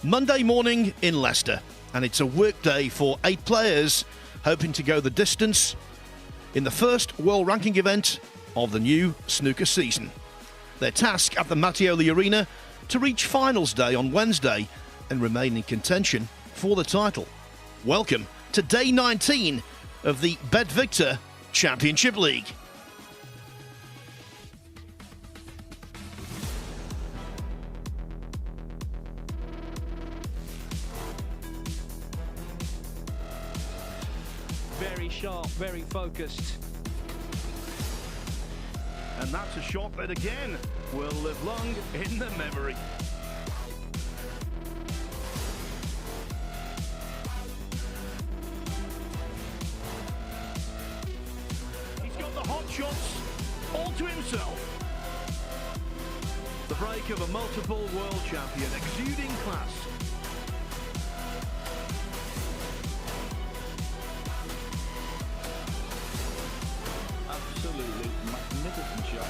Monday morning in Leicester, and it's a work day for 8 players hoping to go the distance in the first world ranking event of the new snooker season. Their task at the Mattioli Arena to reach finals day on Wednesday and remain in contention for the title. Welcome to day 19 of the BetVictor Championship League. Very sharp, very focused. And that's a shot that again will live long in the memory. He's got the hot shots all to himself. The break of a multiple world champion, exuding class. Absolutely magnificent shot.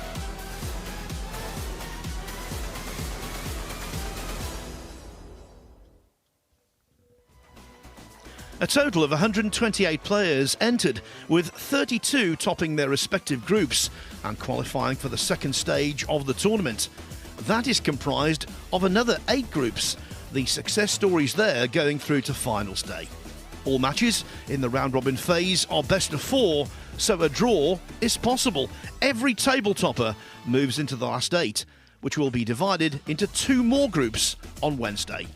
A total of 128 players entered, with 32 topping their respective groups and qualifying for the second stage of the tournament. That is comprised of another 8 groups, the success stories there going through to finals day. All matches in the round-robin phase are best of 4, so a draw is possible. Every table topper moves into the last 8, which will be divided into 2 more groups on Wednesday.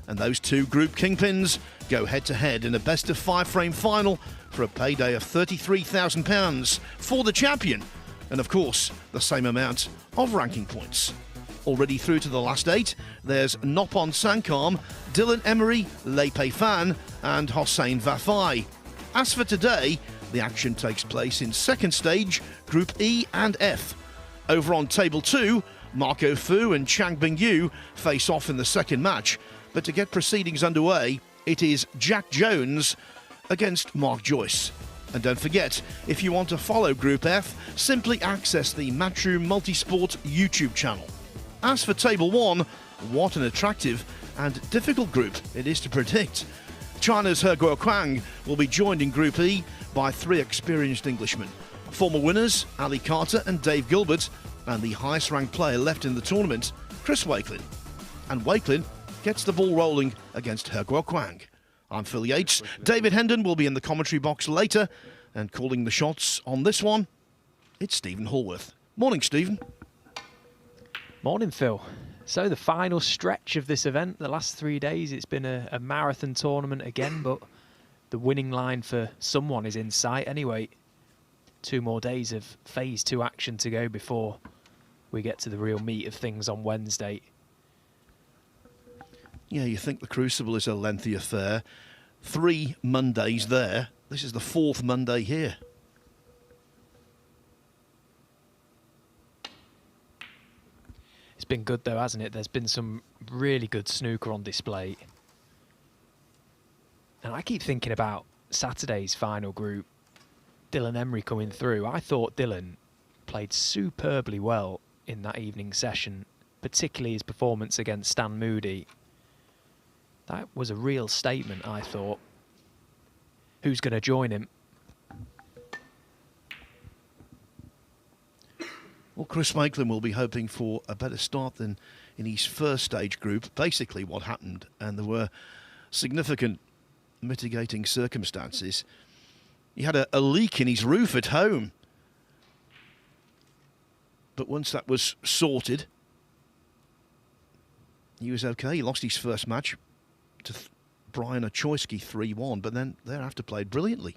And those 2 group kingpins go head-to-head in a best-of-5 frame final for a payday of £33,000 for the champion, and of course, the same amount of ranking points. Already through to the last 8, there's Nopon Sankam, Dylan Emery, Lepe Fan and Hossein Vafai. As for today, the action takes place in second stage, Group E and F. Over on Table 2, Marco Fu and Chang Bingyu face off in the second match, but to get proceedings underway, it is Jack Jones against Mark Joyce. And don't forget, if you want to follow Group F, simply access the Matchroom Multisport YouTube channel. As for Table 1, what an attractive and difficult group it is to predict. China's He Guoquang will be joined in Group E by 3 experienced Englishmen. Former winners Ali Carter and Dave Gilbert, and the highest ranked player left in the tournament, Chris Wakelin. And Wakelin gets the ball rolling against He Guoquang. I'm Phil Yates. David Hendon will be in the commentary box later, and calling the shots on this one, it's Stephen Hallworth. Morning, Stephen. Morning, Phil. So the final stretch of this event, the last 3 days, it's been a marathon tournament again, but the winning line for someone is in sight anyway. 2 more days of phase 2 action to go before we get to the real meat of things on Wednesday. Yeah, you think the Crucible is a lengthy affair. 3 Mondays there. This is the 4th Monday here. It's been good though, hasn't it? There's been some really good snooker on display. And I keep thinking about Saturday's final group, Dylan Emery coming through. I thought Dylan played superbly well in that evening session, particularly his performance against Stan Moody. That was a real statement, I thought. Who's going to join him? Well, Chris Wakelin will be hoping for a better start than in his first stage group. Basically what happened, and there were significant mitigating circumstances. He had a leak in his roof at home. But once that was sorted, he was okay. He lost his first match to Brian Ochoyski 3-1, but then thereafter played brilliantly.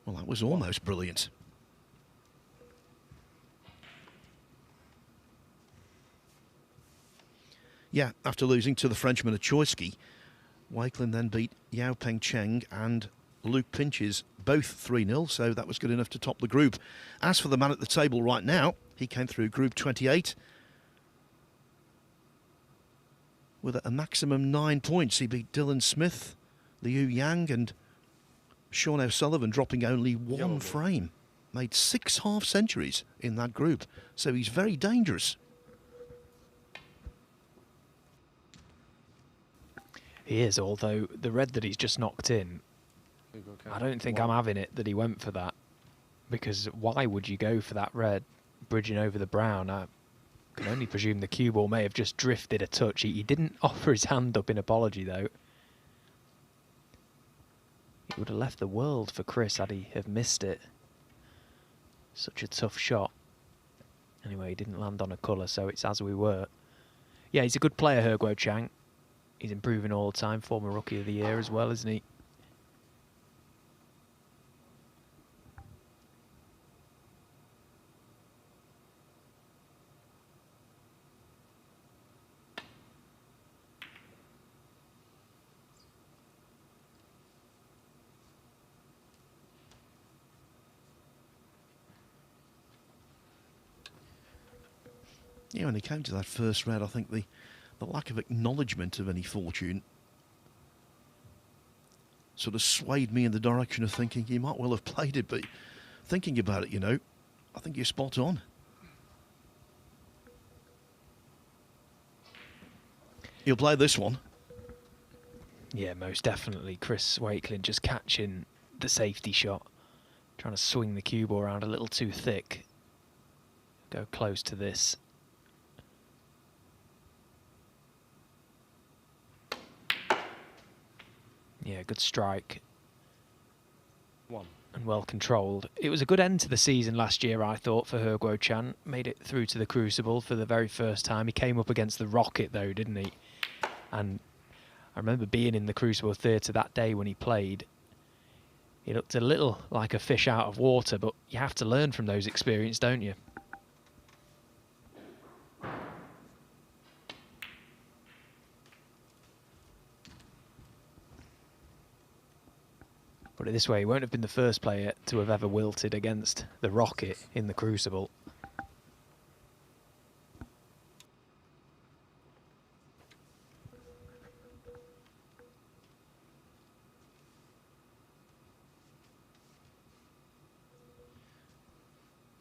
Well, that was almost brilliant. Yeah, after losing to the Frenchman Ochoyski, Wakelin then beat Yao Peng Cheng and Luke Pinches, both 3-0, so that was good enough to top the group. As for the man at the table right now, he came through Group 28 with a maximum 9 points. He beat Dylan Smith, Liu Yang and Sean O'Sullivan, dropping only 1 frame. Made 6 half-centuries in that group, so he's very dangerous. He is, although the red that he's just knocked in, I don't think I'm having it that he went for that. Because why would you go for that red bridging over the brown? I can only presume the cue ball may have just drifted a touch. He didn't offer his hand up in apology, though. He would have left the world for Chris had he have missed it. Such a tough shot. Anyway, he didn't land on a colour, so it's as we were. Yeah, he's a good player, He Guo Chang. He's improving all the time. Former Rookie of the Year as well, isn't he? Yeah, when he came to that first red, I think the lack of acknowledgement of any fortune sort of swayed me in the direction of thinking he might well have played it, but thinking about it, you know, I think you're spot on. He'll play this one. Yeah, most definitely. Chris Wakelin just catching the safety shot. Trying to swing the cue ball around a little too thick. Go close to this. Yeah, good strike. One. And well controlled. It was a good end to the season last year, I thought, for He Guo Chan. Made it through to the Crucible for the very first time. He came up against the Rocket, though, didn't he? And I remember being in the Crucible Theatre that day when he played. He looked a little like a fish out of water, but you have to learn from those experiences, don't you? Put it this way, he won't have been the first player to have ever wilted against the Rocket in the Crucible.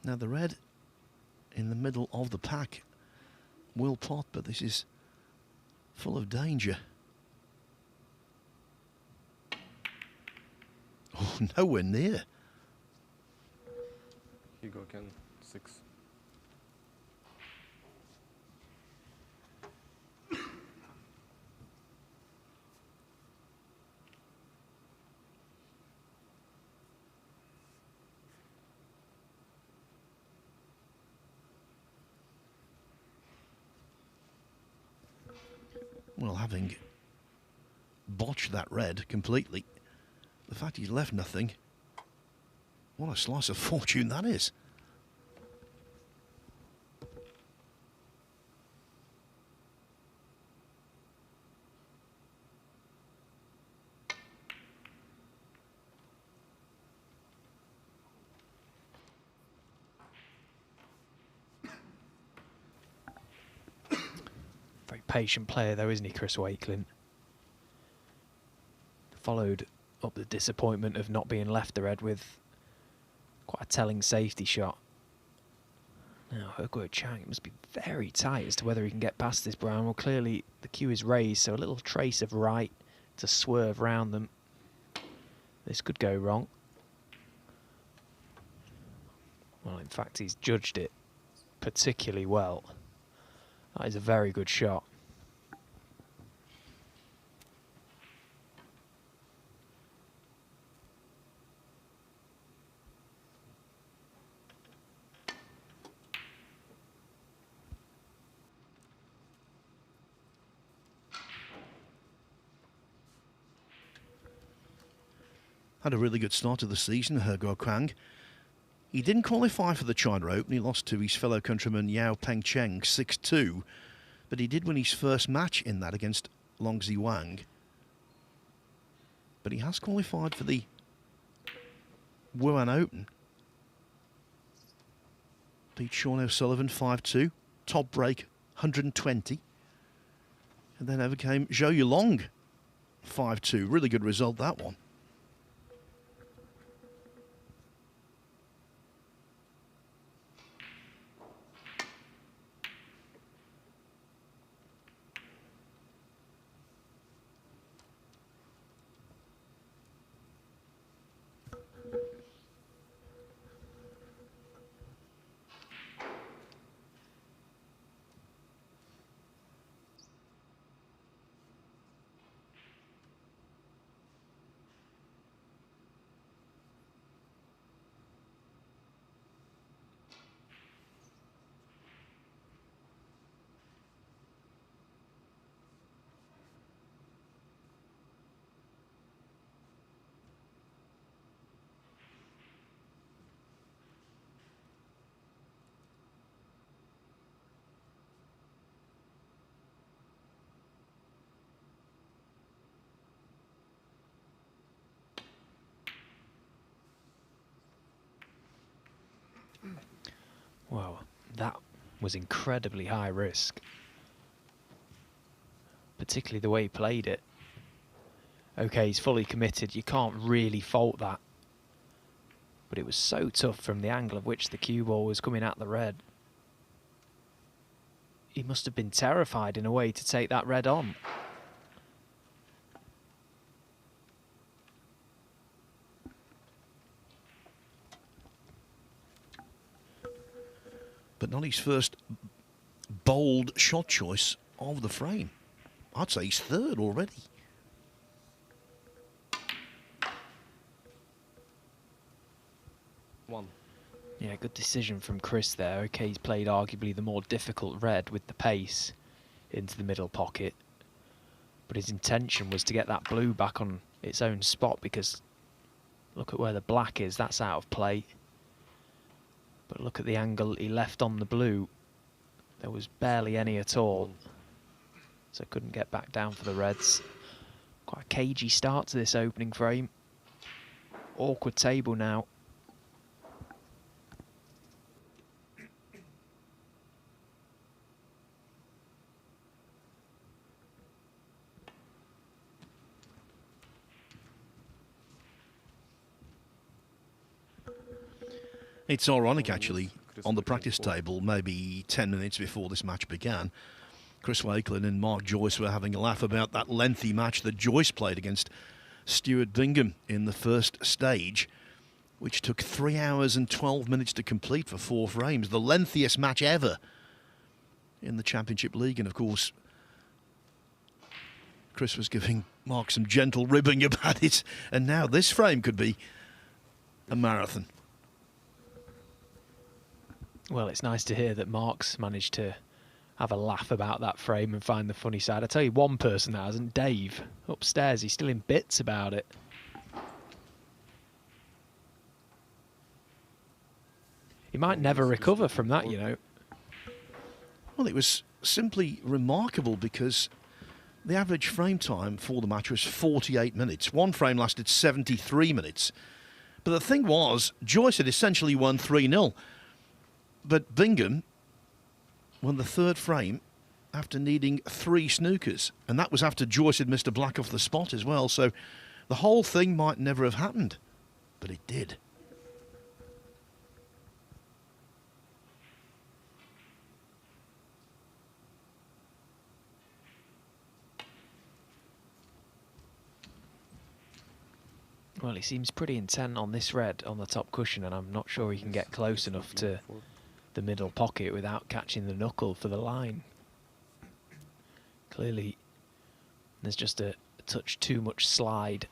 Now the red in the middle of the pack will pot, but this is full of danger. Oh, nowhere near. He Guo again, 6. Well, having botched that red completely, the fact he's left nothing, what a slice of fortune that is. Very patient player, though, isn't he, Chris Wakelin? Followed up the disappointment of not being left the red with quite a telling safety shot. Now, He Guo Chang, it must be very tight as to whether he can get past this brown. Well, clearly the cue is raised, so a little trace of right to swerve round them. This could go wrong. Well, in fact, he's judged it particularly well. That is a very good shot. Had a really good start to the season, He Guo Chang. He didn't qualify for the China Open. He lost to his fellow countryman Yao Peng Cheng 6-2. But he did win his first match in that against Longzi Wang. But he has qualified for the Wuhan Open. Beat Sean O'Sullivan 5-2. Top break 120. And then overcame Zhou Yulong 5-2. Really good result, that one. Well, that was incredibly high risk. Particularly the way he played it. Okay, he's fully committed. You can't really fault that. But it was so tough from the angle of which the cue ball was coming at the red. He must have been terrified in a way to take that red on. But not his first bold shot choice of the frame. I'd say he's third already. One. Yeah, good decision from Chris there. Okay, he's played arguably the more difficult red with the pace into the middle pocket. But his intention was to get that blue back on its own spot, because look at where the black is. That's out of play. But look at the angle he left on the blue. There was barely any at all. So couldn't get back down for the reds. Quite a cagey start to this opening frame. Awkward table now. It's ironic, actually, on the practice table, maybe 10 minutes before this match began, Chris Wakelin and Mark Joyce were having a laugh about that lengthy match that Joyce played against Stuart Bingham in the first stage, which took 3 hours and 12 minutes to complete for 4 frames, the lengthiest match ever in the Championship League. And, of course, Chris was giving Mark some gentle ribbing about it, and now this frame could be a marathon. Well, it's nice to hear that Mark's managed to have a laugh about that frame and find the funny side. I tell you, one person that hasn't, Dave, upstairs. He's still in bits about it. He might never recover from that, you know. Well, it was simply remarkable because the average frame time for the match was 48 minutes. One frame lasted 73 minutes. But the thing was, Joyce had essentially won 3-0. But Bingham won the third frame after needing 3 snookers. And that was after Joyce had missed a black off the spot as well. So the whole thing might never have happened. But it did. Well, he seems pretty intent on this red on the top cushion, and I'm not sure he can get close enough to the middle pocket without catching the knuckle for the line. Clearly, there's just a touch too much slide.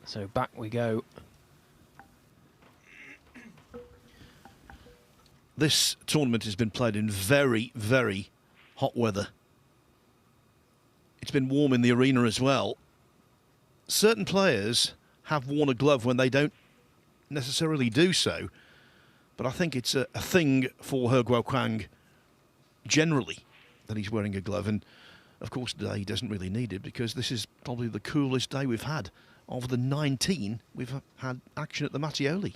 So back we go. This tournament has been played in very, very hot weather. It's been warm in the arena as well. Certain players have worn a glove when they don't necessarily do so. But I think it's a thing for He Guoquang generally that he's wearing a glove. And, of course, today he doesn't really need it because this is probably the coolest day we've had of the 19 we've had action at the Mattioli.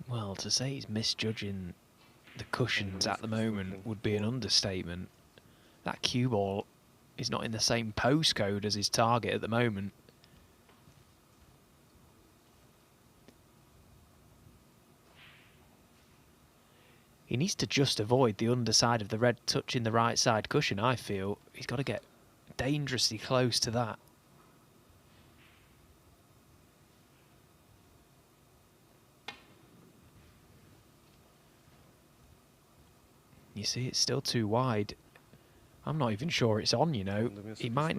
Well, to say he's misjudging the cushions at the moment would be an understatement. That cue ball is not in the same postcode as his target at the moment. He needs to just avoid the underside of the red touching the right side cushion, I feel. He's got to get dangerously close to that. You see, it's still too wide. I'm not even sure it's on, you know. He might.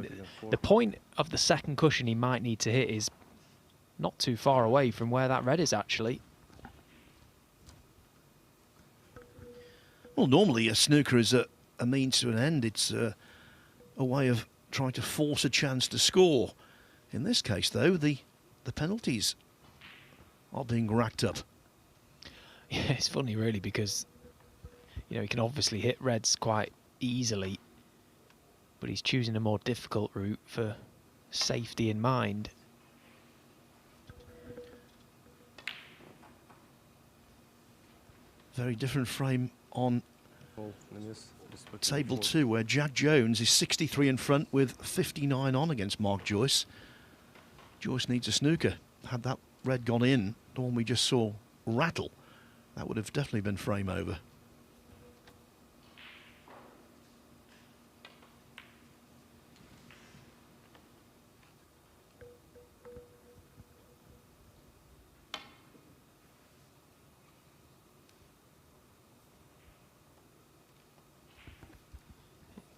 The point of the second cushion he might need to hit is not too far away from where that red is, actually. Well, normally a snooker is a means to an end. It's a way of trying to force a chance to score. In this case, though, the penalties are being racked up. Yeah, it's funny, really, because you know he can obviously hit reds quite easily, but he's choosing a more difficult route for safety in mind. Very different frame on All in this respective table four. 2, where Jack Jones is 63 in front with 59 on against Mark Joyce. Joyce needs a snooker. Had that red gone in, the one we just saw rattle, that would have definitely been frame over.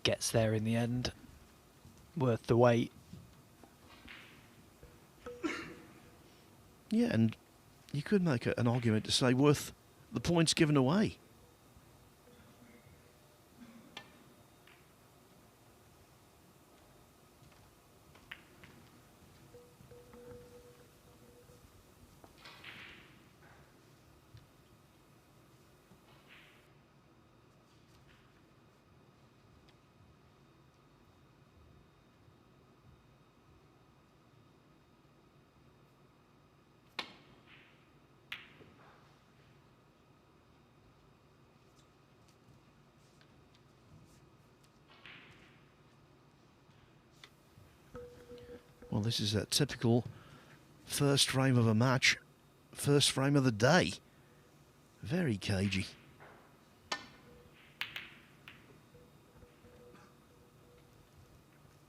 Gets there in the end. Worth the wait. Yeah, and you could make an argument to say worth the points given away. Well, this is a typical first frame of a match, first frame of the day. Very cagey.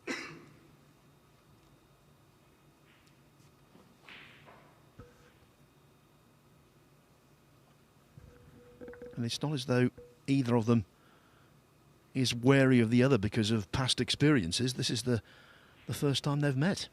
And it's not as though either of them is wary of the other because of past experiences. This is the first time they've met.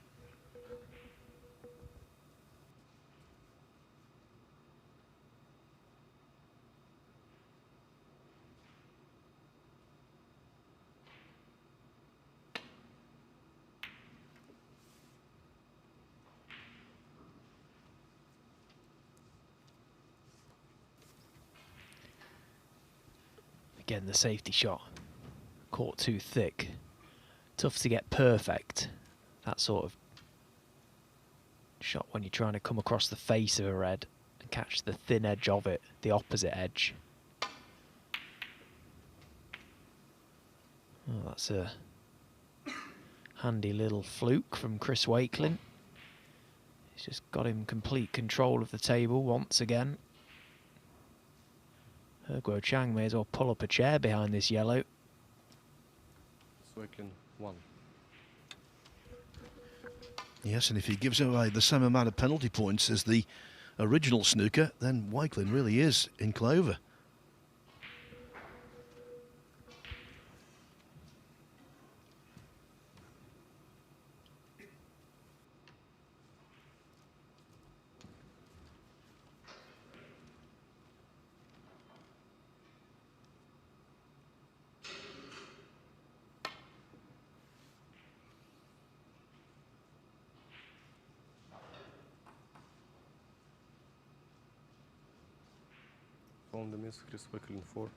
Again, the safety shot. Caught too thick. Tough to get perfect. That sort of shot when you're trying to come across the face of a red and catch the thin edge of it, the opposite edge. Oh, that's a handy little fluke from Chris Wakelin. He's just got him complete control of the table once again. Guo Chang may as well pull up a chair behind this yellow. Swakin 1. Yes, and if he gives away the same amount of penalty points as the original snooker, then Wakelin really is in clover. On the miss, Chris Wakelin 4.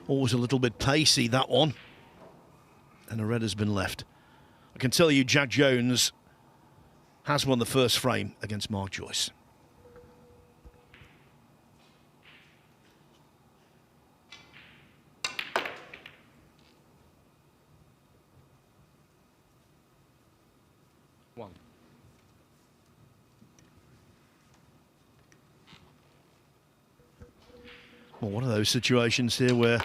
Always a little bit pacey, that one. And a red has been left. I can tell you Jack Jones has won the first frame against Mark Joyce. One. Well, one of those situations here where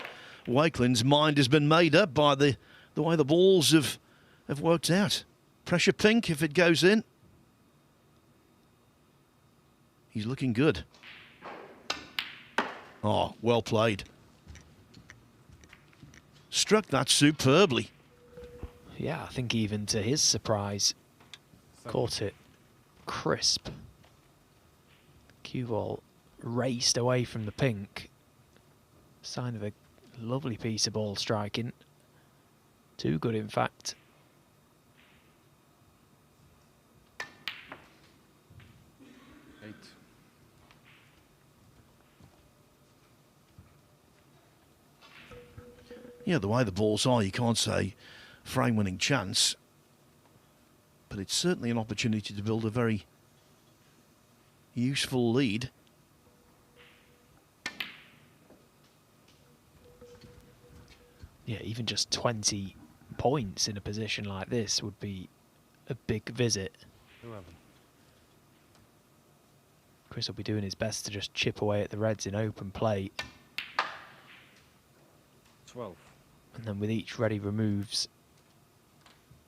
Wakelin's mind has been made up by the way the balls have worked out. Pressure pink if it goes in. He's looking good. Oh, well played. Struck that superbly. Yeah, I think even to his surprise, caught it crisp. Cue ball raced away from the pink. Sign of a lovely piece of ball striking. Too good, in fact. Yeah, the way the balls are, you can't say frame-winning chance, but it's certainly an opportunity to build a very useful lead. Yeah, even just 20 points in a position like this would be a big visit. 11. Chris will be doing his best to just chip away at the reds in open play. 12. And then with each red he removes,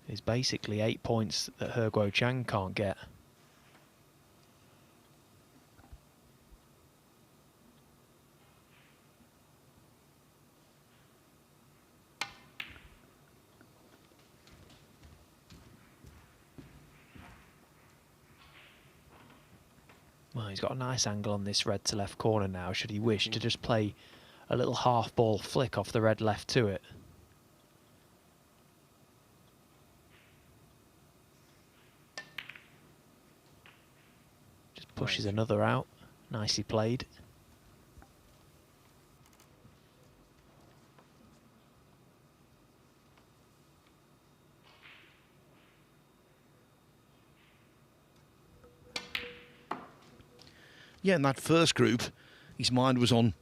is basically 8 points that He Guo Chang can't get. Well, he's got a nice angle on this red to left corner now, should he wish to just play a little half ball flick off the red left to it. Just pushes another out. Nicely played. Yeah, in that first group, his mind was on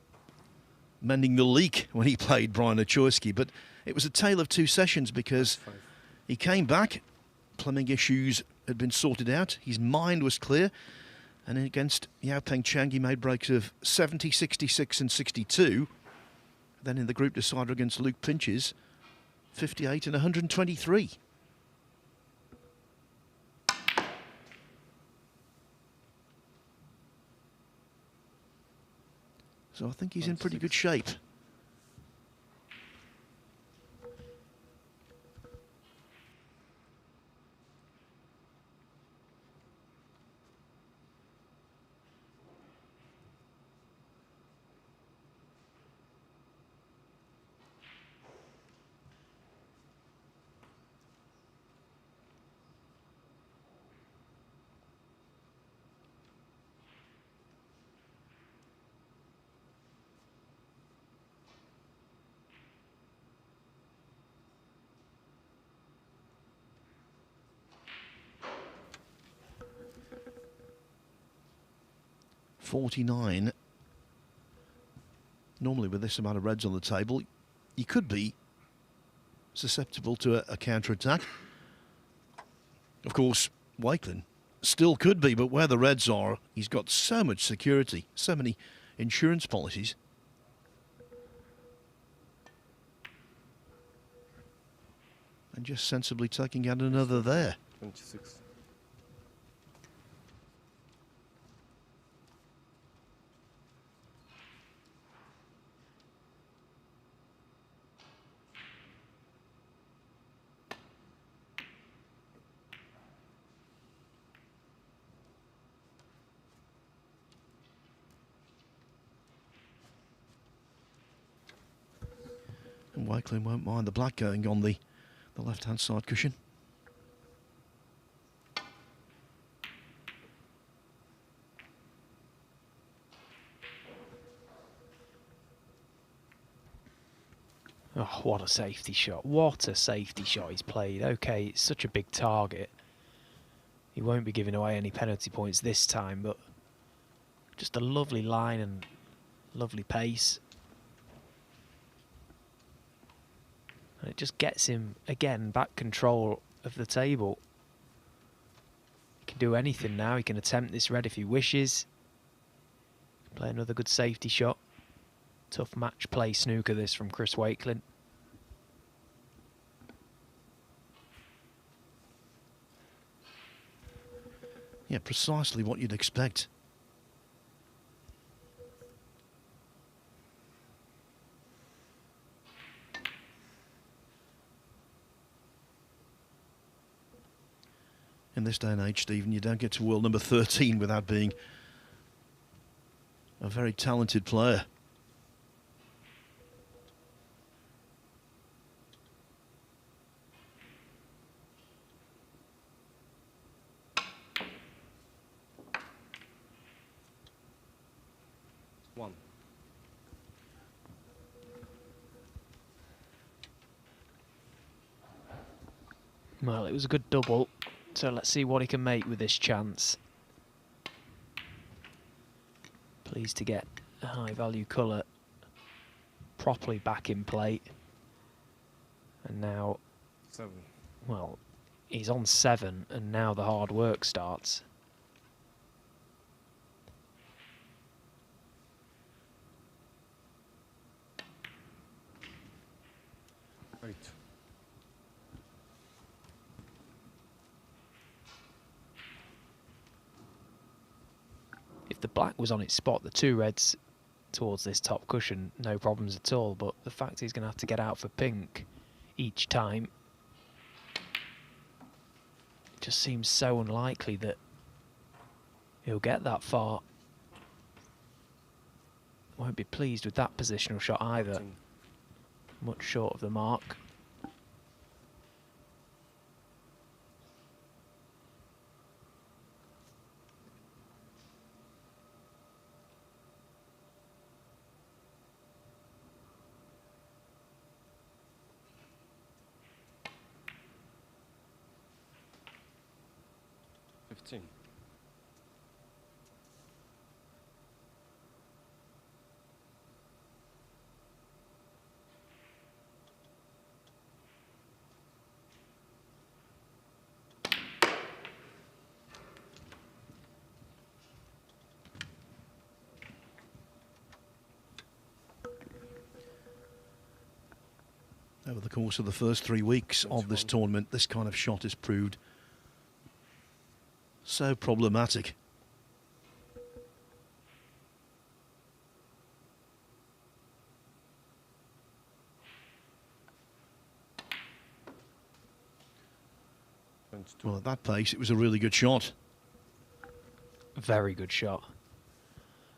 mending the leak when he played Brian Ochoyski, but it was a tale of two sessions because he came back, plumbing issues had been sorted out, his mind was clear, and against Yao Peng Chang he made breaks of 70, 66 and 62. Then in the group decider against Luke Pinches, 58 and 123. So I think he's in pretty good shape. .49. Normally with this amount of reds on the table, you could be susceptible to a counter-attack. Of course, Wakelin still could be, but where the reds are, he's got so much security, so many insurance policies. And just sensibly taking out another there. 26. And Wakelin won't mind the black going on the left-hand side cushion. Oh, what a safety shot. What a safety shot he's played. Okay, it's such a big target. He won't be giving away any penalty points this time, but just a lovely line and lovely pace. And it just gets him, again, back control of the table. He can do anything now. He can attempt this red if he wishes. Play another good safety shot. Tough match play snooker this from Chris Wakelin. Yeah, precisely what you'd expect. In this day and age, Stephen, you don't get to world number 13 without being a very talented player. One. Well, it was a good double, so let's see what he can make with this chance. Pleased to get a high value colour properly back in play. And now, 7. well, he's on 7 and now the hard work starts. 8. If the black was on its spot, the 2 reds towards this top cushion, no problems at all, but the fact he's going to have to get out for pink each time, it just seems so unlikely that he'll get that far. Won't be pleased with that positional shot either. 14. Much short of the mark. Over the course of the first 3 weeks of this tournament, this kind of shot has proved so problematic. Well, at that pace, it was a really good shot. Very good shot.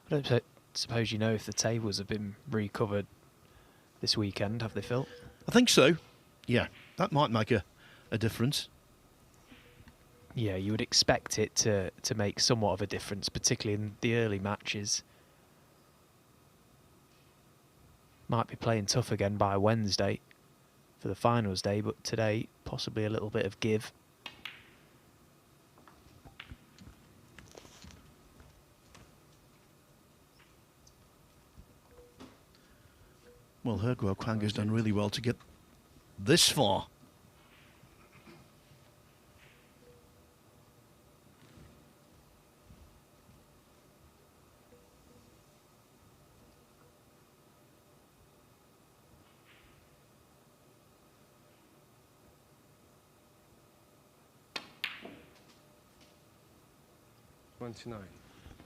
I don't suppose you know if the tables have been recovered this weekend, have they, Phil? I think so. Yeah, that might make a difference. Yeah, you would expect it to make somewhat of a difference, particularly in the early matches. Might be playing tough again by Wednesday for the finals day, but today possibly a little bit of give. Well, Herguo Kwanga's done really well to get this far.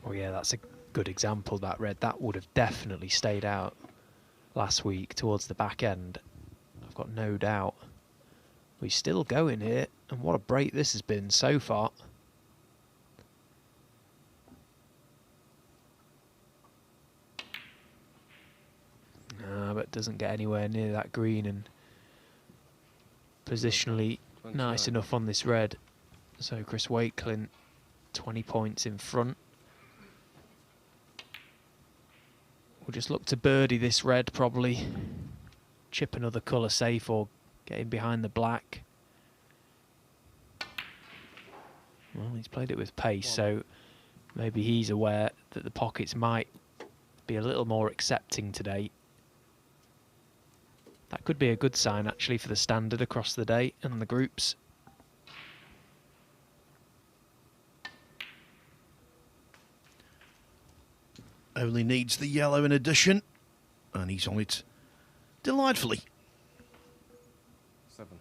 Oh yeah, that's a good example, that red. That would have definitely stayed out last week towards the back end. I've got no doubt. He's still going here, and what a break this has been so far. But doesn't get anywhere near that green, and positionally nice enough on this red. So Chris Wakelin 20 points in front. We'll just look to birdie this red, probably. Chip another colour safe or get in behind the black. Well, he's played it with pace, so maybe he's aware that the pockets might be a little more accepting today. That could be a good sign, actually, for the standard across the day and the groups. Only needs the yellow in addition, and he's on it delightfully. 7.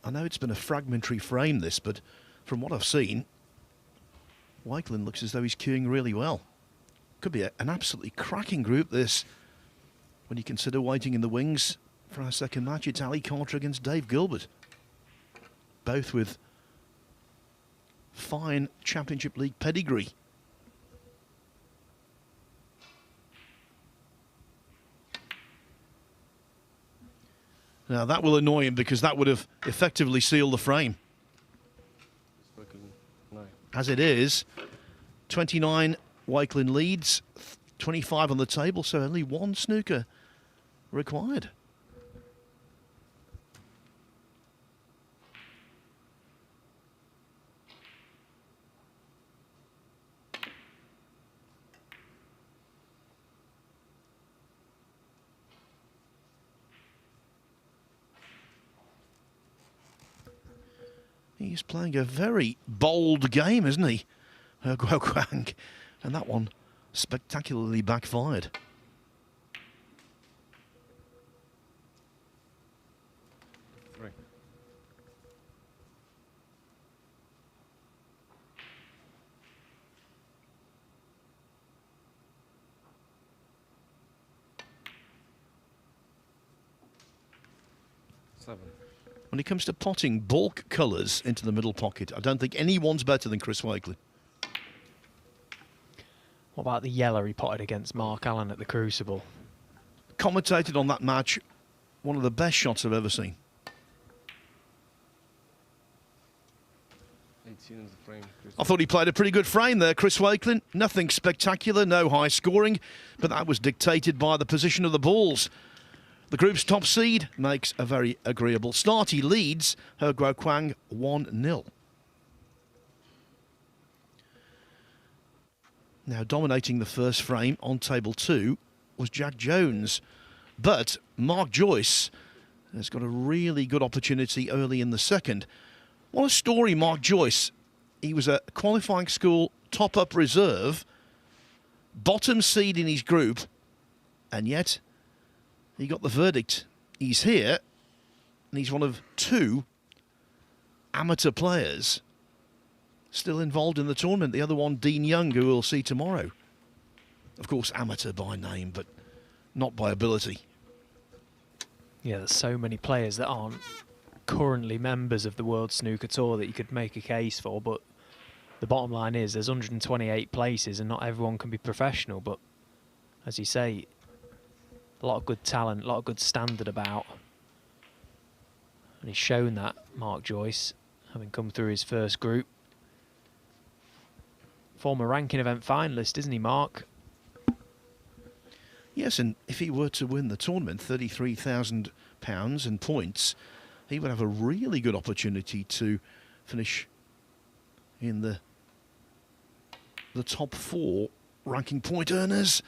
I know it's been a fragmentary frame, this, but from what I've seen, Wakelin looks as though he's queuing really well. Could be an absolutely cracking group, this. When you consider waiting in the wings for our second match, it's Ali Carter against Dave Gilbert. Both with fine Championship League pedigree. Now that will annoy him because that would have effectively sealed the frame. As it is, 29 Wakelin leads, 25 on the table, so only one snooker required. He's playing a very bold game, isn't he, Guo Kwang? And that one spectacularly backfired. Three. Seven. When it comes to potting bulk colours into the middle pocket, I don't think anyone's better than Chris Wakelin. What about the yellow he potted against Mark Allen at the Crucible? Commentated on that match, one of the best shots I've ever seen. 18 in the frame. I thought he played a pretty good frame there, Chris Wakelin. Nothing spectacular, no high scoring, but that was dictated by the position of the balls. The group's top seed makes a very agreeable start. He leads Guo Kwang 1-0. Now dominating the first frame on table 2 was Jack Jones. But Mark Joyce has got a really good opportunity early in the second. What a story, Mark Joyce. He was a qualifying school top-up reserve, bottom seed in his group, and yet he got the verdict. He's here, and he's one of 2 amateur players still involved in the tournament. The other one, Dean Young, who we'll see tomorrow. Of course, amateur by name, but not by ability. Yeah, there's so many players that aren't currently members of the World Snooker Tour that you could make a case for, but the bottom line is there's 128 places and not everyone can be professional, but as you say, a lot of good talent, a lot of good standard about. And he's shown that, Mark Joyce, having come through his first group. Former ranking event finalist, isn't he, Mark? Yes, and if he were to win the tournament, £33,000 and points, he would have a really good opportunity to finish in the top 4 ranking point earners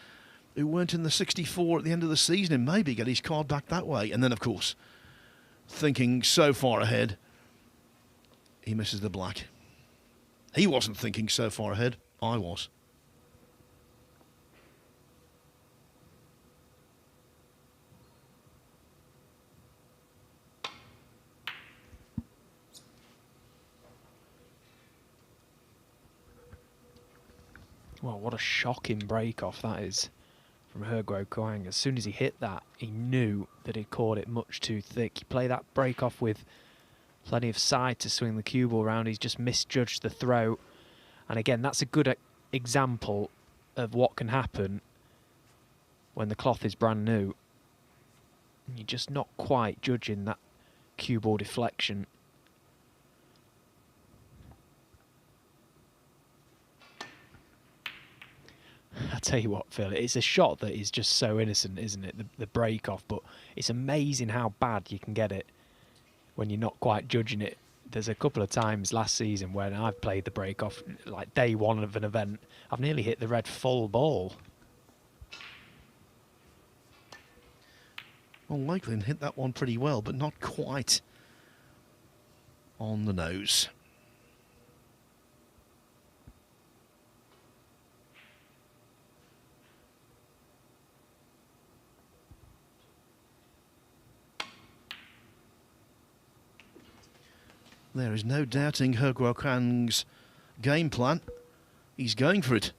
who weren't in the 64 at the end of the season, and maybe get his card back that way. And then, of course, thinking so far ahead, he misses the black. He wasn't thinking so far ahead. I was. Well, what a shocking break-off that is from Guo Kwang. As soon as he hit that, he knew that he'd caught it much too thick. He played that break-off with plenty of side to swing the cue ball around. He's just misjudged the throw. And again, that's a good example of what can happen when the cloth is brand new. You're just not quite judging that cue ball deflection. I tell you what, Phil, it's a shot that is just so innocent, isn't it? The break-off, but it's amazing how bad you can get it when you're not quite judging it. There's a couple of times last season when I've played the break-off, like day 1 of an event, I've nearly hit the red full ball. Well, Wakelin hit that one pretty well, but not quite on the nose. There is no doubting Guo Kwang's game plan. he's going for it.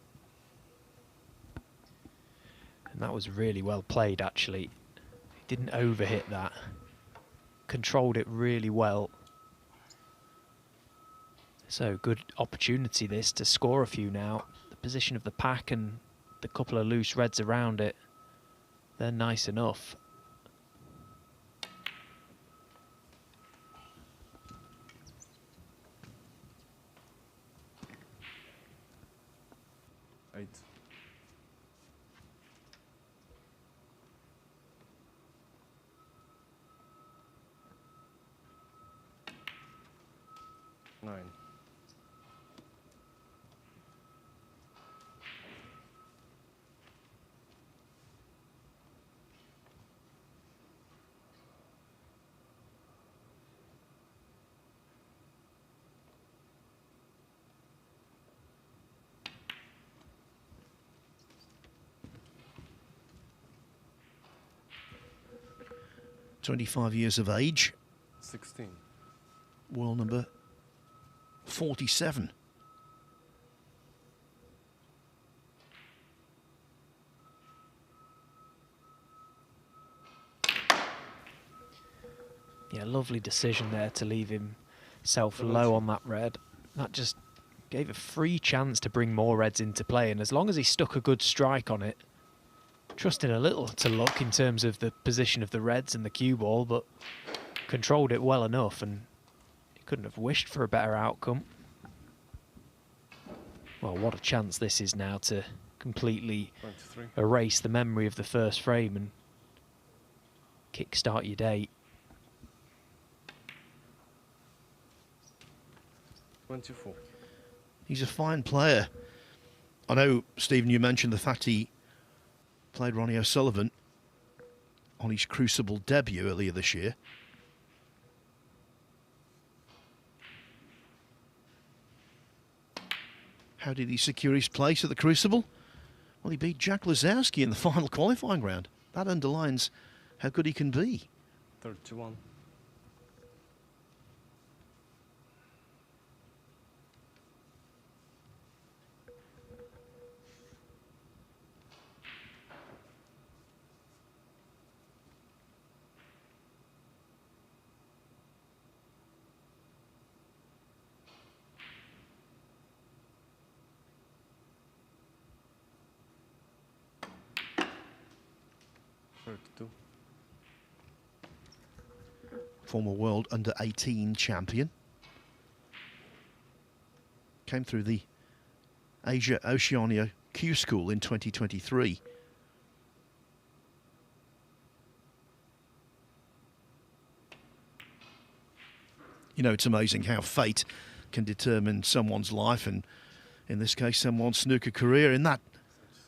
And that was really well played, actually. He didn't overhit that. Controlled it really well. So good opportunity this to score a few now. The position of the pack and the couple of loose reds around it, they're nice enough. Eight. Nine. 25 years of age, 16. world number 47. Yeah, lovely decision there to leave himself low on that red. That just gave a free chance to bring more reds into play, and as long as he stuck a good strike on it, trusted a little to luck in terms of the position of the reds and the cue ball, but controlled it well enough, and he couldn't have wished for a better outcome. Well, what a chance this is now to completely 23. erase the memory of the first frame and kickstart your day. 24. He's a fine player. I know, Stephen, you mentioned the fact he played Ronnie O'Sullivan on his Crucible debut earlier this year. How did he secure his place at the Crucible? Well, he beat Jack Lazowski in the final qualifying round. That underlines how good he can be. 31. Former world under-18 champion. Came through the Asia Oceania Q School in 2023. You know, it's amazing how fate can determine someone's life, and in this case, someone's snooker career. In that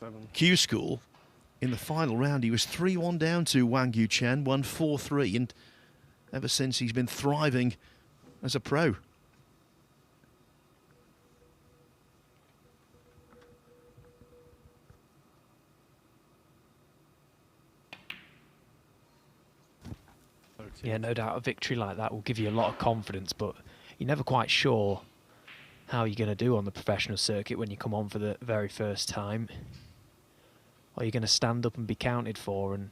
7. Q School, in the final round, he was 3-1 down to Wang Yu Chen, won 4-3, and ever since he's been thriving as a pro. Yeah, no doubt a victory like that will give you a lot of confidence, but you're never quite sure how you're going to do on the professional circuit when you come on for the very first time. Are you going to stand up and be counted for? And,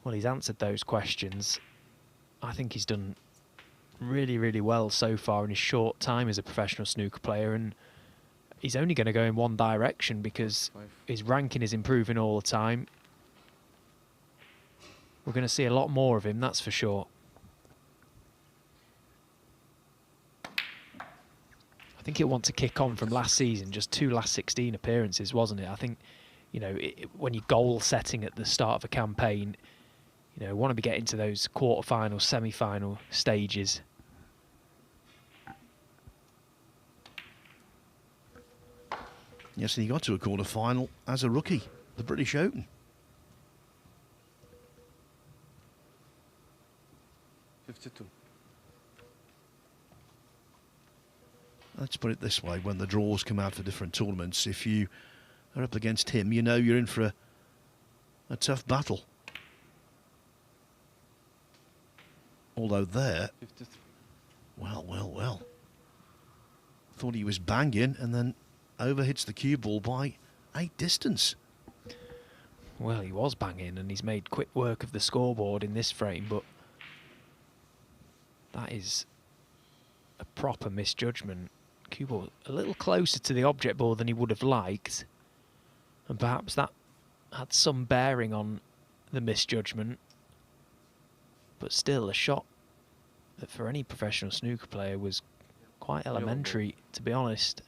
well, he's answered those questions. I think he's done really, really well so far in his short time as a professional snooker player, and he's only going to go in one direction because his ranking is improving all the time. We're going to see a lot more of him, that's for sure. I think he'll want to kick on from last season, just 2 last 16 appearances, wasn't it? I think, you know, when you're goal setting at the start of a campaign, you know, want to be getting to those quarter-final, semi-final stages. Yes, and he got to a quarter-final as a rookie, the British Open. Let's put it this way, when the draws come out for different tournaments, if you are up against him, you know you're in for a tough battle. Although there, 53. well. Thought he was banging, and then overhits the cue ball by 8 distance. Well, he was banging and he's made quick work of the scoreboard in this frame, but that is a proper misjudgment. Cue ball a little closer to the object ball than he would have liked, and perhaps that had some bearing on the misjudgment, but still a shot that for any professional snooker player was quite elementary, to be honest.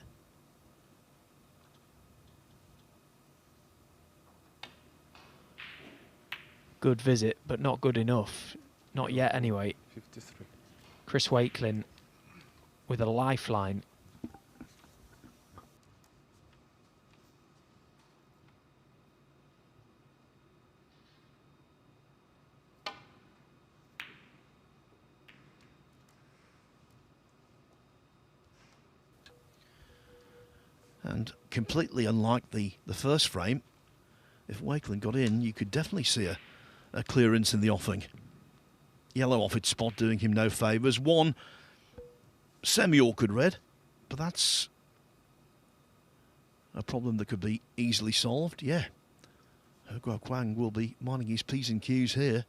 Good visit, but not good enough. Not yet, anyway. 53. Chris Wakelin with a lifeline. And completely unlike the first frame, if Wakelin got in, you could definitely see a clearance in the offing. Yellow off its spot doing him no favours. One semi-awkward red, but that's a problem that could be easily solved. Yeah, He Guo Guang will be minding his P's and Q's here.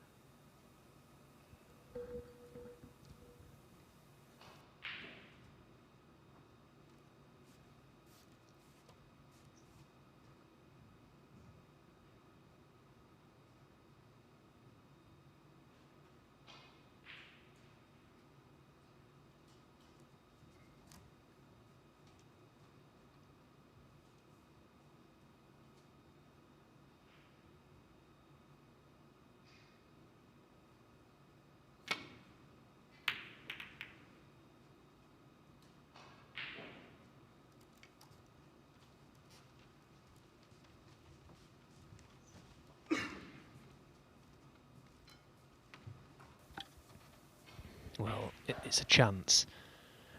Well, it's a chance.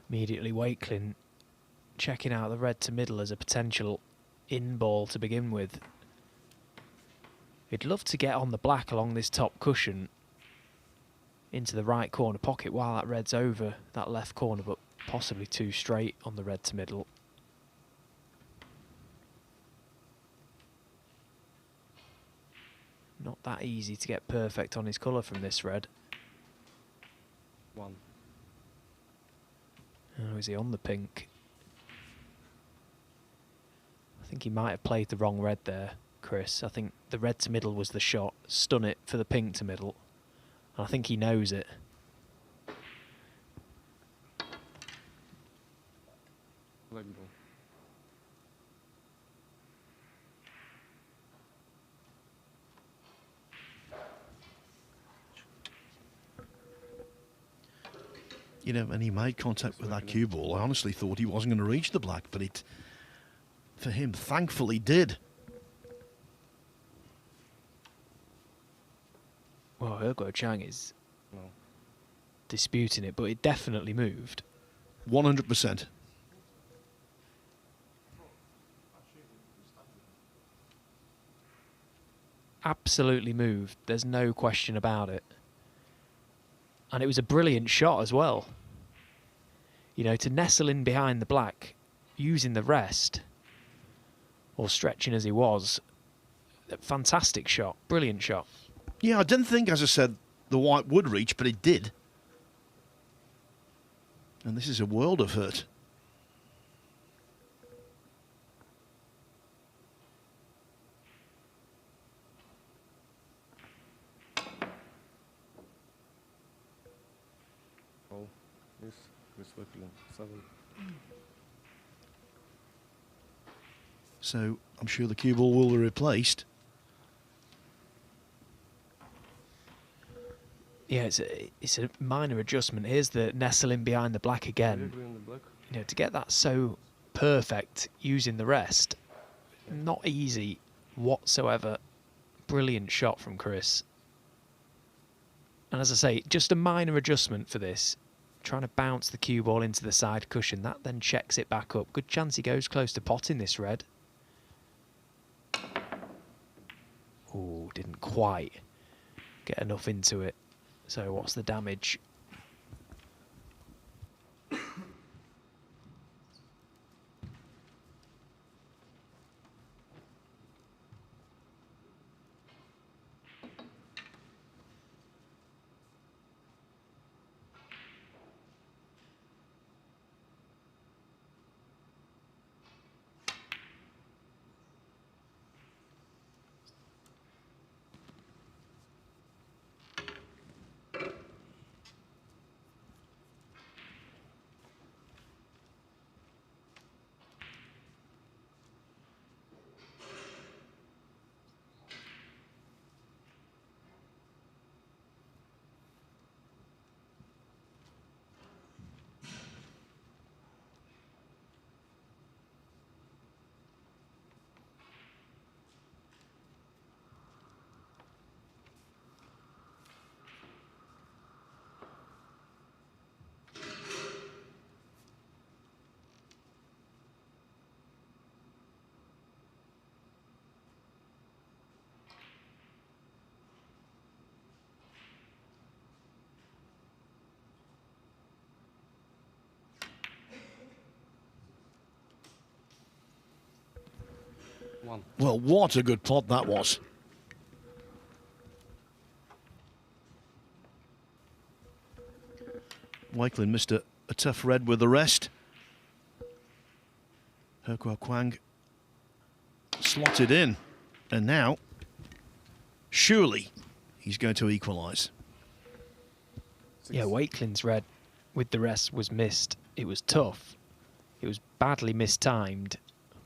Immediately Wakelin checking out the red to middle as a potential in ball to begin with. He'd love to get on the black along this top cushion into the right corner pocket while that red's over that left corner, but possibly too straight on the red to middle. Not that easy to get perfect on his colour from this red. 1. Oh, is he on the pink? I think he might have played the wrong red there, Chris. I think the red to middle was the shot. Stun it for the pink to middle. And I think he knows it. Black ball. You know, and he made contact with that cue ball. I honestly thought he wasn't going to reach the black, but it, for him, thankfully did. Well, He Guo Chang is No. disputing it, but it definitely moved. 100%. Absolutely moved. There's no question about it. And it was a brilliant shot as well. You know, to nestle in behind the black, using the rest, or stretching as he was, a fantastic shot, brilliant shot. Yeah, I didn't think, as I said, the white would reach, but it did. And this is a world of hurt. Oh, yes. Chris Wakelin. 7. So I'm sure the cue ball will be replaced. Yeah, it's a minor adjustment. Here's the nestle in behind the black Are you again. agree on the black? You know, to get that so perfect using the rest, not easy whatsoever. Brilliant shot from Chris. And as I say, just a minor adjustment for this. Trying to bounce the cue ball into the side cushion. That then checks it back up. Good chance he goes close to potting this red. Oh, didn't quite get enough into it. So what's the damage? 1. Well, what a good pot that was. Wakelin missed a tough red with the rest. He Kwang slotted in. And now, surely, he's going to equalise. Yeah, Wakelin's red with the rest was missed. It was tough. It was badly mistimed,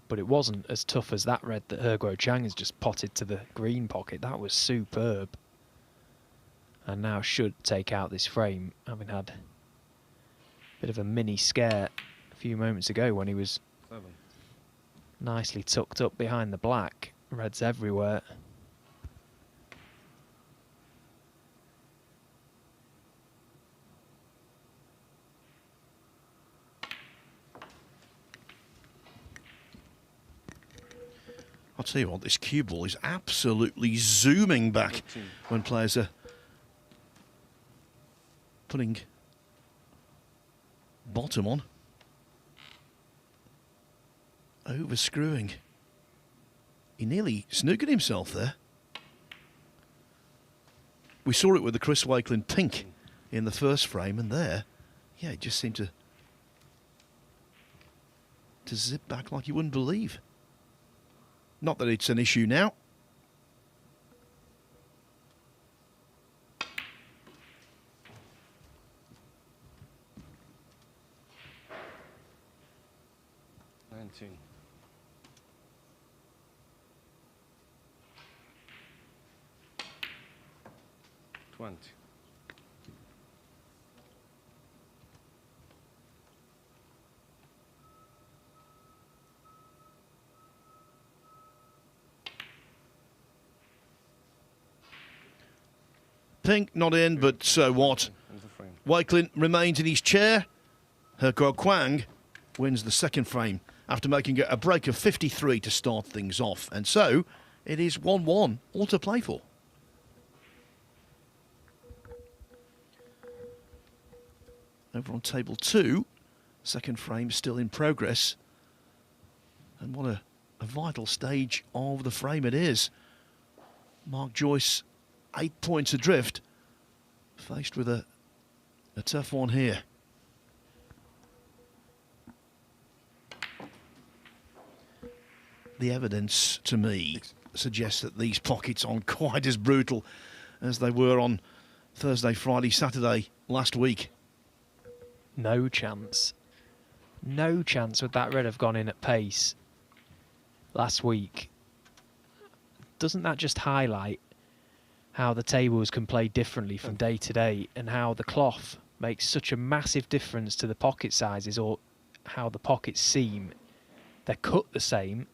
but it wasn't as tough as that red that He Chang has just potted to the green pocket. That was superb. And now should take out this frame, having had a bit of a mini scare a few moments ago when he was 7. nicely tucked up behind the black. Reds everywhere. I'll tell you what, this cue ball is absolutely zooming back when players are putting bottom on. Overscrewing. He nearly snookered himself there. We saw it with the Chris Wakelin pink in the first frame, and there, yeah, it just seemed to zip back like you wouldn't believe. Not that it's an issue now. Nineteen. 20. Pink not in, but so what? In the frame. Wakelin remains in his chair. He Kwang wins the second frame after making a break of 53 to start things off. And so it is 1-1, all to play for. Over on table 2, second frame still in progress. And what a vital stage of the frame it is. Mark Joyce 8 points adrift, faced with a tough one here. The evidence, to me, suggests that these pockets aren't quite as brutal as they were on Thursday, Friday, Saturday last week. No chance. No chance would that red have gone in at pace last week. Doesn't that just highlight how the tables can play differently from day to day, and how the cloth makes such a massive difference to the pocket sizes, or how the pockets seem? They're cut the same,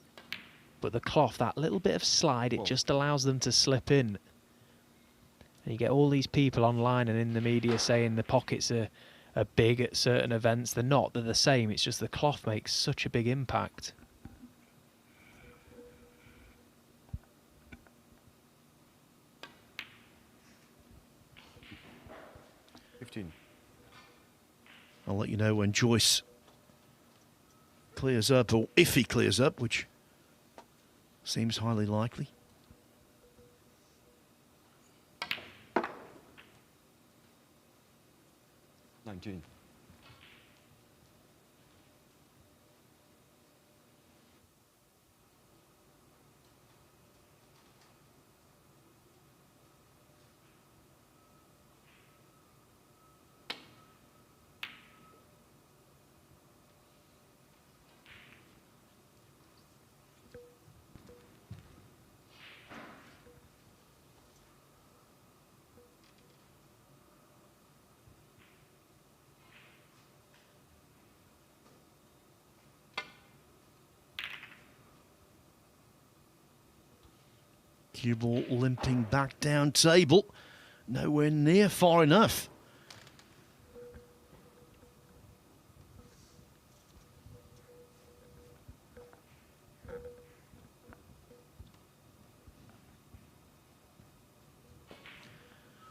but the cloth, that little bit of slide, it just allows them to slip in. And you get all these people online and in the media saying the pockets are big at certain events. They're not, they're the same. It's just the cloth makes such a big impact. I'll let you know when Joyce clears up, or if he clears up, which seems highly likely. Cue ball limping back down table. Nowhere near far enough.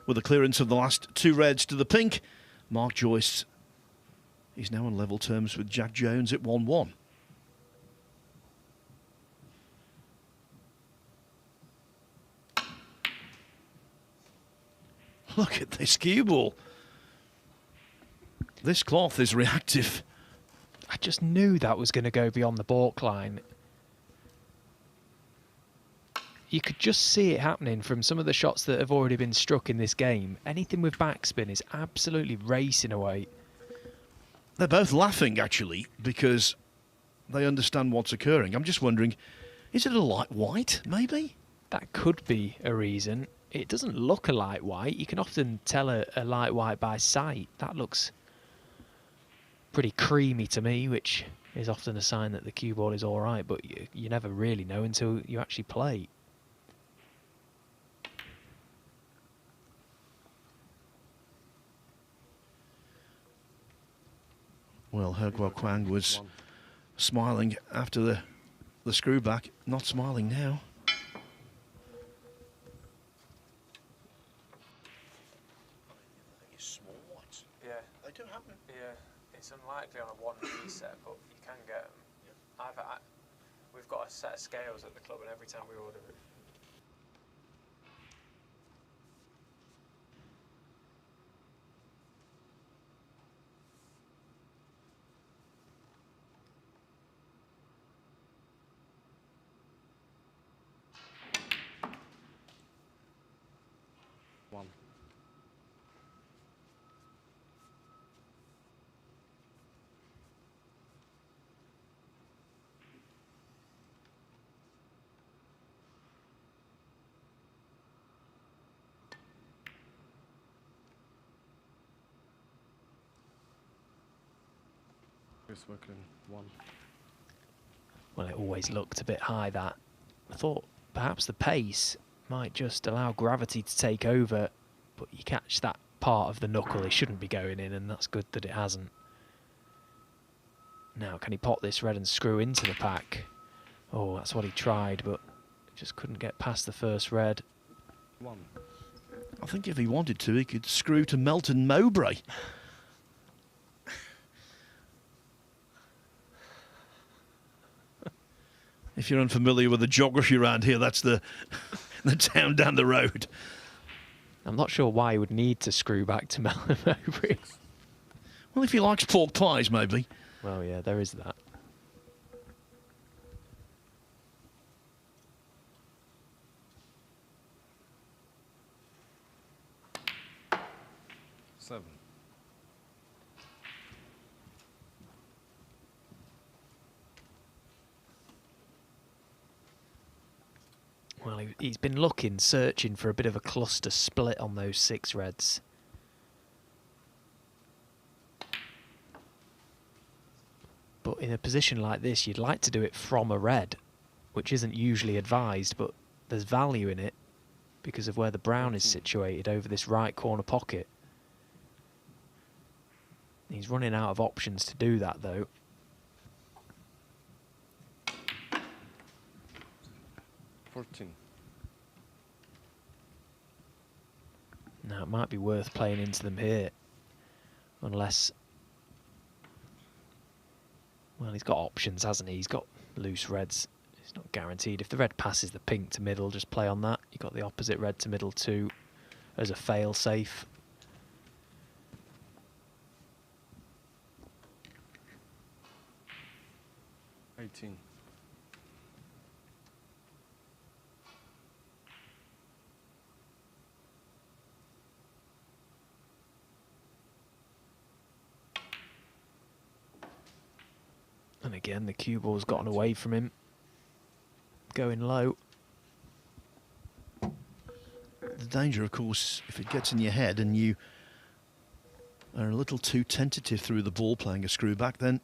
With the clearance of the last two reds to the pink, Mark Joyce is now on level terms with Jack Jones at 1-1. Look at this cue ball. This cloth is reactive. I just knew that was going to go beyond the baulk line. You could just see it happening from some of the shots that have already been struck in this game. Anything with backspin is absolutely racing away. They're both laughing, actually, because they understand what's occurring. I'm just wondering, is it a light white, maybe? That could be a reason. It doesn't look a light white. You can often tell a light white by sight. That looks pretty creamy to me, which is often a sign that the cue ball is all right, but you never really know until you actually play. Well, He Guoquang was smiling after the screw back, not smiling now. Yeah, they do happen. Yeah, it's unlikely on a 1G set, but you can get them. We've got a set of scales at the club, and every time we order it. One. Chris Wicklin, one. Well, it always looked a bit high, that. I thought perhaps the pace might just allow gravity to take over, but you catch that part of the knuckle, it shouldn't be going in, and that's good that it hasn't. Now, can he pot this red and screw into the pack? Oh, that's what he tried, but just couldn't get past the first red. One. I think if he wanted to, he could screw to Melton Mowbray. If you're unfamiliar with the geography around here, that's the town down the road. I'm not sure why he would need to screw back to Melton Mowbray. Well, if he likes pork pies, maybe. Well, yeah, there is that. Seven. Well, he's been looking, searching for a bit of a cluster split on those 6 reds. But in a position like this, you'd like to do it from a red, which isn't usually advised, but there's value in it because of where the brown is situated over this right corner pocket. He's running out of options to do that, though. Now, it might be worth playing into them here, unless... Well, he's got options, hasn't he? He's got loose reds. It's not guaranteed. If the red passes the pink to middle, just play on that. You've got the opposite red to middle too as a fail-safe. And again, the cue ball's gotten away from him. Going low. The danger, of course, if it gets in your head and you are a little too tentative through the ball playing a screw back, then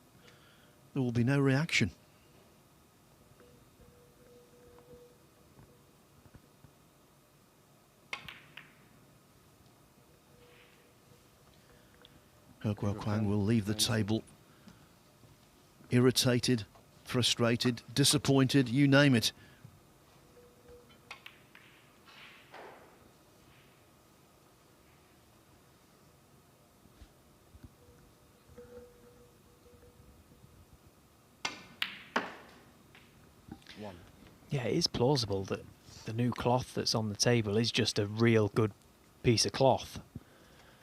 there will be no reaction. He Guoquang will leave the table irritated, frustrated, disappointed, you name it. Yeah, it is plausible that the new cloth that's on the table is just a real good piece of cloth.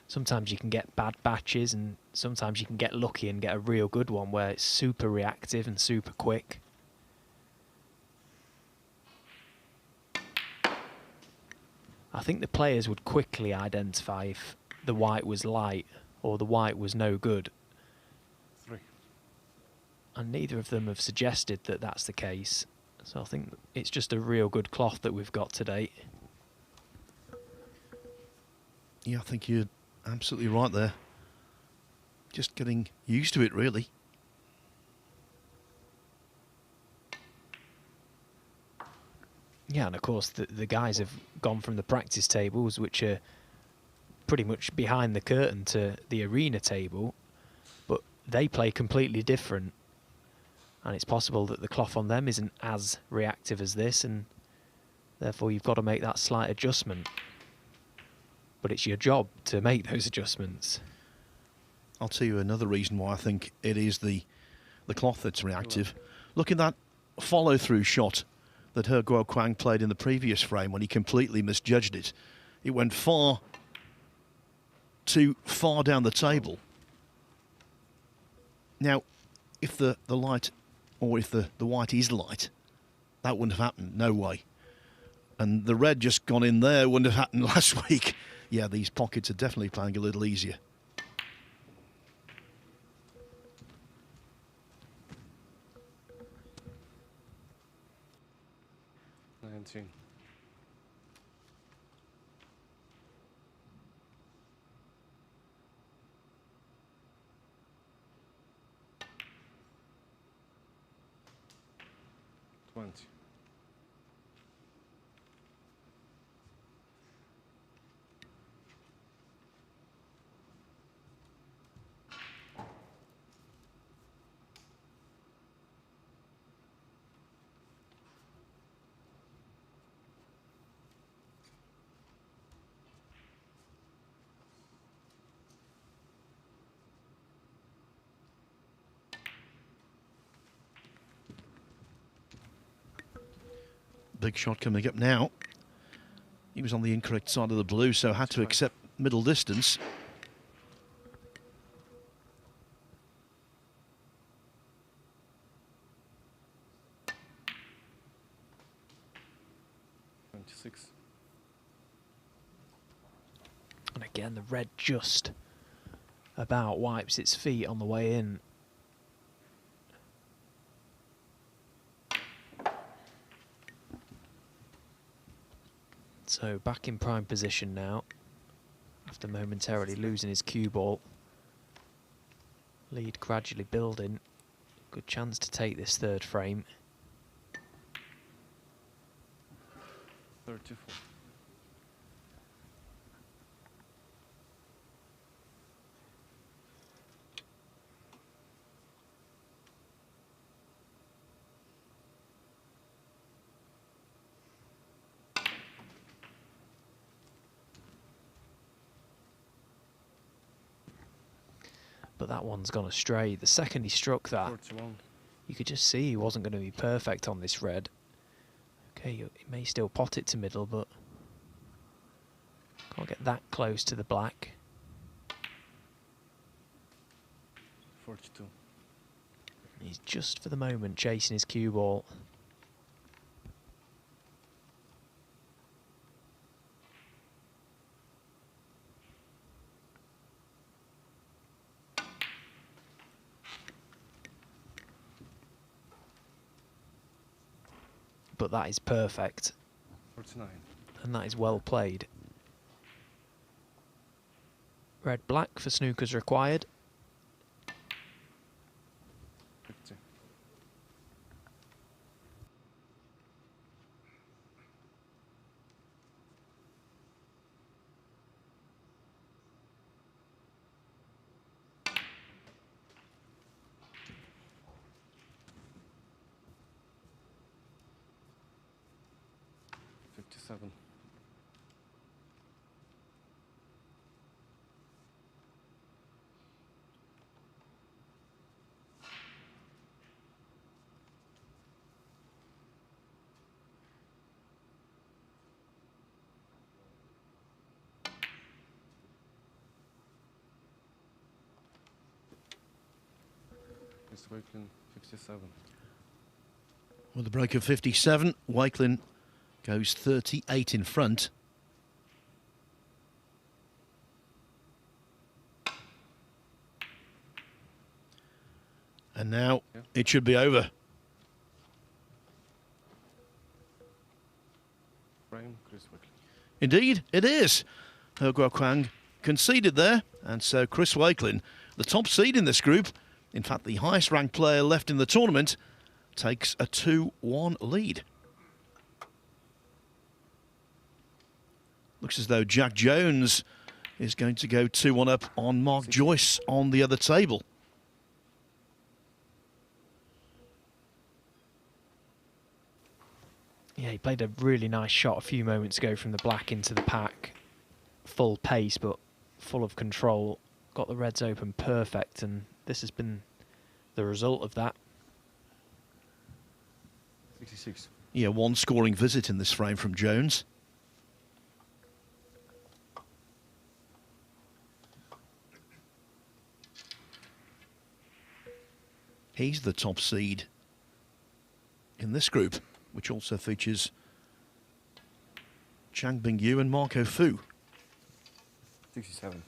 Sometimes you can get bad batches, and sometimes you can get lucky and get a real good one where it's super reactive and super quick. I think the players would quickly identify if the white was light or the white was no good. 3. And neither of them have suggested that that's the case. So I think it's just a real good cloth that we've got today. Yeah, I think you're absolutely right there. Just getting used to it, really. Yeah, and of course the guys have gone from the practice tables, which are pretty much behind the curtain, to the arena table, but they play completely different. And it's possible that the cloth on them isn't as reactive as this, and therefore you've got to make that slight adjustment. But it's your job to make those adjustments. I'll tell you another reason why I think it is the cloth that's reactive. Look at that follow-through shot that He Guoquang played in the previous frame when he completely misjudged it. It went too far down the table. Now, if the light, or if the white is light, that wouldn't have happened, no way. And the red just gone in there wouldn't have happened last week. Yeah, these pockets are definitely playing a little easier. Nineteen. 20. Big shot coming up now. He was on the incorrect side of the blue, so had to accept middle distance. And again, the red just about wipes its feet on the way in. So back in prime position now, after momentarily losing his cue ball. Lead gradually building. Good chance to take this third frame. 34. But that one's gone astray. The second he struck that, 41. you could just see he wasn't going to be perfect on this red. Okay, he may still pot it to middle, but can't get that close to the black. 42. He's just for the moment chasing his cue ball. But that is perfect. 49. And that is well played. Red-black for snookers required. 50. Seven. Wakelin, 57. With a break of 57, Wakelin goes 38 in front. And now it should be over. Frame, Chris Wakelin. Indeed, it is. He Guo Kwang conceded there, and so Chris Wakelin, the top seed in this group, in fact the highest ranked player left in the tournament, takes a 2-1 lead. Looks as though Jack Jones is going to go 2-1 up on Mark Joyce on the other table. Yeah, he played a really nice shot a few moments ago from the black into the pack. Full pace, but full of control. Got the reds open perfect, and this has been the result of that. 66. Yeah, one scoring visit in this frame from Jones. He's the top seed in this group, which also features Chang Bingyu and Marco Fu. 67.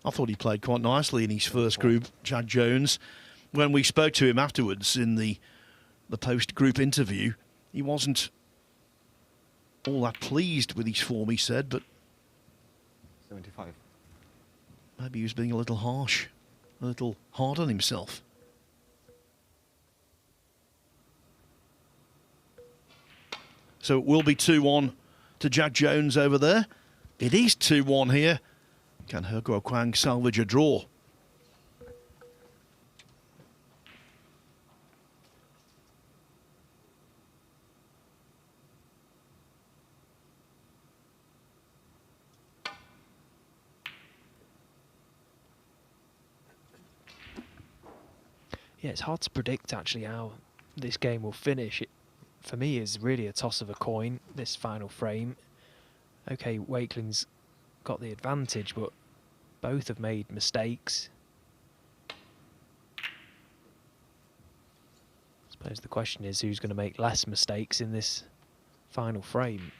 I thought he played quite nicely in his first group, Jack Jones. When we spoke to him afterwards in the post-group interview, he wasn't all that pleased with his form, he said, but 75. maybe he was being a little harsh, a little hard on himself. So it will be 2-1 to Jack Jones over there. It is 2-1 here. Can He Guo Kwang salvage a draw? Yeah, it's hard to predict actually how this game will finish. It, for me, is really a toss of a coin, this final frame. Okay, Wakelin's got the advantage, but both have made mistakes. I suppose the question is who's going to make less mistakes in this final frame.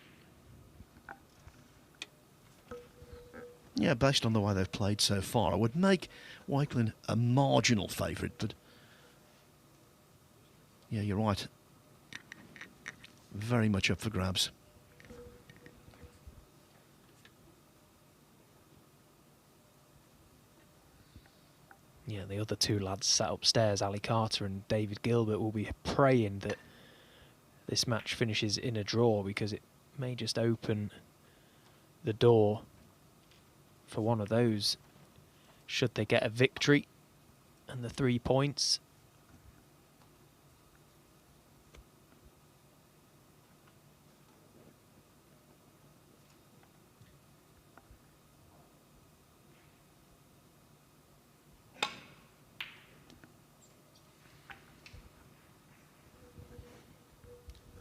Yeah, based on the way they've played so far, I would make Wakelin a marginal favourite, but yeah, you're right. Very much up for grabs. Yeah, the other two lads sat upstairs, Ali Carter and David Gilbert, will be praying that this match finishes in a draw, because it may just open the door for one of those should they get a victory and the 3 points.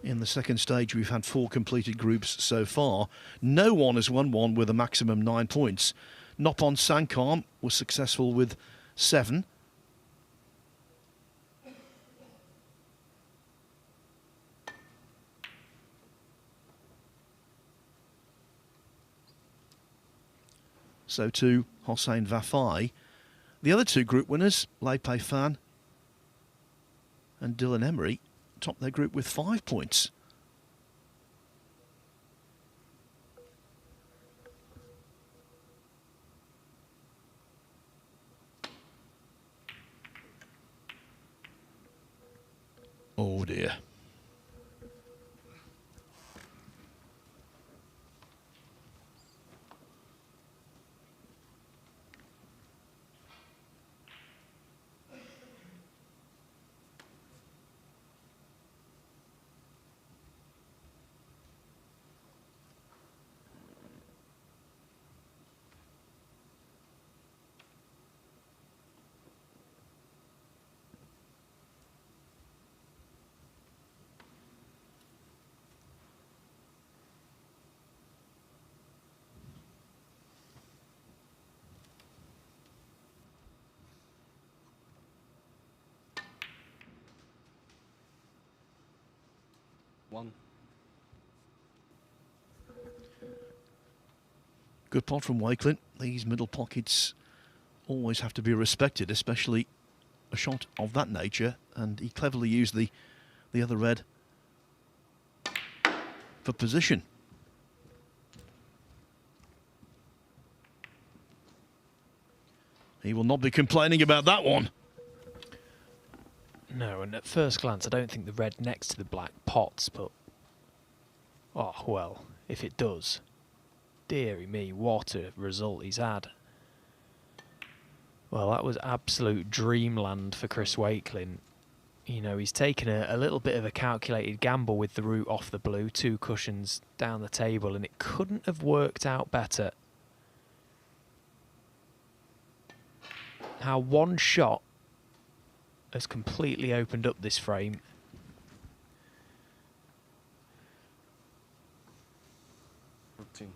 In the second stage, we've had 4 completed groups so far. No one has won one with a maximum 9 points. Noppon Sankam was successful with 7. So too Hossein Vafai. The other 2 group winners, Lei Pei Fan and Dylan Emery, topped their group with 5 points. Oh dear. 1. Good pot from Wakelin. These middle pockets always have to be respected, especially a shot of that nature, and he cleverly used the other red for position. He will not be complaining about that one. No, and at first glance, I don't think the red next to the black pots, but... oh, well, if it does. Dearie me, what a result he's had. Well, that was absolute dreamland for Chris Wakelin. You know, he's taken a little bit of a calculated gamble with the route off the blue, 2 cushions down the table, and it couldn't have worked out better. How one shot has completely opened up this frame. Routine.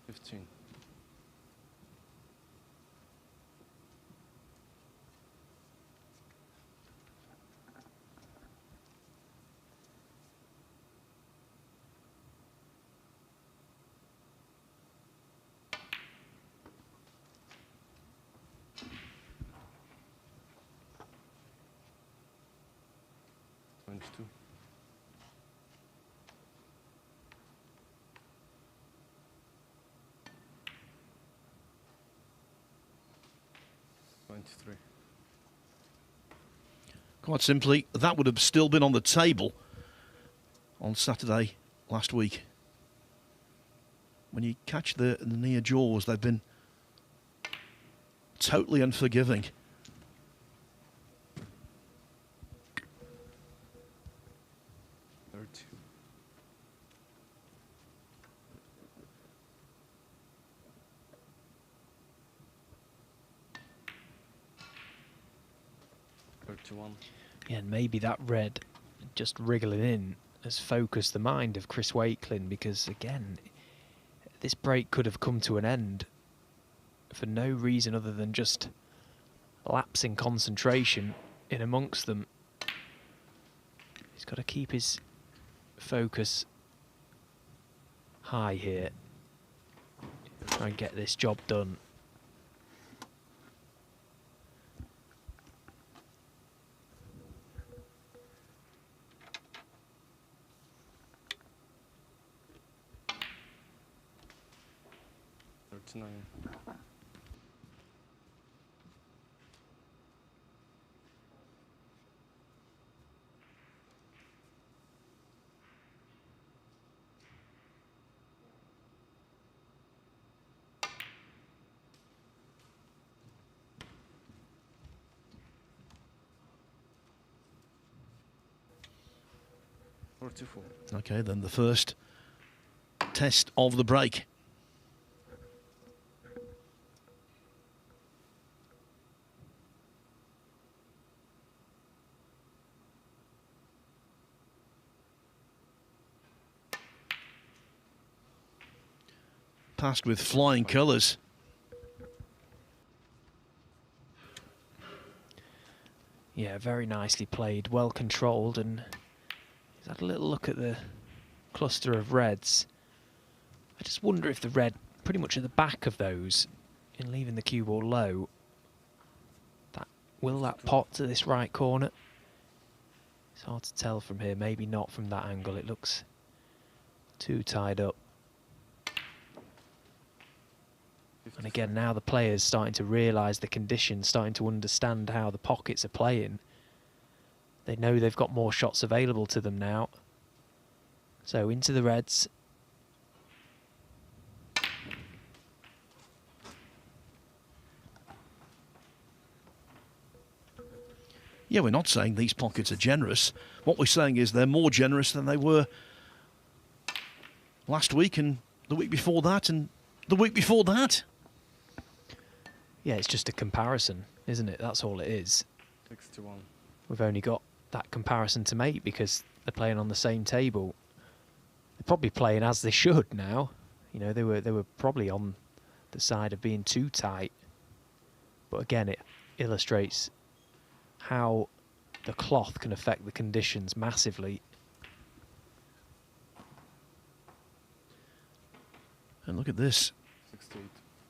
15. 22. 23. Quite simply, that would have still been on the table on Saturday last week. When you catch the near jaws, they've been totally unforgiving. Yeah, and maybe that red just wriggling in has focused the mind of Chris Wakelin, because again, this break could have come to an end for no reason other than just lapsing concentration in amongst them. He's got to keep his focus high here. Try and get this job done. Nine. 44. Okay, then the first test of the break. Passed with flying colours. Yeah, very nicely played, well controlled, and he's had a little look at the cluster of reds. I just wonder if the red, pretty much at the back of those, in leaving the cue ball low, will that pot to this right corner? It's hard to tell from here, maybe not from that angle, it looks too tied up. And again, now the players starting to realise the conditions, starting to understand how the pockets are playing. They know they've got more shots available to them now. So into the reds. Yeah, we're not saying these pockets are generous. What we're saying is they're more generous than they were last week and the week before that and the week before that. Yeah, it's just a comparison, isn't it? That's all it is. 61. We've only got that comparison to make because they're playing on the same table. They're probably playing as they should now. You know, they were probably on the side of being too tight. But again, it illustrates how the cloth can affect the conditions massively. And look at this. 68.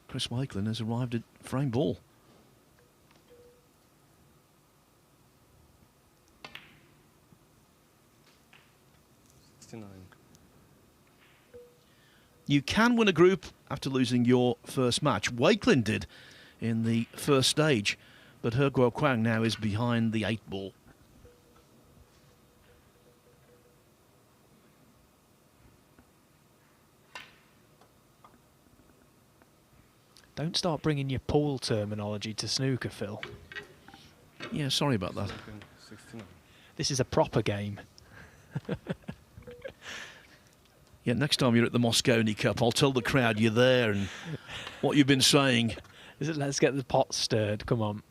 Chris Wakelin has arrived at frame ball. You can win a group after losing your first match. Wakelin did in the first stage, but He Guo Kwang now is behind the 8 ball. Don't start bringing your pool terminology to snooker, Phil. Yeah, sorry about that. 69. This is a proper game. Yeah, next time you're at the Moscone Cup, I'll tell the crowd you're there and what you've been saying. Let's get the pot stirred, come on.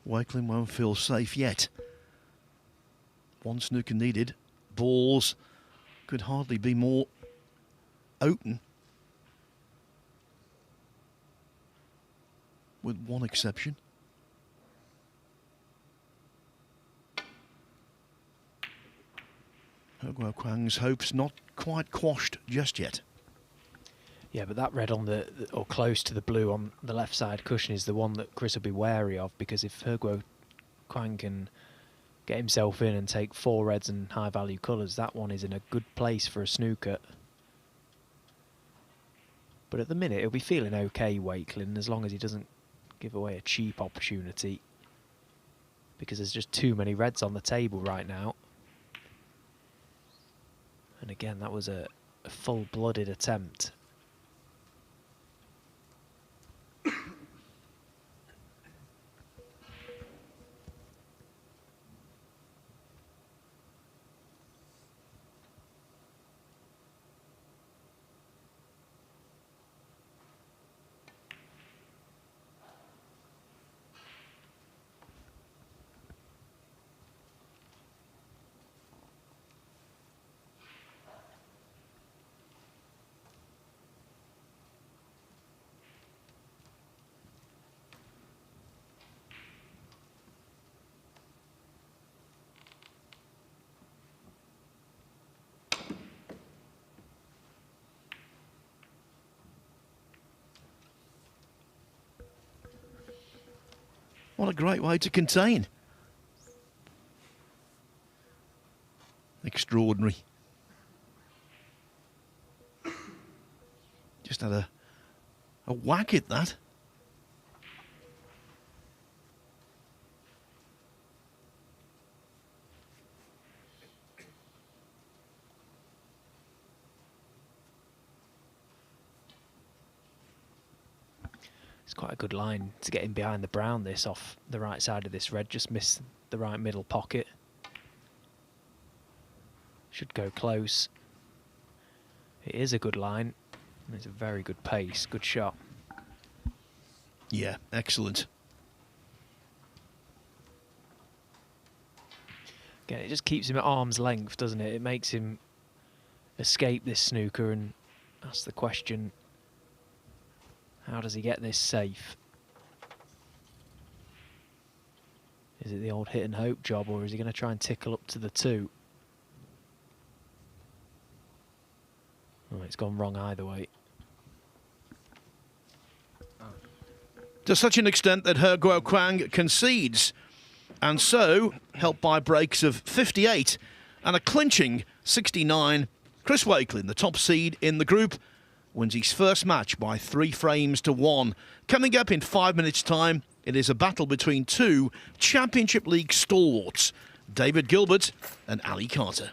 Wakelin won't feel safe yet. One snooker needed. Balls could hardly be more open, with one exception. He Guo Kwang's hopes not quite quashed just yet. Yeah, but that red on or close to the blue on the left side cushion is the one that Chris will be wary of, because if He Guo Kwang can get himself in and take 4 reds and high value colours, that one is in a good place for a snooker. But at the minute he'll be feeling okay, Wakelin, as long as he doesn't give away a cheap opportunity, because there's just too many reds on the table right now. And again, that was a full-blooded attempt. What a great way to contain. Extraordinary. Just had a whack at that. It's quite a good line to get in behind the brown, this off the right side of this red, just missed the right middle pocket. Should go close. It is a good line. It's a very good pace, good shot. Yeah, excellent. Again, it just keeps him at arm's length, doesn't it? It makes him escape this snooker and ask the question, how does he get this safe? Is it the old hit and hope job, or is he going to try and tickle up to the 2? Oh, it's gone wrong either way. To such an extent that He Guo Kwang concedes, and so, helped by breaks of 58 and a clinching 69, Chris Wakelin, the top seed in the group, wins his first match by 3 frames to 1. Coming up in 5 minutes' time, it is a battle between two Championship League stalwarts, David Gilbert and Ali Carter.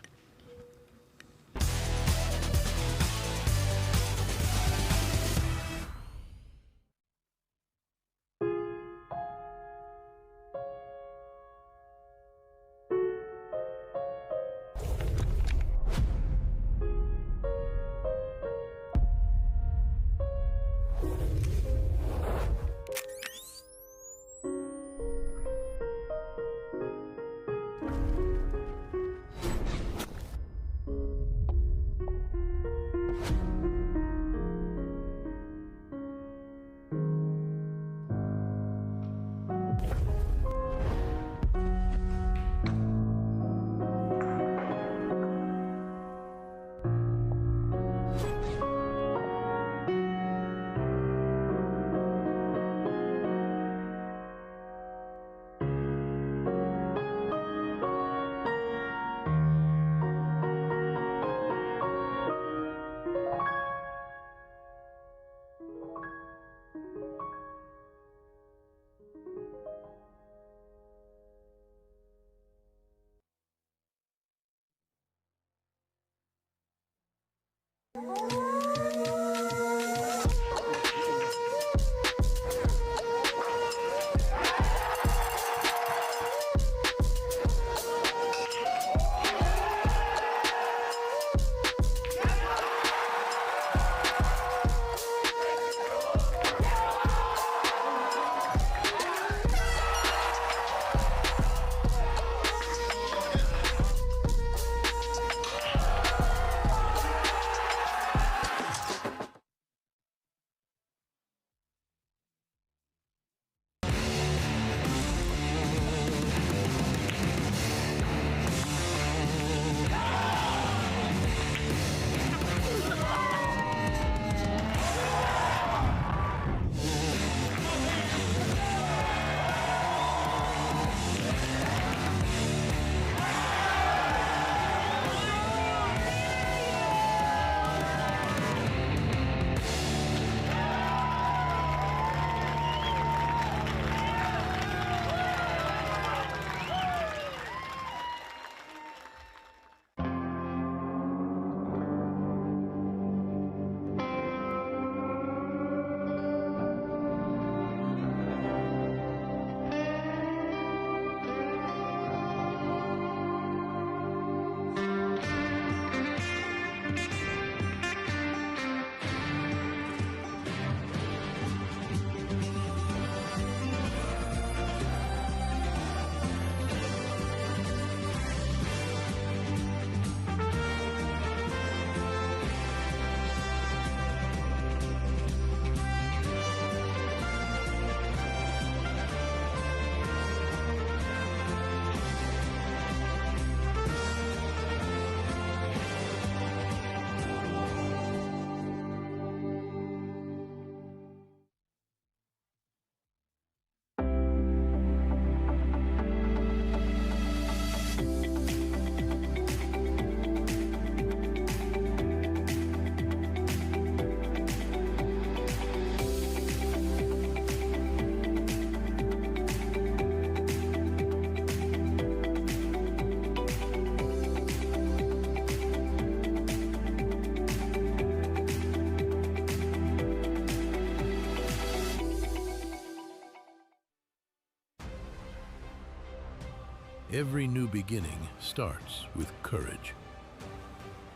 Every new beginning starts with courage.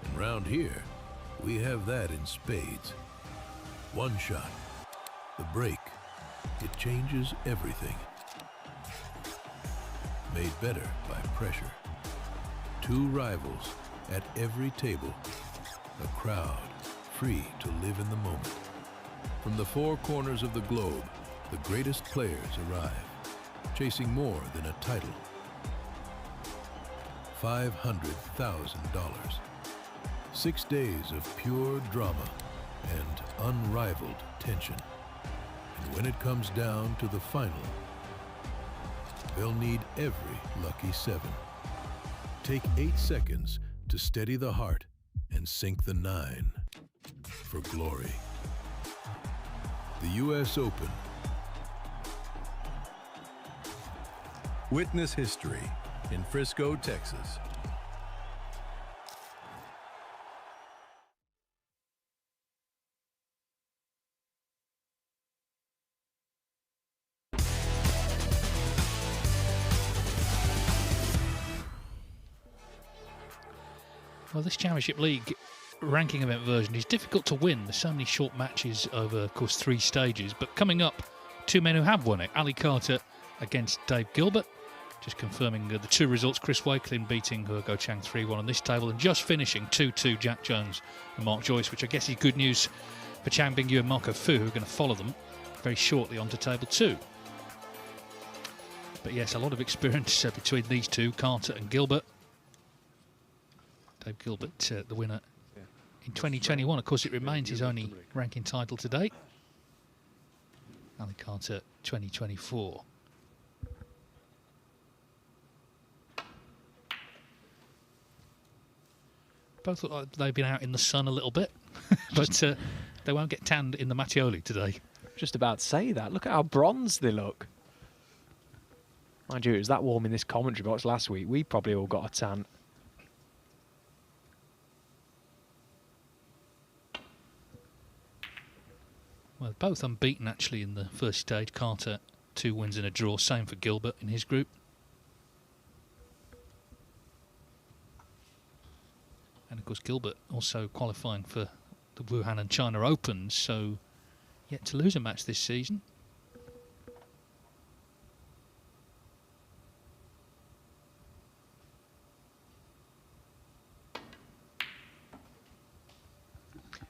And round here, we have that in spades. One shot, the break, it changes everything. Made better by pressure. Two rivals at every table. A crowd free to live in the moment. From the four corners of the globe, the greatest players arrive, chasing more than a title. $500,000. 6 days of pure drama and unrivaled tension. And when it comes down to the final, they'll need every lucky 7. Take 8 seconds to steady the heart and sink the 9. for glory. The U.S. Open. Witness history in Frisco, Texas. Well, this Championship League ranking event version is difficult to win. There's so many short matches over, of course, 3 stages. But coming up, 2 men who have won it. Ali Carter against Dave Gilbert. Just confirming the 2 results. Chris Wakelin beating He Guo Chang 3-1 on this table. And just finishing 2-2 Jack Jones and Mark Joyce, which I guess is good news for Chang Bingyu and Marco Fu, who are going to follow them very shortly onto table 2. But yes, a lot of experience between these 2, Carter and Gilbert. Dave Gilbert, the winner in 2021. Of course, it remains his only ranking title to date. Ali Carter, 2024. Both look like they've been out in the sun a little bit, but they won't get tanned in the Mattioli today. Just about to say that. Look at how bronzed they look. Mind you, it was that warm in this commentary box last week. We probably all got a tan. Well, both unbeaten actually in the first stage. Carter, 2 wins and a draw. Same for Gilbert in his group. And of course, Gilbert also qualifying for the Wuhan and China Opens, so yet to lose a match this season.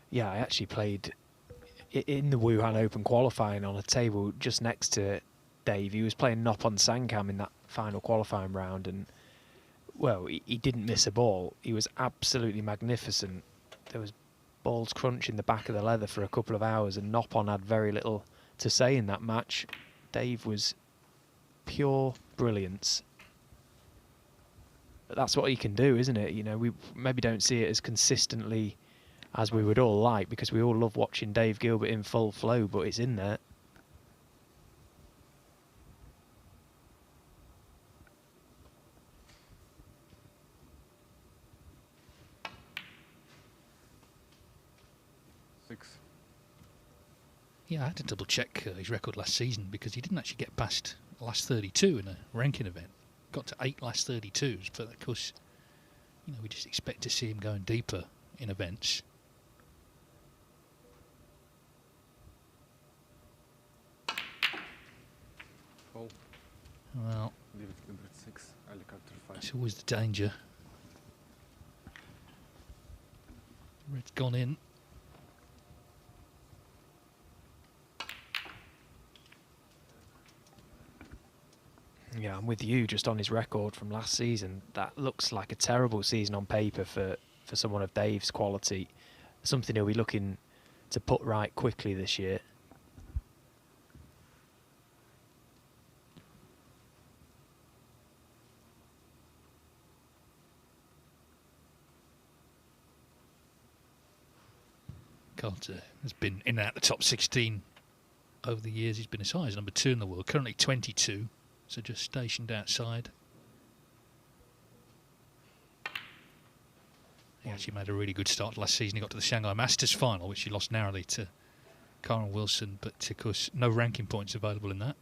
Yeah, I actually played in the Wuhan Open qualifying on a table just next to Dave. He was playing Noppon Sankam in that final qualifying round, and well, he didn't miss a ball. He was absolutely magnificent. There was balls crunching the back of the leather for a couple of hours, and Noppon had very little to say in that match. Dave was pure brilliance. But that's what he can do, isn't it? You know, we maybe don't see it as consistently as we would all like, because we all love watching Dave Gilbert in full flow, but it's in there. Yeah, I had to double check his record last season, because he didn't actually get past last 32 in a ranking event. Got to 8 last 32s, but of course, you know, we just expect to see him going deeper in events. Well, that's always the danger. Red's gone in. Yeah, I'm with you just on his record from last season. That looks like a terrible season on paper for someone of Dave's quality. Something he'll be looking to put right quickly this year. Carter has been in and out the top 16 over the years. He's been as high as number 2 in the world, currently 22, so just stationed outside. He actually made a really good start last season. He got to the Shanghai Masters final, which he lost narrowly to Karen Wilson, but of course no ranking points available in that.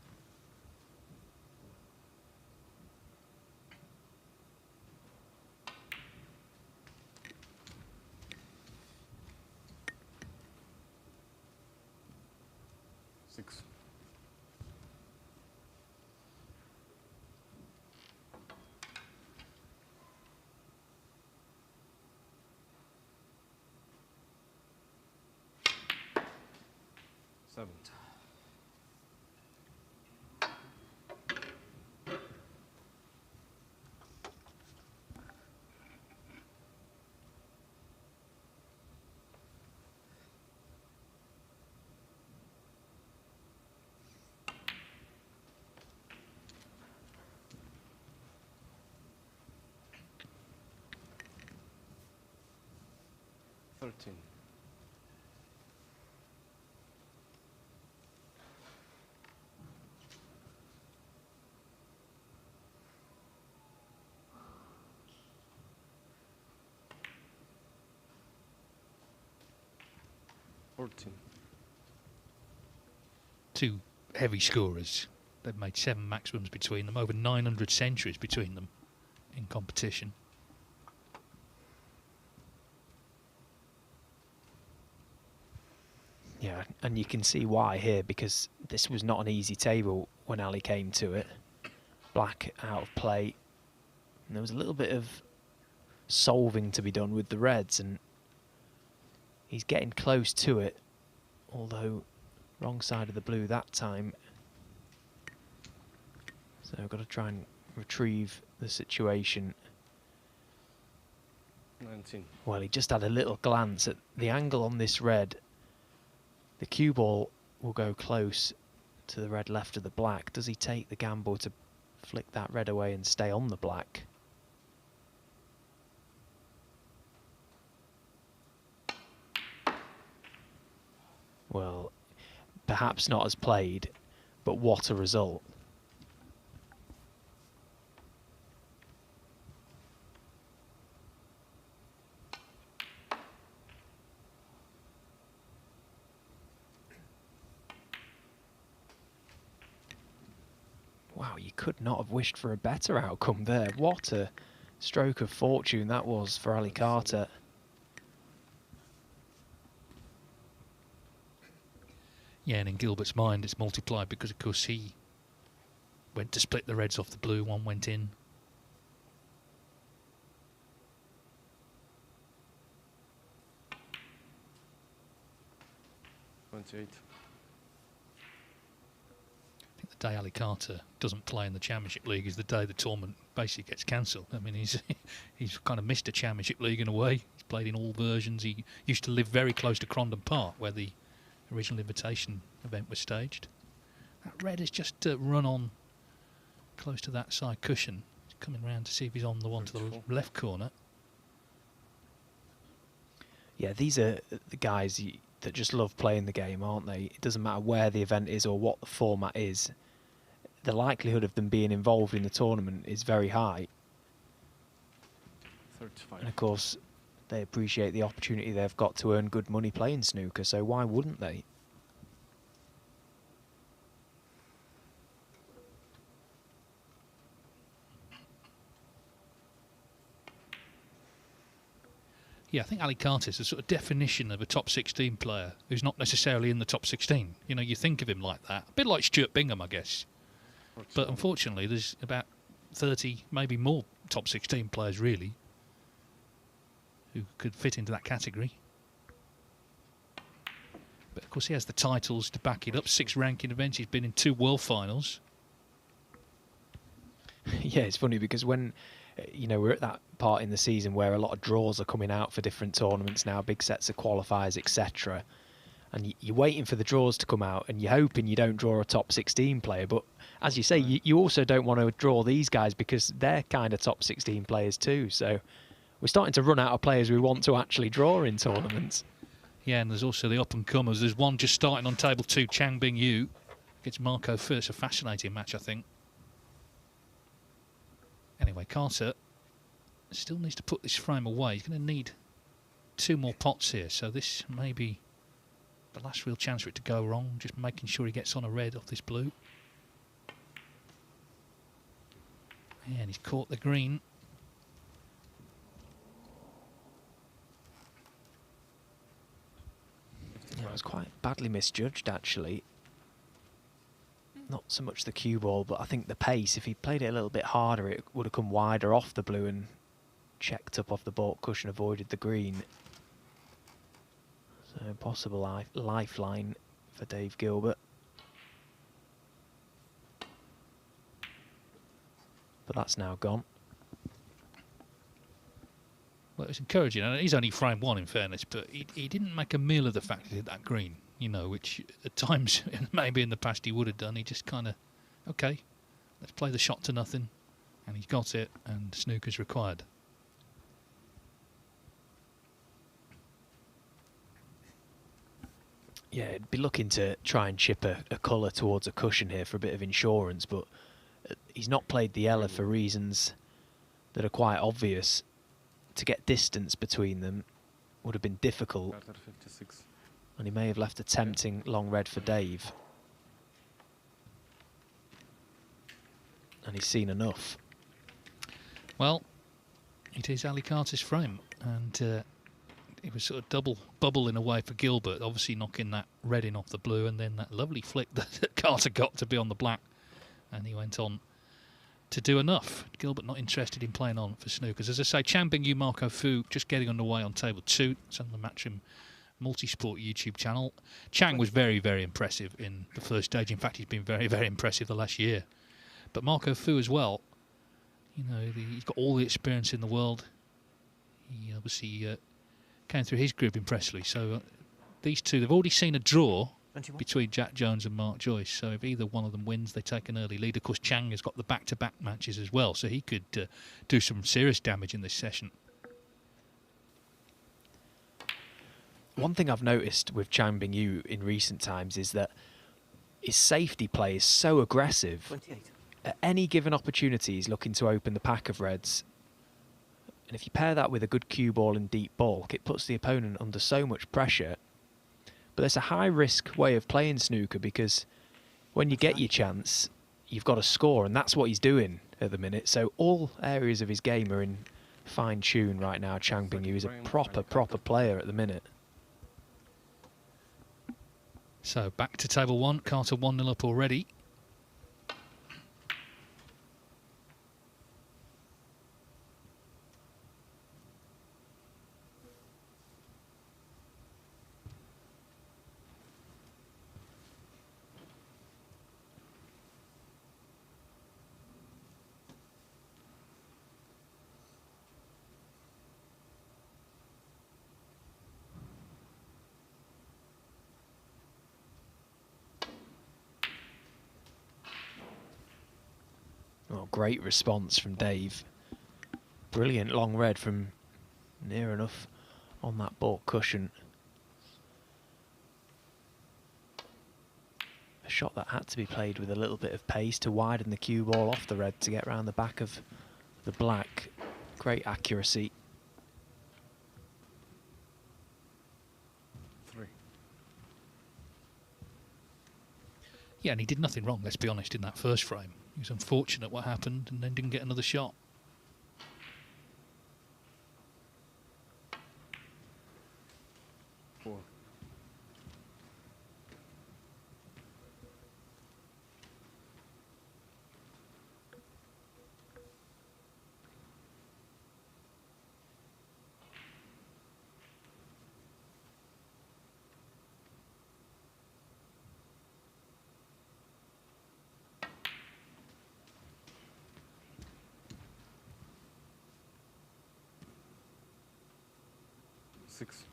14. Two heavy scorers. They've made 7 maximums between them, over 900 centuries between them in competition. Yeah, and you can see why here, because this was not an easy table when Ali came to it. Black out of play. And there was a little bit of solving to be done with the reds, and he's getting close to it, although wrong side of the blue that time. So I've got to try and retrieve the situation. 19. Well, he just had a little glance at the angle on this red. The cue ball will go close to the red left of the black. Does he take the gamble to flick that red away and stay on the black? Well, perhaps not as played, but what a result. Wow, you could not have wished for a better outcome there. What a stroke of fortune that was for Ali Carter. Yeah, and in Gilbert's mind it's multiplied because, of course, he went to split the reds off the blue, one went in. $28. I think the day Ali Carter doesn't play in the Championship League is the day the tournament basically gets cancelled. I mean, he's kind of missed a Championship League in a way. He's played in all versions. He used to live very close to Crondon Park, where the original invitation event was staged. That red has just run on close to that side cushion. He's coming round to see if he's on the one to the left corner. Yeah, these are the guys that just love playing the game, aren't they? It doesn't matter where the event is or what the format is. The likelihood of them being involved in the tournament is very high. 35. And of course, they appreciate the opportunity they've got to earn good money playing snooker, so why wouldn't they? Yeah, I think Ali Carter is the sort of definition of a top 16 player who's not necessarily in the top 16. You know, you think of him like that. A bit like Stuart Bingham, I guess. 47. But unfortunately, there's about 30, maybe more top 16 players, really, who could fit into that category. But of course, he has the titles to back it up. 6 ranking events. He's been in 2 world finals. Yeah, it's funny because when, you know, we're at that part in the season where a lot of draws are coming out for different tournaments now, big sets of qualifiers, etc. And you're waiting for the draws to come out and you're hoping you don't draw a top 16 player. But as you say, you also don't want to draw these guys because they're kind of top 16 players too. So we're starting to run out of players we want to actually draw in tournaments. Yeah, and there's also the up-and-comers. There's one just starting on table 2, Chang Bing Yu against Marco First. A fascinating match, I think. Anyway, Carter still needs to put this frame away. He's going to need 2 more pots here, so this may be the last real chance for it to go wrong. Just making sure he gets on a red off this blue. And he's caught the green. Yeah, it was quite badly misjudged, actually. Not so much the cue ball, but I think the pace. If he played it a little bit harder, it would have come wider off the blue and checked up off the baulk cushion, avoided the green. So possible lifeline for Dave Gilbert. But that's now gone. Well, it's encouraging. And he's only frame 1, in fairness, but he didn't make a meal of the fact that he hit that green, you know, which at times, maybe in the past he would have done. He just kind of, OK, let's play the shot to nothing. And he's got it, and snooker's required. Yeah, it'd be looking to try and chip a colour towards a cushion here for a bit of insurance, but he's not played the Ella for reasons that are quite obvious. To get distance between them would have been difficult. Carter 56. And he may have left a tempting long red for Dave. And he's seen enough. Well, it is Ali Carter's frame, and it was sort of double bubble in a way for Gilbert, obviously knocking that red in off the blue, and then that lovely flick that Carter got to be on the black, and he went on to do enough. Gilbert not interested in playing on for snookers. As I say, Chan Bingyu, Marco Fu just getting underway on table 2. It's on the Matchroom Multisport YouTube channel. Chang was very, very impressive in the first stage. In fact, he's been very, very impressive the last year. But Marco Fu as well, you know, he's got all the experience in the world. He obviously came through his group impressively. So these two, they've already seen a draw 21. between Jack Jones and Mark Joyce. So if either one of them wins, they take an early lead. Of course, Chang has got the back-to-back matches as well, so he could do some serious damage in this session. One thing I've noticed with Chan Bingyu in recent times is that his safety play is so aggressive. 28. At any given opportunity, he's looking to open the pack of reds. And if you pair that with a good cue ball and deep bulk, it puts the opponent under so much pressure. But there's a high-risk way of playing snooker, because when you get your chance, you've got to score, and that's what he's doing at the minute. So all areas of his game are in fine tune right now. Chan Bingyu is a proper player at the minute. So back to table 1. Carter 1-0 up already. Oh, great response from Dave. Brilliant long red from near enough on that ball cushion. A shot that had to be played with a little bit of pace to widen the cue ball off the red to get round the back of the black. Great accuracy. 3. Yeah, and he did nothing wrong, let's be honest, in that first frame. He was unfortunate what happened and then didn't get another shot. Four. Six.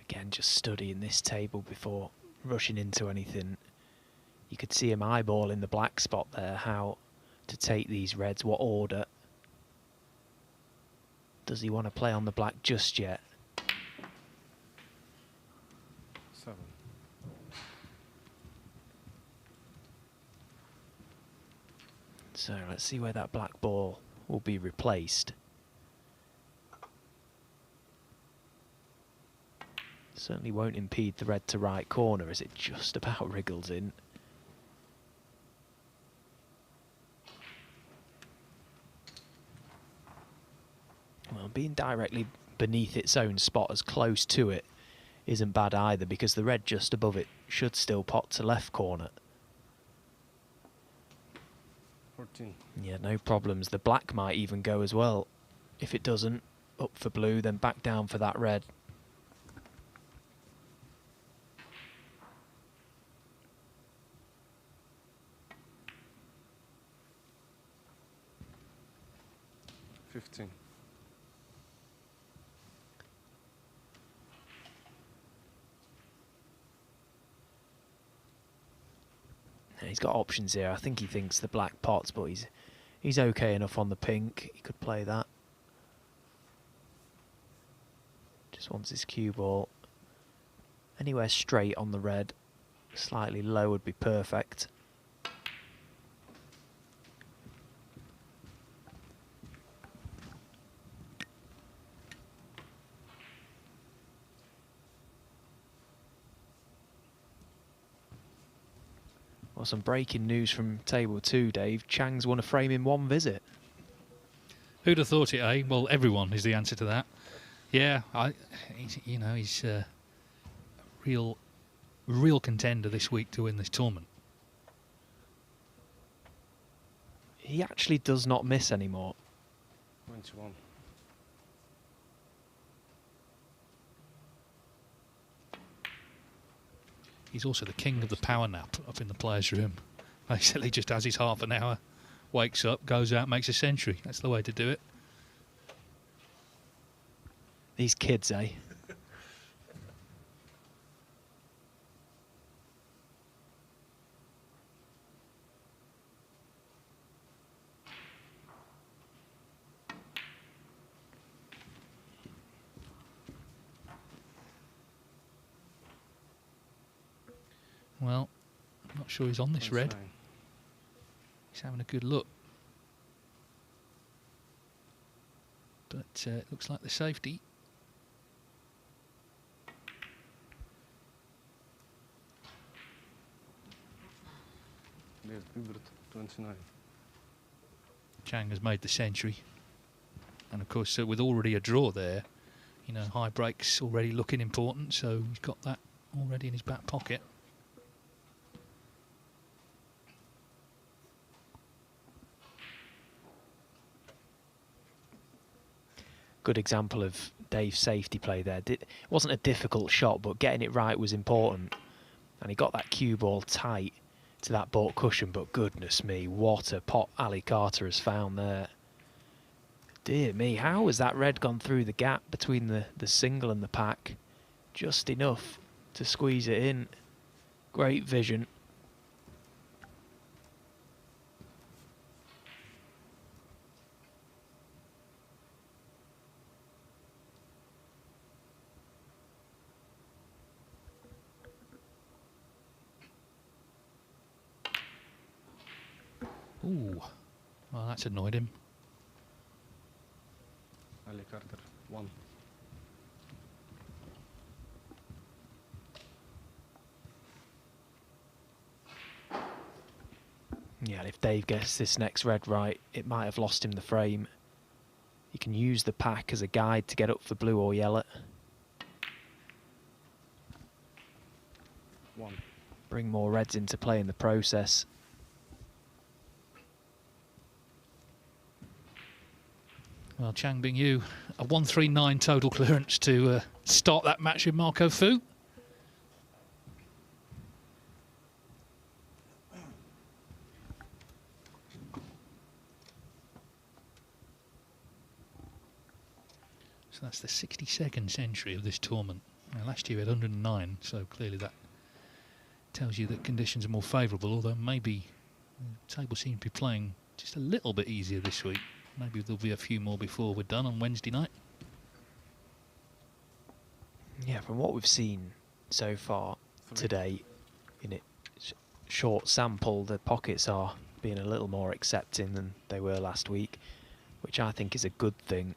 Again, just studying this table before rushing into anything. You could see him eyeballing the black spot there, how to take these reds, what order. Does he want to play on the black just yet? 7. So let's see where that black ball will be replaced. Certainly won't impede the red to right corner, as it just about wriggles in. Well, being directly beneath its own spot, as close to it, isn't bad either, because the red just above it should still pot to left corner. 14. Yeah, no problems. The black might even go as well. If it doesn't, up for blue, then back down for that red. $15. He's got options here. I think he thinks the black pots, but he's okay enough on the pink. He could play that. Just wants his cue ball anywhere straight on the red, Slightly low would be perfect. Well, some breaking news from table 2, Dave. Chang's won a frame in one visit. Who'd have thought it, eh? Well, everyone is the answer to that. Yeah, he's a real contender this week to win this tournament. He actually does not miss anymore. 21. He's also the king of the power nap up in the players' room. Basically just has his half an hour, wakes up, goes out, makes a century. That's the way to do it. These kids, eh? Well, I'm not sure he's on this red. He's having a good look. But it looks like the safety. There's Gilbert, 29. Chang has made the century. And of course, with already a draw there, high breaks already looking important, so he's got that already in his back pocket. Good example of Dave's safety play there. It wasn't a difficult shot, but getting it right was important. And he got that cue ball tight to that baulk cushion, but goodness me, what a pot Ali Carter has found there. Dear me, how has that red gone through the gap between the single and the pack? Just enough to squeeze it in. Great vision. Ooh, well, that's annoyed him. Ali Carter, 1. Yeah, and if Dave gets this next red right, it might have lost him the frame. You can use the pack as a guide to get up for blue or yellow. 1. Bring more reds into play in the process. Well, Chang Bing-Yu, a 139 total clearance to start that match with Marco Fu. So that's the 62nd century of this tournament. Now, last year we had 109, so clearly that tells you that conditions are more favourable, although maybe the table seems to be playing just a little bit easier this week. Maybe there'll be a few more before we're done on Wednesday night. Yeah, from what we've seen so far today, in it short sample, the pockets are being a little more accepting than they were last week, which I think is a good thing.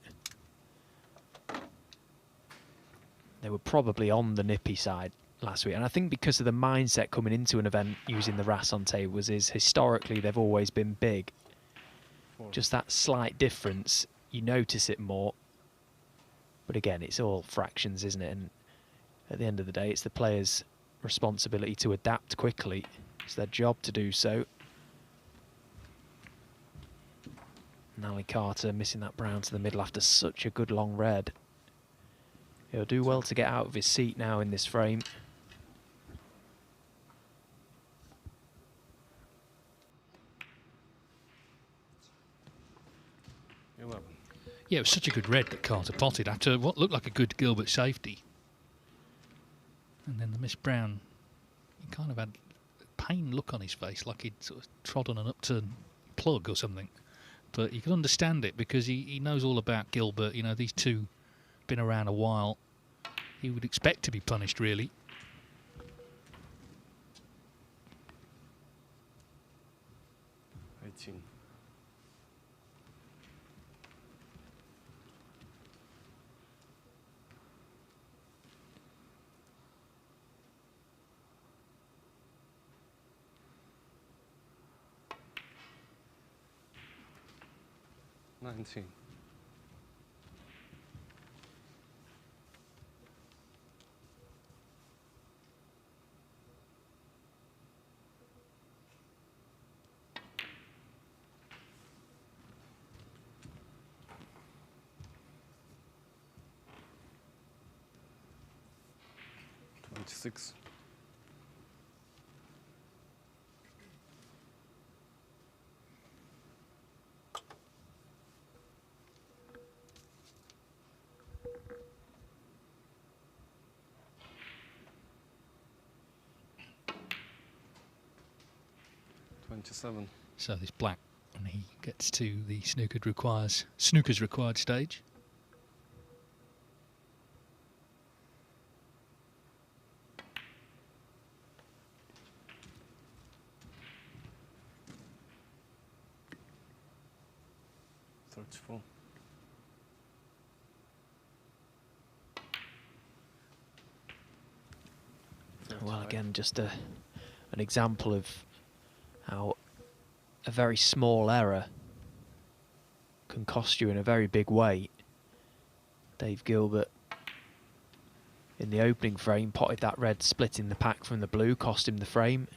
They were probably on the nippy side last week, and I think because of the mindset coming into an event using the RAS on tables is historically they've always been big. Just that slight difference, you notice it more. But again, it's all fractions, isn't it? And at the end of the day, it's the players' responsibility to adapt quickly. It's their job to do so. And Ali Carter missing that brown to the middle after such a good long red. He'll do well to get out of his seat now in this frame. Yeah, it was such a good red that Carter potted after what looked like a good Gilbert safety. And then the Miss Brown, he kind of had a pained look on his face, like he'd sort of trod on an upturned plug or something. But you can understand it because he knows all about Gilbert. These two been around a while. He would expect to be punished, really. 18. $19. $26. $27. So this black, and he gets to the snooker's required stage. $34. Well, again, just an example of how a very small error can cost you in a very big way. Dave Gilbert, in the opening frame, potted that red splitting the pack from the blue, cost him the frame.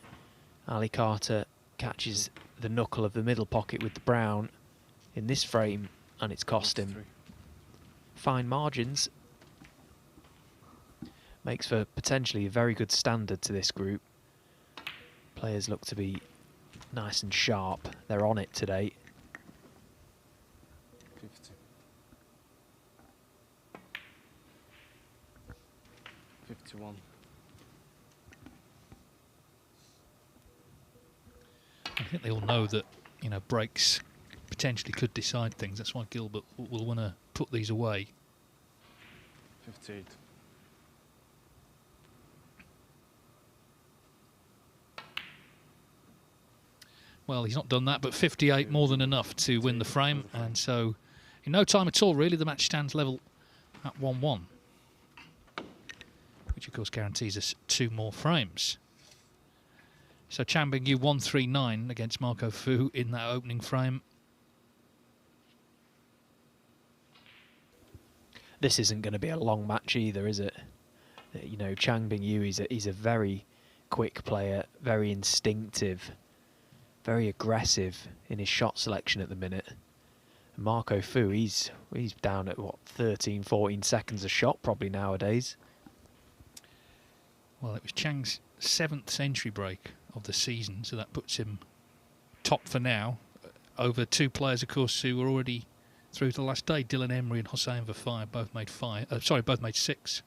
Ali Carter catches the knuckle of the middle pocket with the brown in this frame, and it's cost him. Fine margins. Makes for potentially a very good standard to this group. Players look to be nice and sharp. They're on it today. 50. 51. I think they all know that, you know, breaks potentially could decide things. That's why Gilbert will want to put these away. 58. Well, he's not done that, but 58 more than enough to win the frame, and so in no time at all, really, the match stands level at 1-1, which of course guarantees us 2 more frames. So Chang Bing-Yu 139 against Marco Fu in that opening frame. This isn't going to be a long match either, is it? You know, Chang Bing-Yu, he's a very quick player, very instinctive, very aggressive in his shot selection at the minute. And Marco Fu, he's down at, what, 13, 14 seconds a shot probably nowadays. Well, it was Chang's 7th century break of the season, so that puts him top for now, over 2 players, of course, who were already through to the last day. Dylan Emery and Hossein Vafai both made 6.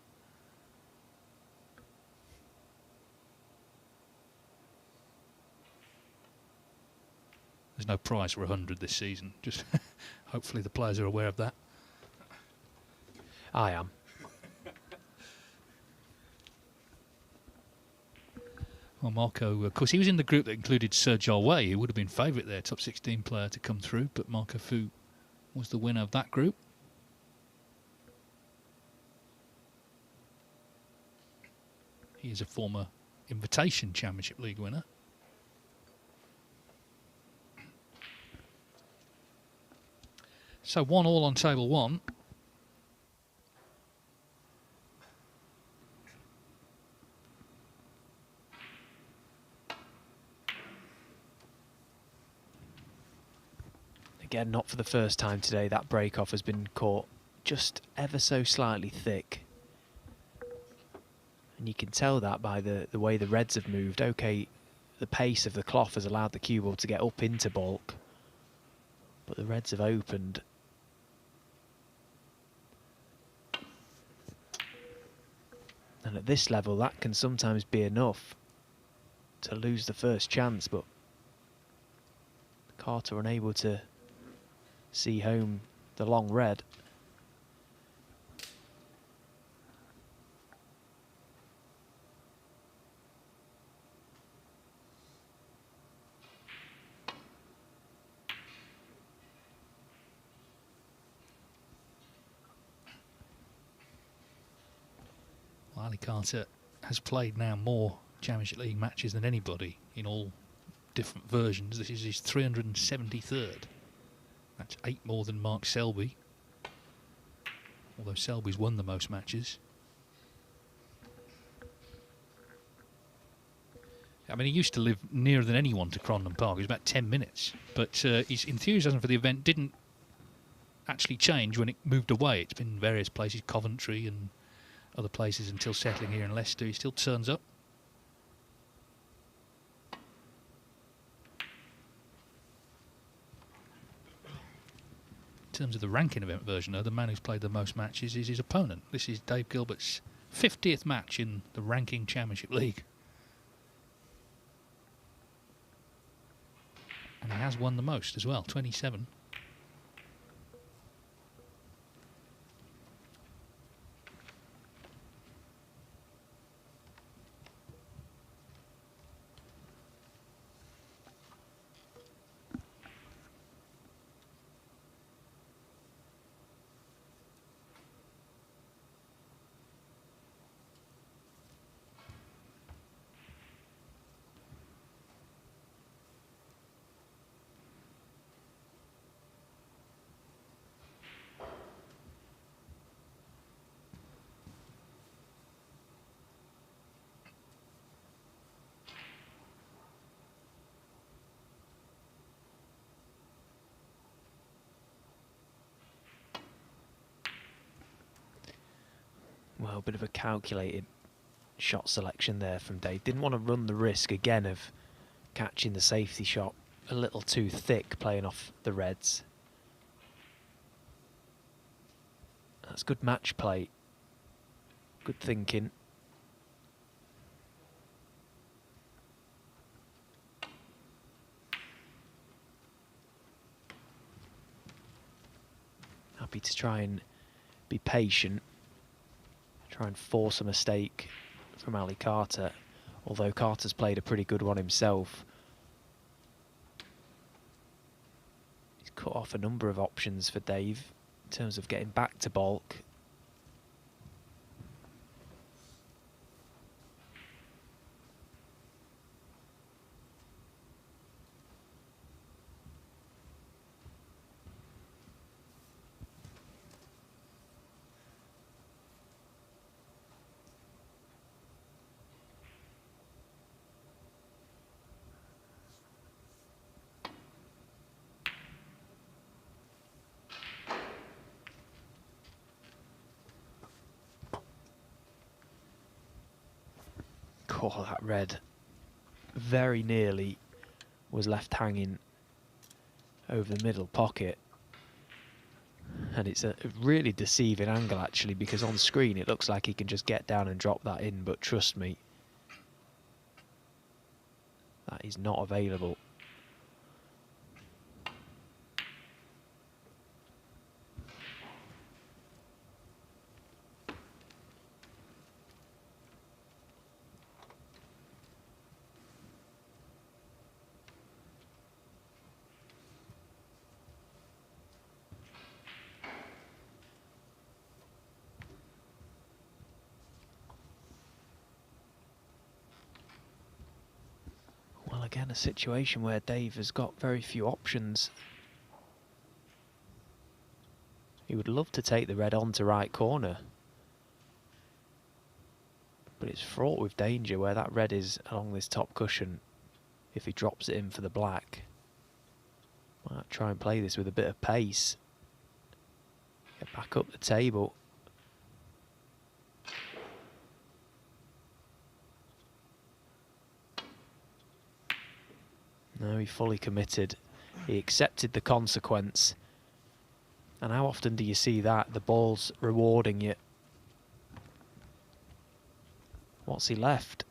There's no prize for 100 this season. Just hopefully the players are aware of that. I am. Well, Marco, of course, he was in the group that included Sergio Wei, who would have been favourite there, top 16 player to come through, but Marco Fu was the winner of that group. He is a former Invitation Championship League winner. So 1-1 on table 1. Again, not for the first time today, that break-off has been caught just ever so slightly thick. And you can tell that by the way the reds have moved. Okay, the pace of the cloth has allowed the cue ball to get up into bulk, but the reds have opened. And at this level, that can sometimes be enough to lose the first chance, but Carter unable to see home the long red. Carter has played now more Championship League matches than anybody in all different versions. This is his 373rd. That's 8 more than Mark Selby, although Selby's won the most matches. I mean, he used to live nearer than anyone to Crondon Park. It was about 10 minutes. But his enthusiasm for the event didn't actually change when it moved away. It's been various places, Coventry and other places, until settling here in Leicester. He still turns up. In terms of the ranking event version, though, the man who's played the most matches is his opponent. This is Dave Gilbert's 50th match in the ranking Championship League. And he has won the most as well, 27. Well, a bit of a calculated shot selection there from Dave. Didn't want to run the risk again of catching the safety shot a little too thick, playing off the reds. That's good match play. Good thinking. Happy to try and be patient. Try and force a mistake from Ali Carter, although Carter's played a pretty good one himself. He's cut off a number of options for Dave in terms of getting back to baulk. Oh, that red very nearly was left hanging over the middle pocket. And it's a really deceiving angle, actually, because on screen it looks like he can just get down and drop that in, but trust me, that is not available. Again, a situation where Dave has got very few options. He would love to take the red on to right corner, but it's fraught with danger where that red is along this top cushion. If he drops it in for the black, might try and play this with a bit of pace. Get back up the table. No, he fully committed. He accepted the consequence. And how often do you see that? The ball's rewarding you. What's he left?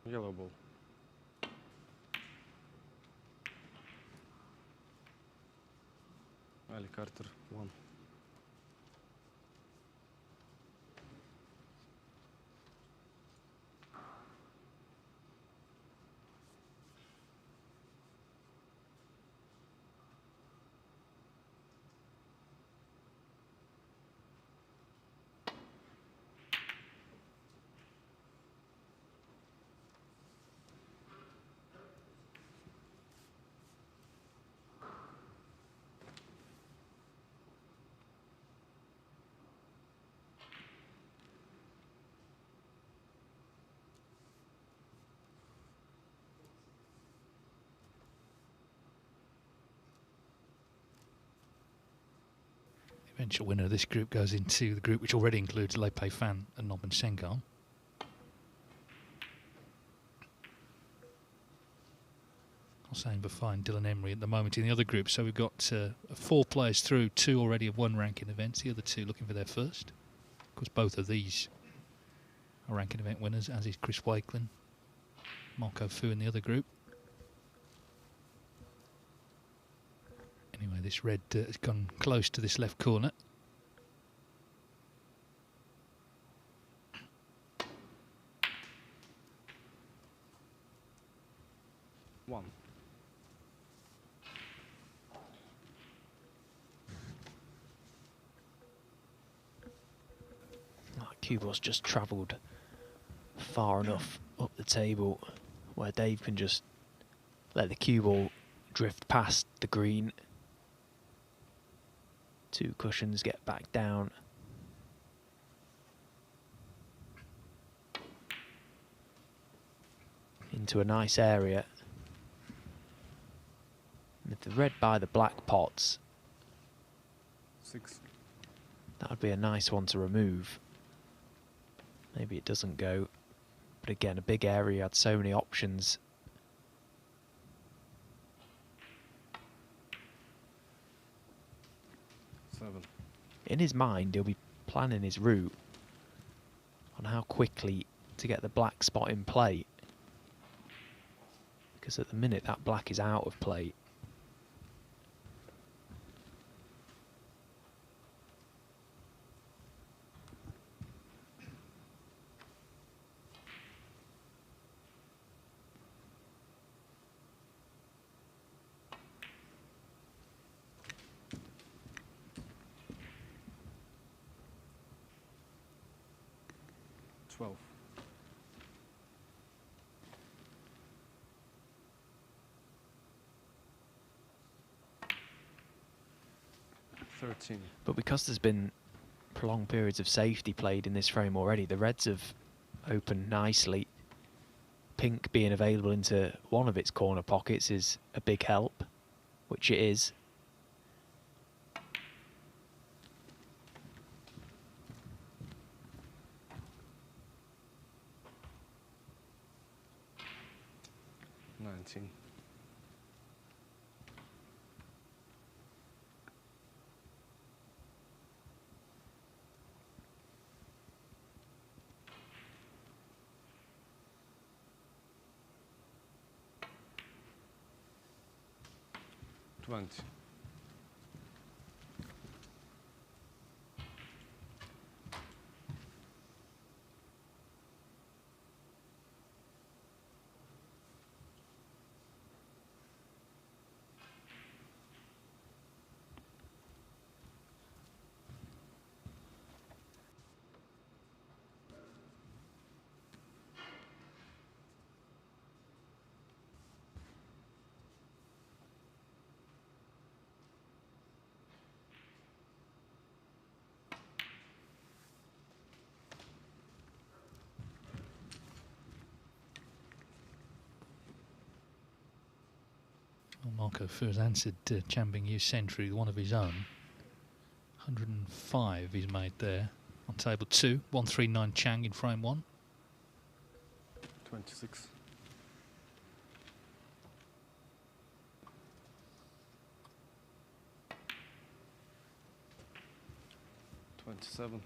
Yellow ball. Ali Carter 1. The eventual winner of this group goes into the group which already includes Leipei Fan and Nobben Senghal. Saying behind Dylan Emery at the moment in the other group. So we've got 4 players through, 2 already have won ranking events, the other 2 looking for their first. Of course, both of these are ranking event winners, as is Chris Wakelin, Marco Fu in the other group. Anyway, this red has gone close to this left corner. One. Cue ball's just travelled far enough up the table where Dave can just let the cue ball drift past the green. 2 cushions, get back down. Into a nice area. And if the red buy the black pots, 6. that would be a nice one to remove. Maybe it doesn't go, but again, a big area, had so many options. Seven. In his mind, he'll be planning his route on how quickly to get the black spot in play. Because at the minute, that black is out of play. But because there's been prolonged periods of safety played in this frame already, the reds have opened nicely. Pink being available into one of its corner pockets is a big help, which it is. Marco Fu has answered Chan Bingyu's century with one of his own. 105 he's made there on table 2. 139 Chang in frame 1. 26. 27.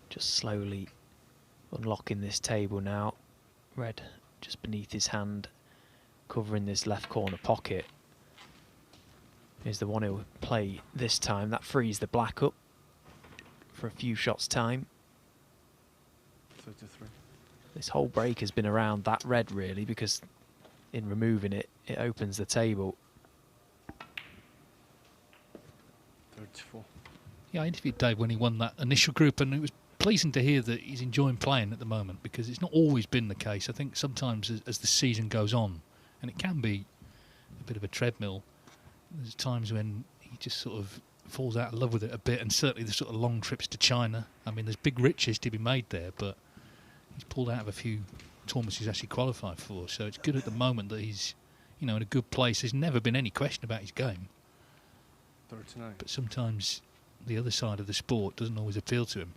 Just slowly unlocking this table now. Red just beneath his hand, covering this left corner pocket, is the one who will play this time. That frees the black up for a few shots time. 33. This whole break has been around that red really, because in removing it, it opens the table. 34. Yeah, I interviewed Dave when he won that initial group, and it was pleasing to hear that he's enjoying playing at the moment, because it's not always been the case. I think sometimes as the season goes on, and it can be a bit of a treadmill, there's times when he just sort of falls out of love with it a bit, and certainly the sort of long trips to China. I mean, there's big riches to be made there, but he's pulled out of a few tournaments he's actually qualified for, so it's good at the moment that he's, you know, in a good place. There's never been any question about his game. 39. But sometimes the other side of the sport doesn't always appeal to him.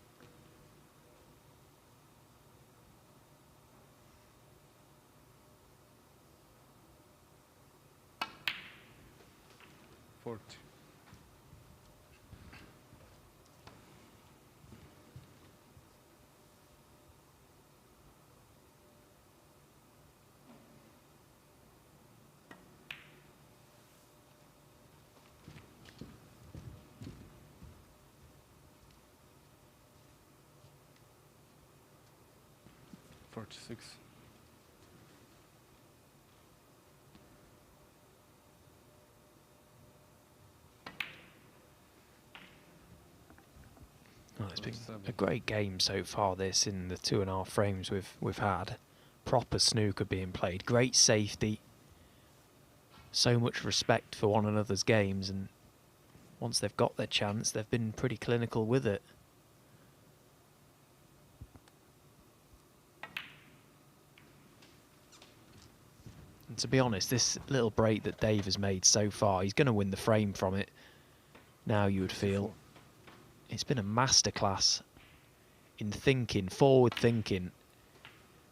Six. Well, it's been a great game so far, this, in the 2.5 frames we've had. Proper snooker being played, great safety, so much respect for one another's games, and once they've got their chance, they've been pretty clinical with it. And to be honest, this little break that Dave has made so far, he's going to win the frame from it. Now you would feel it's been a masterclass in thinking, forward thinking.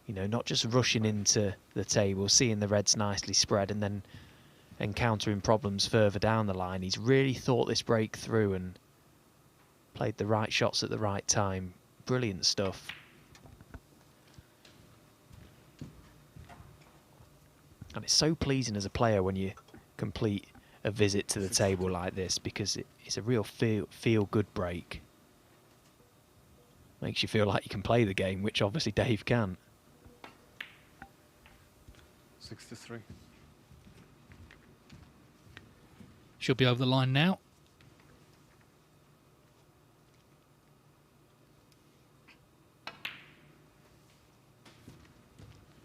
You know, not just rushing into the table, seeing the reds nicely spread and then encountering problems further down the line. He's really thought this break through and played the right shots at the right time. Brilliant stuff. And it's so pleasing as a player when you complete a visit to the table like this, because it's a real feel-good break. Makes you feel like you can play the game, which obviously Dave can. 63. Should be over the line now.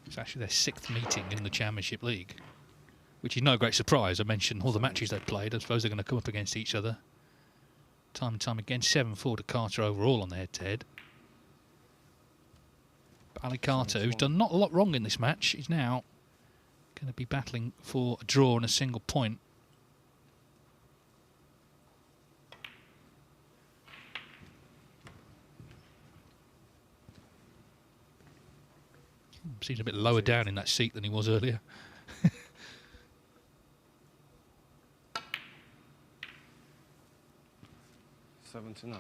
It's actually their 6th meeting in the Championship League, which is no great surprise. I mentioned all the matches they've played. I suppose they're going to come up against each other time and time again. 7-4 to Carter overall on the head-to-head. But Ali Carter, who's done not a lot wrong in this match, is now going to be battling for a draw and a single point. Seems a bit lower down in that seat than he was earlier. $79.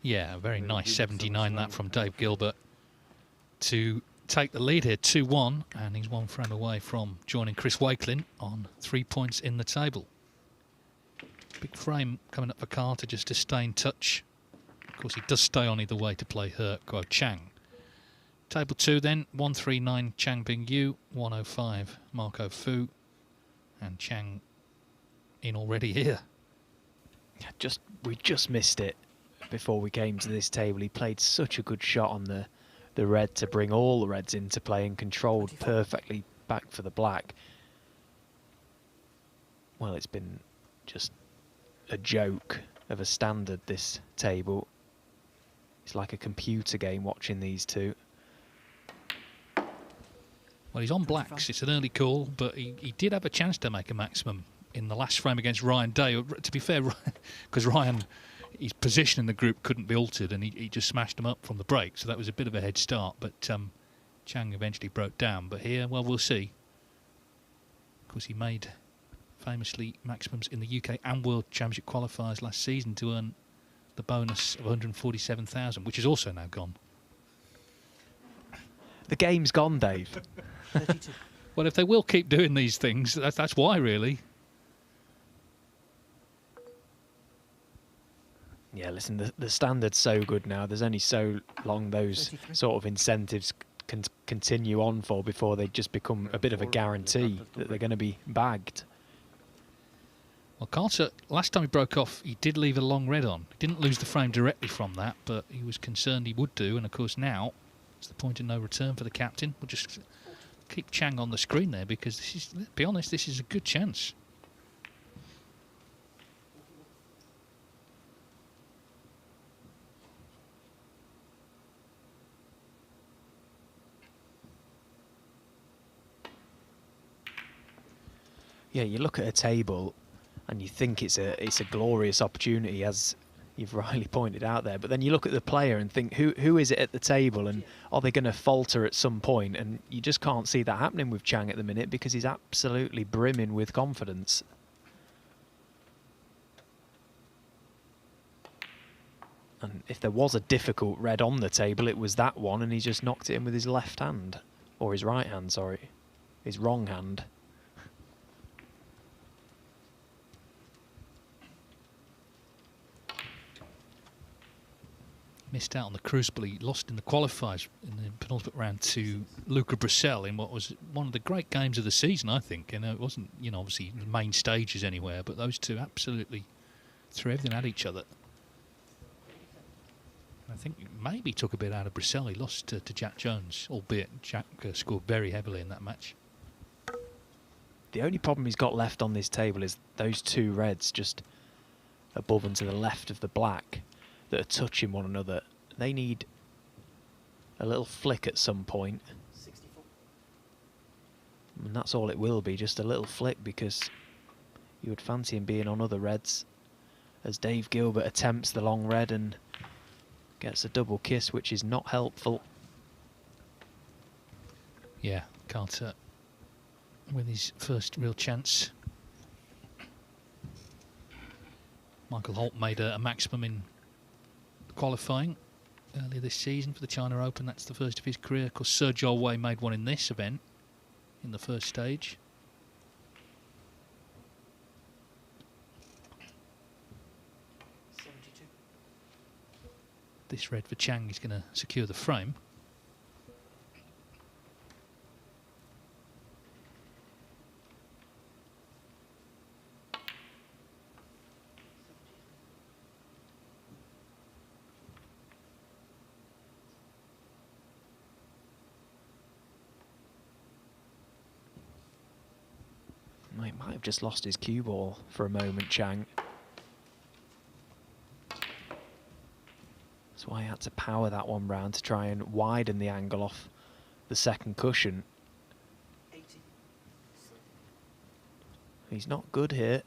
Yeah, a very nice 79 that from Dave Gilbert to take the lead here, 2-1, and he's 1 frame away from joining Chris Wakelin on 3 points in the table. Big frame coming up for Carter just to stay in touch. Of course, he does stay on either way to play He Guo Chang. Table 2 then, 139 Chang Bing Yu, 105 Marco Fu, and Chang in already here. We just missed it before we came to this table. He played such a good shot on the red to bring all the reds into play and controlled perfectly back for the black. Well, it's been just a joke of a standard, this table. It's like a computer game watching these two. Well, he's on blacks. It's an early call, but he did have a chance to make a maximum in the last frame against Ryan Day. To be fair, because Ryan his position in the group couldn't be altered, and he just smashed them up from the break. So that was a bit of a head start, but Chang eventually broke down. But here, well, we'll see. Of course, he made famously maximums in the UK and World Championship qualifiers last season to earn the bonus of 147,000, which is also now gone. The game's gone, Dave. 32. Well, if they will keep doing these things, that's why, really. Yeah, listen, the standard's so good now. There's only so long those 33. sort of incentives can continue on for before they just become a bit of a guarantee that they're going to be bagged. Well, Carter, last time he broke off, he did leave a long red on. He didn't lose the frame directly from that, but he was concerned he would do. And, of course, now it's the point of no return for the captain. We'll just keep Chang on the screen there because, this is, let's be honest, this is a good chance. Yeah, you look at a table and you think it's a glorious opportunity, as you've rightly pointed out there. But then you look at the player and think, who is it at the table, and are they going to falter at some point? And you just can't see that happening with Chang at the minute because he's absolutely brimming with confidence. And if there was a difficult red on the table, it was that one, and he just knocked it in with his left hand, or his right hand, sorry, his wrong hand. Missed out on the Crucible. He lost in the qualifiers in the penultimate round to Luca Brissell in what was one of the great games of the season, I think. It wasn't, obviously the main stages anywhere, but those two absolutely threw everything at each other. I think maybe took a bit out of Brissell. He lost to Jack Jones, albeit Jack scored very heavily in that match. The only problem he's got left on this table is those two reds just above and to the left of the black that are touching one another. They need a little flick at some point. 64. And that's all it will be, just a little flick, because you would fancy him being on other reds as Dave Gilbert attempts the long red and gets a double kiss, which is not helpful. Yeah, Carter with his first real chance. Michael Holt made a maximum in qualifying earlier this season for the China Open. That's the first of his career. Of course, Sergio Wei made one in this event in the first stage. This red for Chang is going to secure the frame. He might have just lost his cue ball for a moment, Chang. That's why he had to power that one round to try and widen the angle off the second cushion. 80. He's not good here.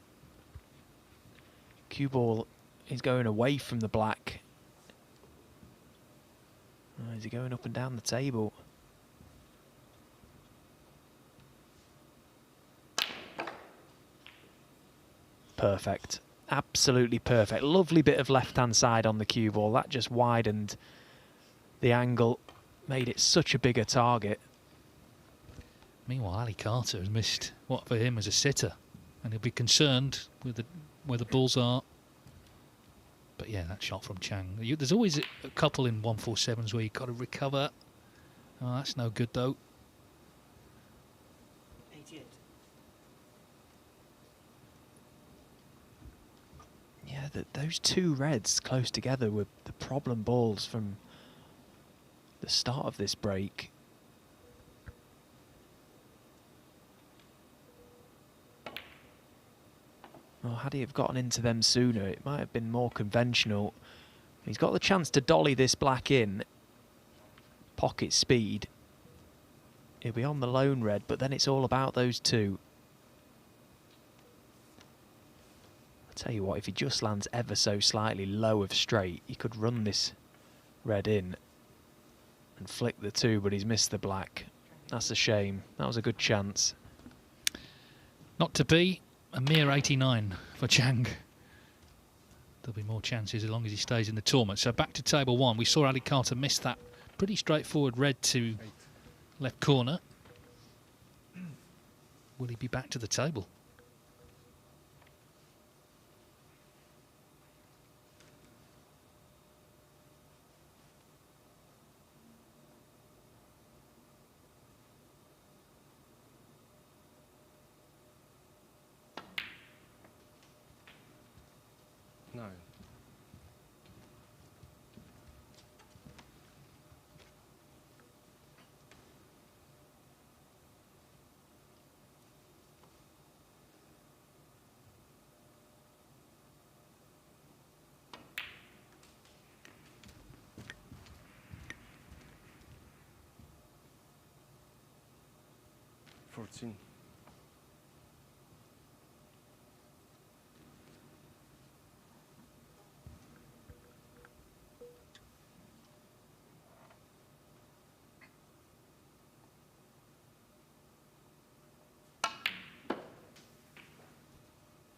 Cue ball is going away from the black. Oh, is he going up and down the table? Perfect. Absolutely perfect. Lovely bit of left-hand side on the cue ball. That just widened the angle, made it such a bigger target. Meanwhile, Ali Carter has missed what for him as a sitter, and he'll be concerned with where the balls are. But yeah, that shot from Chang. There's always a couple in 147s where you've got to recover. Oh, that's no good though. 88. Yeah, those two reds close together were the problem balls from the start of this break. Well, had he have gotten into them sooner, it might have been more conventional. He's got the chance to dolly this black in. Pocket speed. He'll be on the lone red, but then it's all about those two. Tell you what, if he just lands ever so slightly low of straight, he could run this red in and flick the 2, but he's missed the black. That's a shame. That was a good chance. Not to be. A mere 89 for Chang. There'll be more chances as long as he stays in the tournament. So back to table 1. We saw Ali Carter miss that pretty straightforward red to left corner. Will he be back to the table? No. $14.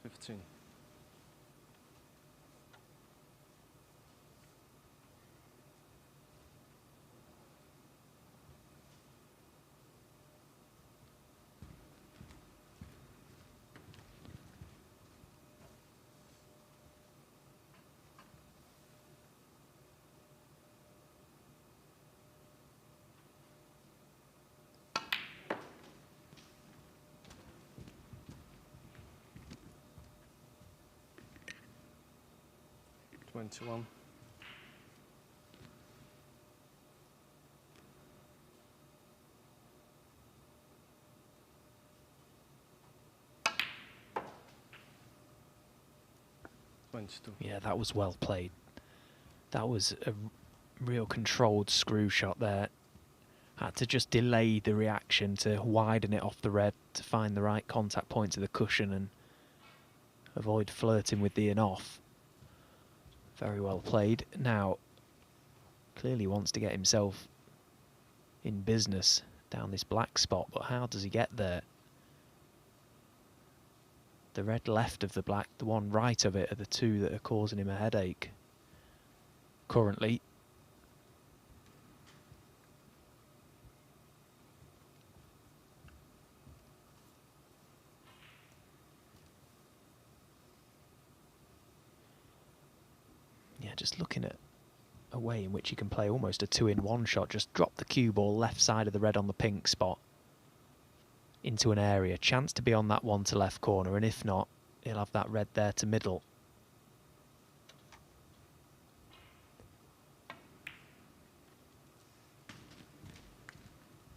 $15. $21. $22. Yeah, that was well played. That was a real controlled screw shot there. Had to just delay the reaction to widen it off the red to find the right contact point to the cushion and avoid flirting with the in off. Very well played. Now, clearly wants to get himself in business down this black spot, but how does he get there? The red left of the black, the one right of it, are the 2 that are causing him a headache currently. Yeah, just looking at a way in which he can play almost a 2-in-1 shot. Just drop the cue ball left side of the red on the pink spot into an area. Chance to be on that one to left corner, and if not, he'll have that red there to middle.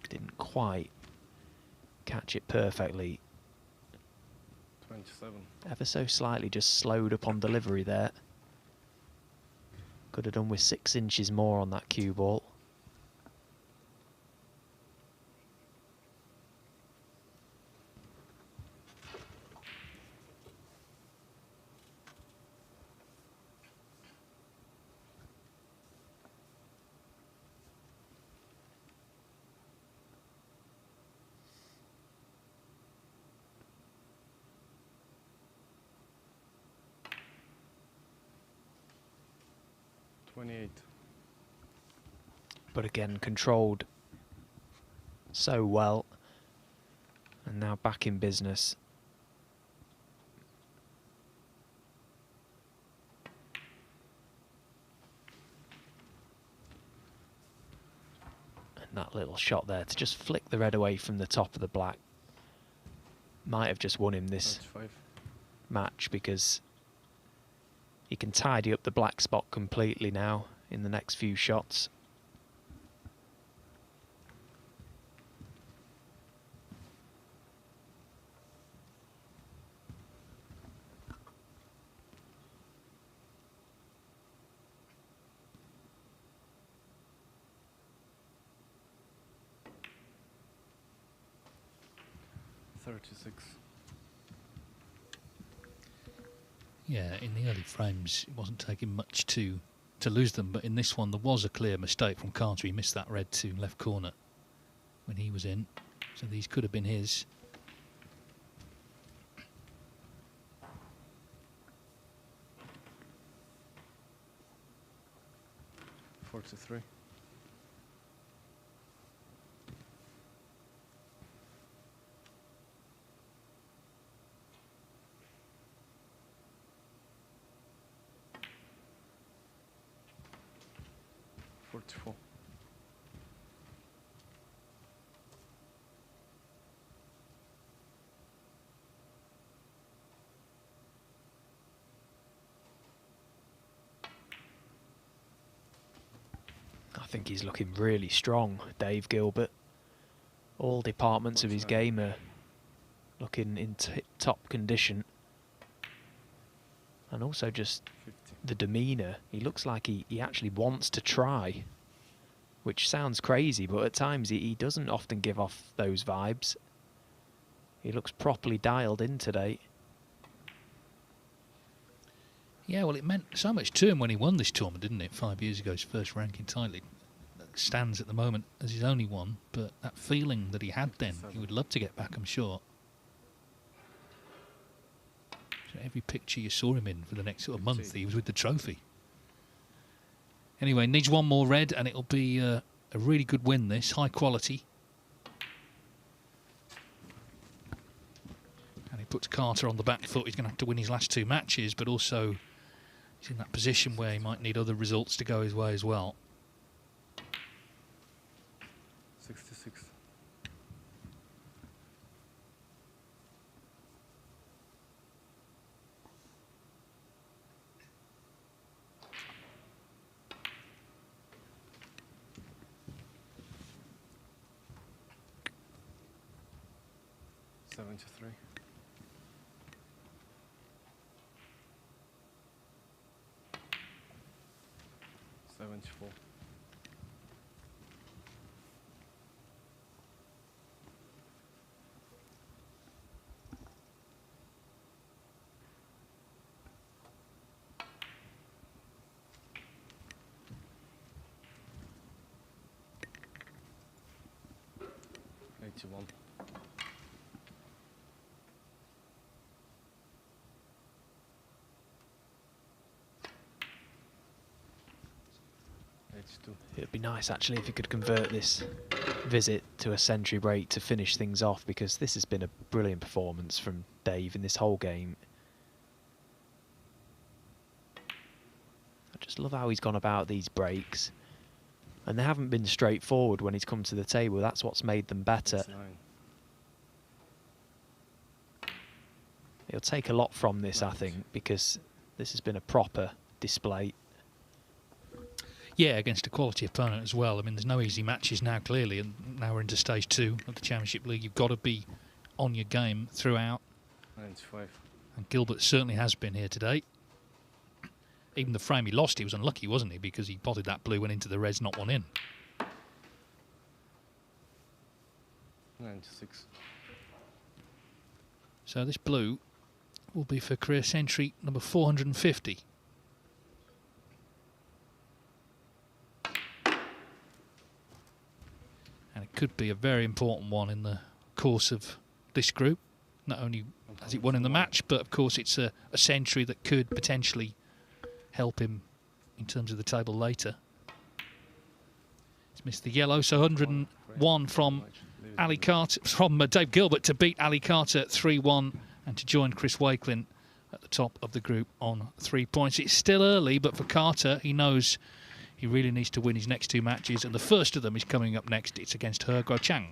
Didn't quite catch it perfectly. 27. Ever so slightly just slowed up on delivery there. Could have done with 6 inches more on that cue ball. But again, controlled so well. And now back in business. And that little shot there to just flick the red away from the top of the black might have just won him this 25. match, because he can tidy up the black spot completely now in the next few shots. Yeah, in the early frames, it wasn't taking much to lose them, but in this one, there was a clear mistake from Carter. He missed that red to left corner when he was in, so these could have been his. $43. $44. I think he's looking really strong, Dave Gilbert. All departments of his game are looking in top condition. And also just 50. the demeanour. He looks like he actually wants to try, which sounds crazy, but at times he doesn't often give off those vibes. He looks properly dialed in today. Yeah, well, it meant so much to him when he won this tournament, didn't it? 5 years ago, his first ranking title. It stands at the moment as his only one, but that feeling that he had then, he would love to get back, I'm sure. So every picture you saw him in for the next sort of month, he was with the trophy. Anyway, needs one more red, and it'll be a really good win, this. High quality. And he puts Carter on the back foot. He's going to have to win his last two matches, but also he's in that position where he might need other results to go his way as well. 66. $73. 74. $81. It'd be nice actually if you could convert this visit to a century break to finish things off, because this has been a brilliant performance from Dave in this whole game. I just love how he's gone about these breaks, and they haven't been straightforward when he's come to the table. That's what's made them better. He'll take a lot from this, I think, because this has been a proper display. Yeah, against a quality opponent as well. I mean, there's no easy matches now, clearly, and now we're into stage 2 of the Championship League. You've got to be on your game throughout. 95. And Gilbert certainly has been here today. Even the frame he lost, he was unlucky, wasn't he? Because he potted that blue, went into the reds, not one in. 96. So this blue will be for career century number 450. And it could be a very important one in the course of this group. Not only has it won in the match, but of course it's a century that could potentially help him in terms of the table later. He's missed the yellow, so 101 from Ali Carter, from Dave Gilbert to beat Ali Carter 3-1 and to join Chris Wakelin at the top of the group on 3 points. It's still early, but for Carter, he knows he really needs to win his next two matches, and the first of them is coming up next. It's against He Guochang.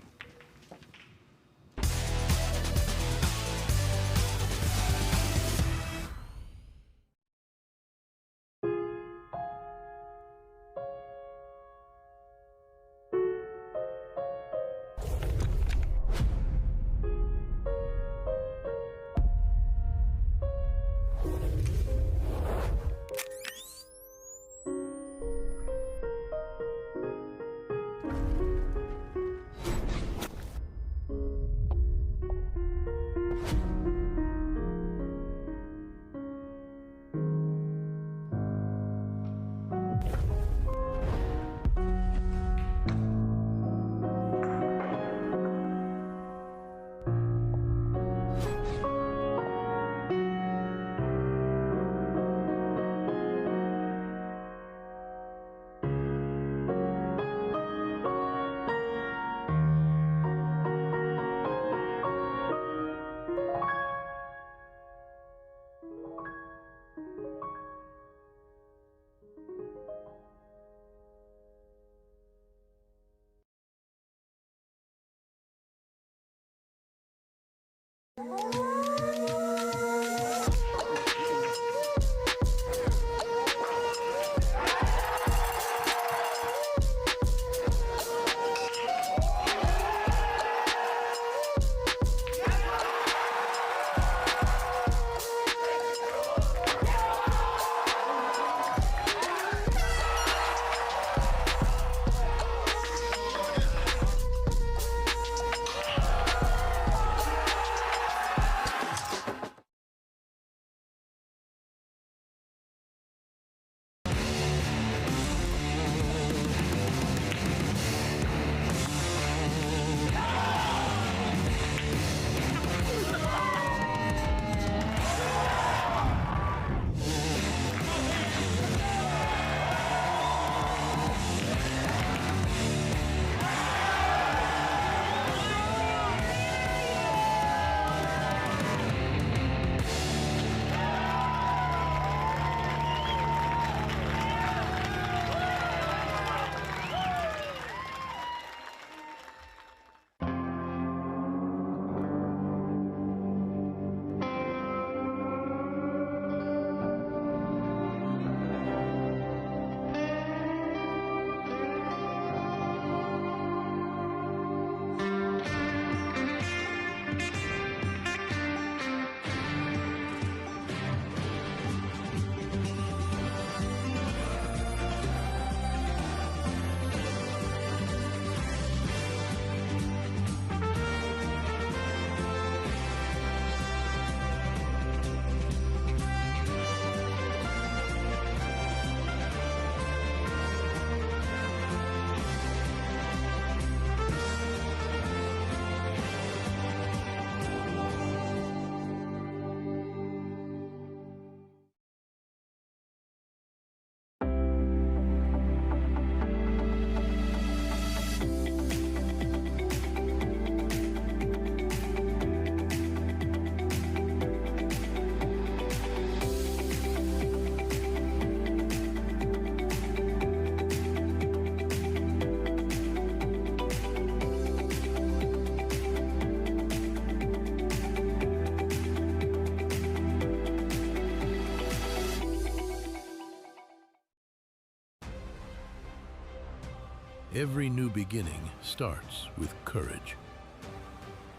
Every new beginning starts with courage.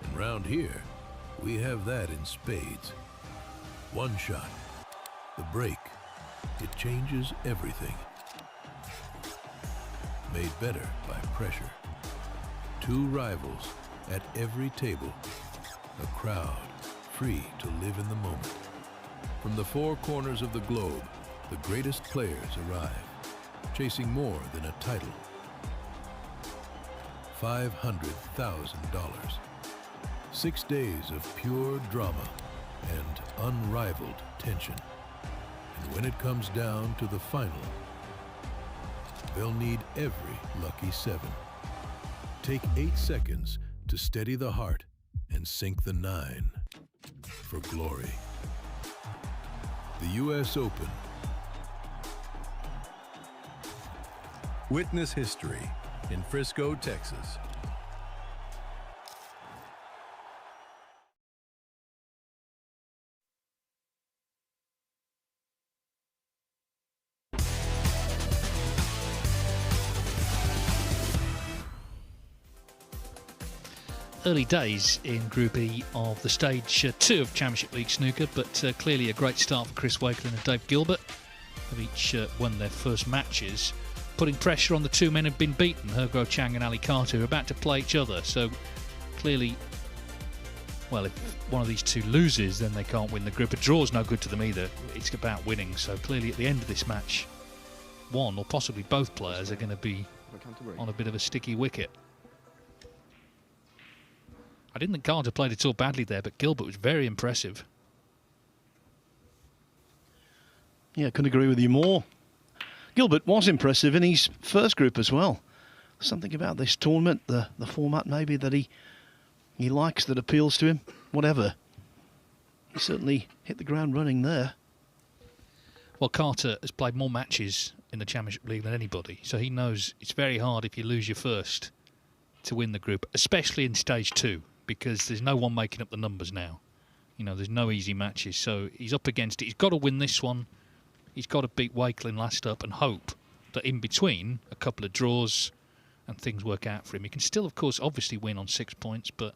And round here, we have that in spades. One shot, the break, it changes everything. Made better by pressure. Two rivals at every table. A crowd free to live in the moment. From the four corners of the globe, the greatest players arrive, chasing more than a title. $500,000. 6 days of pure drama and unrivaled tension. And when it comes down to the final, they'll need every lucky seven. Take 8 seconds to steady the heart and sink the 9 for glory. The U.S. Open. Witness history in Frisco, Texas. Early days in Group E of the Stage 2 of Championship League Snooker, but clearly a great start for Chris Wakelin and Dave Gilbert. Have each won their first matches, putting pressure on the two men who've been beaten, Hergo Chang and Ali Carter, who are about to play each other. So clearly, well, if one of these two loses, then they can't win the group. A draw's no good to them either. It's about winning. So clearly at the end of this match, one or possibly both players are going to be on a bit of a sticky wicket. I didn't think Carter played it all badly there, but Gilbert was very impressive. Yeah, I couldn't agree with you more. Gilbert was impressive in his first group as well. Something about this tournament, the format maybe that he likes, that appeals to him, whatever. He certainly hit the ground running there. Well, Carter has played more matches in the Championship League than anybody, so he knows it's very hard if you lose your first to win the group, especially in Stage 2, because there's no one making up the numbers now. You know, there's no easy matches, so he's up against it. He's got to win this one. He's got to beat Wakelin last up and hope that in between a couple of draws and things work out for him. He can still, of course, obviously win on 6 points, but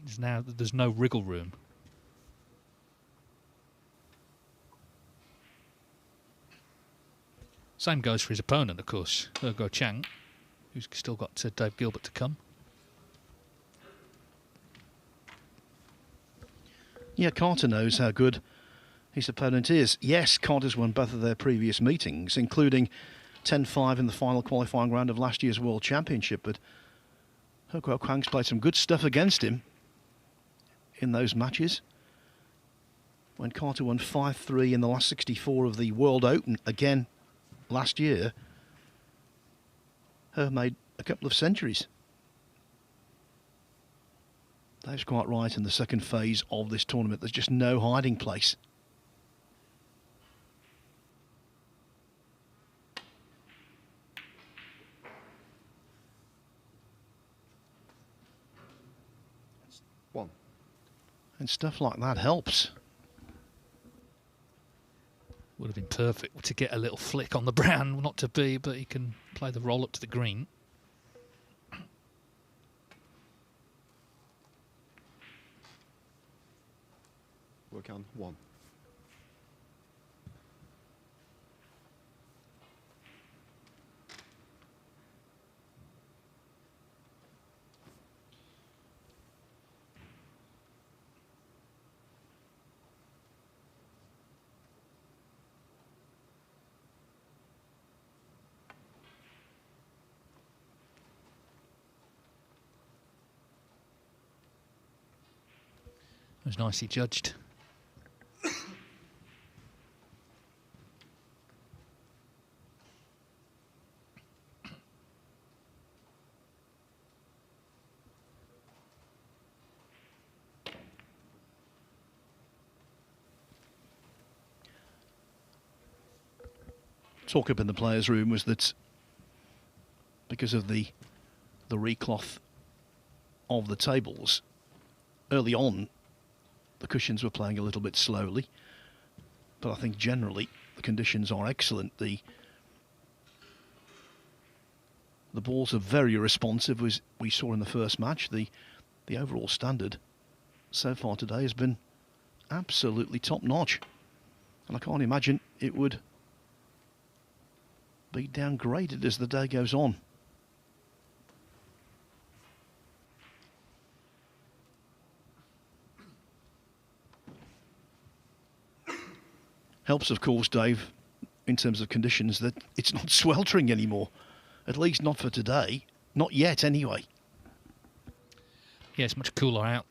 there's no wriggle room. Same goes for his opponent, of course, Ergo Chang, who's still got Dave Gilbert to come. Yeah, Carter knows how good his opponent is. Yes, Carter's won both of their previous meetings, including 10-5 in the final qualifying round of last year's World Championship, but Ergo Chang's played some good stuff against him in those matches. When Carter won 5-3 in the last 64 of the World Open, again, last year, Her made a couple of centuries. Dave's quite right in the second phase of this tournament. There's just no hiding place. One. And stuff like that helps. Would have been perfect to get a little flick on the brown, not to be, but he can play the roll up to the green. Work on one. It was nicely judged. Talk up in the players' room was that because of the recloth of the tables, early on the cushions were playing a little bit slowly, but I think generally the conditions are excellent. The balls are very responsive, as we saw in the first match. The overall standard so far today has been absolutely top notch, and I can't imagine it would be downgraded as the day goes on. Helps, of course, Dave, in terms of conditions, that it's not sweltering anymore. At least not for today. Not yet, anyway. Yeah, it's much cooler out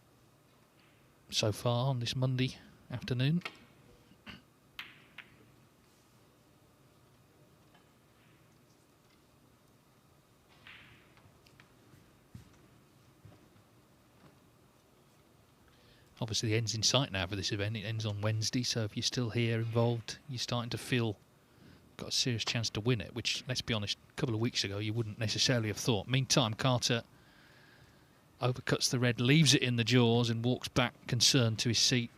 so far on this Monday afternoon. Obviously the end's in sight now for this event. It ends on Wednesday, so if you're still here involved, you're starting to feel got a serious chance to win it, which, let's be honest, a couple of weeks ago you wouldn't necessarily have thought. Meantime, Carter overcuts the red, leaves it in the jaws and walks back concerned to his seat.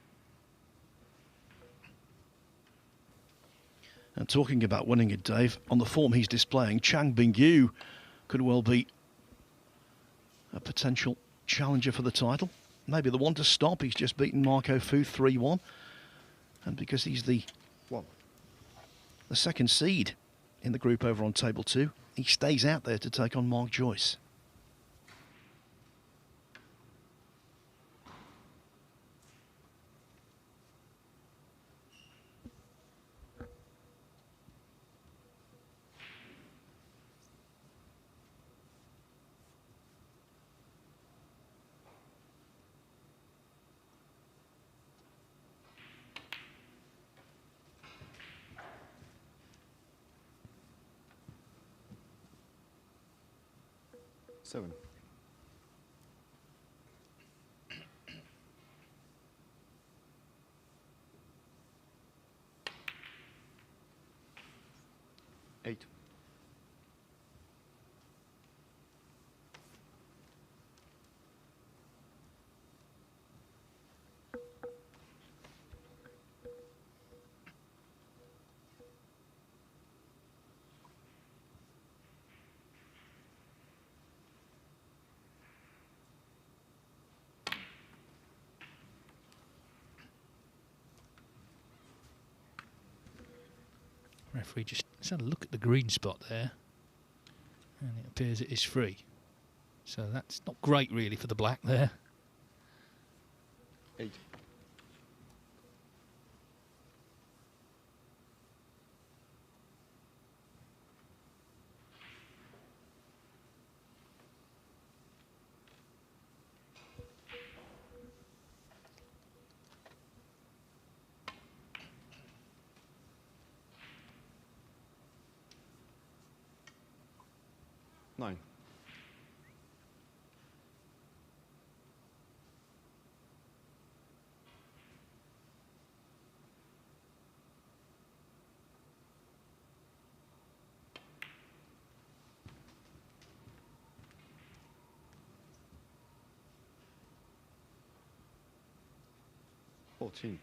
And talking about winning it, Dave, on the form he's displaying, Chang Bingyu could well be a potential challenger for the title. Maybe the one to stop. He's just beaten Marco Fu 3-1. And because he's the second seed in the group over on table 2, he stays out there to take on Mark Joyce. Seven. Eight. Referee just had a look at the green spot there, and it appears it is free. So that's not great really for the black there. 8. Nine. $14.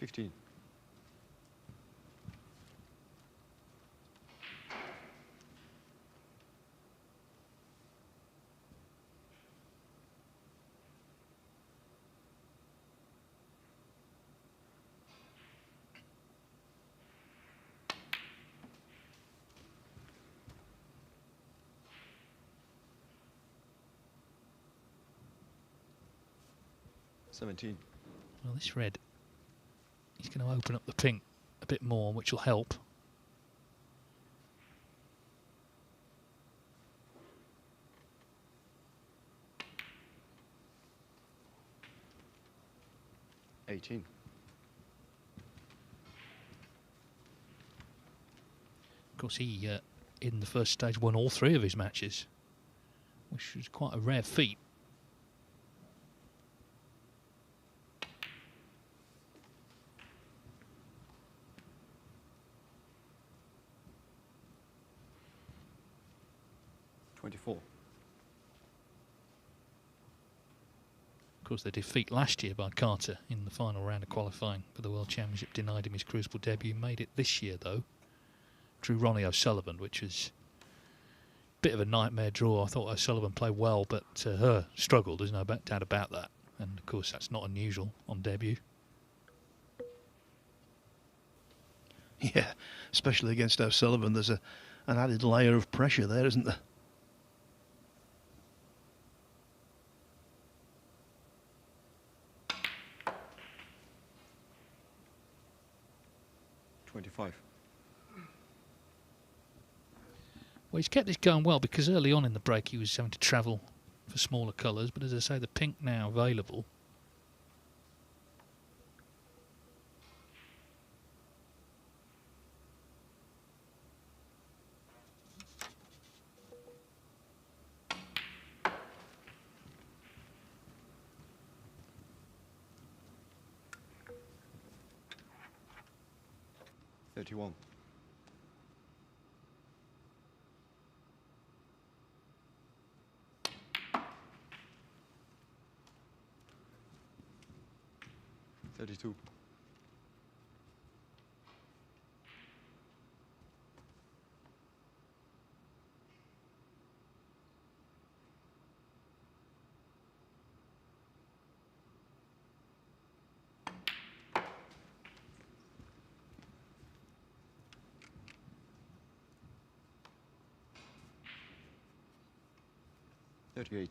$15. $17. Well, this red, he's going to open up the pink a bit more, which will help. $18. Of course, he, in the first stage, won all 3 of his matches, which was quite a rare feat. $24. Of course, the defeat last year by Carter in the final round of qualifying for the World Championship denied him his Crucible debut. Made it this year, though. Drew Ronnie O'Sullivan, which was a bit of a nightmare draw. I thought O'Sullivan played well, but struggled. There's no doubt about that. And, of course, that's not unusual on debut. Yeah, especially against O'Sullivan. There's an added layer of pressure there, isn't there? $25. Well, he's kept this going well because early on in the break he was having to travel for smaller colours. But as I say, the pink now available. $31. $32. $38.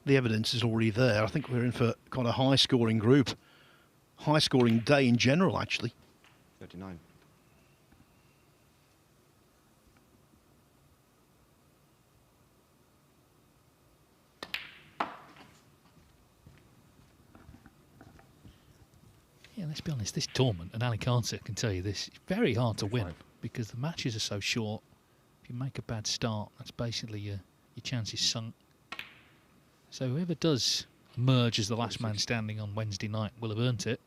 The evidence is already there. I think we're in for quite a high-scoring group. High-scoring day in general, actually. $39. Yeah, let's be honest, this tournament, and Ali Carter can tell you this, it's very hard to win because the matches are so short. If you make a bad start, that's basically your chances sunk. So whoever does emerge as the last man standing on Wednesday night will have earned it.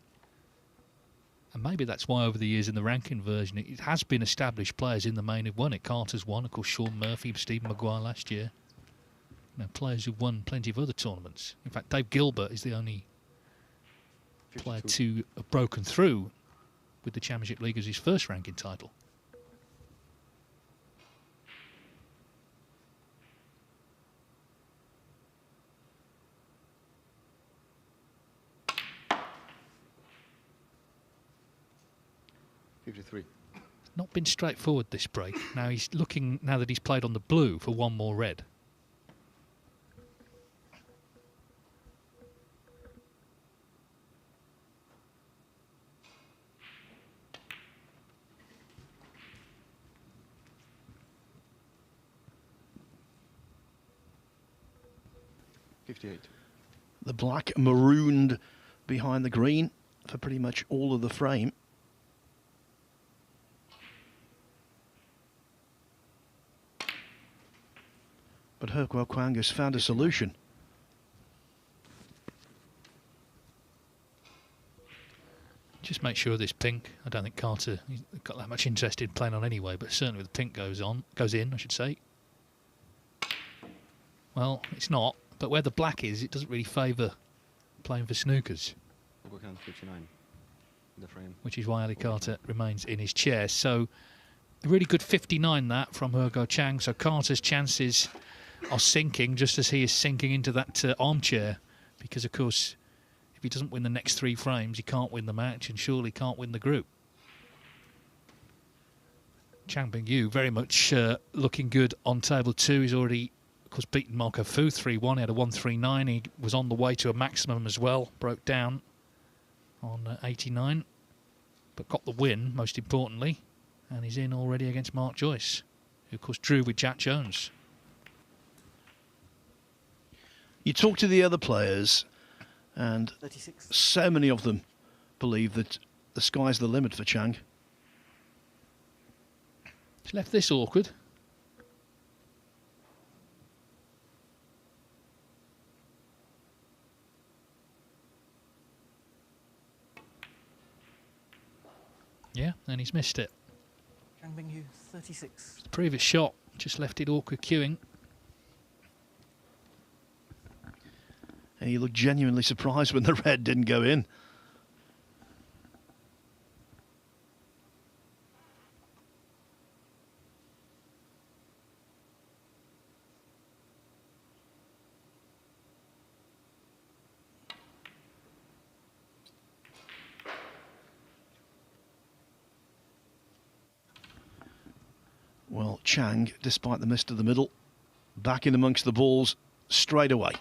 And maybe that's why over the years in the ranking version it has been established players in the main who've won it. Carter's won, of course, Sean Murphy, Stephen Maguire last year. players who've won plenty of other tournaments. In fact, Dave Gilbert is the only player to have broken through with the Championship League as his first ranking title. Not been straightforward this break. Now he's looking, now that he's played on the blue, for one more red. The black marooned behind the green for pretty much all of the frame. But Herkwell Kwang has found a solution. Just make sure this pink, I don't think Carter got that much interest in playing on anyway, but certainly the pink goes in, I should say. Well, it's not, but where the black is, it doesn't really favour playing for snookers. 59, the frame. Which is why Ali Carter remains in his chair. So, a really good 59 that from Hergo Chang. So Carter's chances are sinking just as he is sinking into that armchair, because of course if he doesn't win the next 3 frames he can't win the match and surely can't win the group. Chang Bing-yu very much looking good on table 2. He's already of course beaten Marco Fu 3-1. He had a 1-3-9. He was on the way to a maximum as well, broke down on 89 but got the win most importantly, and he's in already against Mark Joyce, who of course drew with Jack Jones. You talk to the other players, and 36. so many of them believe that the sky's the limit for Chang. He's left this awkward. Yeah, and he's missed it. Chang Bing-yu, 36. The previous shot just left it awkward queuing. And he looked genuinely surprised when the red didn't go in. Well, Chang, despite the miss to the middle, back in amongst the balls straight away.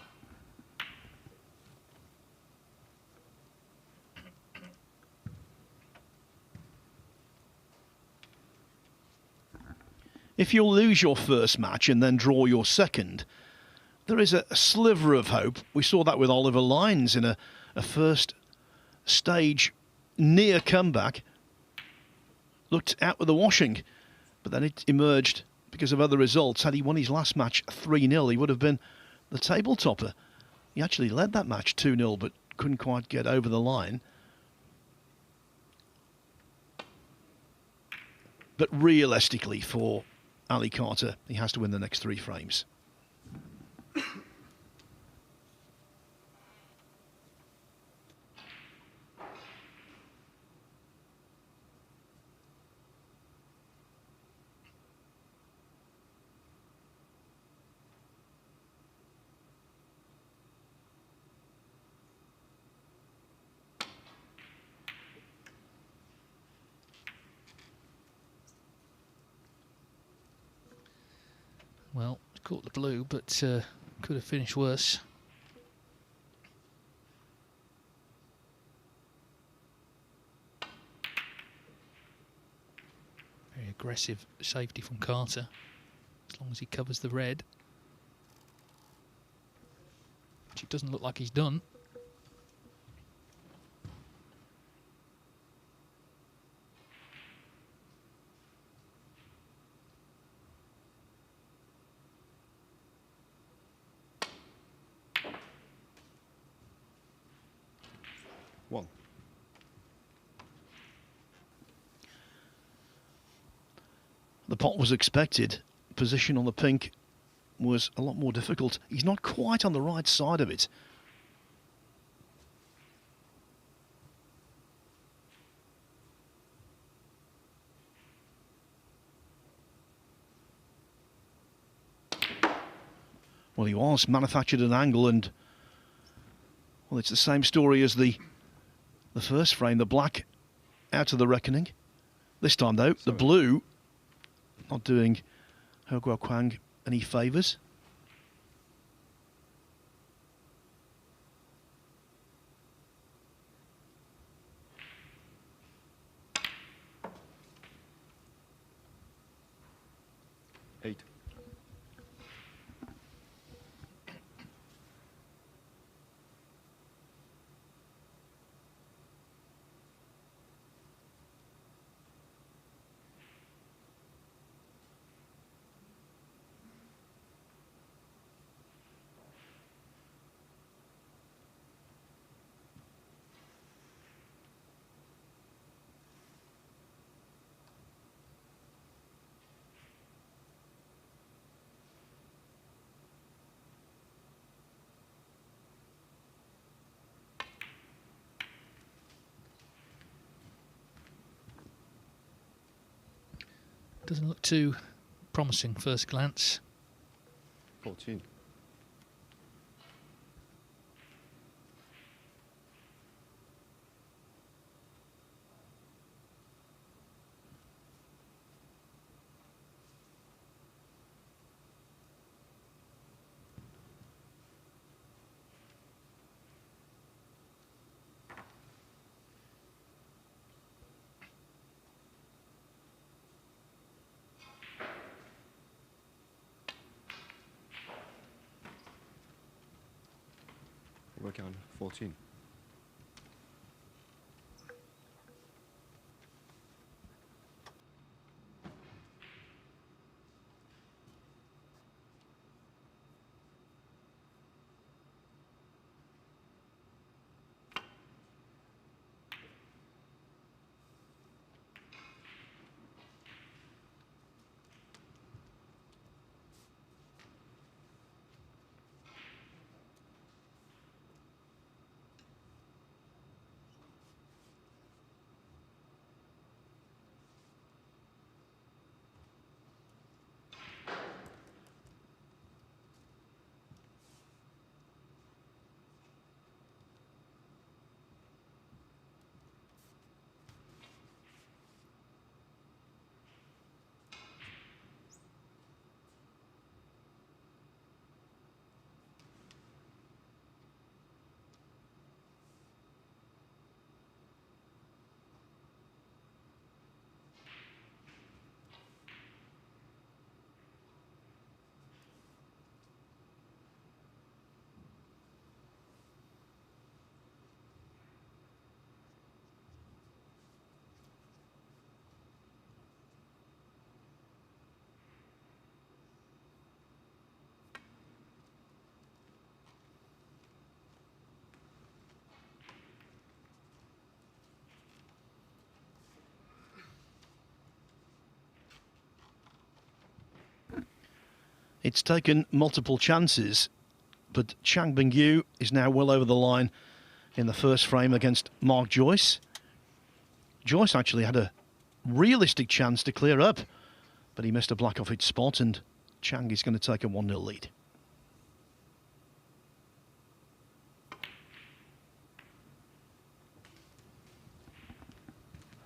If you'll lose your first match and then draw your second, there is a sliver of hope. We saw that with Oliver Lyons in a first stage near comeback. Looked out with the washing, but then it emerged because of other results. Had he won his last match 3-0, he would have been the table topper. He actually led that match 2-0, but couldn't quite get over the line. But realistically, for Ali Carter, he has to win the next 3 frames. Well, caught the blue, but could have finished worse. Very aggressive safety from Carter, as long as he covers the red, which it doesn't look like he's done. The pot was expected. Position on the pink was a lot more difficult. He's not quite on the right side of it. Well, he was manufactured an angle, and well, it's the same story as the first frame. The black out of the reckoning. This time, though, the blue not doing He Guoquang any favours. Eight. Doesn't look too promising first glance. 14. Working on 14. It's taken multiple chances, but Chang Bingyu is now well over the line in the first frame against Mark Joyce. Joyce actually had a realistic chance to clear up, but he missed a black off its spot, and Chang is going to take a 1-0 lead.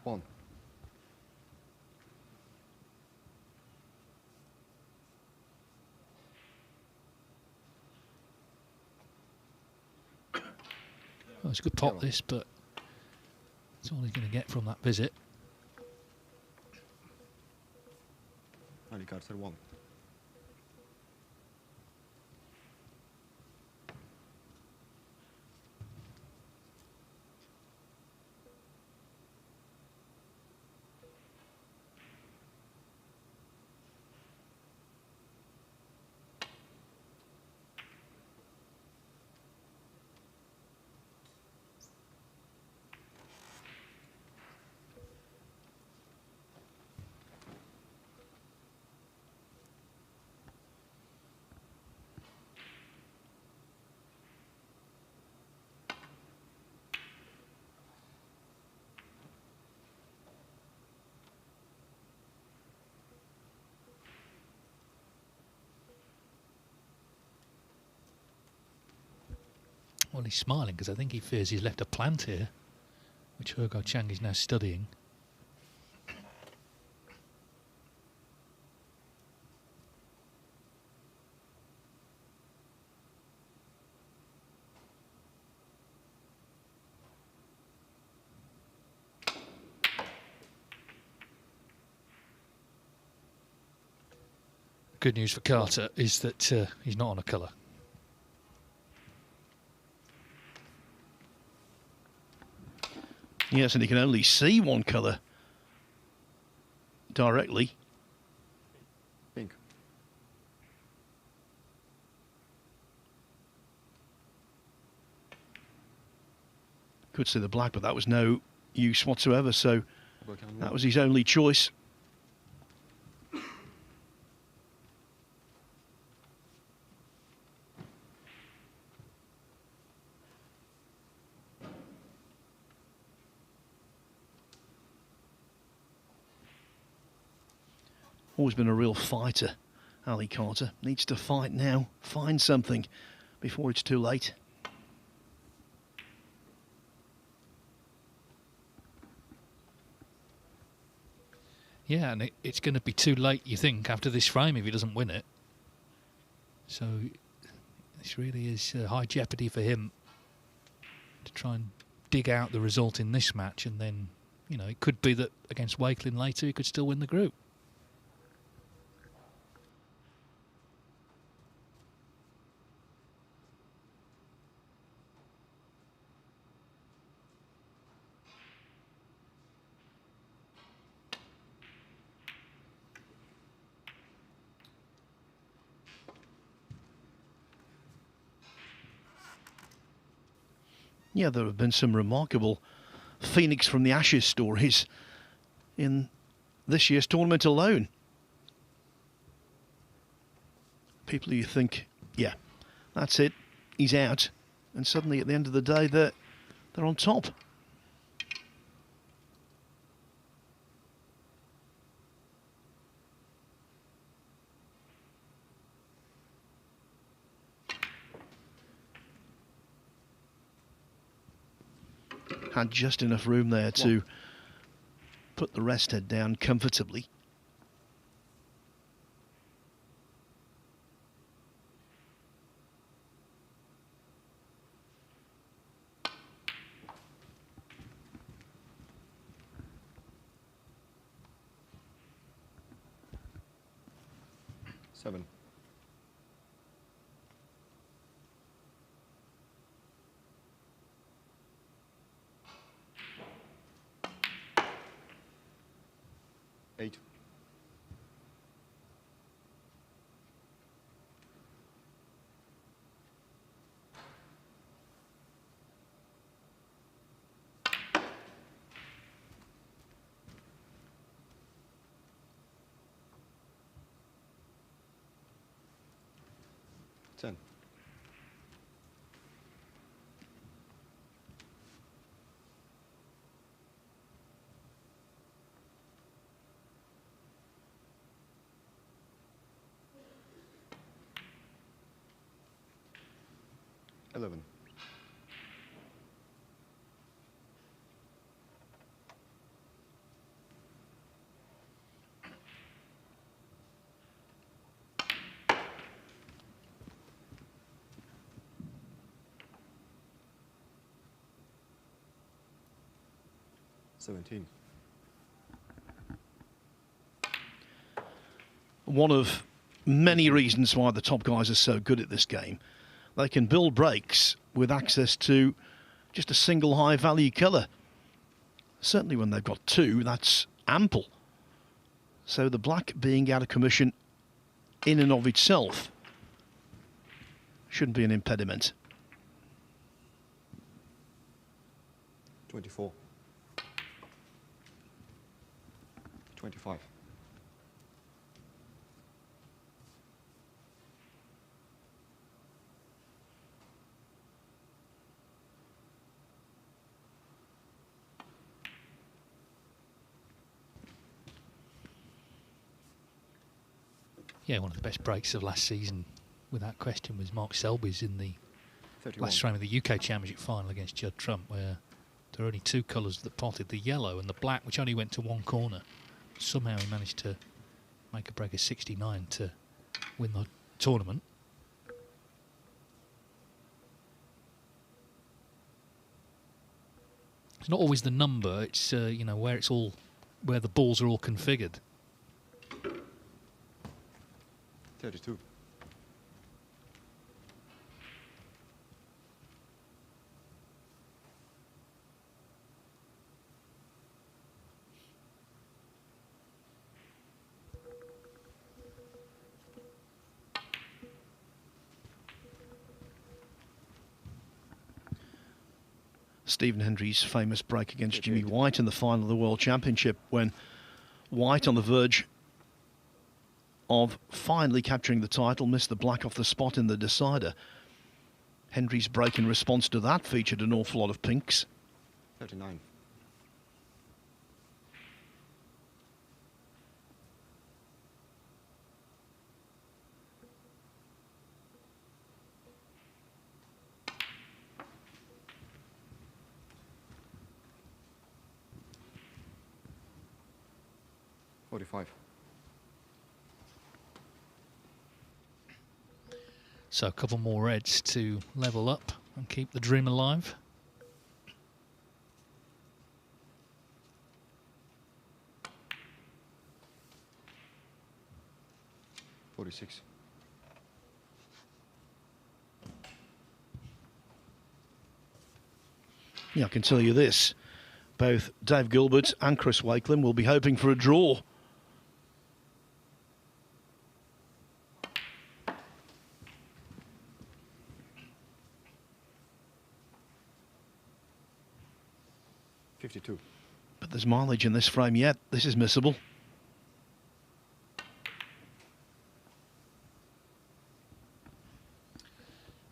One. Well, it's a good pot, this, but that's all he's going to get from that visit. Ali Carter 1. Well, he's smiling because I think he fears he's left a plant here, which Hergo Chang is now studying. Good news for Carter is that he's not on a colour. Yes, and he can only see one colour directly. Pink. Could see the black, but that was no use whatsoever, so Working on that one. was his only choice. Always been a real fighter, Ali Carter. Needs to fight now, find something before it's too late. Yeah, and it's going to be too late, you think, after this frame if he doesn't win it. So this really is high jeopardy for him to try and dig out the result in this match, and then, you know, it could be that against Wakelin later he could still win the group. Yeah, there have been some remarkable Phoenix from the Ashes stories in this year's tournament alone. People you think, yeah, that's it, he's out, and suddenly at the end of the day they're on top. Had just enough room there to put the rest head down comfortably. Seven. Eight. Ten. Eleven. $17. One of many reasons why the top guys are so good at this game. They can build breaks with access to just a single high value colour. Certainly when they've got two, that's ample. So the black being out of commission in and of itself shouldn't be an impediment. 24. 25. Yeah, one of the best breaks of last season, without question, was Mark Selby's in the last frame of the UK Championship final against Judd Trump, where there are only two colours that potted, the yellow and the black, which only went to one corner. Somehow he managed to make a break of 69 to win the tournament. It's not always the number, it's you know, where the balls are all configured. 32. Stephen Hendry's famous break against Jimmy White in the final of the World Championship, when White, on the verge of finally capturing the title, missed the black off the spot in the decider. Hendry's break in response to that featured an awful lot of pinks. 39. So a couple more reds to level up and keep the dream alive. Yeah, I can tell you this. Both Dave Gilbert and Chris Wakelin will be hoping for a draw. But there's mileage in this frame yet. This is missable.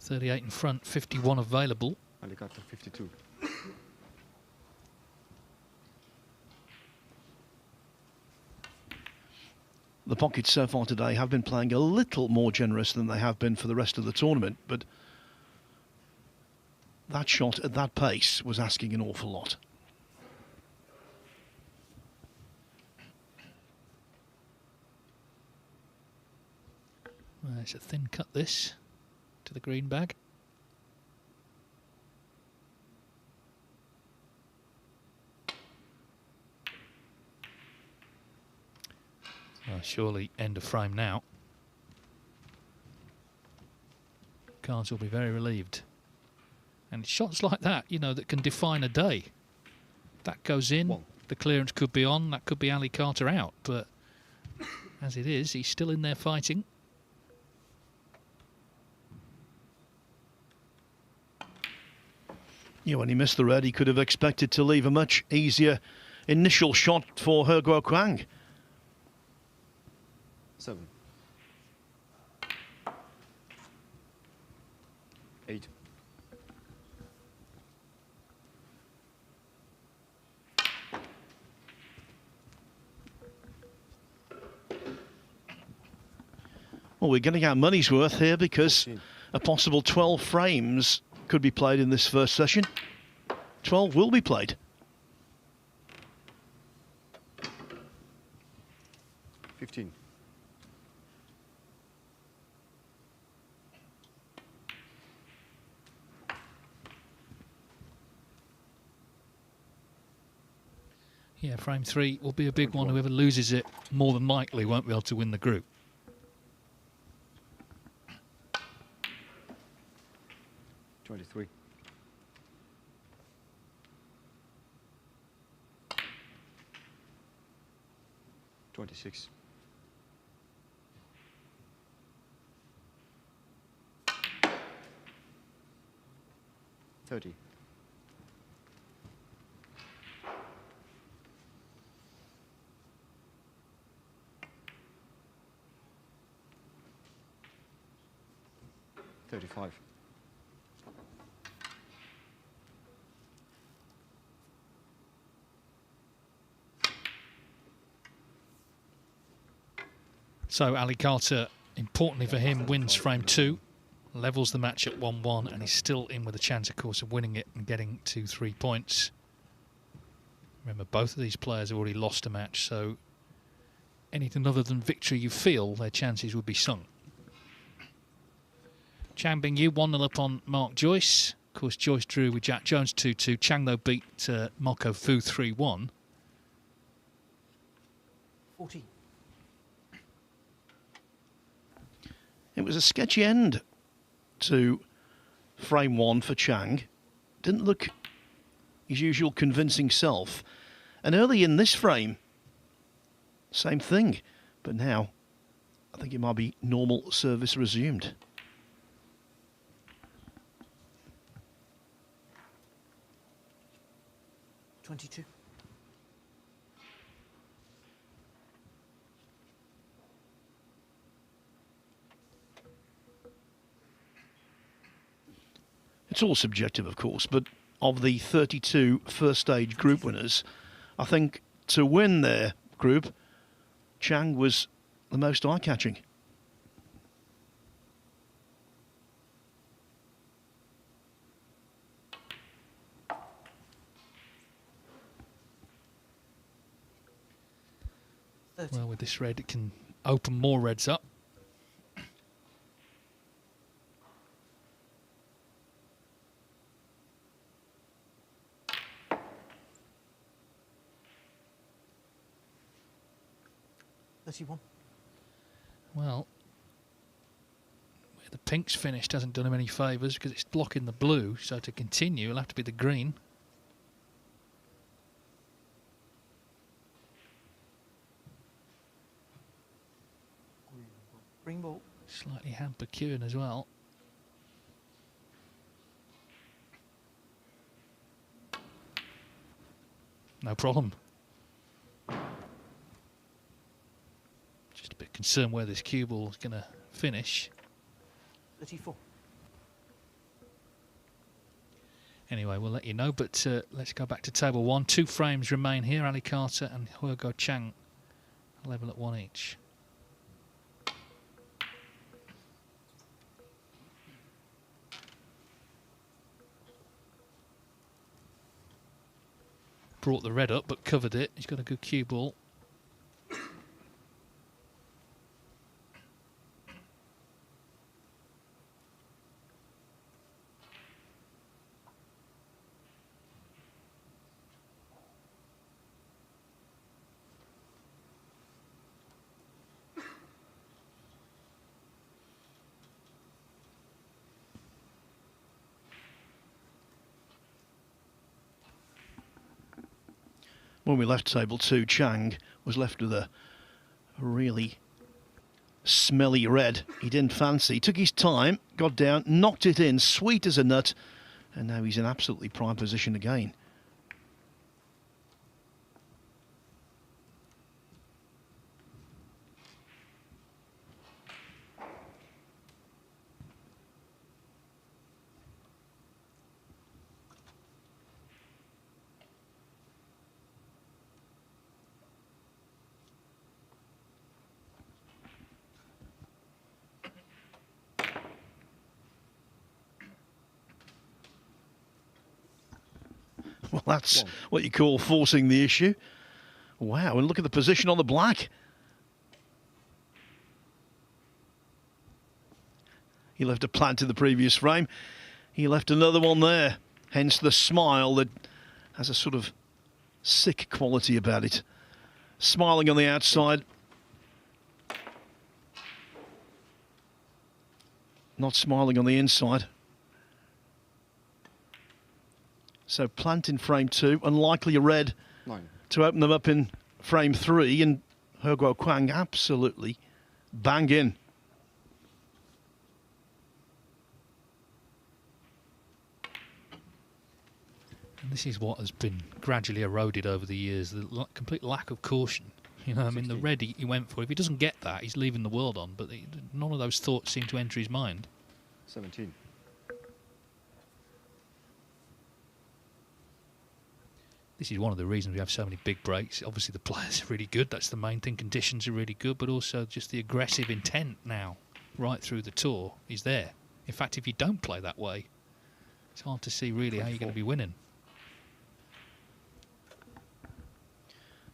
.38 in front, 51 available. Alicante 52. The pockets so far today have been playing a little more generous than they have been for the rest of the tournament, but that shot at that pace was asking an awful lot. It's a thin cut, this, to the green bag. Well, surely end of frame now. Cards will be very relieved. And it's shots like that, you know, that can define a day. That goes in, the clearance could be on, that could be Ali Carter out, but as it is, he's still in there fighting. Yeah, when he missed the red, he could have expected to leave a much easier initial shot for He Guo Kwang. 7. 8. Well, we're getting our money's worth here because 14. a possible 12 frames could be played in this first session. 12 will be played. 15. Yeah, frame 3 will be a big one. Whoever loses it, more than likely, won't be able to win the group. 23. 26. 30. 35. So Ali Carter, importantly for him, wins frame 2. levels the match at 1-1, and he's still in with a chance, of course, of winning it and getting to 3 points. Remember, both of these players have already lost a match, so anything other than victory, you feel their chances would be sunk. Chang Bing-yu 1-0 up on Mark Joyce. Of course, Joyce drew with Jack Jones 2-2. Chang, though, beat Moko Fu 3-1. 14. It was a sketchy end to frame 1 for Chang. Didn't look his usual convincing self. And early in this frame, same thing. But now, I think it might be normal service resumed. $22. It's all subjective, of course, but of the 32 first stage group winners, I think to win their group, Chang was the most eye-catching. Well, with this red, it can open more reds up. Well, where the pink's finished hasn't done him any favours because it's blocking the blue, so to continue it'll have to be the green. Green ball. Slightly hampered Kieran as well. No problem. Just a bit concerned where this cue ball is going to finish. 34. Anyway, we'll let you know, but let's go back to table 1. 2 frames remain here. Ali Carter and Hugo Chang level at 1 each. Brought the red up, but covered it. He's got a good cue ball. When we left table 2, Chang was left with a really smelly red. He didn't fancy. He took his time, got down, knocked it in, sweet as a nut, and now he's in absolutely prime position again. Well, that's what you call forcing the issue. Wow, and look at the position on the black. He left a plant in the previous frame. He left another one there. Hence the smile that has a sort of sick quality about it. Smiling on the outside. Not smiling on the inside. So plant in frame 2, unlikely a red 9. to open them up in frame 3, and Hugo Kwang absolutely bang in. And this is what has been gradually eroded over the years, the complete lack of caution. You know, I mean, the red he went for, if he doesn't get that, he's leaving the world on, but none of those thoughts seem to enter his mind. 17. This is one of the reasons we have so many big breaks. Obviously, the players are really good. That's the main thing. Conditions are really good, but also just the aggressive intent now, right through the tour, is there In fact, if you don't play that way, it's hard to see really how you're going to be winning.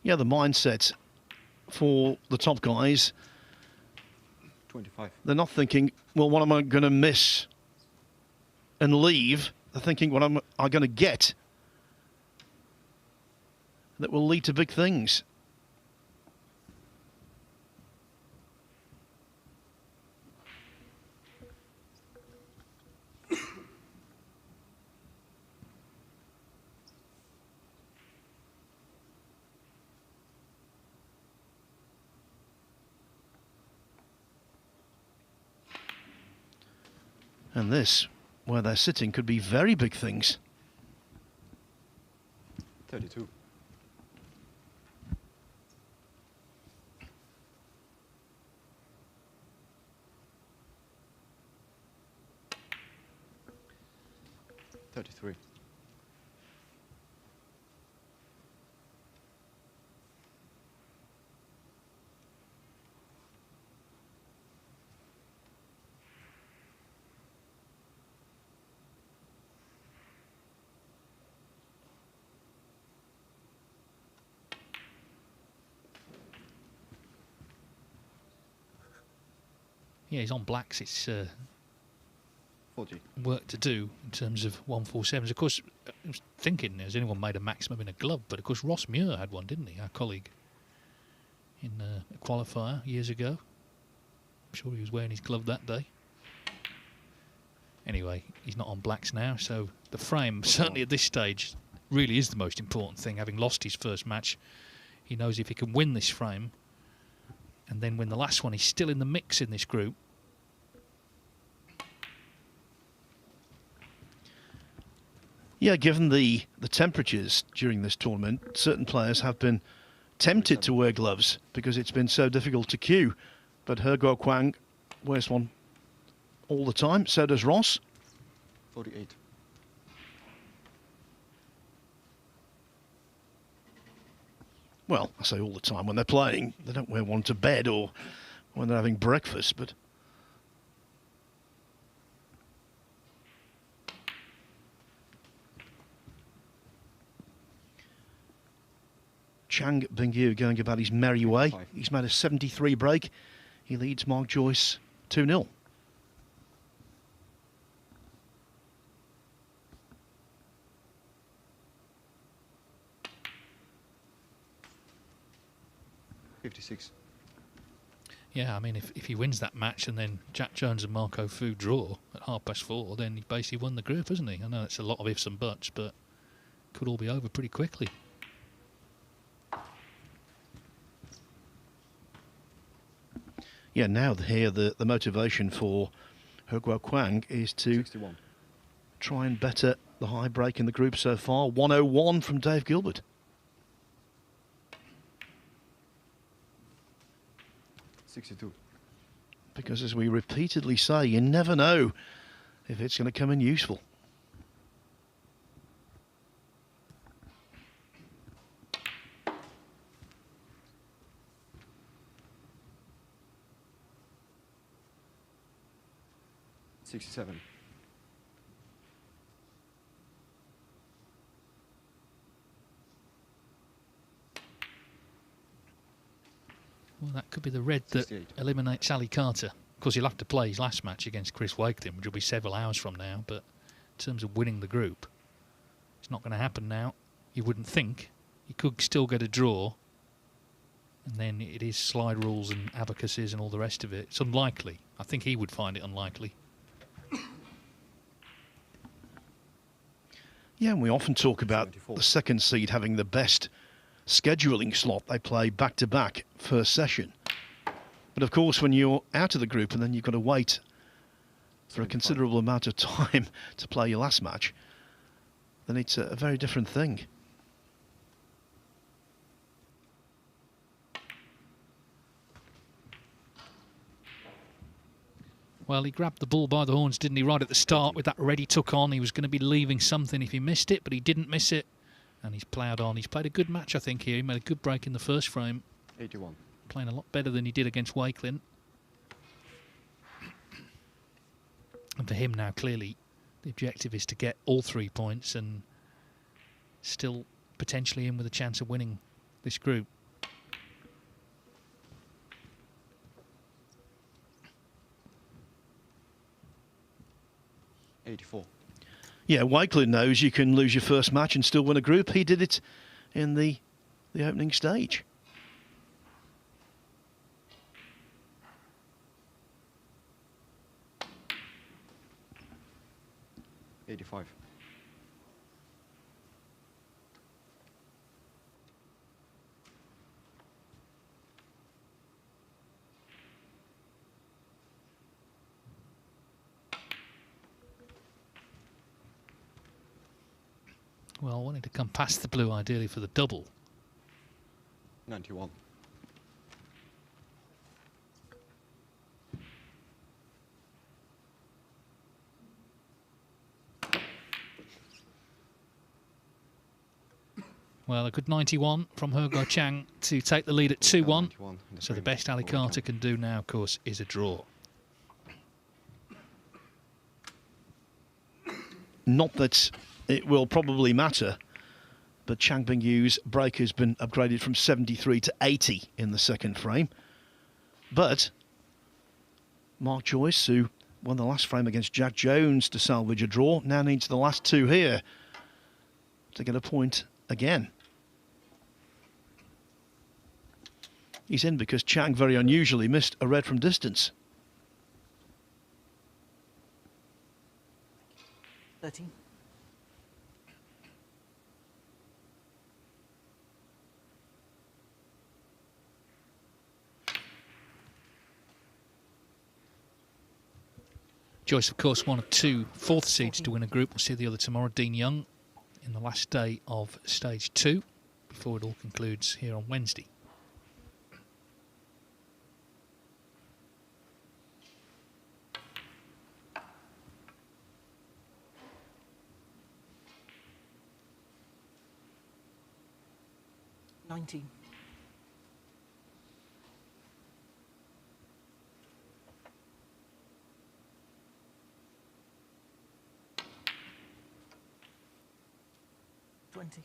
Yeah, the mindset for the top guys, 25. they're not thinking, well, what am I going to miss and leave? They're thinking, what am I going to get that will lead to big things? And this, where they're sitting, could be very big things. 32. Yeah, he's on blacks. It's 40. work to do in terms of 147s. Of course, I was thinking, has anyone made a maximum in a glove? But of course, Ross Muir had one, didn't he? Our colleague in a qualifier years ago. I'm sure he was wearing his glove that day. Anyway, he's not on blacks now, so the frame, certainly at this stage, really is the most important thing. Having lost his first match, he knows if he can win this frame and then win the last one, he's still in the mix in this group. Yeah, given the temperatures during this tournament, certain players have been tempted to wear gloves because it's been so difficult to cue. But He Guoquang wears one all the time. So does Ross. 48. Well, I say all the time when they're playing. They don't wear one to bed or when they're having breakfast, but... Chang Bingyu going about his merry way. He's made a 73 break. He leads Mark Joyce 2-0. Yeah, I mean, if he wins that match and then Jack Jones and Marco Fu draw at 4:30, then he basically won the group, hasn't he? I know it's a lot of ifs and buts, but could all be over pretty quickly. Yeah, now here the motivation for He Guoquang is to 61. try and better the high break in the group so far. 101 from Dave Gilbert. 62. Because as we repeatedly say, you never know if it's going to come in useful. $67. Well, that could be the red that 68. eliminates Ali Carter. Of course, he'll have to play his last match against Chris Wakelin, which will be several hours from now. But in terms of winning the group, it's not going to happen now. You wouldn't think. He could still get a draw. And then it is slide rules and abacuses and all the rest of it. It's unlikely. I think he would find it unlikely. Yeah, and we often talk about 74. the second seed having the best scheduling slot. They play back-to-back first session. But of course, when you're out of the group and then you've got to wait for a considerable amount of time to play your last match, then it's a very different thing. Well, he grabbed the bull by the horns, didn't he, right at the start with that ready tuck on. He was going to be leaving something if he missed it, but he didn't miss it. And he's ploughed on. He's played a good match, I think, here. He made a good break in the first frame. 81. Playing a lot better than he did against Wakelin. And for him now, clearly, the objective is to get all 3 points and still potentially in with a chance of winning this group. $84. Yeah, Wakelin knows you can lose your first match and still win a group. He did it in the opening stage. $85. Well, wanting to come past the blue ideally for the double. 91. Well, a good 91 from Hergo Chang to take the lead at 2-1. 91 in So the frame best Ali for Carter Chang. can do now, of course, is a draw. Not that it will probably matter, but Chang Bingyu's break has been upgraded from 73 to 80 in the second frame. But Mark Joyce, who won the last frame against Jack Jones to salvage a draw, now needs the last two here to get a point again. He's in because Chang very unusually missed a red from distance. 13. Joyce, of course, one of two fourth seeds to win a group. We'll see the other tomorrow, Dean Young, in the last day of stage 2, before it all concludes here on Wednesday. $19. $20.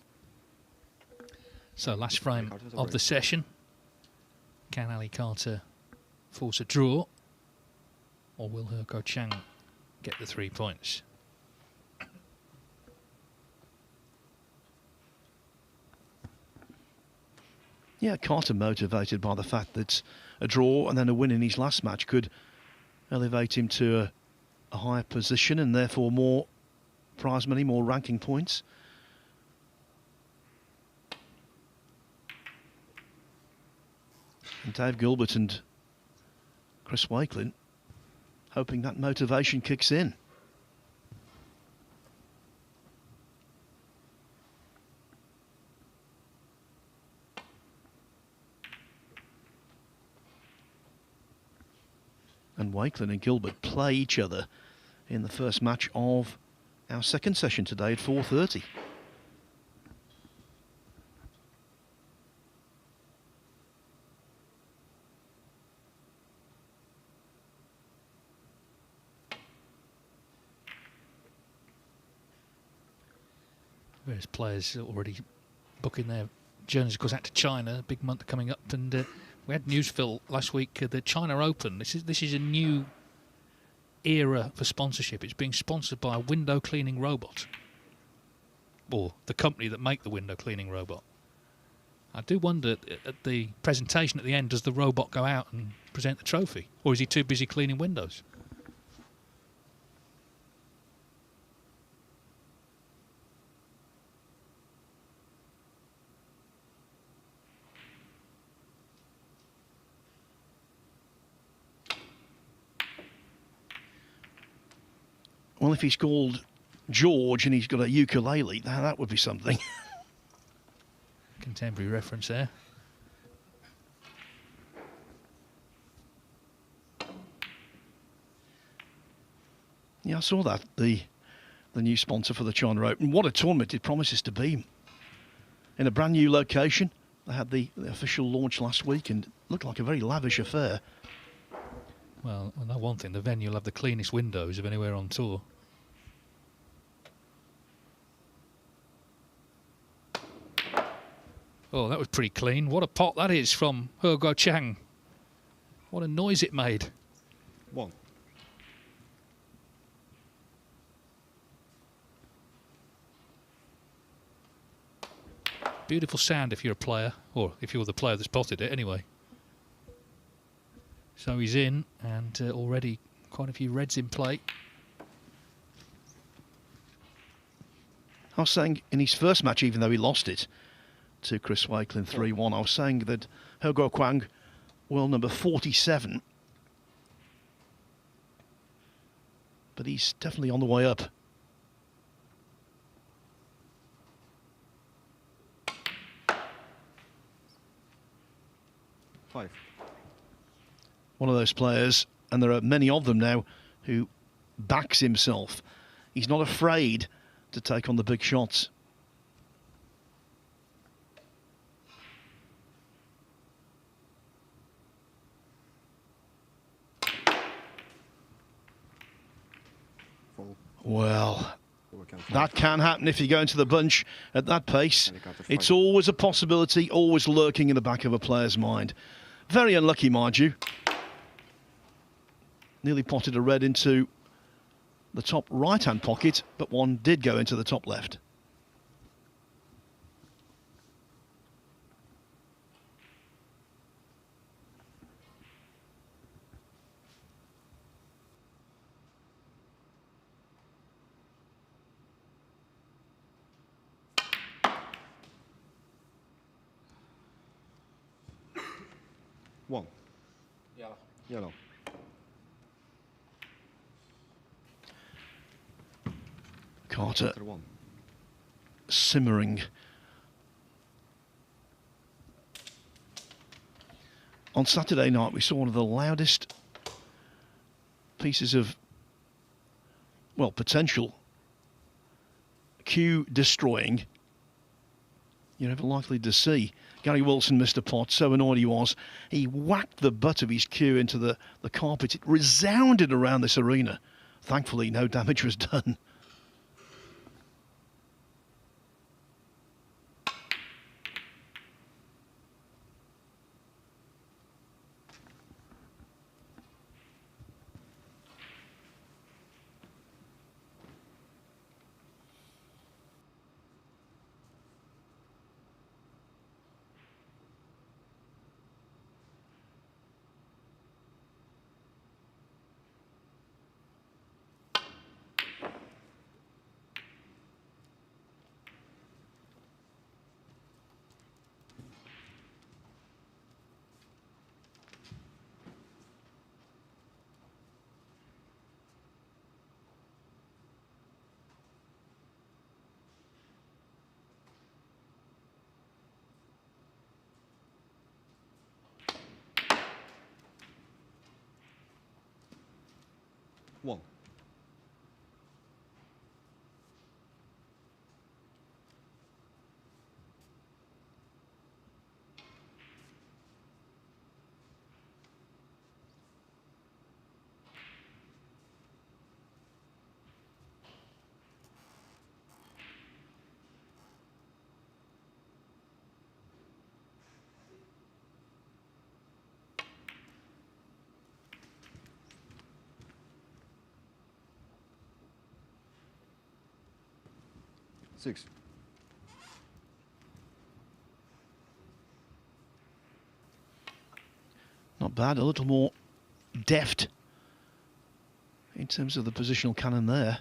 So last frame of the session. Can Ali Carter force a draw, or will Hergo Chang get the 3 points? Yeah, Carter motivated by the fact that a draw and then a win in his last match could elevate him to a higher position and therefore more prize money, more ranking points. And Dave Gilbert and Chris Wakelin hoping that motivation kicks in. And Wakelin and Gilbert play each other in the first match of our second session today at 4:30. Various players already booking their journeys, of course, out to China. Big month coming up, and we had news, Phil, last week. The China Open. This is a new era for sponsorship. It's being sponsored by a window cleaning robot, or the company that make the window cleaning robot. I do wonder at the presentation at the end, does the robot go out and present the trophy, or is he too busy cleaning windows? Well, if he's called George and he's got a ukulele, that would be something. Contemporary reference there. Yeah, I saw that, the new sponsor for the China Open. What a tournament it promises to be. In a brand new location. They had the official launch last week and it looked like a very lavish affair. Well, I know one thing, the venue will have the cleanest windows of anywhere on tour. Oh, that was pretty clean. What a pot that is from Hugo Chang. What a noise it made. 1. Beautiful sound if you're a player, or if you're the player that spotted it anyway. So he's in, and already quite a few reds in play. I was saying in his first match, even though he lost it to Chris Wakelin 3-1, I was saying that Hugo Kwang, world number 47, but he's definitely on the way up. One of those players, and there are many of them now, who backs himself. He's not afraid to take on the big shots. Well, that can happen if you go into the bunch at that pace. It's always a possibility, always lurking in the back of a player's mind. Very unlucky, mind you. Nearly potted a red into the top right-hand pocket, but one did go into the top left. One. Yellow. Carter One. simmering. On Saturday night, we saw one of the loudest pieces of, well, potential cue destroying you're ever likely to see. Gary Wilson missed a pot, so annoyed he was. He whacked the butt of his cue into the carpet. It resounded around this arena. Thankfully, no damage was done. One. Six. Not bad, a little more deft in terms of the positional cannon there.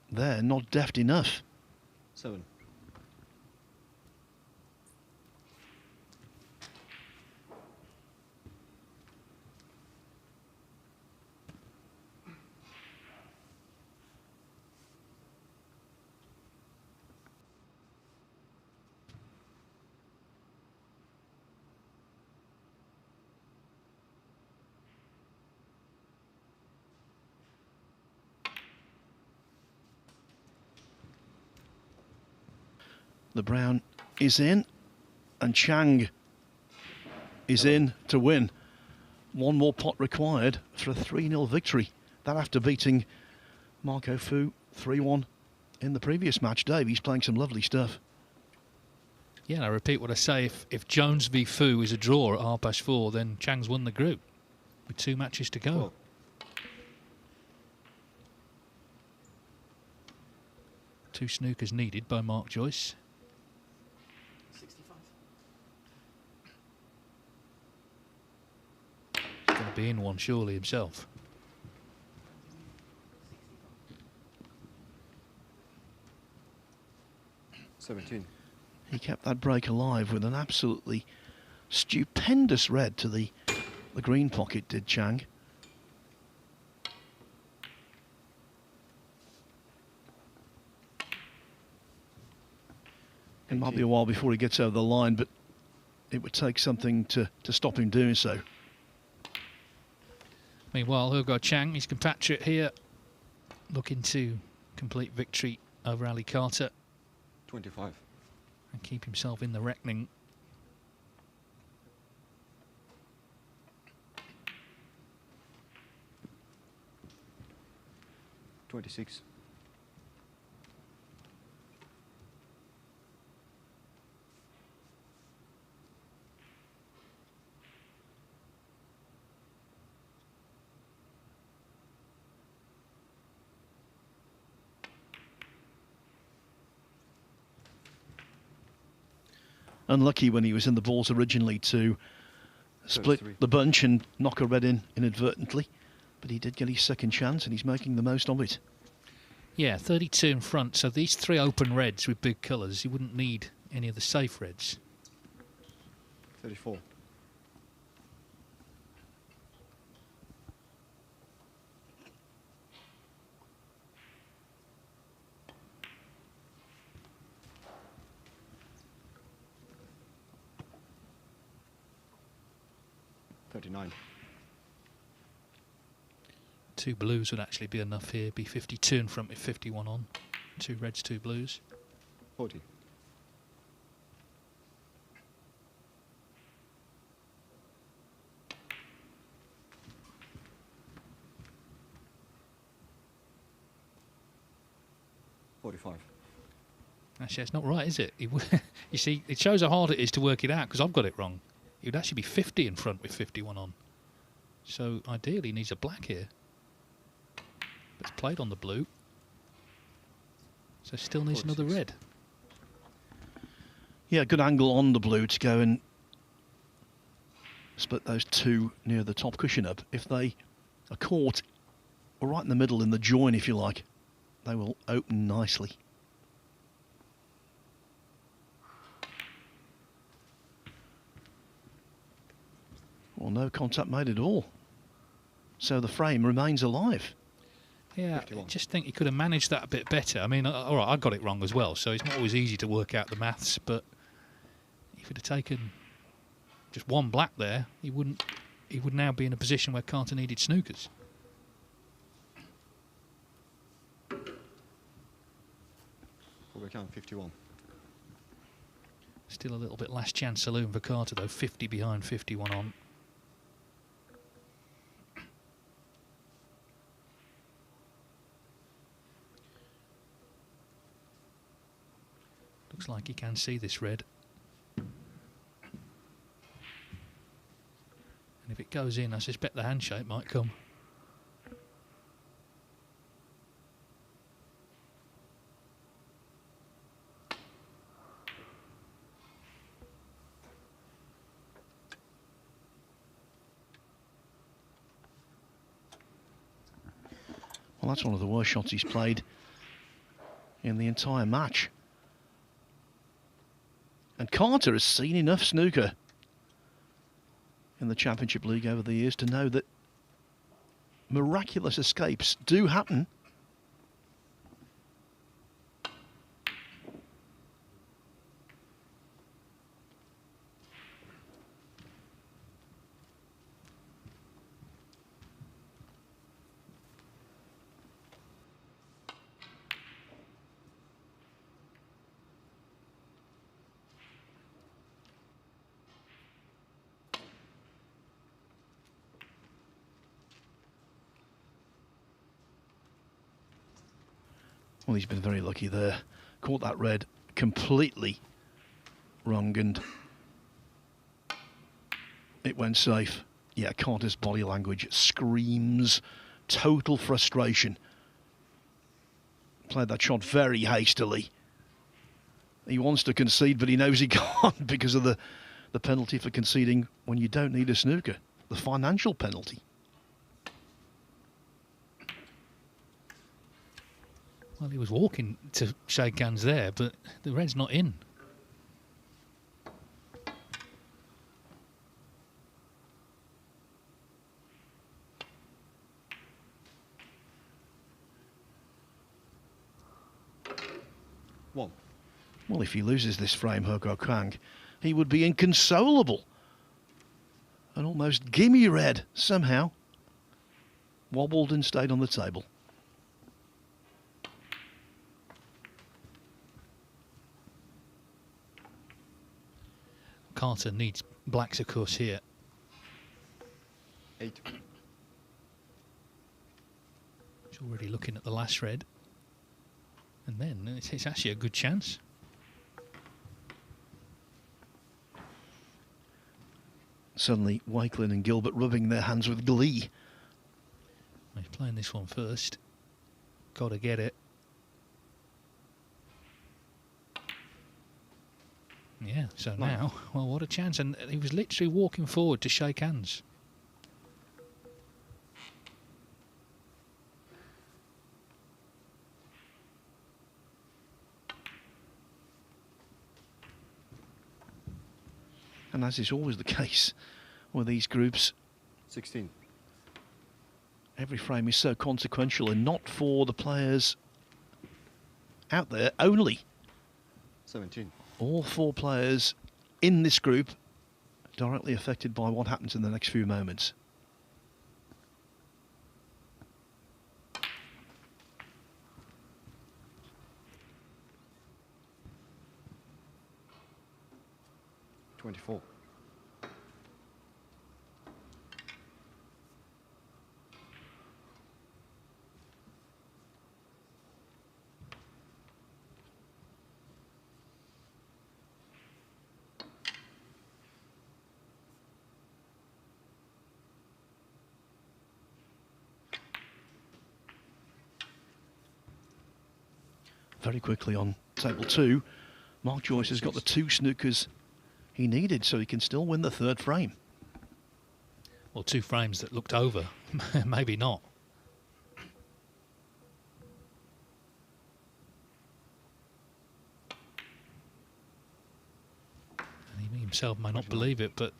There, not deft enough. 7. The brown is in, and Chang is in to win. One more pot required for a 3-0 victory. That after beating Marco Fu 3-1 in the previous match. Dave, he's playing some lovely stuff. Yeah, and I repeat what I say. If Jones v Fu is a draw at 4:30, then Chang's won the group with 2 matches to go. Well, 2 snookers needed by Mark Joyce. 65. He's going to be in one surely himself. $17. He kept that break alive with an absolutely stupendous red to the green pocket, did Chang. It might be a while before he gets over the line, but it would take something to stop him doing so. Meanwhile, Hugo Chang, his compatriot here, looking to complete victory over Ali Carter 25. and keep himself in the reckoning. $26. Unlucky when he was in the balls originally to split 33. the bunch and knock a red in inadvertently. But he did get his second chance and he's making the most of it. Yeah, 32 in front, so these 3 open reds with big colours, you wouldn't need any of the safe reds. 34. $39. 2 blues would actually be enough here, be 52 in front with 51 on. 2 reds, 2 blues. 40. $45. Actually, that's not right, is it? You see, it shows how hard it is to work it out, because I've got it wrong. It would actually be 50 in front with 51 on. So ideally he needs a black here. But it's played on the blue. So still needs another 46. red. Yeah, good angle on the blue to go and split those 2 near the top cushion up. If they are caught right in the middle in the join, if you like, they will open nicely. Well, no contact made at all. So the frame remains alive. Yeah, 51. I just think he could have managed that a bit better. I mean, all right, I got it wrong as well, so it's not always easy to work out the maths, but if he'd have taken just 1 black there, he would now be in a position where Carter needed snookers. Overcount 51. Still a little bit last chance saloon for Carter, though. 50 behind, 51 on. Looks like he can see this red. And if it goes in, I suspect the handshake might come. Well, that's one of the worst shots he's played in the entire match. And Carter has seen enough snooker in the Championship League over the years to know that miraculous escapes do happen. Well, he's been very lucky there. Caught that red completely wrong and it went safe. Yeah, Carter's body language screams total frustration. Played that shot very hastily. He wants to concede, but he knows he can't because of the penalty for conceding when you don't need a snooker, the financial penalty. Well, he was walking to shake hands there, but the red's not in. One. Well, if he loses this frame, He Guoquang, he would be inconsolable. And almost gimme red somehow. Wobbled and stayed on the table. Carter needs blacks, of course, here. 8. He's already looking at the last red. And then it's actually a good chance. Suddenly, Wakelin and Gilbert rubbing their hands with glee. He's playing this one first. Got to get it. Yeah, so now, well, what a chance. And he was literally walking forward to shake hands. And as is always the case with these groups, 16. every frame is so consequential, and not for the players out there only. 17. All 4 players in this group directly affected by what happens in the next few moments. $24. Very quickly on table 2, Mark Joyce has got the 2 snookers he needed, so he can still win the 3rd frame. Well, 2 frames that looked over. Maybe not. And he himself may not believe it, but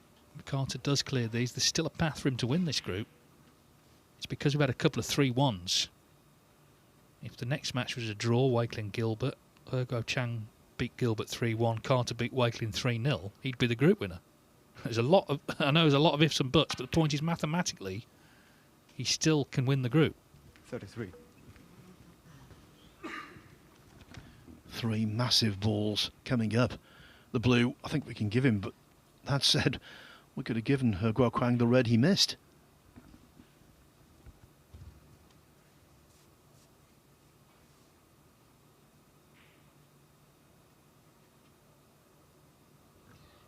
Carter does clear these. There's still a path for him to win this group. It's because we've had a couple of 3-1s. If the next match was a draw, Wakelin Gilbert, Guoquang beat Gilbert 3-1, Carter beat Wakelin 3-0, he'd be the group winner. There's a lot of, I know there's a lot of ifs and buts, but the point is mathematically, he still can win the group. 33. 3 massive balls coming up. The blue, I think we can give him, but that said, we could have given He Guoquang the red he missed.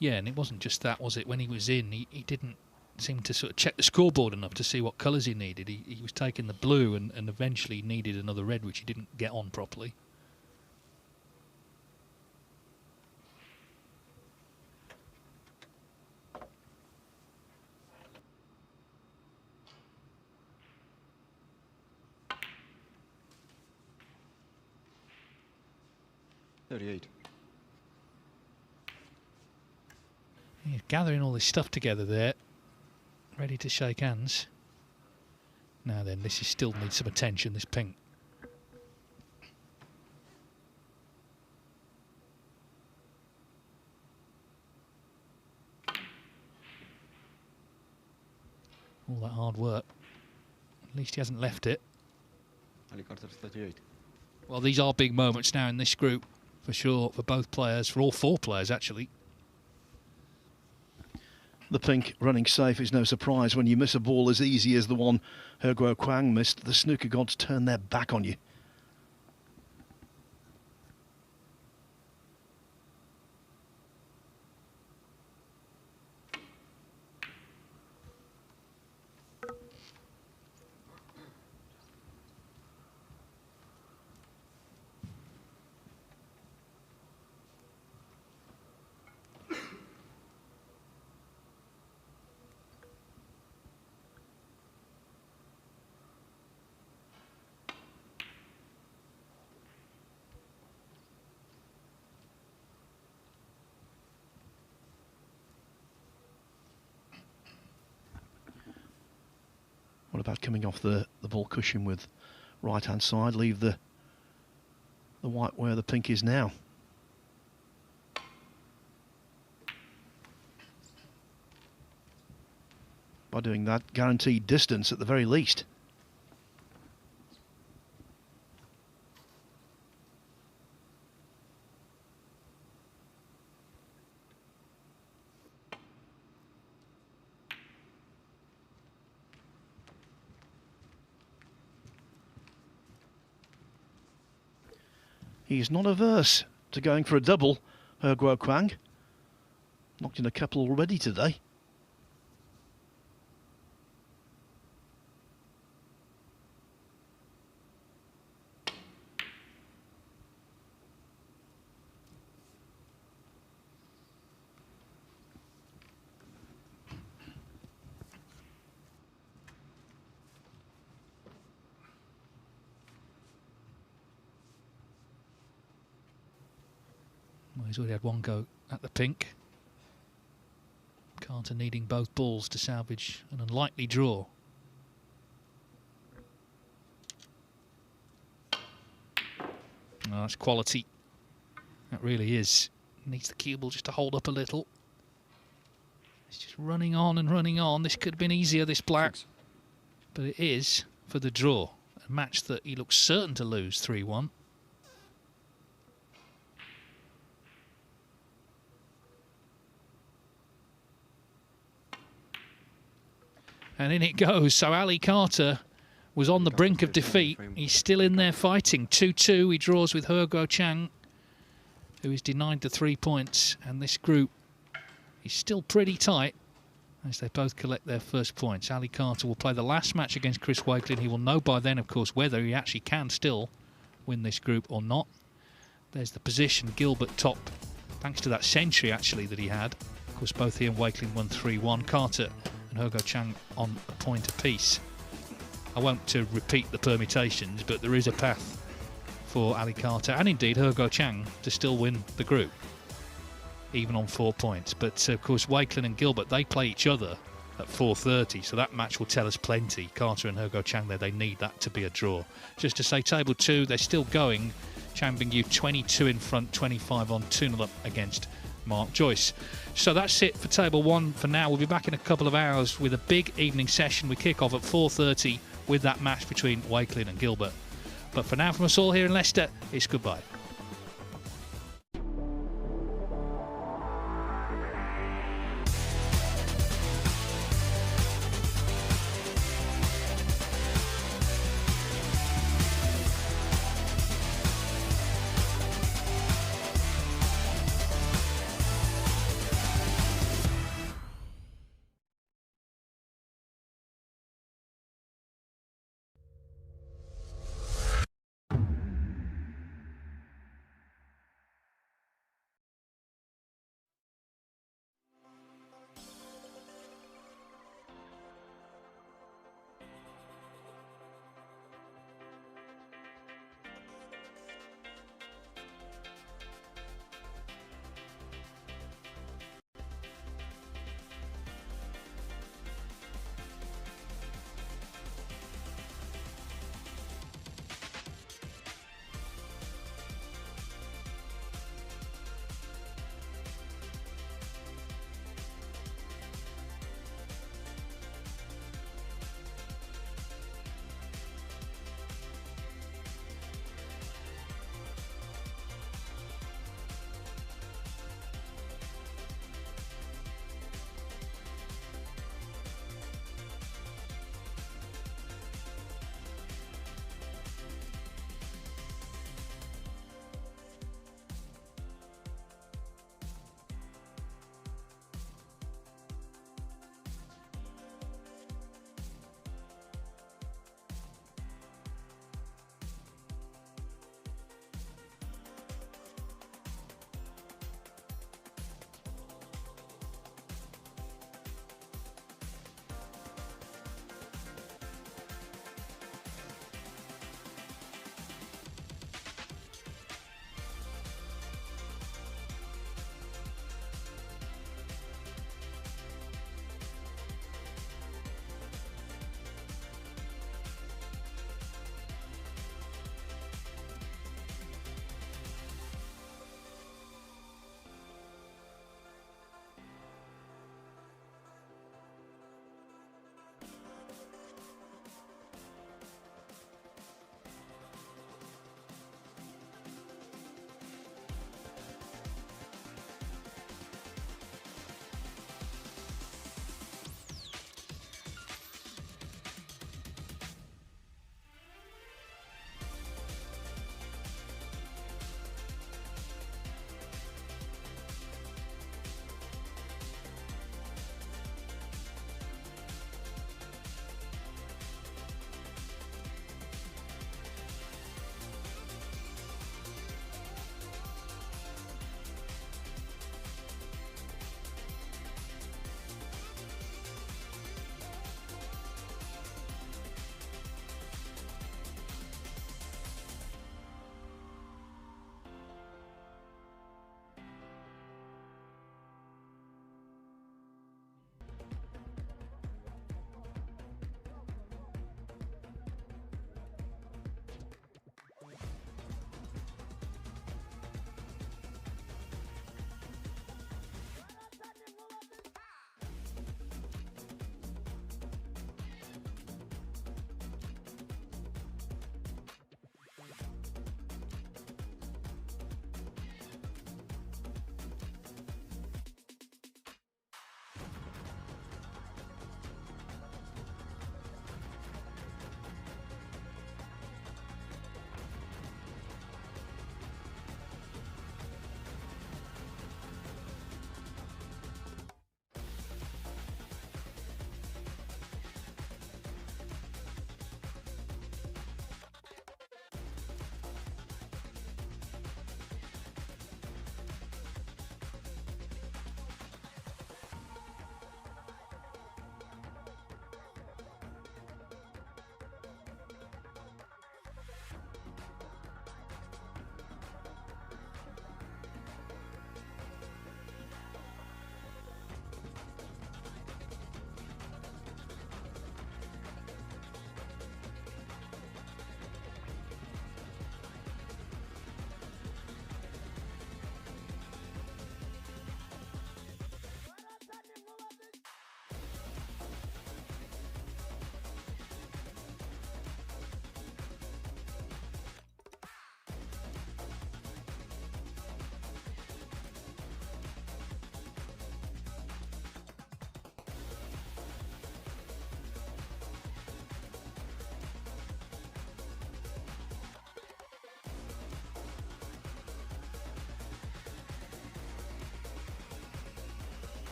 Yeah, and it wasn't just that, was it? When he was in, he didn't seem to sort of check the scoreboard enough to see what colours he needed. He was taking the blue and eventually needed another red, which he didn't get on properly. $38. He's gathering all this stuff together there, ready to shake hands. Now then, this is still needs some attention, this pink. All that hard work. At least he hasn't left it. Ali Carter's 38. Well, these are big moments now in this group, for sure, for both players, for all 4 players, actually. The pink running safe is no surprise. When you miss a ball as easy as the one He Guoquang missed, the snooker gods turn their back on you. What about coming off the ball cushion with right hand side? Leave the white where the pink is now. By doing that, guaranteed distance at the very least. He's not averse to going for a double, He Guo Kwang. Knocked in a couple already today. Well, he's already had one go at the pink. Carter needing both balls to salvage an unlikely draw. Oh, that's quality. That really is. Needs the cue ball just to hold up a little. It's just running on and running on. This could have been easier, this black. But it is for the draw. A match that he looks certain to lose 3-1. And in it goes. So Ali Carter was on the brink of defeat. He's still in there fighting. 2-2. He draws with He Guo Chang, who is denied the 3 points. And this group is still pretty tight as they both collect their first points. Ali Carter will play the last match against Chris Wakelin. He will know by then, of course, whether he actually can still win this group or not. There's the position. Gilbert top, thanks to that century, actually, that he had. Of course, both he and Wakelin won 3-1. Carter and He Guo Chang on a point apiece. I won't repeat the permutations, but there is a path for Ali Carter and indeed He Guo Chang to still win the group, even on 4 points. But of course, Wakelin and Gilbert, they play each other at 4:30, so that match will tell us plenty. Carter and He Guo Chang there, they need that to be a draw. Just to say, table 2, they're still going. Chang Bingyu 22 in front, 25 on, 2-0 up against Mark Joyce. So that's it for table 1 for now. We'll be back in a couple of hours with a big evening session. We kick off at 4:30 with that match between Wakelin and Gilbert. But for now, from us all here in Leicester, it's goodbye.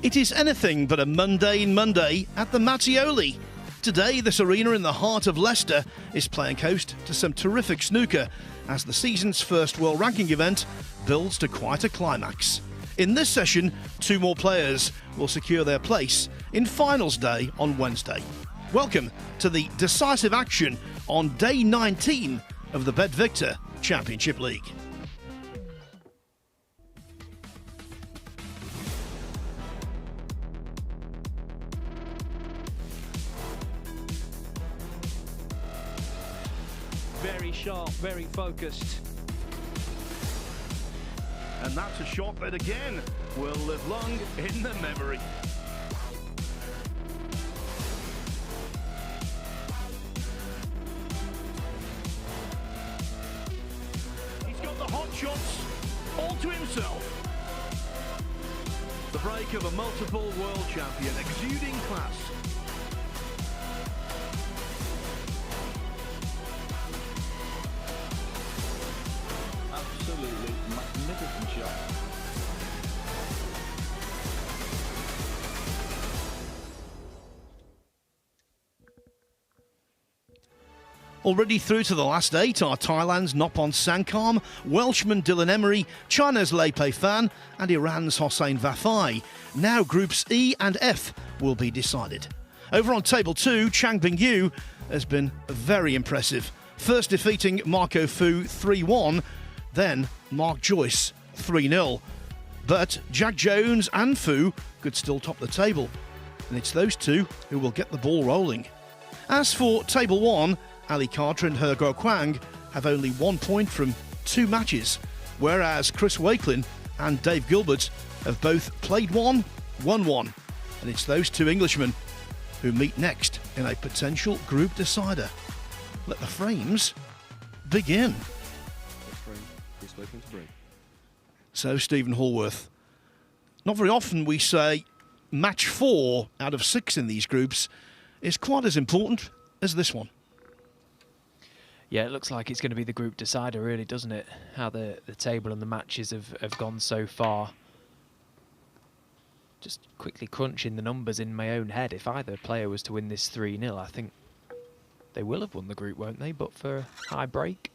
It is anything but a mundane Monday at the Mattioli. Today, this arena in the heart of Leicester is playing host to some terrific snooker as the season's first world ranking event builds to quite a climax. In this session, 2 more players will secure their place in finals day on Wednesday. Welcome to the decisive action on day 19 of the BetVictor Championship League. Very sharp, very focused. And that's a shot that again will live long in the memory. He's got the hot shots all to himself. The break of a multiple world champion, exuding class. Absolutely magnificent shot. Already through to the last 8 are Thailand's Noppon Sangkam, Welshman Dylan Emery, China's Lei Pei Fan and Iran's Hossein Vafai. Now Groups E and F will be decided. Over on Table 2, Chang Bingyu has been very impressive. First defeating Marco Fu 3-1, then Mark Joyce 3-0. But Jack Jones and Fu could still top the table, and it's those two who will get the ball rolling. As for Table 1, Ali Carter and He Guo Kwang have only 1 point from 2 matches, whereas Chris Wakelin and Dave Gilbert have both played one, won one, and it's those 2 Englishmen who meet next in a potential group decider. Let the frames begin. First frame, Chris Wakelin to break. So, Stephen Hallworth, not very often we say match 4 out of 6 in these groups is quite as important as this one. Yeah, it looks like it's going to be the group decider, really, doesn't it? How the table and the matches have gone so far. Just quickly crunching the numbers in my own head. If either player was to win this 3-0, I think they will have won the group, won't they? But for a high break.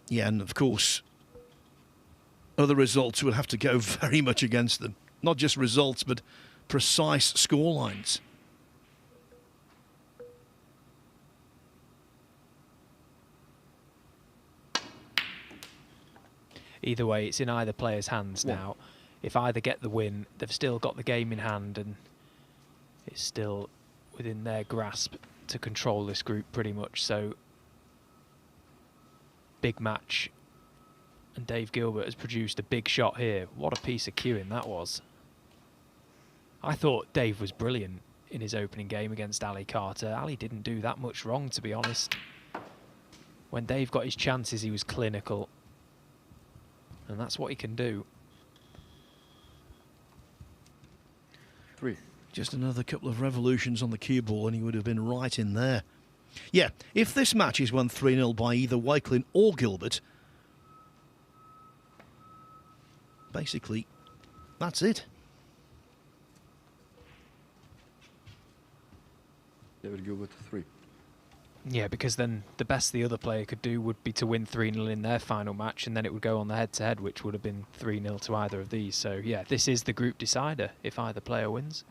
Yeah, and of course, other results will have to go very much against them. Not just results, but precise scorelines. Either way, it's in either player's hands now. If either get the win, they've still got the game in hand, and it's still within their grasp to control this group pretty much. So, big match, and Dave Gilbert has produced a big shot here. What a piece of cueing that was. I thought Dave was brilliant in his opening game against Ali Carter. Ali didn't do that much wrong, to be honest. When Dave got his chances, he was clinical. And that's what he can do. 3. Just another couple of revolutions on the cue ball and he would have been right in there. Yeah, if this match is won 3-0 by either Wakelin or Gilbert, basically, that's it. David Gilbert 3. Yeah, because then the best the other player could do would be to win 3-0 in their final match, and then it would go on the head-to-head, which would have been 3-0 to either of these. So, yeah, this is the group decider if either player wins.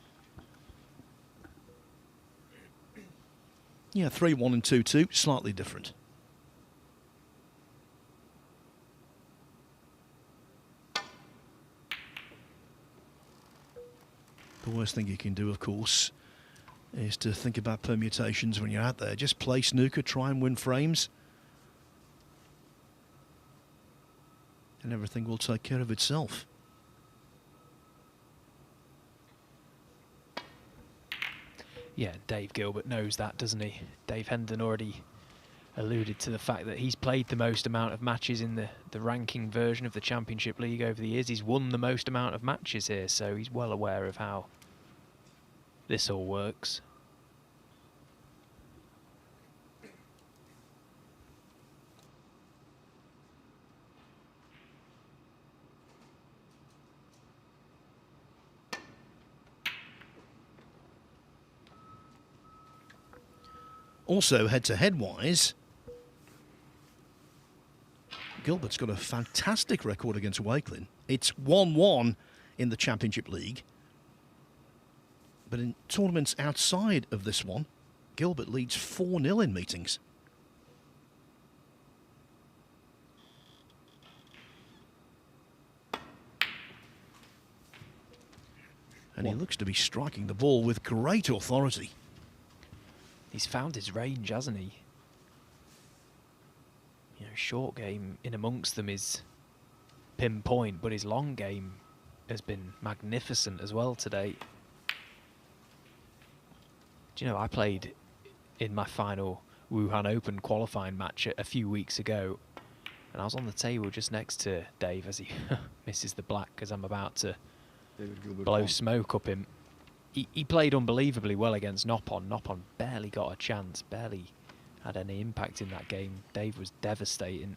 Yeah, 3-1 and 2-2, slightly different. The worst thing you can do, of course, is to think about permutations when you're out there. Just play snooker, try and win frames, and everything will take care of itself. Yeah, Dave Gilbert knows that, doesn't he? Dave Hendon already alluded to the fact that he's played the most amount of matches in the ranking version of the Championship League over the years. He's won the most amount of matches here, so he's well aware of how this all works. Also, head-to-head wise, Gilbert's got a fantastic record against Wakelin. It's 1-1 in the Championship League. But in tournaments outside of this one, Gilbert leads 4-0 in meetings. And he looks to be striking the ball with great authority. He's found his range, hasn't he? You know, short game in amongst them is pinpoint, but his long game has been magnificent as well today. Do you know, I played in my final Wuhan Open qualifying match a few weeks ago, and I was on the table just next to Dave as he misses the black because I'm about to blow smoke up him. He played unbelievably well against Noppon. Noppon barely got a chance, barely had any impact in that game. Dave was devastating.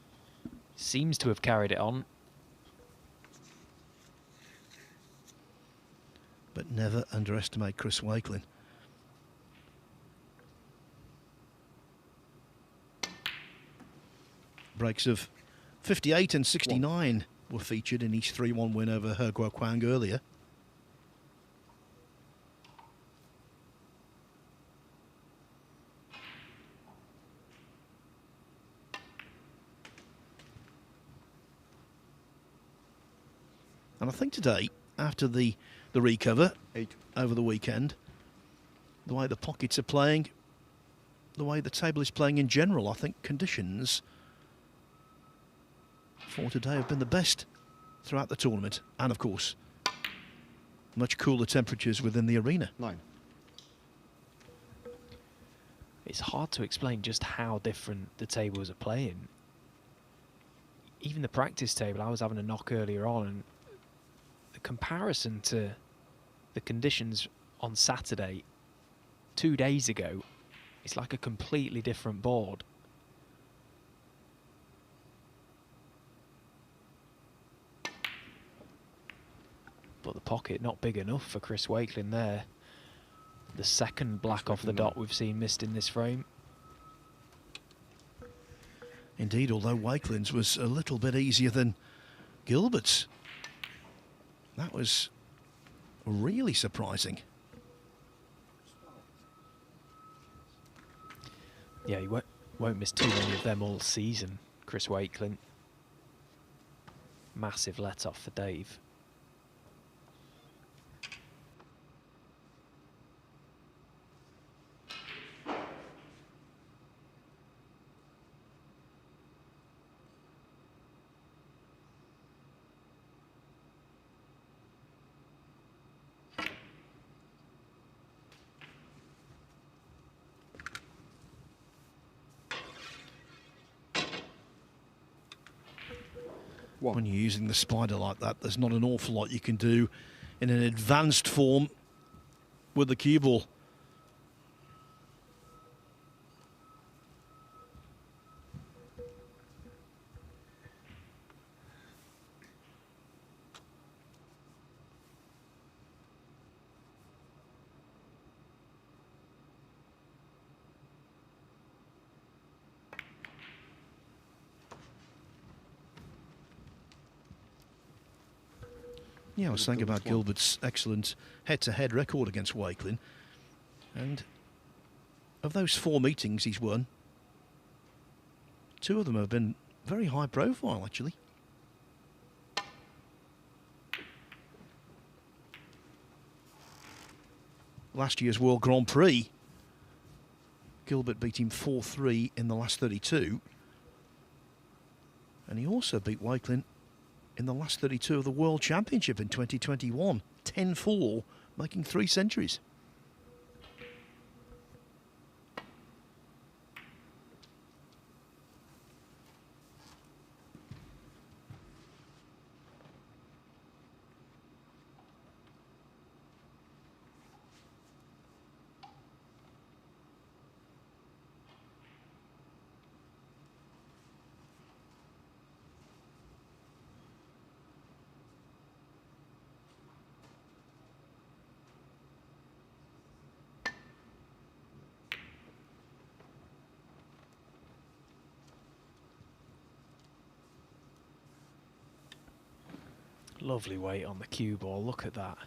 Seems to have carried it on. But never underestimate Chris Wakelin. Breaks of 58 and 69 were featured in his 3-1 win over He Guoquang earlier. And I think today, after the recover over the weekend, the way the pockets are playing, the way the table is playing in general, I think conditions for today have been the best throughout the tournament. And of course, much cooler temperatures within the arena. 9. It's hard to explain just how different the tables are playing. Even the practice table, I was having a knock earlier on, and the comparison to the conditions on Saturday 2 days ago, it's like a completely different board. But the pocket not big enough for Chris Wakelin there. The second black off the dot we've seen missed in this frame. Indeed, although Wakelin's was a little bit easier than Gilbert's. That was really surprising. Yeah, he won't miss too many of them all season, Chris Wakelin. Massive let-off for Dave. When you're using the spider like that, there's not an awful lot you can do in an advanced form with the cue ball. Yeah, I was saying about Gilbert's excellent head-to-head record against Wakelin. And of those 4 meetings he's won, 2 of them have been very high profile, actually. Last year's World Grand Prix, Gilbert beat him 4-3 in the last 32. And he also beat Wakelin in the last 32 of the World Championship in 2021. 10-4, making 3 centuries. Lovely weight on the cue ball, look at that.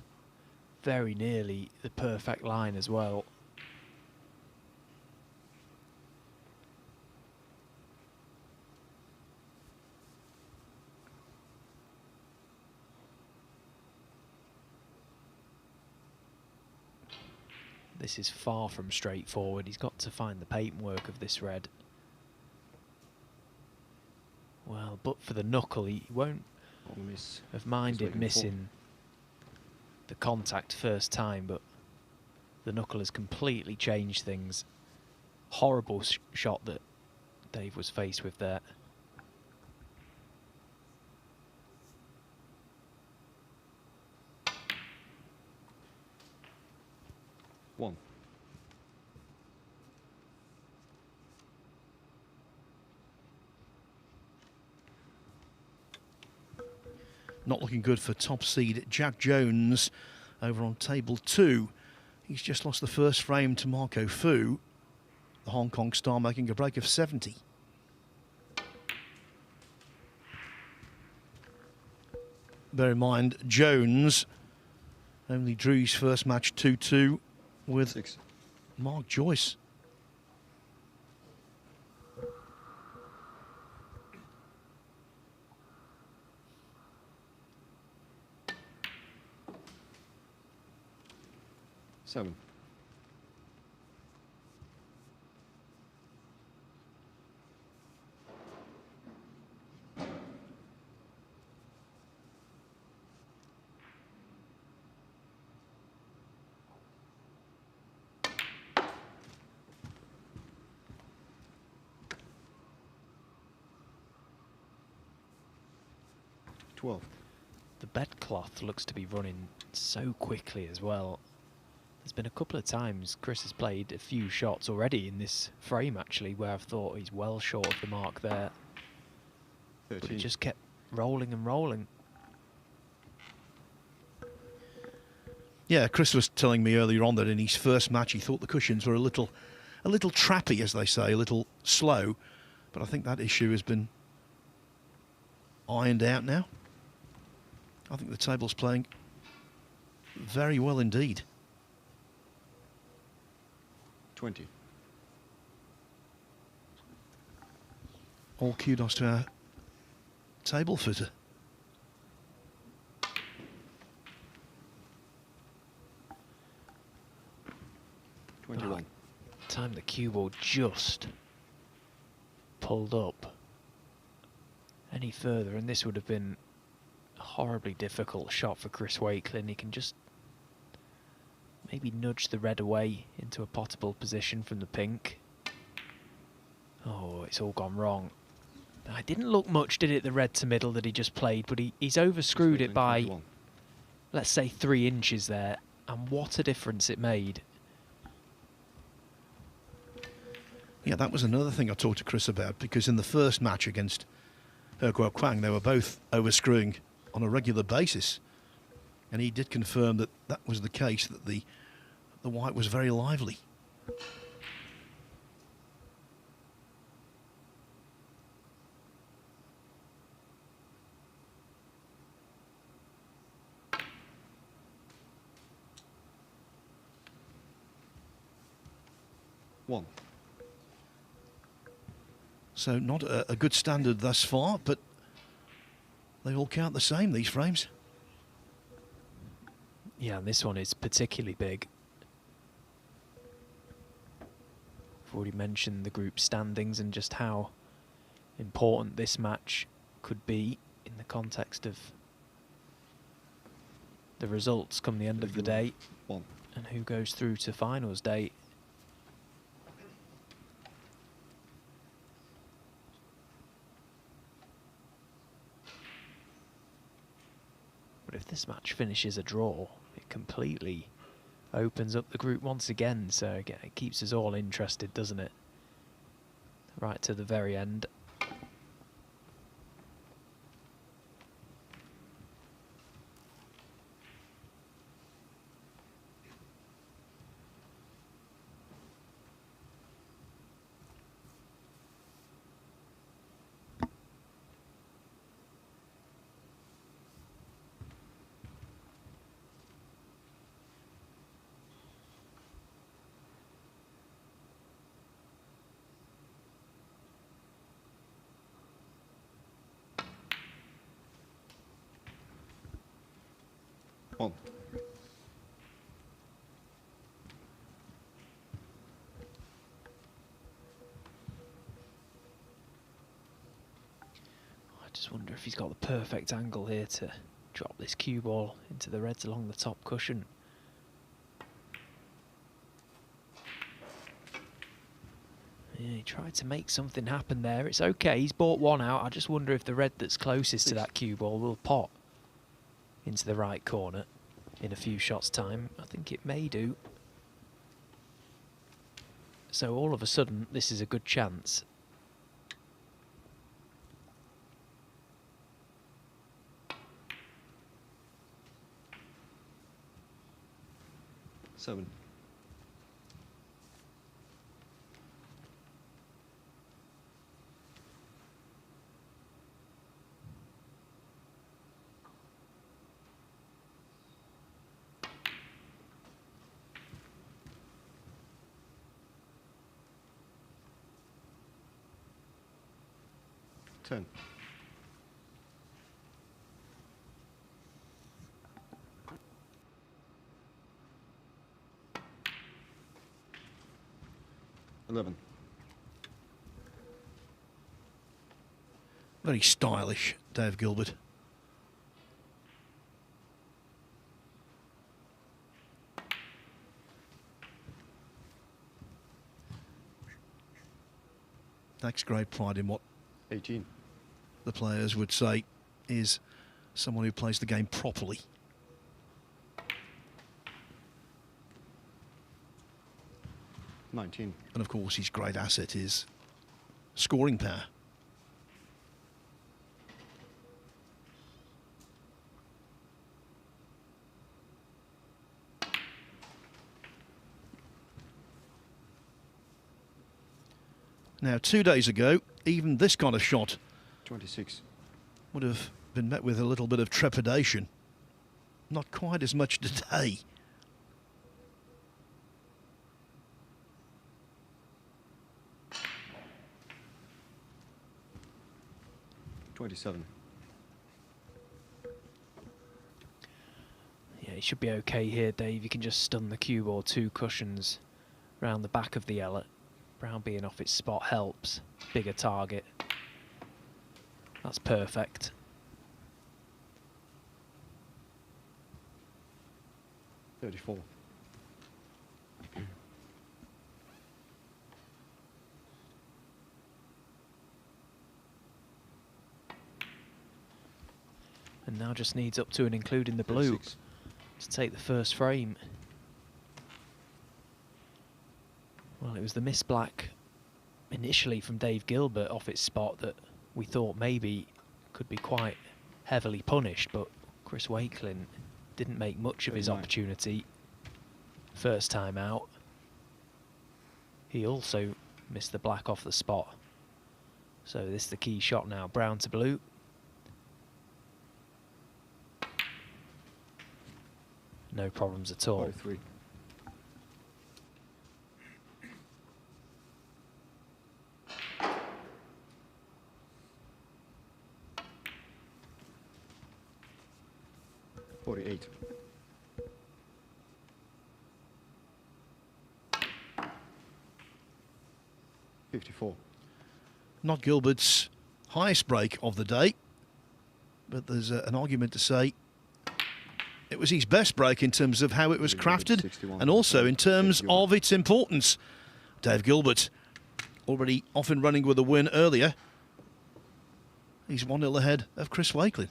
Very nearly the perfect line as well. This is far from straightforward. He's got to find the paintwork of this red. Well, but for the knuckle, he won't have minded missing the contact first time, but the knuckle has completely changed things. Horrible shot that Dave was faced with there. One. Not looking good for top seed Jack Jones over on table 2. He's just lost the first frame to Marco Fu, the Hong Kong star, making a break of 70. Bear in mind, Jones only drew his first match 2-2 with 6. Mark Joyce. Seven. The bedcloth looks to be running so quickly as well. There's been a couple of times Chris has played a few shots already in this frame actually where I've thought he's well short of the mark there. 13. But he just kept rolling and rolling. Yeah, Chris was telling me earlier on that in his first match he thought the cushions were a little trappy, as they say, a little slow. But I think that issue has been ironed out now. I think the table's playing very well indeed. 20. All kudos to our table fitter. Time the cue ball just pulled up any further and this would have been a horribly difficult shot for Chris Wakelin. He can just maybe nudge the red away into a potable position from the pink. Oh, it's all gone wrong. It didn't look much, did it, the red to middle that he just played, but he's overscrewed it by, let's say, 3 inches there, and what a difference it made. Yeah, that was another thing I talked to Chris about, because in the first match against He Guo Kwang, they were both overscrewing on a regular basis. And he did confirm that that was the case, that the white was very lively. One. So not a good standard thus far, but they all count the same, these frames. Yeah, and this one is particularly big. I've already mentioned the group standings and just how important this match could be in the context of the results come the end of the day and who goes through to finals day. But if this match finishes a draw, it completely opens up the group once again, so again, it keeps us all interested, doesn't it? Right to the very end. 1. I just wonder if he's got the perfect angle here to drop this cue ball into the reds along the top cushion. Yeah, he tried to make something happen there. It's okay, he's bought one out. I just wonder if the red that's closest to that cue ball will pot into the right corner in a few shots' time. I think it may do. So all of a sudden, this is a good chance. Seven. Ten. $11. Very stylish, Dave Gilbert. Takes great pride in what 18. the players would say is someone who plays the game properly. 19. And of course his great asset is scoring power. Now 2 days ago, even this kind of shot 26. would have been met with a little bit of trepidation. Not quite as much today. $27. Yeah, he should be okay here, Dave. You can just stun the cue ball 2 cushions round the back of the elet. Brown being off its spot helps. Bigger target. That's perfect. $34. And now just needs up to and including the blue 36. to take the first frame. Well, it was the miss black initially from Dave Gilbert off its spot that we thought maybe could be quite heavily punished, but Chris Wakelin didn't make much of his 39. opportunity first time out. He also missed the black off the spot. So this is the key shot now, brown to blue. No problems at all. 43. $48. $54. Not Gilbert's highest break of the day, but there's an argument to say it was his best break in terms of how it was crafted and also in terms of its importance. Dave Gilbert already off and running with a win earlier. He's 1-0 ahead of Chris Wakelin.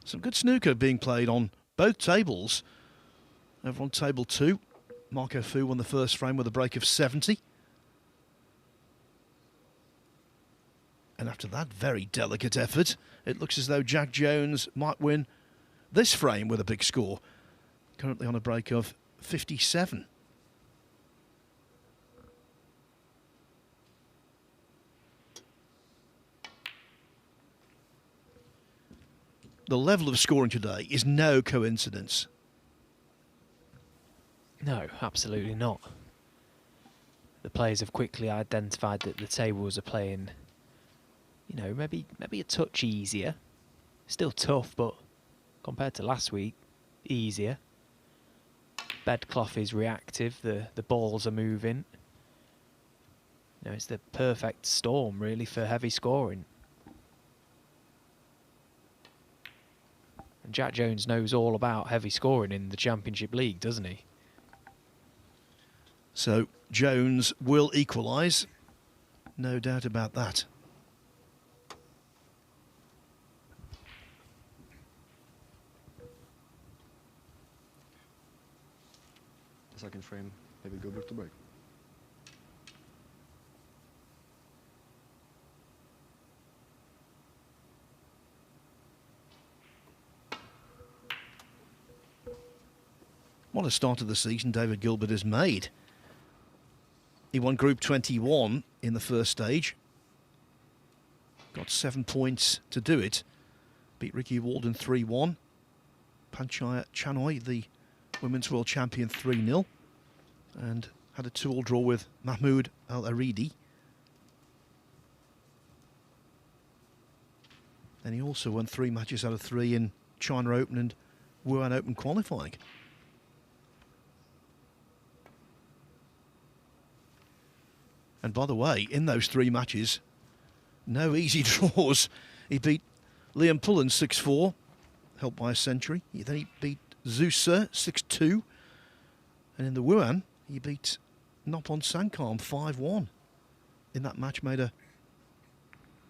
Some good snooker being played on both tables. Over on table 2, Marco Fu won the first frame with a break of 70. And after that very delicate effort, it looks as though Jack Jones might win this frame with a big score. Currently on a break of 57. The level of scoring today is no coincidence. No, absolutely not. The players have quickly identified that the tables are playing, you know, maybe a touch easier. Still tough, but compared to last week, easier. Bedcloth is reactive, the balls are moving. You know, it's the perfect storm, really, for heavy scoring. And Jack Jones knows all about heavy scoring in the Championship League, doesn't he? So Jones will equalise, no doubt about that. The second frame, David Gilbert to break. What a start of the season David Gilbert has made. He won Group 21 in the first stage. Got 7 points to do it. Beat Ricky Walden 3-1. Panchaya Chanoy, the Women's World Champion, 3-0. And had a 2-all draw with Mahmoud Al-Aridi. And he also won 3 matches out of 3 in China Open and Wuhan Open qualifying. And by the way, in those 3 matches, no easy draws. He beat Liam Pullen 6-4, helped by a century. Then he beat Zeuser 6-2. And in the Wuhan, he beat Nopon Sankam 5-1. In that match, made a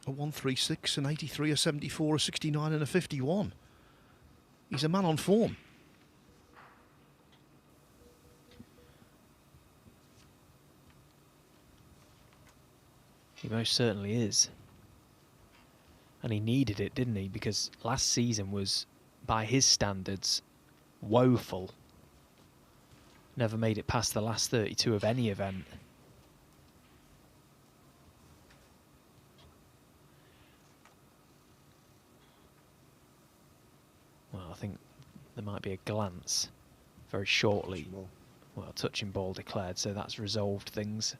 136, an 83, a 74, a 69 and a 51. He's a man on form. He most certainly is. And he needed it, didn't he? Because last season was, by his standards, woeful. Never made it past the last 32 of any event. Well, I think there might be a glance very shortly. Well, touching ball declared, so that's resolved things.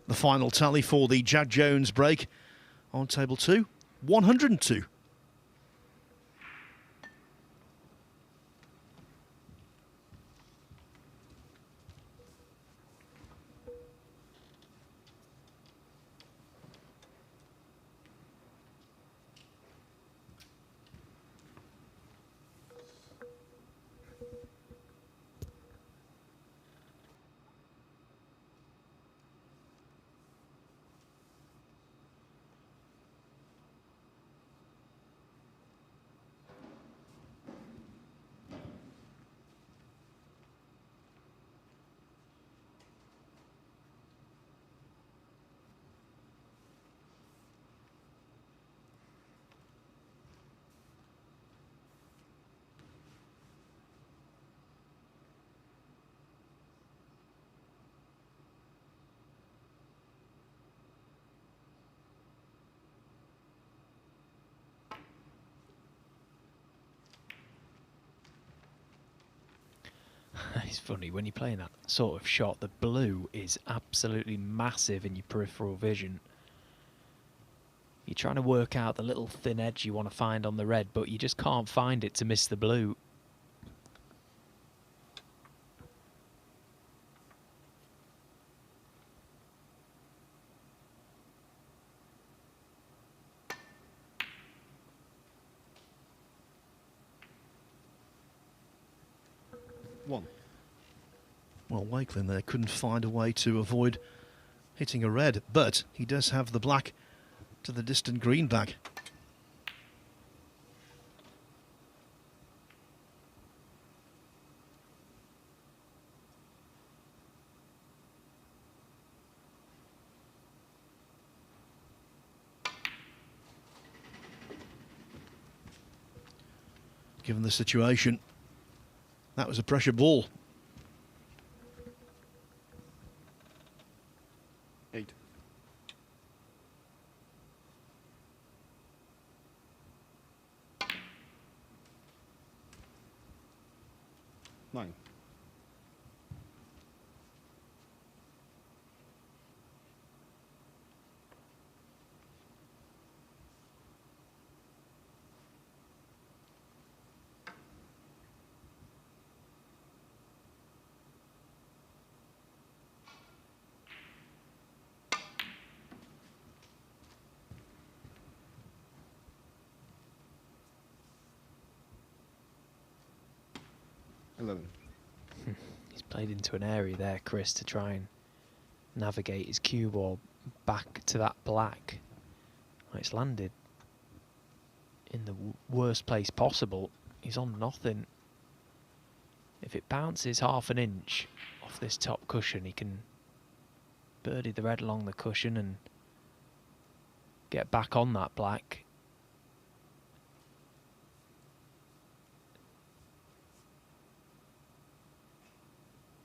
The final tally for the Jack Jones break on table 2, 102. It's funny, when you're playing that sort of shot, the blue is absolutely massive in your peripheral vision. You're trying to work out the little thin edge you want to find on the red, but you just can't find it to miss the blue. Well, Wakelin there couldn't find a way to avoid hitting a red, but he does have the black to the distant greenback. given the situation. That was a pressure ball. 8. 9. 11. He's played into an area there, Chris, to try and navigate his cue ball back to that black. Well, it's landed in the worst place possible. He's on nothing. If it bounces half an inch off this top cushion, he can birdie the red along the cushion and get back on that black.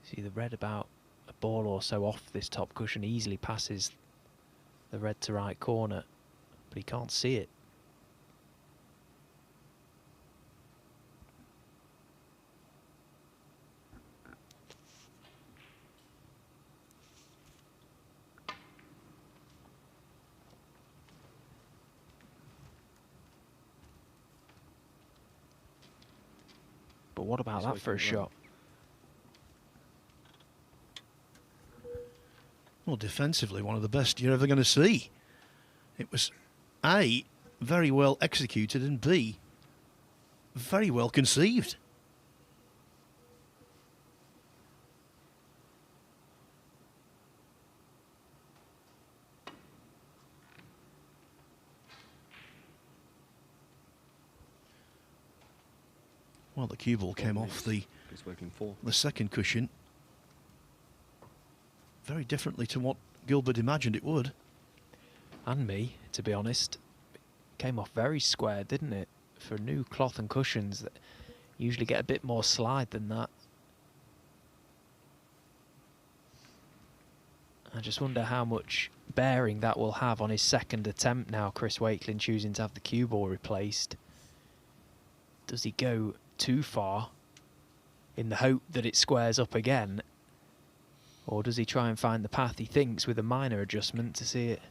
See the red about a ball or so off this top cushion, easily passes the red to right corner, but he can't see it. But what about that for a shot? Well, defensively, one of the best you're ever going to see. It was A, very well executed, and B, very well conceived. Well, the cue ball came off the second cushion very differently to what Gilbert imagined it would. And me, to be honest. Came off very square, didn't it? For new cloth and cushions that usually get a bit more slide than that. I just wonder how much bearing that will have on his second attempt now, Chris Wakelin choosing to have the cue ball replaced. Does he go too far in the hope that it squares up again? Or does he try and find the path he thinks with a minor adjustment to see it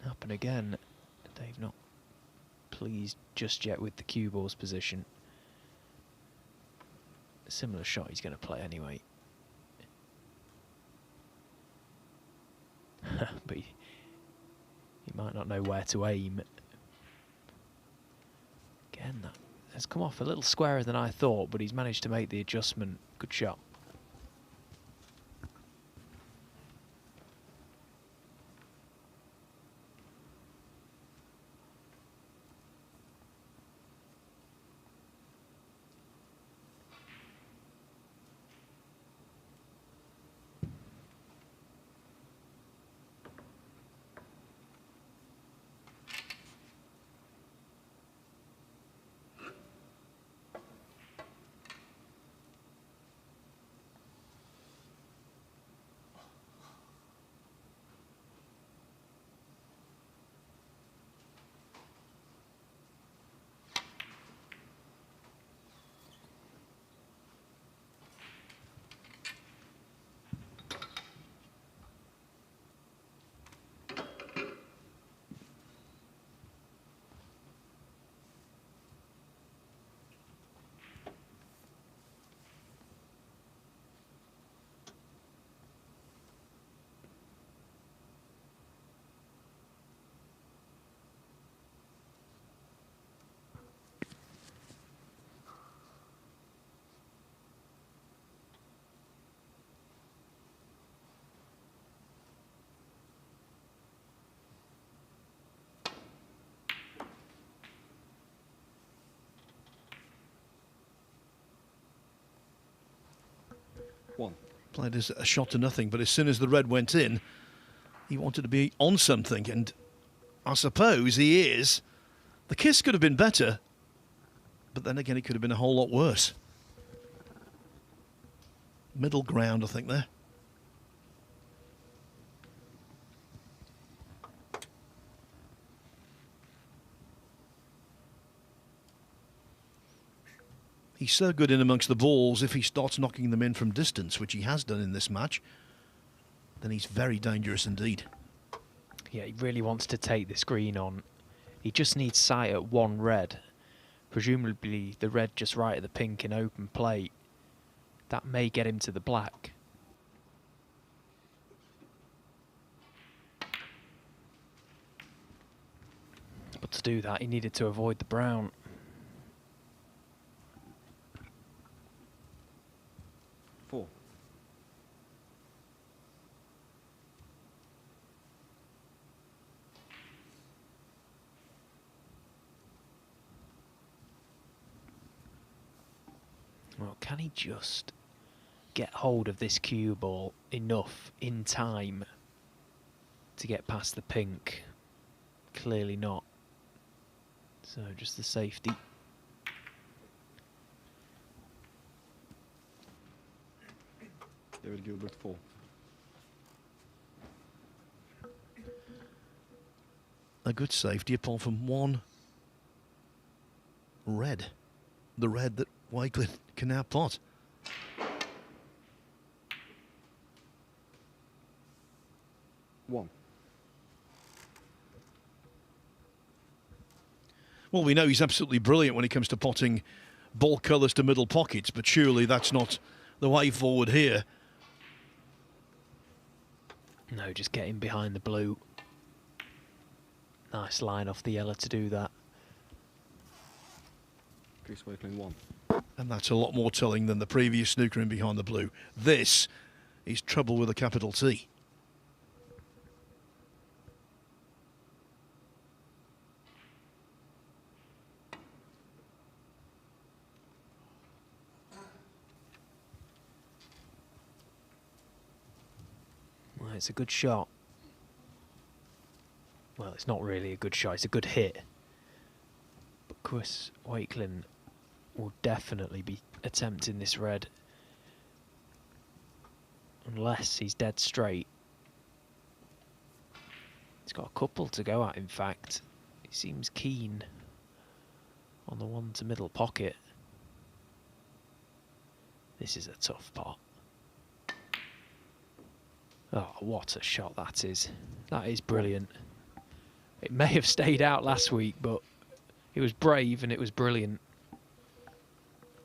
happen again? Dave not pleased just yet with the cue ball's position. A similar shot he's going to play anyway. But he might not know where to aim. Again, that has come off a little squarer than I thought, but he's managed to make the adjustment. Good shot. Played as a shot to nothing, but as soon as the red went in, he wanted to be on something, and I suppose he is The kiss could have been better, but then again, it could have been a whole lot worse. Middle ground, I think, there. He's so good in amongst the balls. If he starts knocking them in from distance, which he has done in this match, then he's very dangerous indeed. Yeah, he really wants to take this green on. He just needs sight at one red. Presumably the red just right at the pink in open play. That may get him to the black. But to do that, he needed to avoid the brown. Four. Well, can he just get hold of this cue ball enough in time to get past the pink? Clearly not. So just the safety. David Gilbert 4. A good safety apart from one red. The red that Wakelin can now pot. One. Well, we know he's absolutely brilliant when it comes to potting ball colours to middle pockets, but surely that's not the way forward here. No, just get him behind the blue. Nice line off the yellow to do that. Chris Wakelin 1. And that's a lot more telling than the previous snooker in behind the blue. This is trouble with a capital T. Well, it's a good shot. Well, it's not really a good shot, it's a good hit. But Chris Wakelin will definitely be attempting this red. Unless he's dead straight. He's got a couple to go at, in fact. He seems keen on the one to middle pocket. This is a tough pot. Oh, what a shot that is. That is brilliant. It may have stayed out last week, but it was brave and it was brilliant.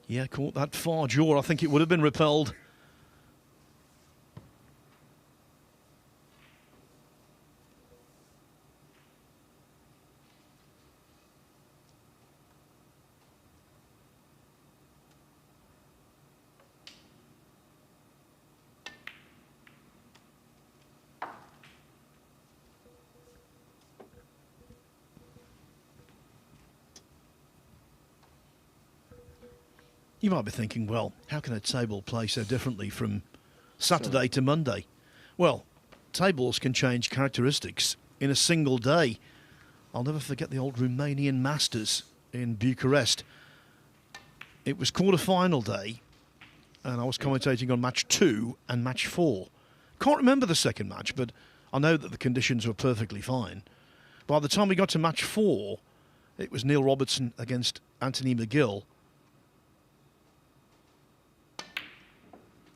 Yeah, caught that far jaw. I think it would have been repelled. You might be thinking, well, how can a table play so differently from Saturday to Monday? Well, tables can change characteristics in a single day. I'll never forget the old Romanian Masters in Bucharest. It was quarter-final day, and I was commentating on match 2 and match 4. Can't remember the second match, but I know that the conditions were perfectly fine. By the time we got to match 4, it was Neil Robertson against Anthony McGill.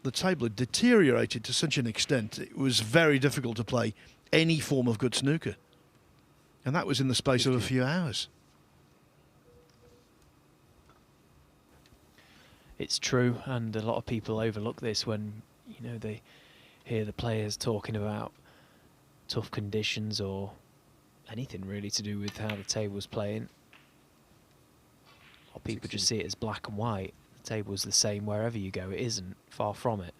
The table had deteriorated to such an extent it was very difficult to play any form of good snooker. And that was in the space of a few hours. It's true, and a lot of people overlook this when, you know, they hear the players talking about tough conditions or anything really to do with how the table's playing. A lot of people just see it as black and white. The table's the same wherever you go. It isn't. Far from it.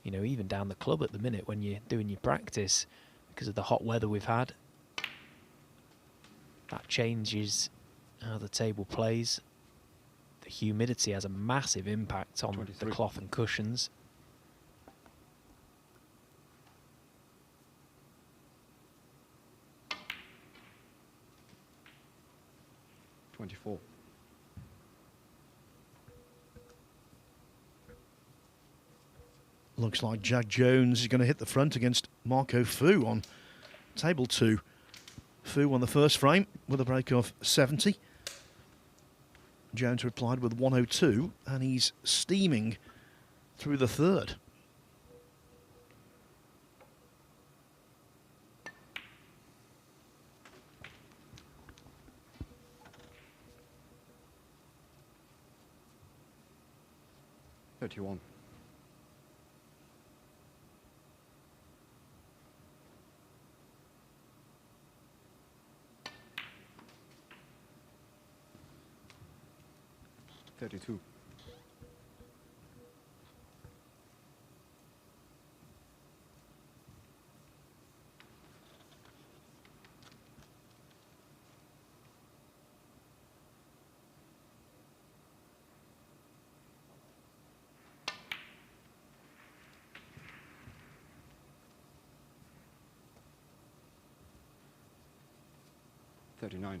You know, even down the club at the minute when you're doing your practice, because of the hot weather we've had, that changes how the table plays. The humidity has a massive impact on the cloth and cushions. 24. Looks like Jack Jones is going to hit the front against Marco Fu on table 2. Fu on the first frame with a break of 70. Jones replied with 102, and he's steaming through the third. $31. $32. $39.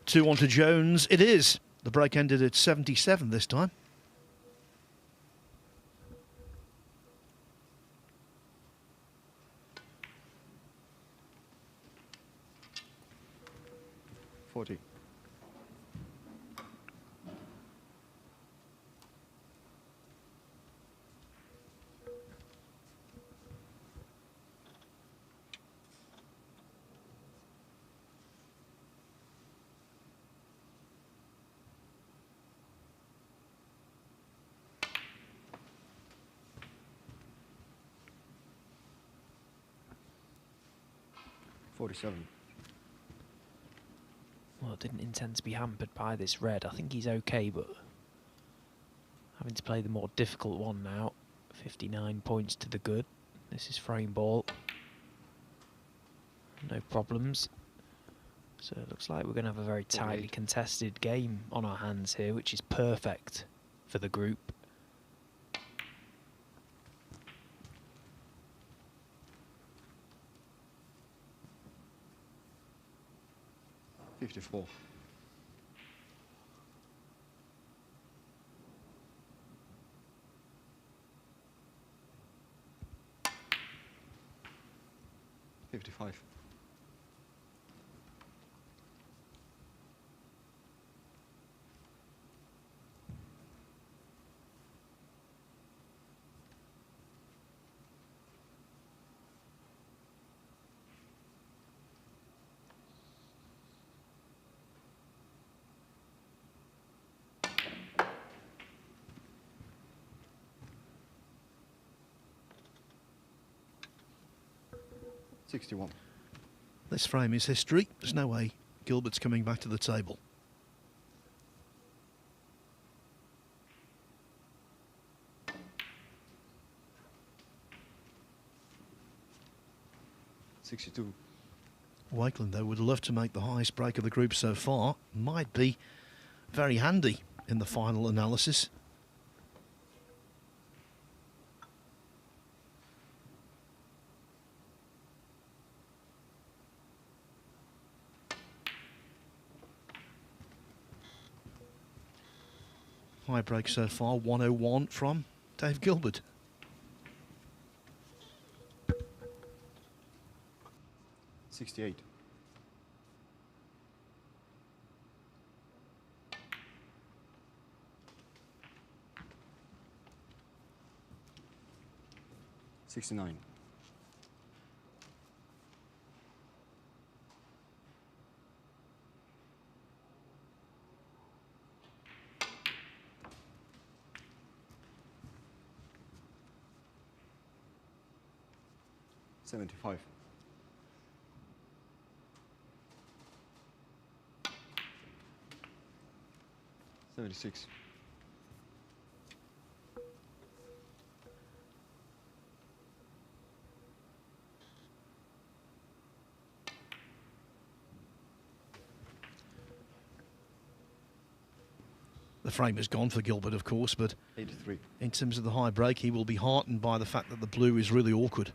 Two on to Jones. It is. The break ended at 77 this time. $40. $47. Well, I didn't intend to be hampered by this red. I think he's okay, but having to play the more difficult one now. 59 points to the good. This is frame ball. No problems. So it looks like we're going to have a very tightly contested game on our hands here, which is perfect for the group. $54. $55. $61. This frame is history. There's no way Gilbert's coming back to the table. $62. Wakeland, though, would love to make the highest break of the group so far. Might be very handy in the final analysis. High break so far, 101 from Dave Gilbert. $68. $69. $75. $76. The frame is gone for Gilbert, of course, but 83. in terms of the high break, he will be heartened by the fact that the blue is really awkward.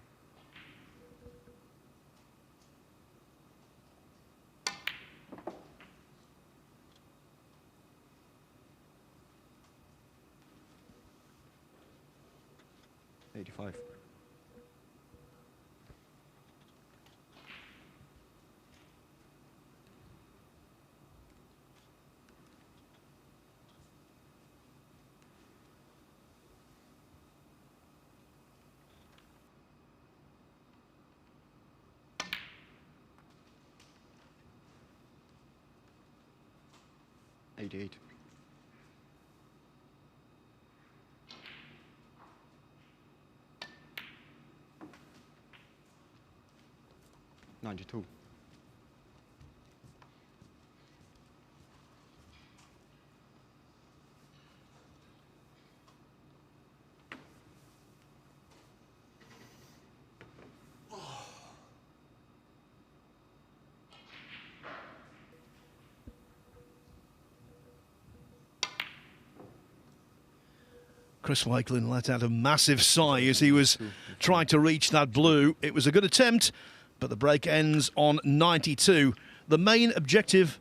85. $88. 92. Chris Wakelin let out a massive sigh as he was trying to reach that blue. It was a good attempt, but the break ends on 92. The main objective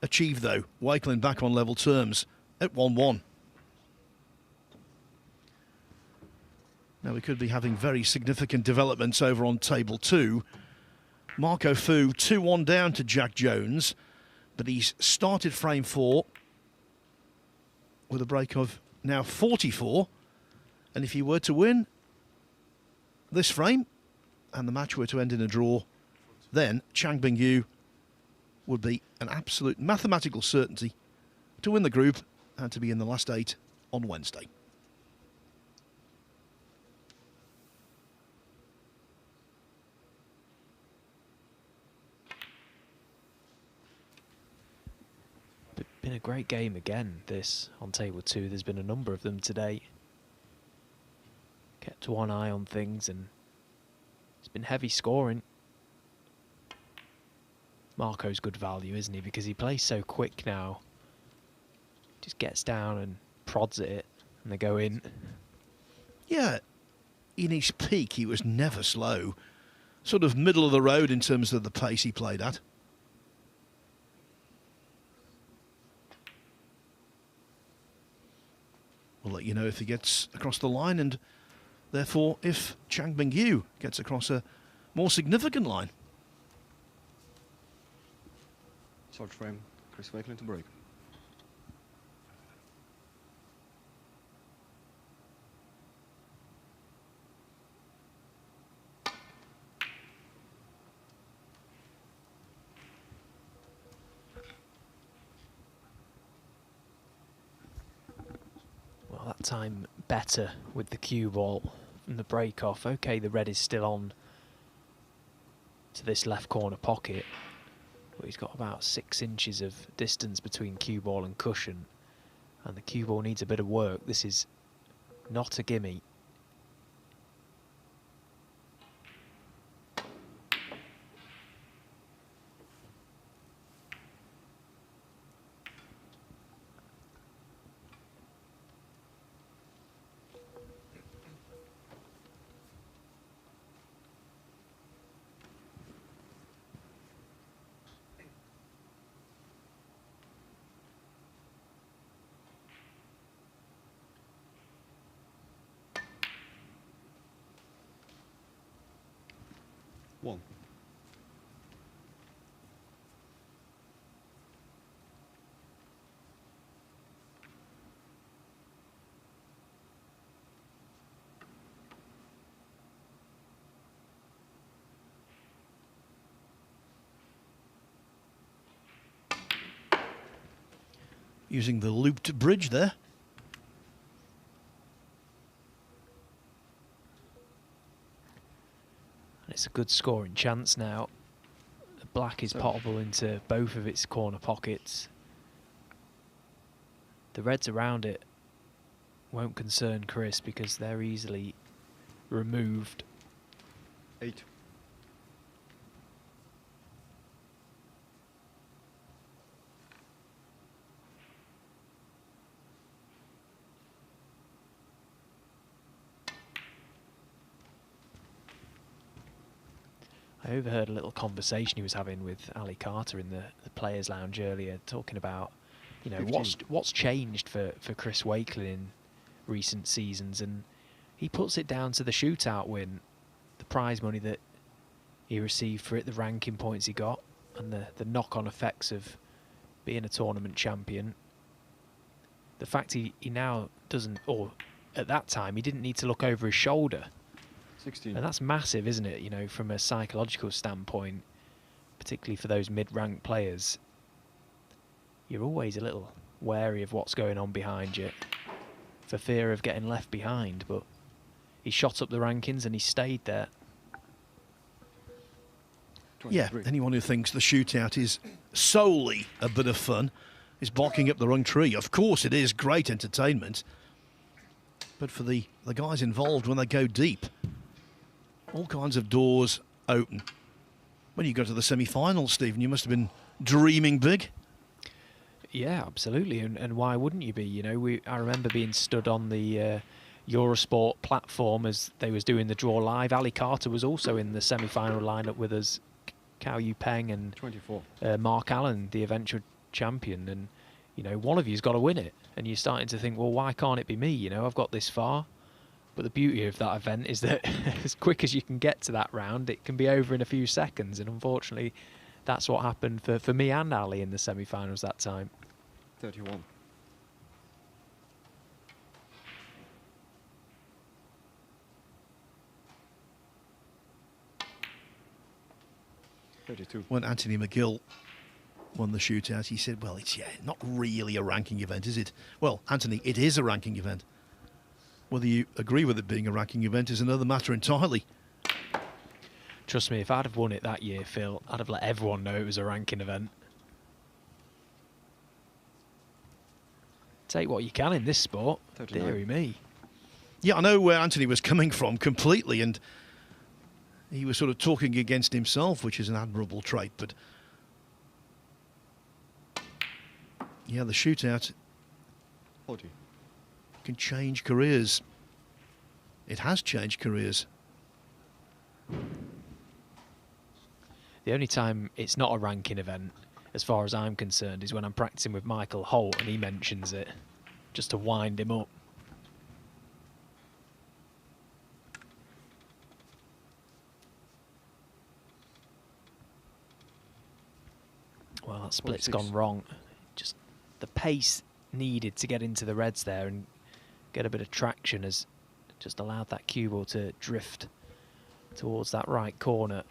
achieved, though. Wakelin back on level terms at 1-1. Now, we could be having very significant developments over on table 2. Marco Fu 2-1 down to Jack Jones, but he's started frame 4 with a break of now 44, and if he were to win this frame and the match were to end in a draw, then Chang Bingyu would be an absolute mathematical certainty to win the group and to be in the last 8 on Wednesday. Been a great game again, this, on table 2. There's been a number of them today. Kept one eye on things, and it's been heavy scoring. Marco's good value, isn't he? Because he plays so quick now. Just gets down and prods at it, and they go in. Yeah, in his peak, he was never slow. Sort of middle of the road in terms of the pace he played at. We'll let you know if he gets across the line, and therefore if Chang Bingyu gets across a more significant line. Short frame, Chris Wakelin to break. That time better with the cue ball from the break off. Okay, the red is still on to this left corner pocket, but he's got about 6 inches of distance between cue ball and cushion, and the cue ball needs a bit of work. This is not a gimme. One. Using the looped bridge there. It's a good scoring chance now. The black is potable into both of its corner pockets. The reds around it won't concern Chris because they're easily removed. 8. I overheard a little conversation he was having with Ali Carter in the players' lounge earlier, talking about, what's changed for Chris Wakelin in recent seasons, and he puts it down to the shootout win, the prize money that he received for it, the ranking points he got, and the knock-on effects of being a tournament champion. The fact he now doesn't, or at that time, he didn't need to look over his shoulder. 16. And that's massive, isn't it? You know, from a psychological standpoint, particularly for those mid-ranked players. You're always a little wary of what's going on behind you for fear of getting left behind, but he shot up the rankings and he stayed there. 23. Yeah, anyone who thinks the shootout is solely a bit of fun is barking up the wrong tree. Of course it is great entertainment, but for the guys involved, when they go deep, all kinds of doors open. When you got to the semi-finals, Stephen, you must have been dreaming big. Yeah, absolutely, and why wouldn't you be? You know, I remember being stood on the Eurosport platform as they was doing the draw live. Ali Carter was also in the semi-final lineup with us, Cao Yupeng and 24. Mark Allen, the eventual champion, and you know, one of you's got to win it, and you're starting to think, well, why can't it be me? You know, I've got this far. But the beauty of that event is that as quick as you can get to that round, it can be over in a few seconds, and unfortunately that's what happened for me and Ali in the semi-finals that time. 31. When Anthony McGill won the shootout, he said, well, it's not really a ranking event, is it? Well, Anthony, it is a ranking event. Whether you agree with it being a ranking event is another matter entirely. Trust me, if I'd have won it that year, Phil, I'd have let everyone know it was a ranking event. Take what you can in this sport. 39. Deary me. Yeah, I know where Anthony was coming from completely, and he was sort of talking against himself, which is an admirable trait, but yeah, the shootout 40. can change careers. It has changed careers. The only time it's not a ranking event, as far as I'm concerned, is when I'm practicing with Michael Holt and he mentions it, just to wind him up. Well, that split's 46. gone wrong. Just the pace needed to get into the reds there and get a bit of traction has just allowed that cue ball to drift towards that right corner.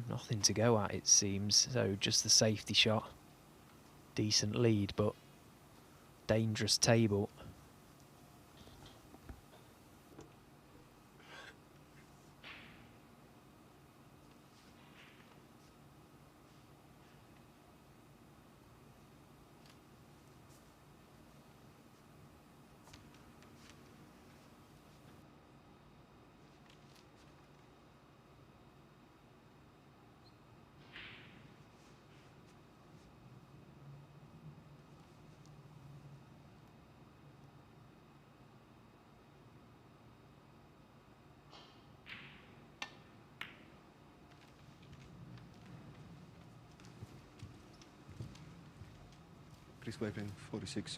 Nothing to go at, it seems, so just the safety shot. Decent lead, but dangerous table. Chris Wakelin, 46.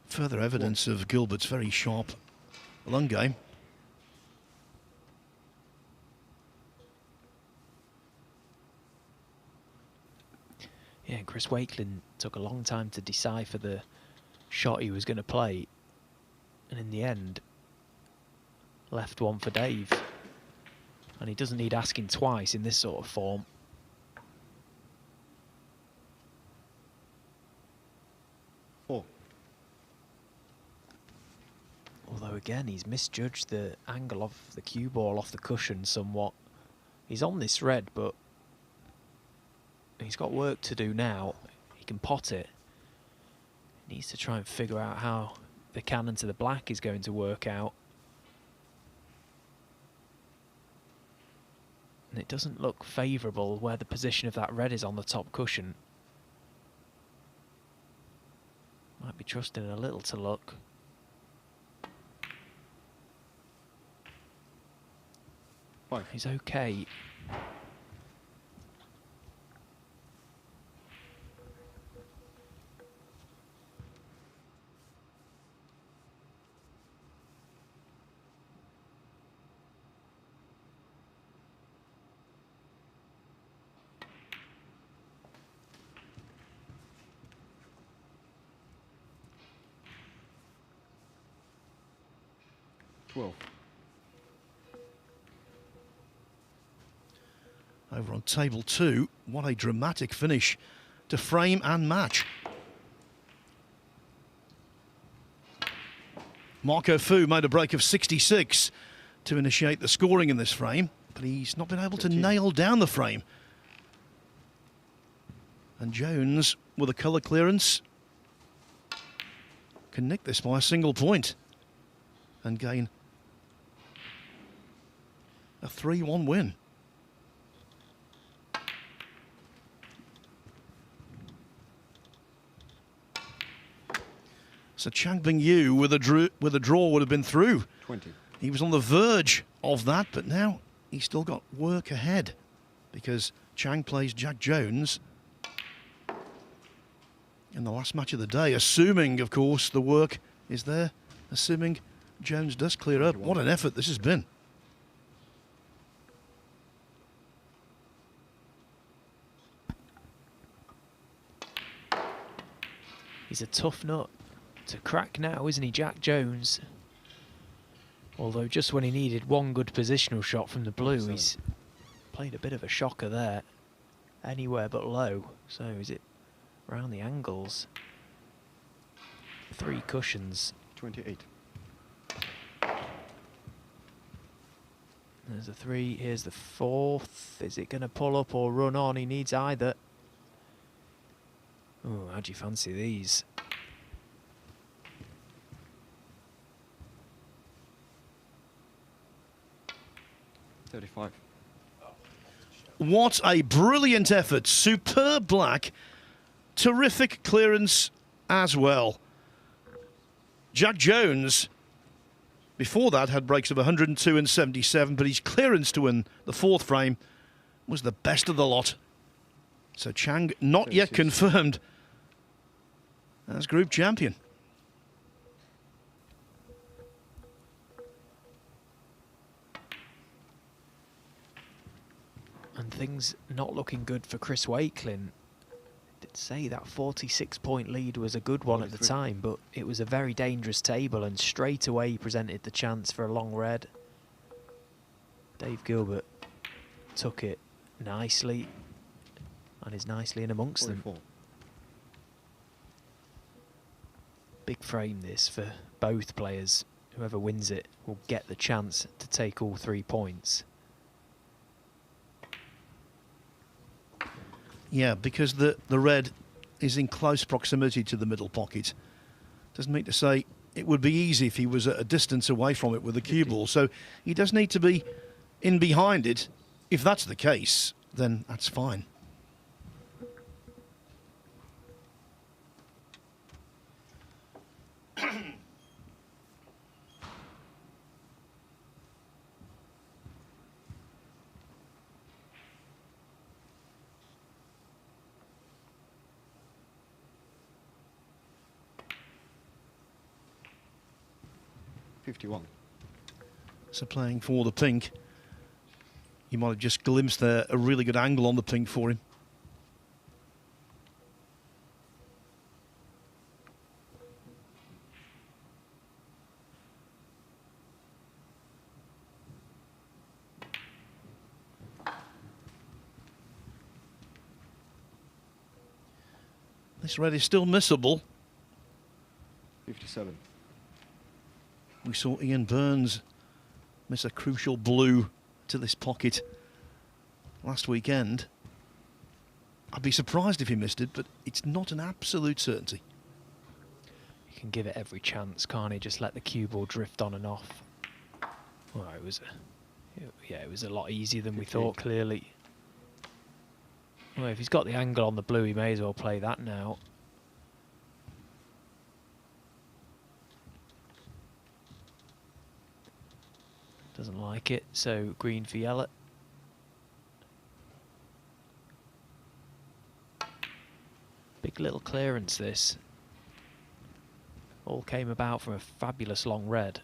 Further evidence of Gilbert's very sharp long game. Yeah, and Chris Wakelin took a long time to decipher the shot he was going to play, and in the end left one for Dave, and he doesn't need asking twice in this sort of form. Although again, he's misjudged the angle of the cue ball off the cushion somewhat. He's on this red, but he's got work to do now. He can pot it. He needs to try and figure out how the cannon to the black is going to work out. And it doesn't look favourable where the position of that red is on the top cushion. Might be trusting a little to luck. Five. He's okay. Over on table 2, what a dramatic finish to frame and match. Marco Fu made a break of 66 to initiate the scoring in this frame, but he's not been able to nail down the frame. And Jones, with a colour clearance, can nick this by a single point and gain a 3-1 win. So Chang Bing-Yu with a draw would have been through. 20. He was on the verge of that, but now he's still got work ahead because Chang plays Jack Jones in the last match of the day, assuming, of course, the work is there, assuming Jones does clear up. What an effort this has been. He's a tough nut to crack now, isn't he, Jack Jones? Although just when he needed one good positional shot from the blue, he's played a bit of a shocker there. Anywhere but low. So is it around the angles? 3 cushions. 28. There's a 3, here's the 4th. Is it going to pull up or run on? He needs either. Oh, how do you fancy these? What a brilliant effort. Superb black. Terrific clearance as well. Jack Jones, before that, had breaks of 102 and 77, but his clearance to win the 4th frame was the best of the lot. So Chang not yet confirmed as group champion. And things not looking good for Chris Wakelin. Did say that 46-point lead was a good one at the time, but it was a very dangerous table, and straight away he presented the chance for a long red. Dave Gilbert took it nicely and is nicely in amongst 44. them. Big frame this for both players. Whoever wins it will get the chance to take all 3 points. Yeah, because the red is in close proximity to the middle pocket. Doesn't mean to say it would be easy if he was at a distance away from it with the cue ball. So he does need to be in behind it. If that's the case, then that's fine. So playing for the pink, you might have just glimpsed there a really good angle on the pink for him. This red is still missable. 57. We saw Ian Burns miss a crucial blue to this pocket last weekend. I'd be surprised if he missed it, but it's not an absolute certainty. You can give it every chance, can't he? Just let the cue ball drift on and off. Well, it was Yeah, it was a lot easier than we thought, clearly. Well, if he's got the angle on the blue, he may as well play that now. Doesn't like it, so green for yellow. Big little clearance, this. All came about from a fabulous long red.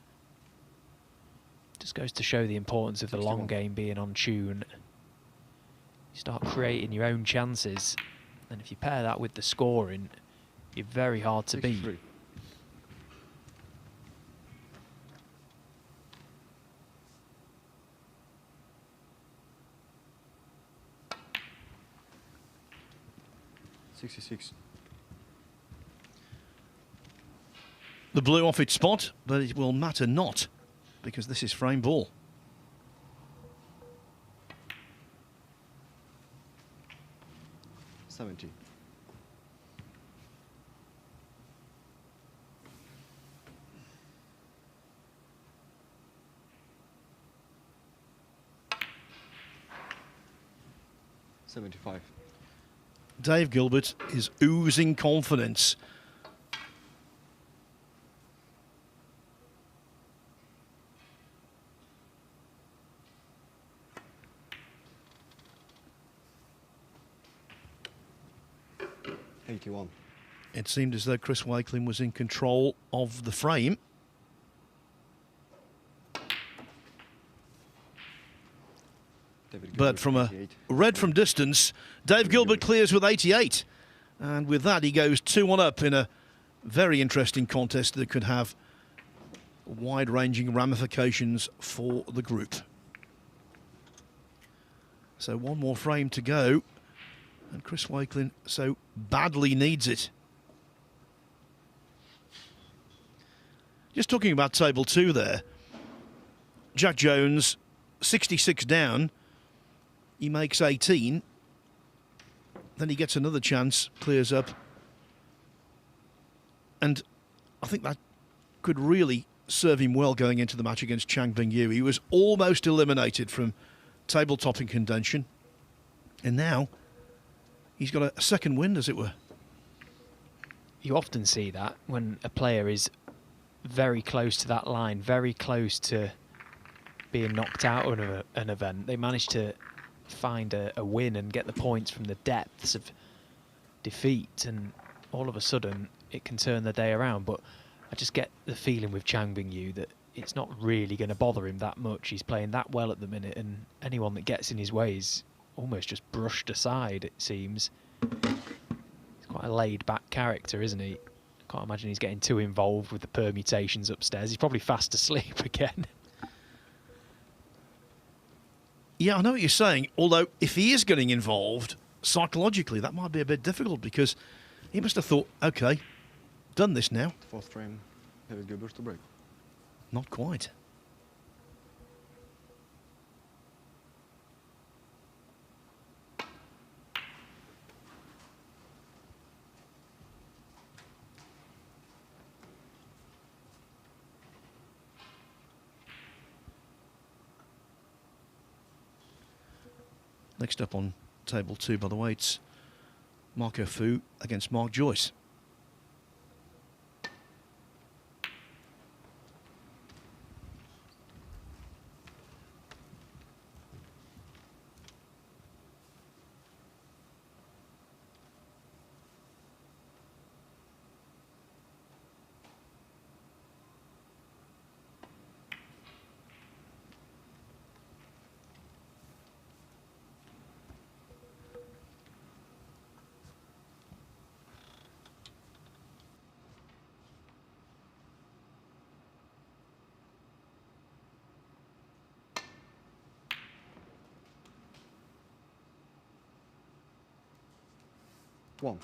Just goes to show the importance of the long game being on tune. You start creating your own chances, and if you pair that with the scoring, you're very hard to beat. 66. The blue off its spot, but it will matter not, because this is frame ball. $70. $75. Dave Gilbert is oozing confidence. $81. It seemed as though Chris Wakelin was in control of the frame. But from a red from distance, Dave Gilbert clears with 88. And with that, he goes 2-1 up in a very interesting contest that could have wide-ranging ramifications for the group. So one more frame to go. And Chris Wakelin so badly needs it. Just talking about table 2 there. Jack Jones, 66 down. He makes 18. Then he gets another chance, clears up. And I think that could really serve him well going into the match against Chang Bing Yu. He was almost eliminated from tabletop in contention. And now he's got a second wind, as it were. You often see that when a player is very close to that line, very close to being knocked out of an event. They manage to find a win and get the points from the depths of defeat, and all of a sudden it can turn the day around. But I just get the feeling with Chang Bing Yu that it's not really going to bother him that much. He's playing that well at the minute, and anyone that gets in his way is almost just brushed aside, it seems. He's quite a laid-back character, isn't he? I can't imagine he's getting too involved with the permutations upstairs. He's probably fast asleep again. Yeah, I know what you're saying, although if he is getting involved, psychologically, that might be a bit difficult, because he must have thought, OK, done this now. Fourth frame, David Gilbert to break. Not quite. Next up on table 2, by the way, it's Marco Fu against Mark Joyce. One.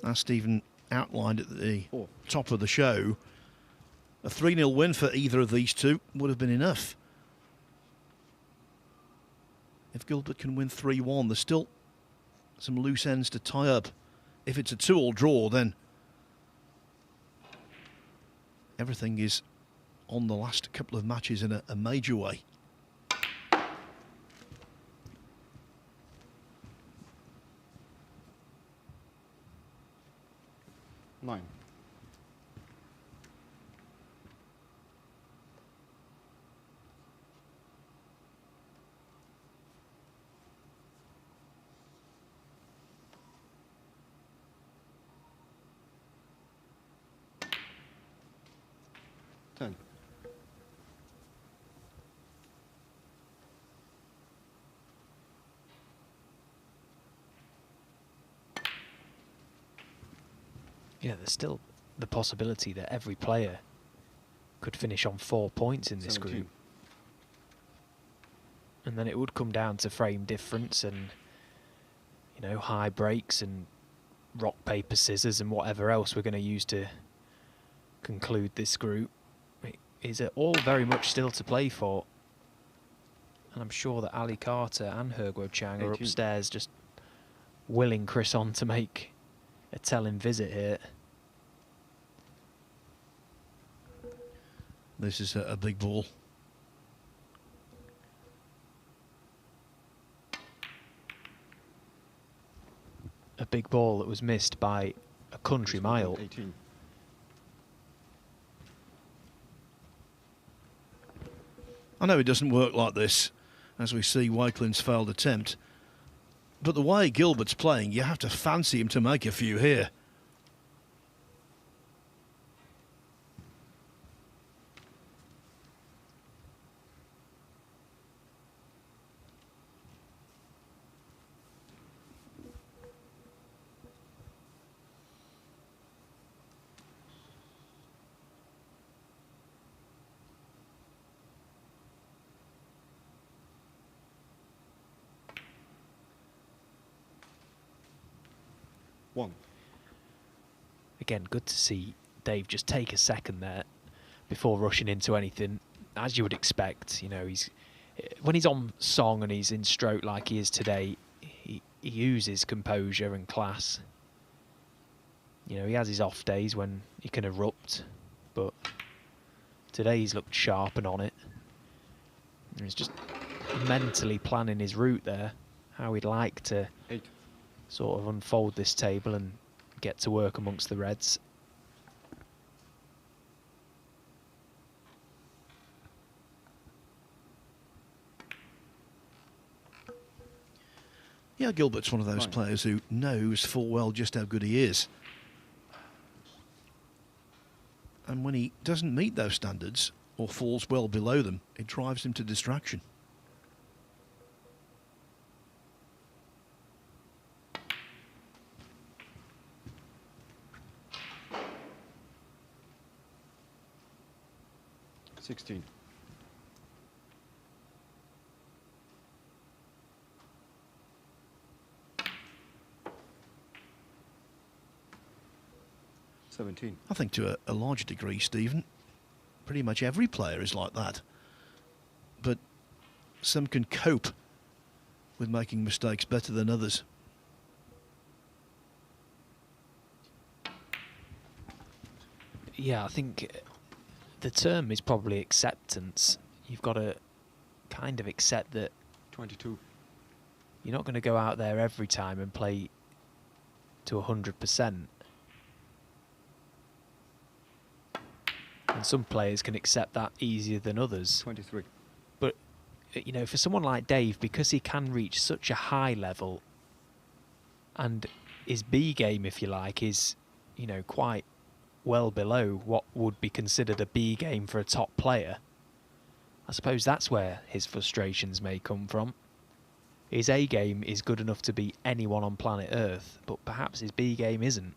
As Stephen outlined at the 4. top of the show, a 3-0 win for either of these two would have been enough. If Gilbert can win 3-1, there's still some loose ends to tie up. If it's a 2-all draw, then everything is on the last couple of matches in a major way. Nine. Ten. Yeah, there's still the possibility that every player could finish on 4 points in this 17. group. And then it would come down to frame difference and, you know, high breaks and rock, paper, scissors and whatever else we're going to use to conclude this group. It is all very much still to play for. And I'm sure that Ali Carter and Herguo Chang are 18. upstairs just willing Chris on to make a telling visit here. This is a big ball. A big ball that was missed by a country mile. 18. I know it doesn't work like this, as we see Wakelin's failed attempt. But the way Gilbert's playing, you have to fancy him to make a few here. One. Again, good to see Dave just take a second there before rushing into anything, as you would expect. You know, when he's on song and he's in stroke like he is today, he uses composure and class. You know, he has his off days when he can erupt, but today he's looked sharp and on it. And he's just mentally planning his route there, how he'd like to 8. sort of unfold this table and get to work amongst the reds. Yeah, Gilbert's one of those 9. players who knows full well just how good he is. And when he doesn't meet those standards or falls well below them, it drives him to distraction. Sixteen. Seventeen. I think to a large degree, Stephen, pretty much every player is like that. But some can cope with making mistakes better than others. Yeah, I think the term is probably acceptance. You've got to kind of accept that 22. you're not going to go out there every time and play to 100%. And some players can accept that easier than others. 23. But, you know, for someone like Dave, because he can reach such a high level and his B game, if you like, is, you know, quite well below what would be considered a B game for a top player. I suppose that's where his frustrations may come from. His A game is good enough to beat anyone on planet Earth, but perhaps his B game isn't.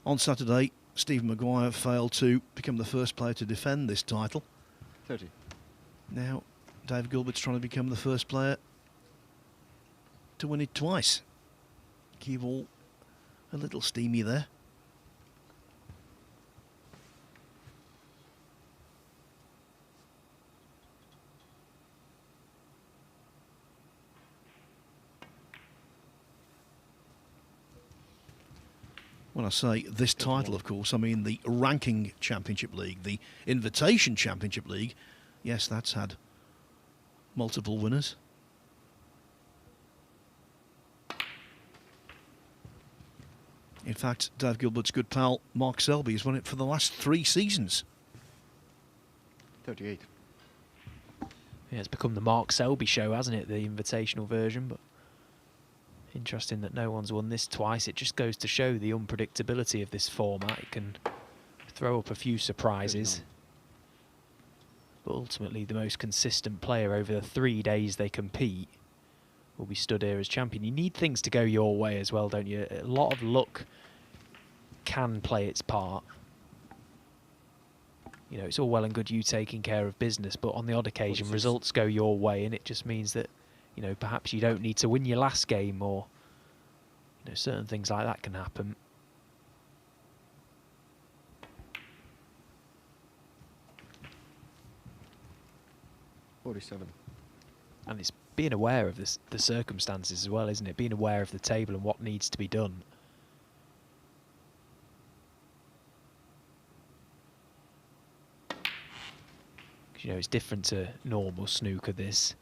On Saturday, Stephen Maguire failed to become the first player to defend this title. 30. Now, Dave Gilbert's trying to become the first player to win it twice. Cue ball a little steamy there. When I say this title, of course, I mean the Ranking Championship League, the Invitation Championship League. Yes, that's had multiple winners. In fact, Dave Gilbert's good pal Mark Selby has won it for the last 3 seasons. 38. Yeah, it's become the Mark Selby show, hasn't it? The invitational version, but interesting that no one's won this twice. It just goes to show the unpredictability of this format. It can throw up a few surprises. But ultimately, the most consistent player over the 3 days they compete will be stood here as champion. You need things to go your way as well, don't you? A lot of luck can play its part. You know, it's all well and good you taking care of business, but on the odd occasion, results go your way, and it just means that, you know, perhaps you don't need to win your last game, or, you know, certain things like that can happen. $47. And it's being aware of this, the circumstances as well, isn't it? Being aware of the table and what needs to be done. Because, you know, it's different to normal snooker, this.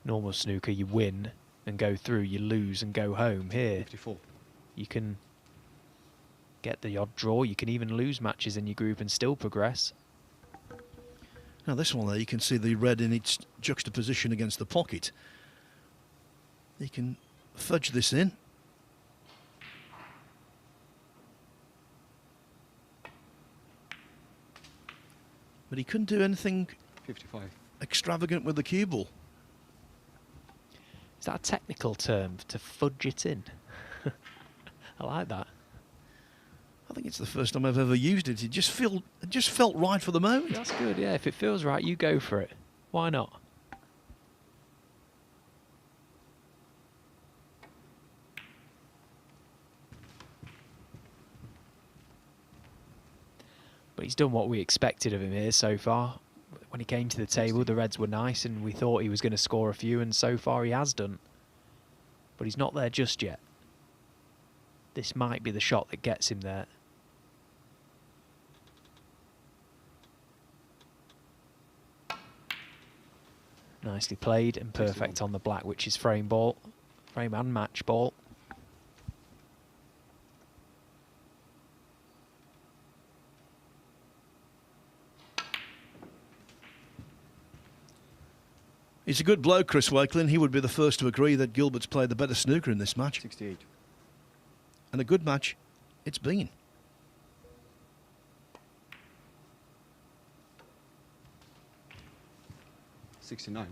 Normal snooker, you win and go through, you lose and go home. Here, 54. you can get the odd draw, you can even lose matches in your group and still progress. Now this one there, you can see the red in its juxtaposition against the pocket. You can fudge this in. But he couldn't do anything 55. extravagant with the cue ball. Is that a technical term, to fudge it in? I like that. I think it's the first time I've ever used it. It just felt right for the moment. That's good, yeah. If it feels right, you go for it. Why not? But he's done what we expected of him here so far. When he came to the table, the Reds were nice, and we thought he was going to score a few, and so far he has done. But he's not there just yet. This might be the shot that gets him there. Nicely played and perfect on the black, which is frame ball, frame and match ball. He's a good bloke, Chris Wakelin. He would be the first to agree that Gilbert's played the better snooker in this match. 68. And a good match it's been. $69.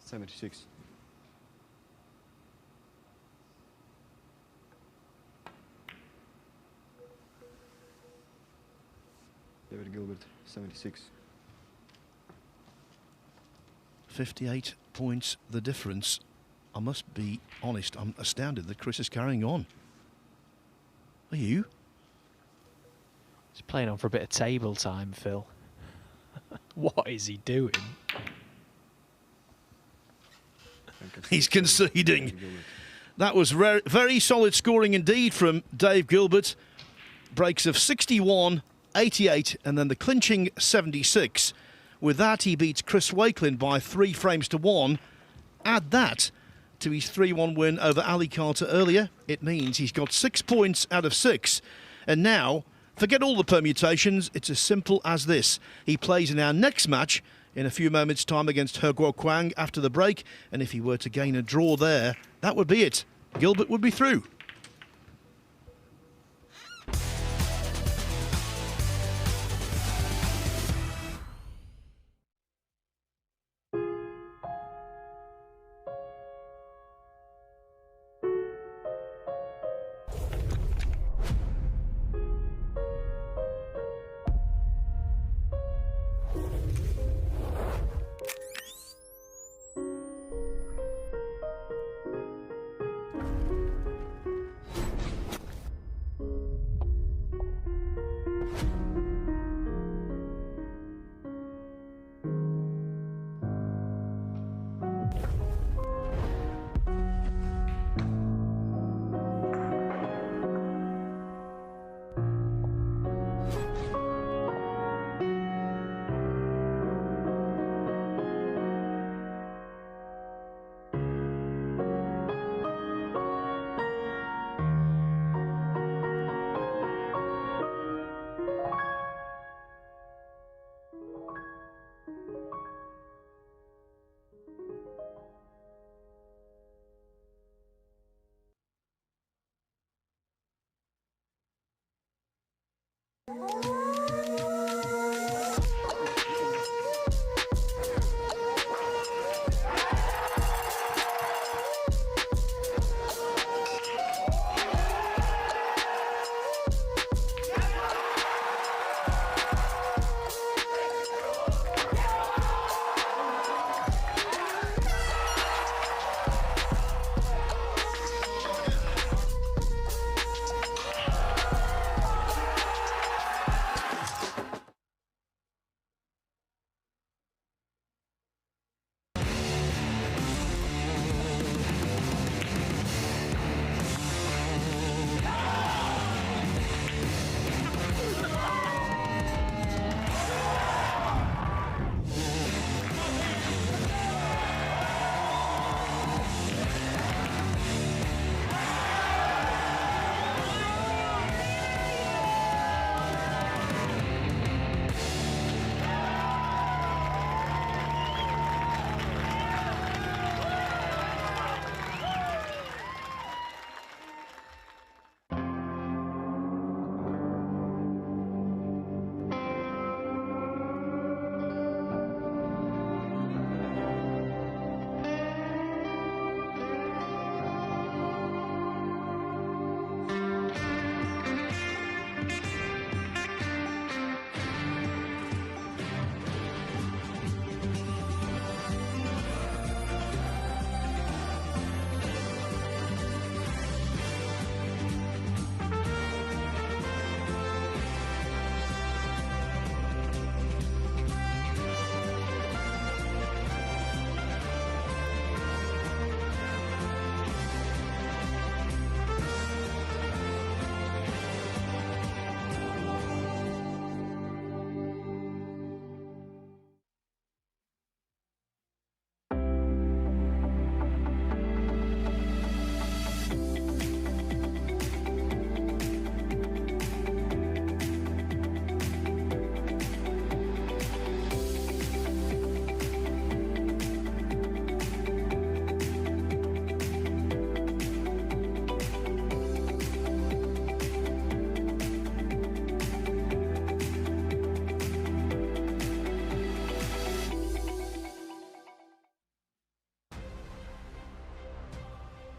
$76. David Gilbert, 76. 58 points the difference. I must be honest, I'm astounded that Chris is carrying on. Are you? He's playing on for a bit of table time, Phil. What is he doing? He's conceding. That was very solid scoring indeed from Dave Gilbert. Breaks of 61, 88, and then the clinching 76. With that, he beats Chris Wakelin by 3 frames to 1. Add that to his 3-1 win over Ali Carter earlier. It means he's got 6 points out of 6. And now, forget all the permutations. It's as simple as this. He plays in our next match in a few moments' time against He Guo Kwang after the break. And if he were to gain a draw there, that would be it. Gilbert would be through.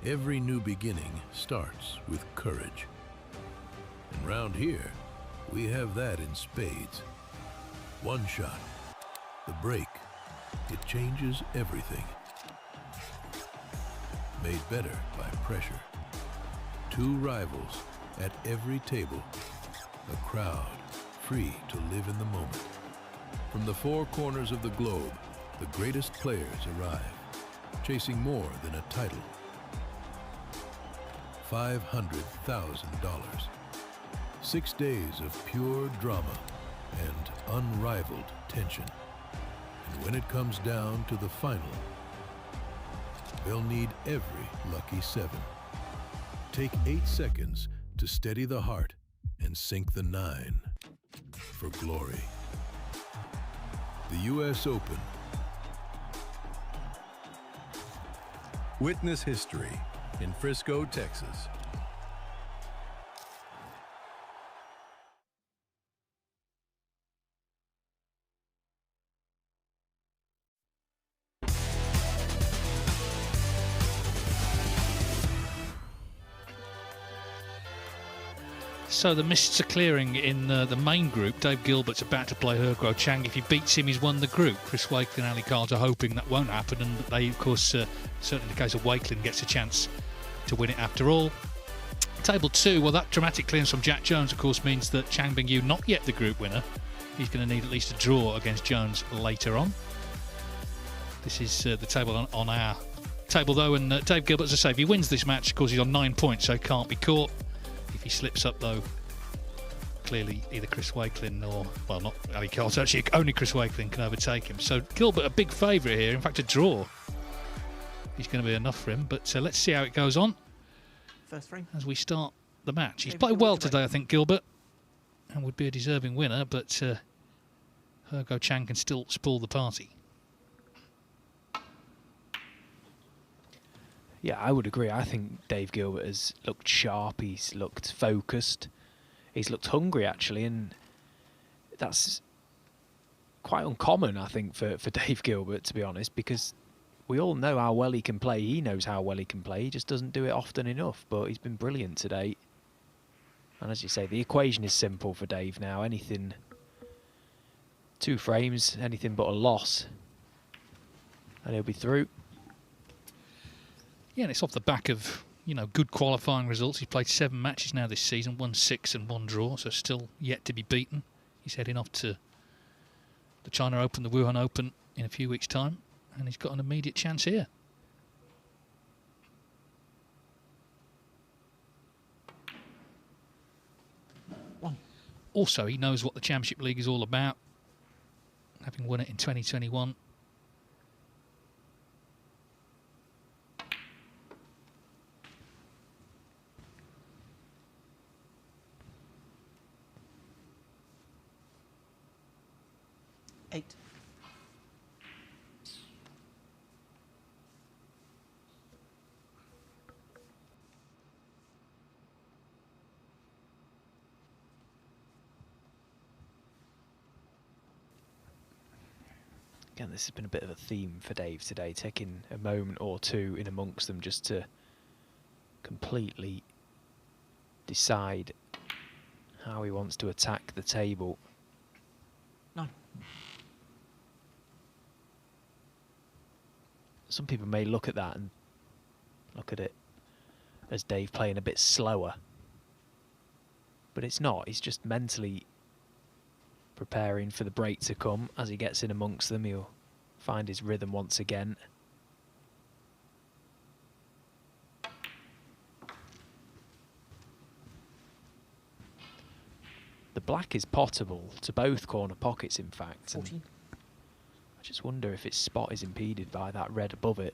Every new beginning starts with courage. And round here, we have that in spades. One shot, the break, it changes everything. Made better by pressure. Two rivals at every table. A crowd free to live in the moment. From the four corners of the globe, the greatest players arrive, chasing more than a title. $500,000. 6 days of pure drama and unrivaled tension. And when it comes down to the final, they'll need every lucky 7. Take 8 seconds to steady the heart and sink the 9 for glory. The U.S. Open. Witness history in Frisco, Texas. So the mists are clearing in the main group. Dave Gilbert's about to play Hergo Chang. If he beats him, he's won the group. Chris Wakelin and Ali Carter hoping that won't happen, and that they, of course, certainly in the case of Wakelin, gets a chance to win it after all. Table 2, well, that dramatic clearance from Jack Jones, of course, means that Chang Bingyu, not yet the group winner, he's going to need at least a draw against Jones later on. This is the table on our table, though, and Dave Gilbert, as I say, if he wins this match, of course, he's on 9 points, so he can't be caught. If he slips up, though, clearly either Chris Wakelin or, well, not Ali Carter, actually only Chris Wakelin can overtake him. So Gilbert a big favourite here, in fact a draw is going to be enough for him, but let's see how it goes on First frame. as we start the match. He's David played Gilbert well to today, I think, Gilbert, and would be a deserving winner, but Hergo Chang can still spoil the party. Yeah, I would agree. I think Dave Gilbert has looked sharp, he's looked focused, he's looked hungry actually, and that's quite uncommon, I think, for Dave Gilbert, to be honest, because we all know how well he can play. He knows how well he can play, he just doesn't do it often enough, but he's been brilliant today. And as you say, the equation is simple for Dave now. Anything, 2 frames, anything but a loss, and he'll be through. Yeah, and it's off the back of, you know, good qualifying results. He's played 7 matches now this season, won 6 and 1 draw, so still yet to be beaten. He's heading off to the China Open, the Wuhan Open in a few weeks' time, and he's got an immediate chance here. Also, he knows what the Championship League is all about, having won it in 2021. Again, this has been a bit of a theme for Dave today, taking a moment or two in amongst them just to completely decide how he wants to attack the table. No. Some people may look at that and look at it as Dave playing a bit slower, but it's not. He's just mentally preparing for the break to come. As he gets in amongst them, he'll find his rhythm once again. The black is potable to both corner pockets, in fact. 14. I just wonder if its spot is impeded by that red above it.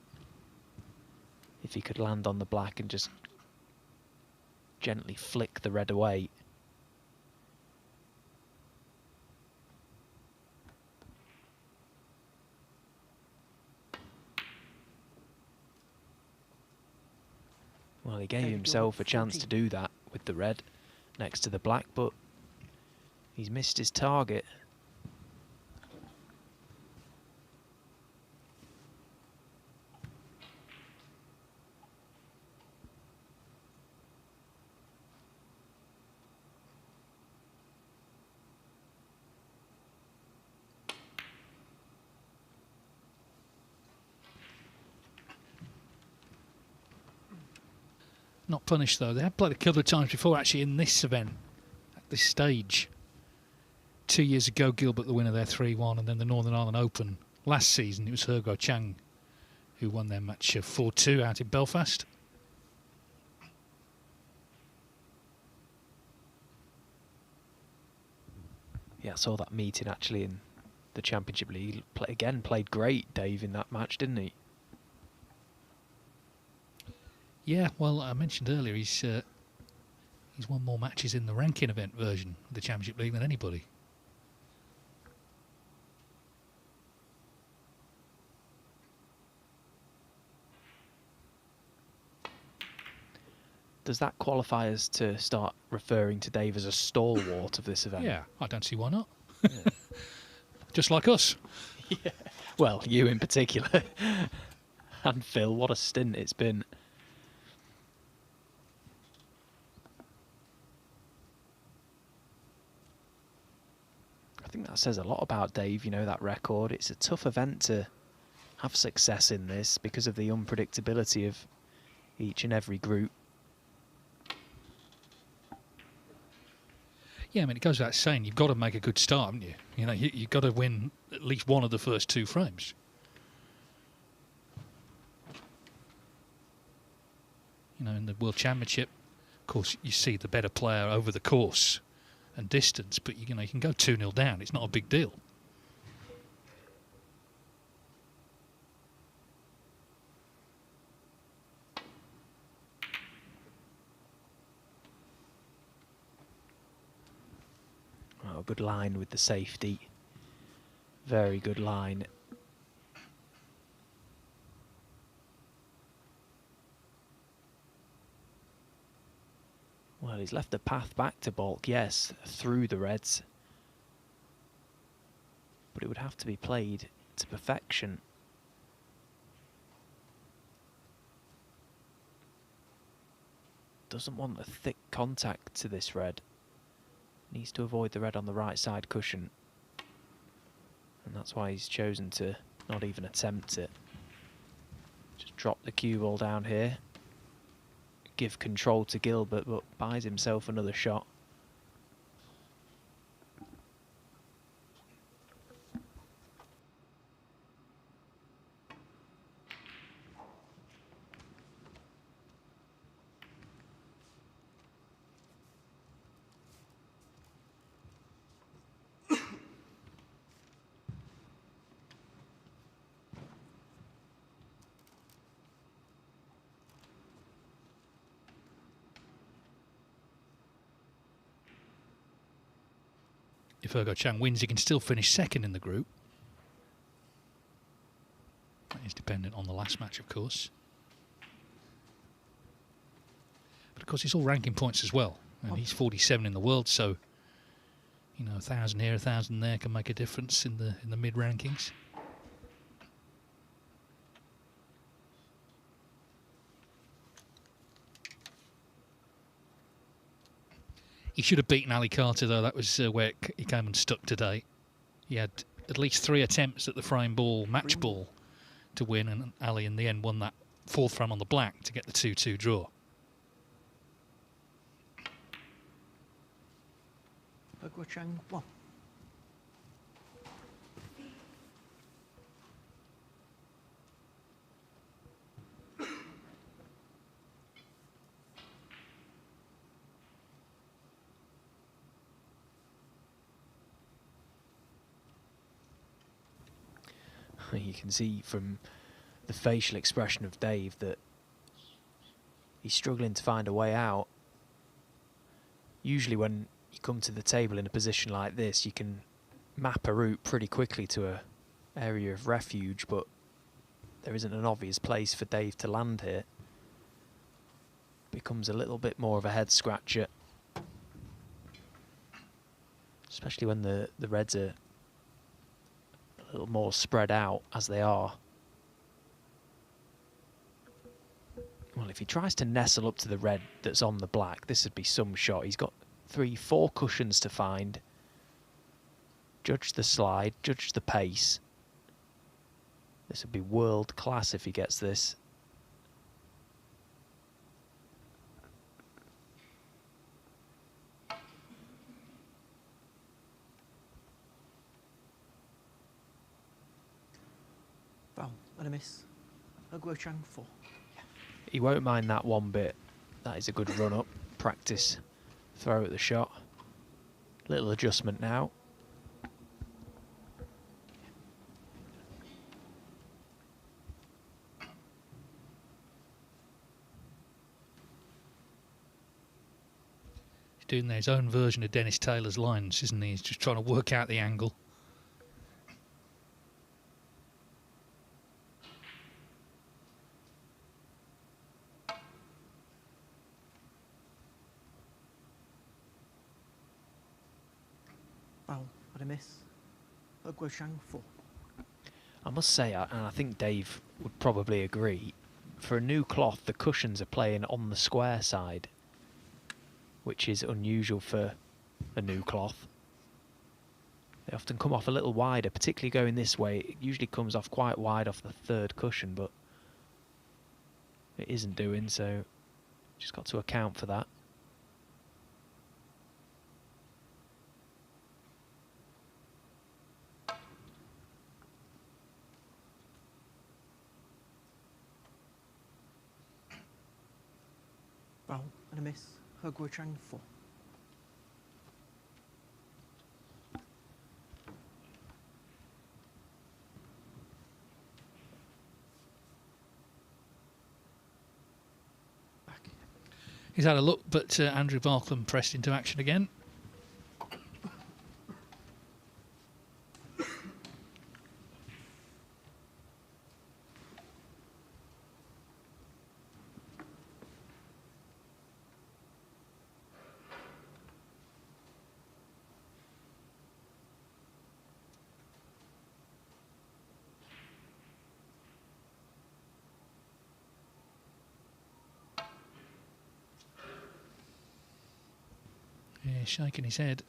If he could land on the black and just gently flick the red away. Well, he gave himself a chance to do that with the red next to the black, but he's missed his target. not punished, though. They had played a couple of times before, actually, in this event, at this stage. 2 years ago, Gilbert, the winner there, 3-1, and then the Northern Ireland Open. Last season, it was Hergo Chang who won their match 4-2 out in Belfast. Yeah, I saw that meeting actually in the Championship League. Played great, Dave, in that match, didn't he? Yeah, well, I mentioned earlier he's won more matches in the ranking event version of the Championship League than anybody. Does that qualify us to start referring to Dave as a stalwart of this event? Yeah, I don't see why not. Yeah. Just like us. Yeah. Well, you in particular. And Phil, what a stint it's been. I think that says a lot about Dave, you know, that record. It's a tough event to have success in this because of the unpredictability of each and every group. Yeah, I mean, it goes without saying, you've got to make a good start, haven't you? You know, you've got to win at least one of the first 2 frames. You know, in the World Championship, of course, you see the better player over the course and distance, but, you know, you can go 2-0 down. It's not a big deal. Oh, good line with the safety. Very good line. Well, he's left the path back to Balk, yes, through the reds. But it would have to be played to perfection. Doesn't want a thick contact to this red. Needs to avoid the red on the right side cushion. And that's why he's chosen to not even attempt it. Just drop the cue ball down here. Give control to Gilbert, but buys himself another shot. If Hergo Chang wins, he can still finish second in the group. That is dependent on the last match, of course. But of course, it's all ranking points as well. And he's 47 in the world, so you know, 1,000 here, 1,000 there can make a difference in the mid rankings. He should have beaten Ali Carter, though. That was where he came unstuck today. He had at least 3 attempts at the frame ball, match ball, to win, and Ali in the end won that 4th frame on the black to get the 2-2 draw. BetVictor Chang 1. You can see from the facial expression of Dave that he's struggling to find a way out. Usually when you come to the table in a position like this, you can map a route pretty quickly to an area of refuge, but there isn't an obvious place for Dave to land here. Becomes a little bit more of a head scratcher, especially when the reds are a little more spread out as they are. Well, if he tries to nestle up to the red that's on the black, this would be some shot. He's got 3-4 cushions to find. Judge the slide, judge the pace. This would be world class if he gets this. and a miss. Guo Chang 4. He won't mind that one bit. That is a good run up. Practice throw at the shot. Little adjustment now. He's doing his own version of Dennis Taylor's lines, isn't he? He's just trying to work out the angle. Foul and a miss. Guo Chang 4. I must say, and I think Dave would probably agree, for a new cloth, the cushions are playing on the square side, which is unusual for a new cloth. They often come off a little wider, particularly going this way. It usually comes off quite wide off the third cushion, but it isn't doing, so just got to account for that. Foul and a miss. Guo Chang 4. Back. He's had a look, but Andrew Barkland pressed into action again. Yeah, shaking his head.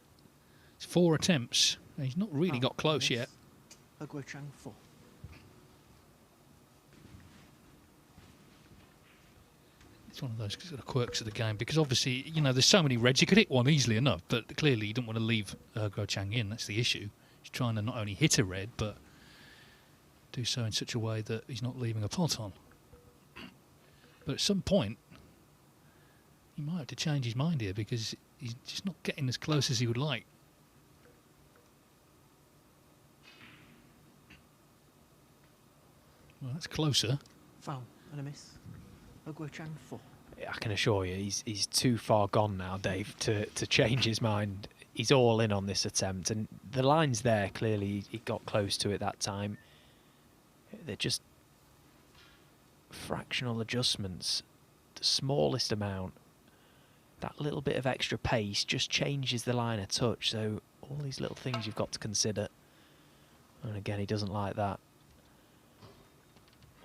It's 4 attempts. He's not really got close yet. Guo Chang 4. It's one of those sort of quirks of the game because obviously, you know, there's so many reds. You could hit one easily enough, but clearly you don't want to leave Guo Chang in. That's the issue. He's trying to not only hit a red, but do so in such a way that he's not leaving a pot on. But at some point, he might have to change his mind here because he's just not getting as close as he would like. Well, that's closer. Foul and a miss. Guo Chang 4. I can assure you, he's too far gone now, Dave, to change his mind. He's all in on this attempt, and the line's there. Clearly, he got close to it that time. They're just fractional adjustments, the smallest amount. That little bit of extra pace just changes the line a touch. So all these little things you've got to consider. And again, he doesn't like that.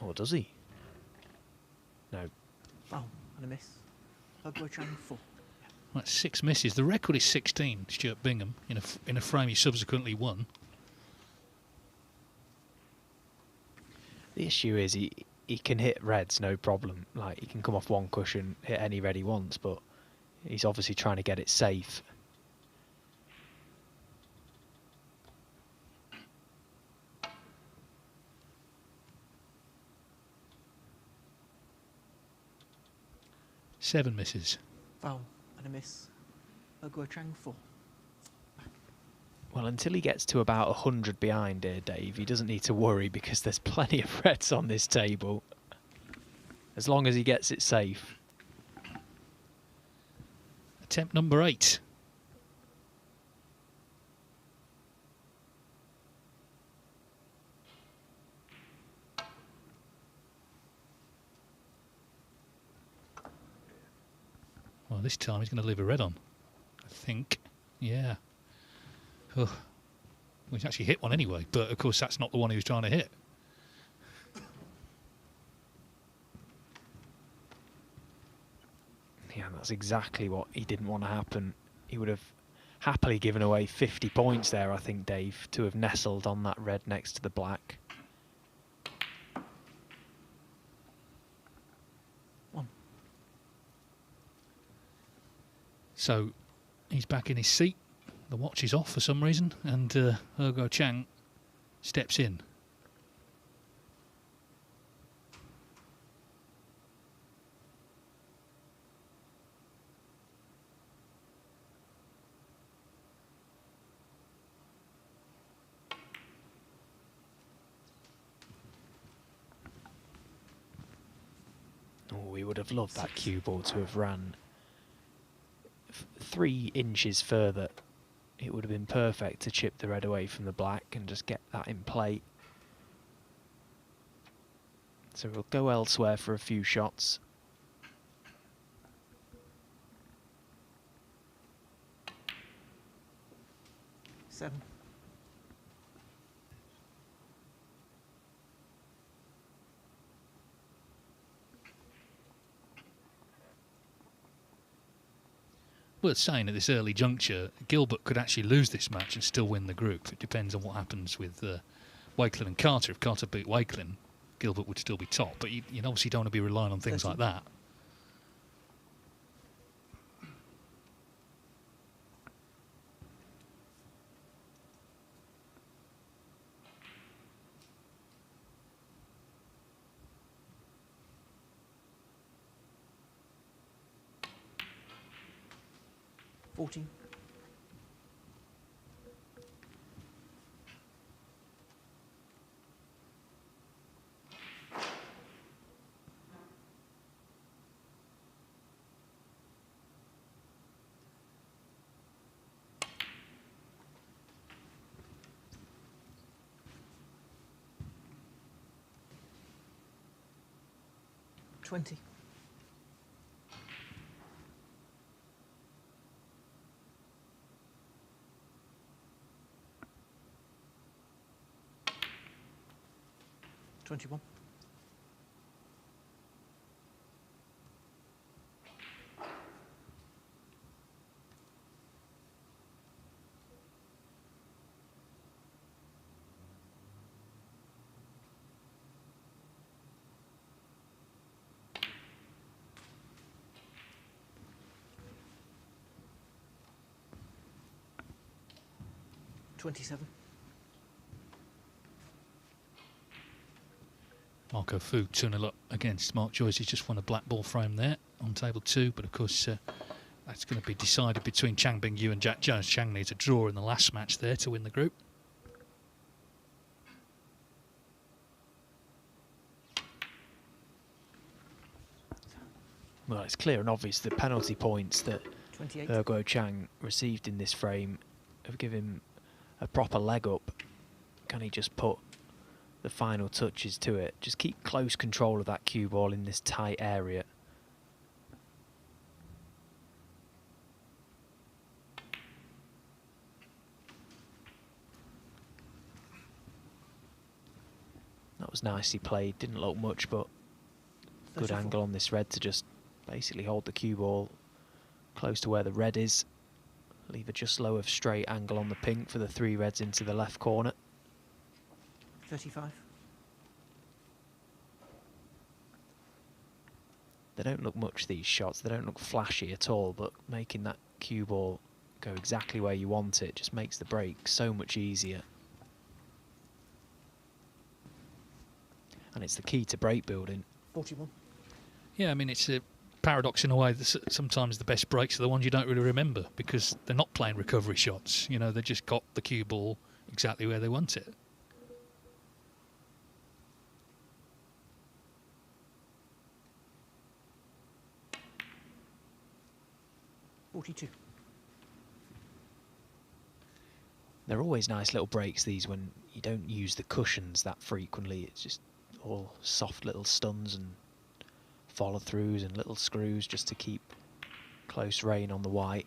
Or does he? No. Foul and a miss. Guo Chang 4. That's 6 misses. The record is 16. Stuart Bingham in a frame he subsequently won. The issue is he can hit reds, no problem. Like, he can come off one cushion, hit any red he wants, but he's obviously trying to get it safe. Seven misses. Foul and a miss. Guo Chang 4. Well, until he gets to about 100 behind here, Dave, he doesn't need to worry because there's plenty of reds on this table. As long as he gets it safe. Attempt number 8. Well, this time he's going to leave a red on, I think. Yeah. Oh. Well, he's actually hit one anyway, but of course that's not the one he was trying to hit. Yeah, that's exactly what he didn't want to happen. He would have happily given away 50 points there, I think, Dave, to have nestled on that red next to the black. So he's back in his seat. The watch is off for some reason, and Guo Chang steps in. Oh, we would have loved that cue ball to have ran 3 inches further. It would have been perfect to chip the red away from the black and just get that in play. So we'll go elsewhere for a few shots. Seven. Worth saying at this early juncture, Gilbert could actually lose this match and still win the group. It depends on what happens with Wakelin and Carter. If Carter beat Wakelin, Gilbert would still be top. But you obviously don't want to be relying on things 13. like that. Fourteen. $20. $21. $27. Marco Fu 2-0 up against Mark Joyce. He's just won a black ball frame there on table 2, but of course that's going to be decided between Chang Bing-Yu and Jack Jones. Chang needs a draw in the last match there to win the group. Well, it's clear and obvious that penalty points that 28. Guo Chang received in this frame have given him a proper leg up. Can he just put the final touches to it? Just keep close control of that cue ball in this tight area. That was nicely played. Didn't look much, but good 34. angle on this red to just basically hold the cue ball close to where the red is. Leave a just low of straight angle on the pink for the 3 reds into the left corner. 35. They don't look much, these shots. They don't look flashy at all, but making that cue ball go exactly where you want it just makes the break so much easier. And it's the key to break building. 41. Yeah, I mean, it's a paradox in a way that sometimes the best breaks are the ones you don't really remember because they're not playing recovery shots. You know, they just got the cue ball exactly where they want it. $42. They're always nice little breaks, these, when you don't use the cushions that frequently. It's just all soft little stuns and follow-throughs and little screws just to keep close rein on the white.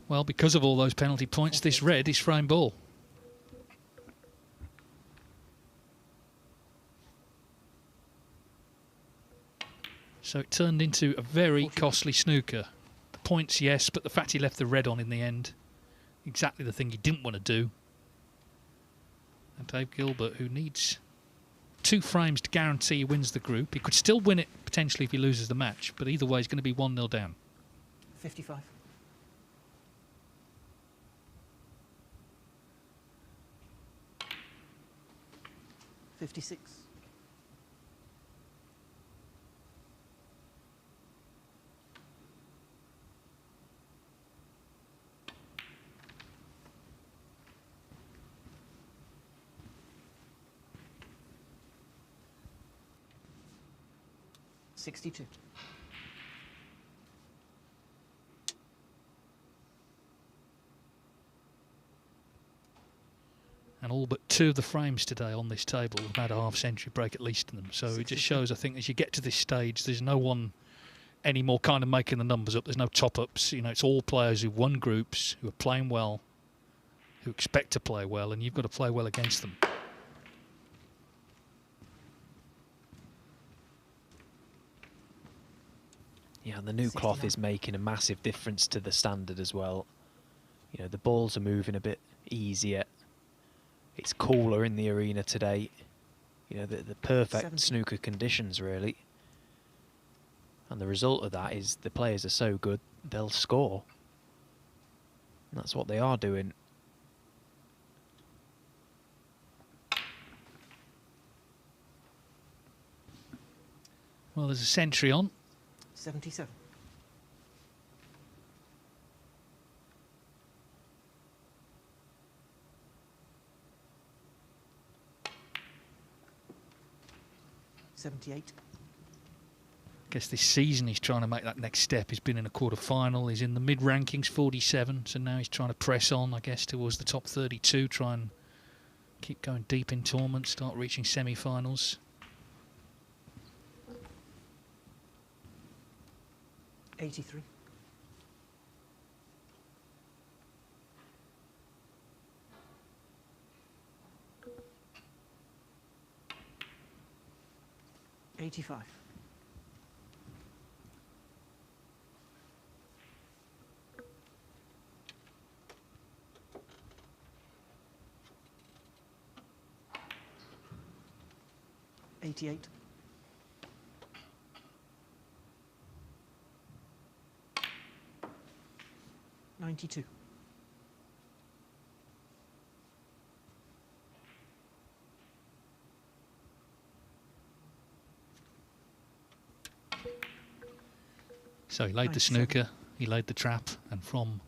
Well, because of all those penalty points, this red is frame ball. So it turned into a very costly snooker. The points, yes, but the fact he left the red on in the end, exactly the thing he didn't want to do. And Dave Gilbert, who needs 2 frames to guarantee he wins the group. He could still win it potentially if he loses the match, but either way he's going to be 1-0 down. 55. $56. 62. And all but 2 of the frames today on this table have had a half-century break at least in them. So it just shows, I think, as you get to this stage, there's no one anymore kind of making the numbers up. There's no top-ups. You know, it's all players who've won groups, who are playing well, who expect to play well, and you've got to play well against them. Yeah, and the new cloth is making a massive difference to the standard as well. You know, the balls are moving a bit easier. It's cooler in the arena today. You know, the perfect 70. snooker conditions, really. And the result of that is the players are so good, they'll score. And that's what they are doing. Well, there's a century on. 77. I Guess this season he's trying to make that next step. He's been in a quarter-final. He's in the mid-rankings, 47. So now he's trying to press on, I guess, towards the top 32. Try and keep going deep in tournaments, start reaching semi-finals. 83. $85. 88. 92. So he laid the snooker, he laid the trap, and from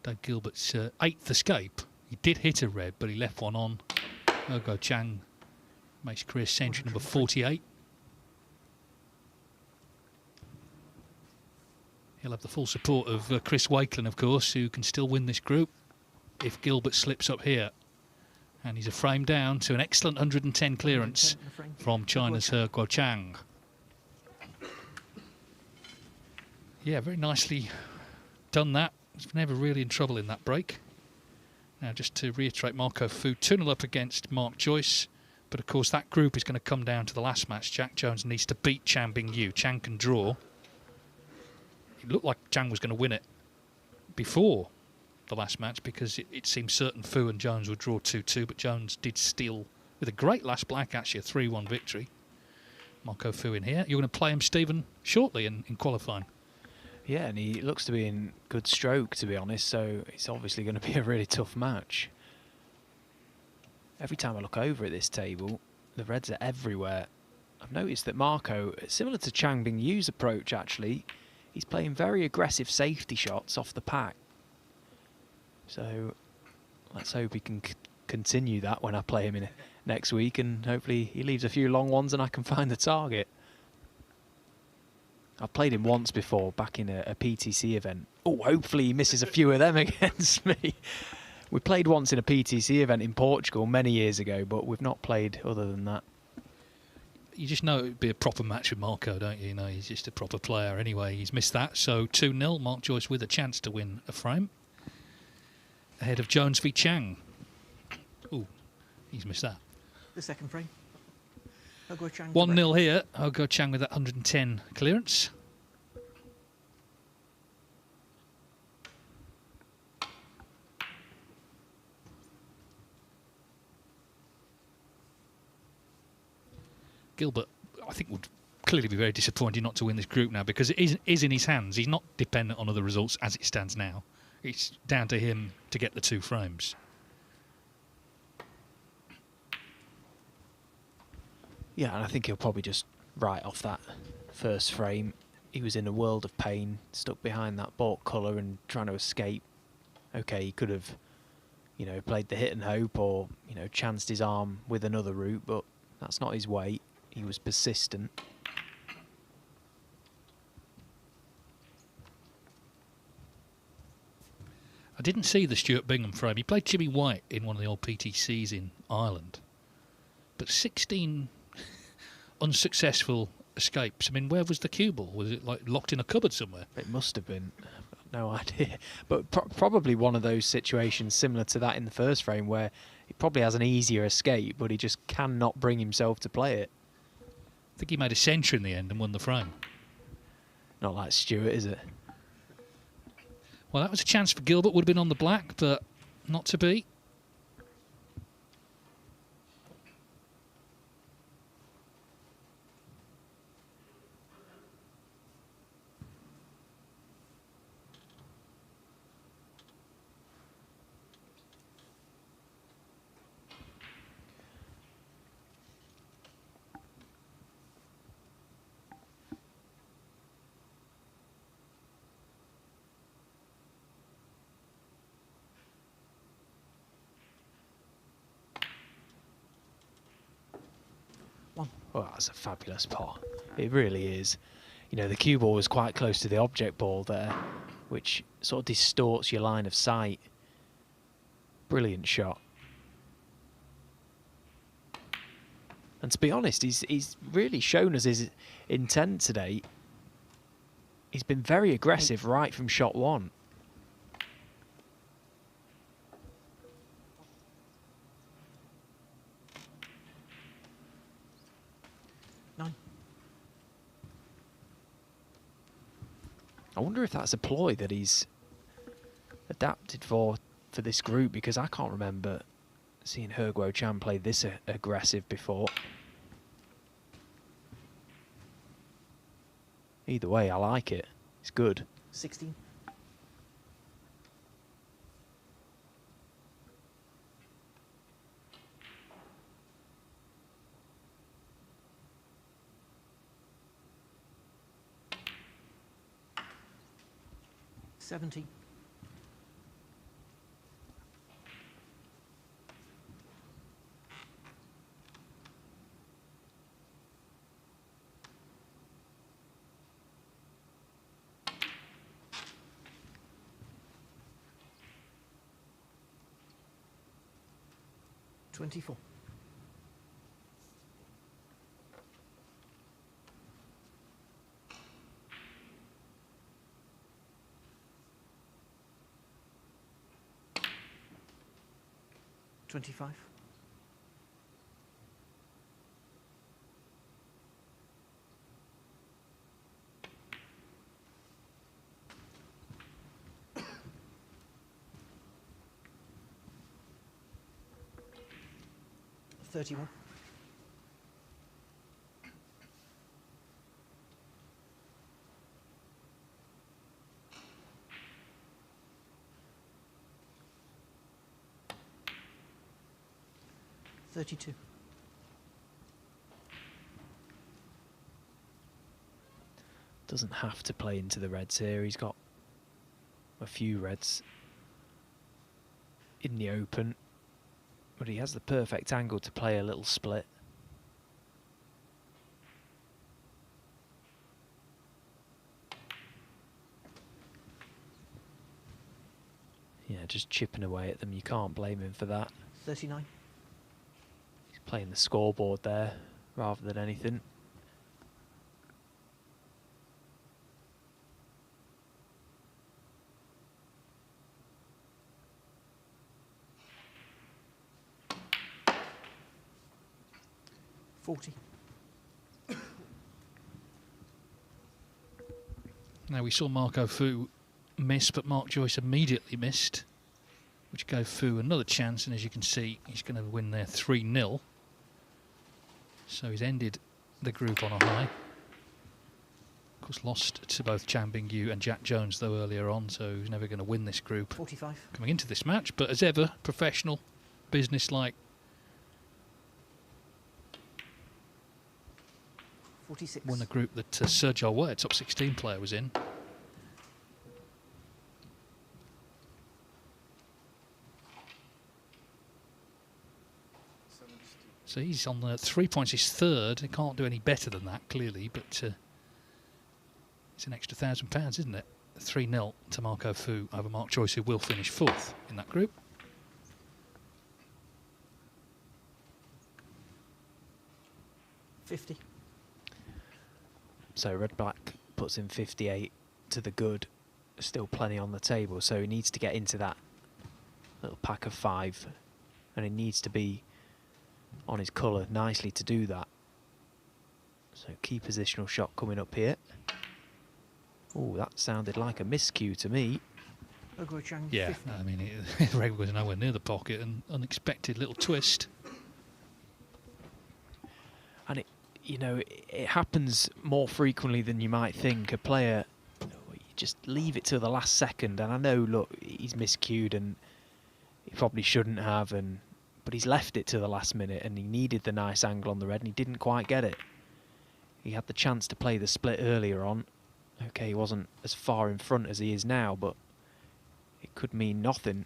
Dave Gilbert's 8th escape, he did hit a red, but he left one on. Ergo Chang makes career century number 48. He'll have the full support of Chris Wakelin, of course, who can still win this group if Gilbert slips up here. And he's a frame down to an excellent 110 clearance from China's He Guochang. Yeah, very nicely done that. He's never really in trouble in that break. Now, just to reiterate, Marco Fu 2-0 up against Mark Joyce. But, of course, that group is going to come down to the last match. Jack Jones needs to beat Chan Bing-yu. Chan can draw. It looked like Chang was going to win it before the last match because it seemed certain Fu and Jones would draw 2-2, but Jones did steal with a great last black, actually, a 3-1 victory. Marco Fu in here. You're going to play him, Stephen, shortly in qualifying. Yeah, and he looks to be in good stroke, to be honest, so it's obviously going to be a really tough match. Every time I look over at this table, the reds are everywhere. I've noticed that Marco, similar to Chan Bing-yu's approach, actually, he's playing very aggressive safety shots off the pack. So let's hope he can continue that when I play him in next week, and hopefully he leaves a few long ones and I can find the target. I've played him once before, back in a PTC event. Oh, hopefully he misses a few of them against me. We played once in a PTC event in Portugal many years ago, but we've not played other than that. You just know it would be a proper match with Marco, don't you? You know, he's just a proper player anyway. He's missed that, so 2-0. Mark Joyce with a chance to win a frame. Ahead of Jones v Chang. Ooh, he's missed that. The second frame. 1-0 here. He Guochang with that 110 clearance. Gilbert, I think, would clearly be very disappointed not to win this group now because it is in his hands. He's not dependent on other results as it stands now. It's down to him to get the 2 frames. Yeah, and I think he'll probably just write off that first frame. He was in a world of pain, stuck behind that balk colour and trying to escape. Okay, he could have, you know, played the hit and hope or, you know, chanced his arm with another route, but that's not his way. He was persistent. didn't see the Stuart Bingham frame. He played Jimmy White in one of the old PTCs in Ireland. But 16 unsuccessful escapes. I mean, where was the cue ball? Was it like locked in a cupboard somewhere? It must have been. No idea. But probably one of those situations similar to that in the first frame where he probably has an easier escape, but he just cannot bring himself to play it. I think he made a century in the end and won the frame. Not like Stuart, is it? Well, that was a chance for Gilbert. Would have been on the black, but not to be. Well, that's a fabulous pot. It really is. You know, the cue ball was quite close to the object ball there, which sort of distorts your line of sight. Brilliant shot. And to be honest, he's really shown us his intent today. He's been very aggressive right from shot one. I wonder if that's a ploy that he's adapted for this group, because I can't remember seeing Herguo Chan play this aggressive before. Either way, I like it. It's good. 16. $70. $24. $25. $31. $32. Doesn't have to play into the reds here. He's got a few reds in the open, but he has the perfect angle to play a little split. Yeah, just chipping away at them. You can't blame him for that. 39. He's playing the scoreboard there rather than anything. $40. Now, we saw Marco Fu miss, but Mark Joyce immediately missed, which gave Fu another chance, and as you can see, he's going to win there 3-0. So he's ended the group on a high. Of course, lost to both Chan Bingyu and Jack Jones, though, earlier on, so he's never going to win this group 45. coming into this match. But as ever, professional, business-like. 46. Won a group that Sergio Ware, top 16 player, was in. So he's on 3 points. He's third. He can't do any better than that, clearly, but it's an extra £1,000, isn't it? 3-0 to Marco Fu over Mark Joyce, who will finish 4th in that group. $50. So red-black puts in 58 to the good. Still plenty on the table, so he needs to get into that little pack of 5, and he needs to be on his colour nicely to do that. So key positional shot coming up here. Oh, that sounded like a miscue to me. Yeah, 50. I mean, Reg was nowhere near the pocket, and unexpected little twist. And it happens more frequently than you might think. A player, you just leave it to the last second, and I know, look, he's miscued and he probably shouldn't have, but he's left it to the last minute, and he needed the nice angle on the red and he didn't quite get it. He had the chance to play the split earlier on. Okay, he wasn't as far in front as he is now, but it could mean nothing.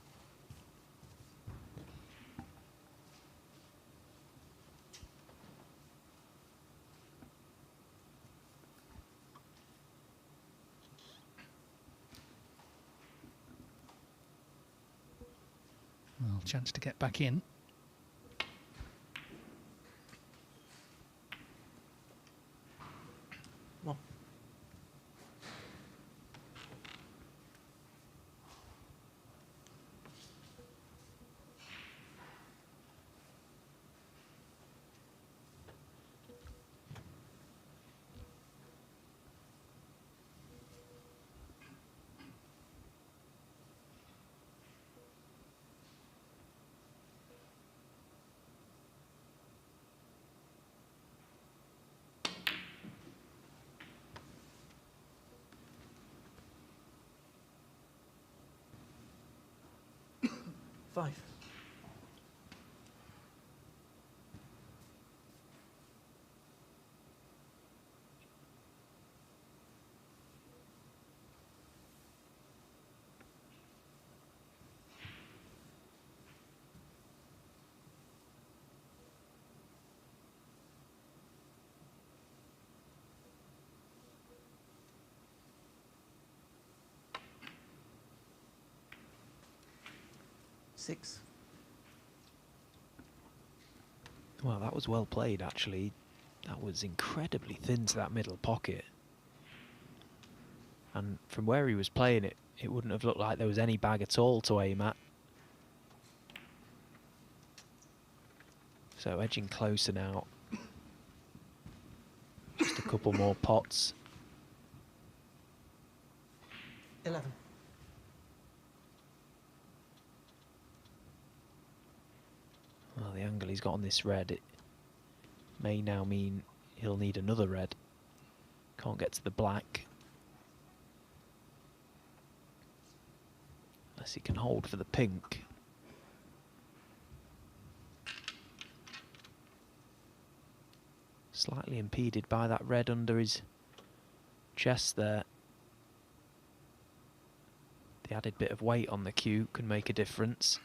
Well, chance to get back in. Well, $5. $6. Well, that was well played, actually. That was incredibly thin to that middle pocket. And from where he was playing it, it wouldn't have looked like there was any bag at all to aim at. So edging closer now. Just a couple more pots. 11. Well, the angle he's got on this red, it may now mean he'll need another red. Can't get to the black. Unless he can hold for the pink. Slightly impeded by that red under his chest there. The added bit of weight on the cue can make a difference.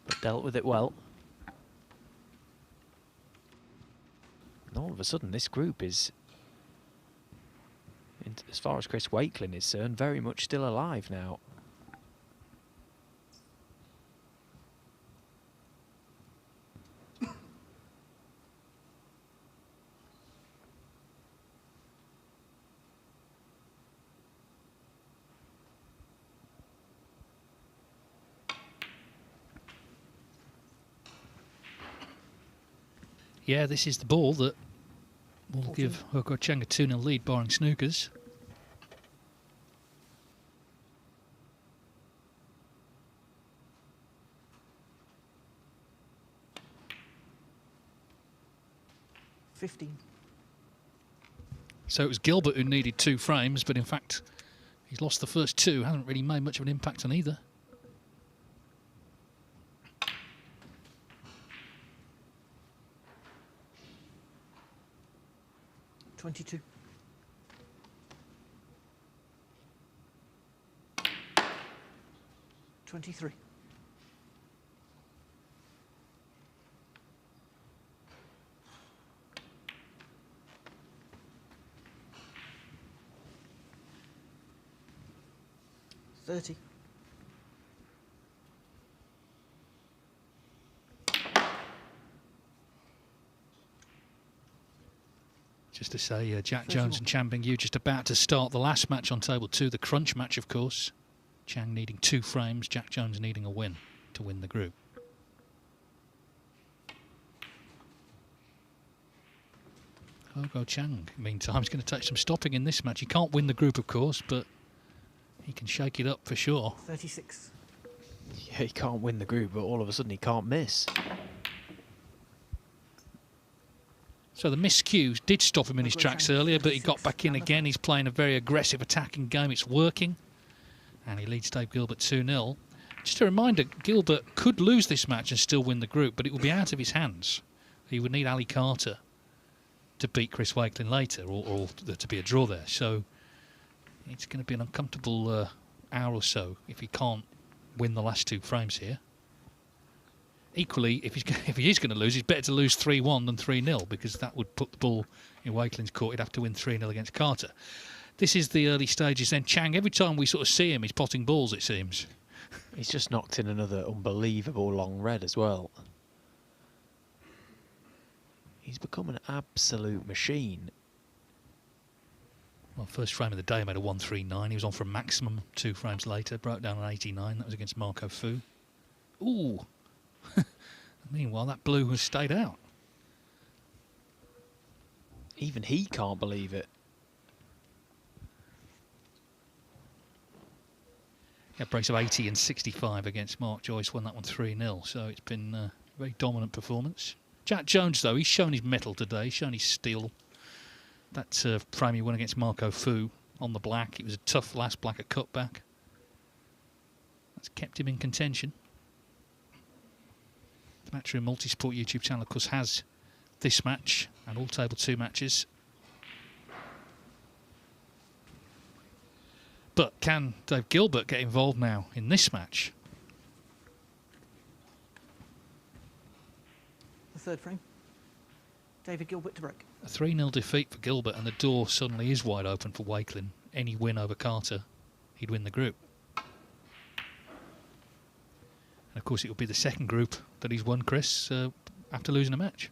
But dealt with it well. And all of a sudden this group is, as far as Chris Wakelin is concerned, very much still alive now. Yeah, this is the ball that will give Hoko Cheng a 2-0 lead, barring snookers. $15. So it was Gilbert who needed 2 frames, but in fact he's lost the first 2, hasn't really made much of an impact on either. $22. $23. 30. Just to say, Jack Jones and Chan Bingyu just about to start the last match on table 2, the crunch match, of course. Chang needing 2 frames, Jack Jones needing a win to win the group. Hugo Chang, meantime, is going to take some stopping in this match. He can't win the group, of course, but he can shake it up for sure. 36. Yeah, he can't win the group, but all of a sudden he can't miss. So the miscues did stop him in his tracks earlier, but he got back in again. He's playing a very aggressive attacking game. It's working. And he leads Dave Gilbert 2-0. Just a reminder, Gilbert could lose this match and still win the group, but it would be out of his hands. He would need Ali Carter to beat Chris Wakelin later, or to be a draw there. So it's going to be an uncomfortable hour or so if he can't win the last 2 frames here. Equally, if he is going to lose, it's better to lose 3-1 than 3-0, because that would put the ball in Wakelin's court. He'd have to win 3-0 against Carter. This is the early stages. Then Chang, every time we sort of see him, he's potting balls, it seems. He's just knocked in another unbelievable long red as well. He's become an absolute machine. Well, first frame of the day made a 139. He was on for a maximum 2 frames later. Broke down an 89. That was against Marco Fu. Ooh. Meanwhile, that blue has stayed out. Even he can't believe it. Yeah, breaks of 80 and 65 against Mark Joyce. Won that one 3-0. So it's been a very dominant performance. Jack Jones, though, he's shown his mettle today. He's shown his steel. That frame he won against Marco Fu on the black. It was a tough last black at cutback. That's kept him in contention. The Matchroom Multisport YouTube channel, of course, has this match and all Table 2 matches. But can Dave Gilbert get involved now in this match? The 3rd frame. David Gilbert to break. A 3-0 defeat for Gilbert, and the door suddenly is wide open for Wakelin. Any win over Carter, he'd win the group. And of course, it will be the second group that he's won, Chris, after losing a match.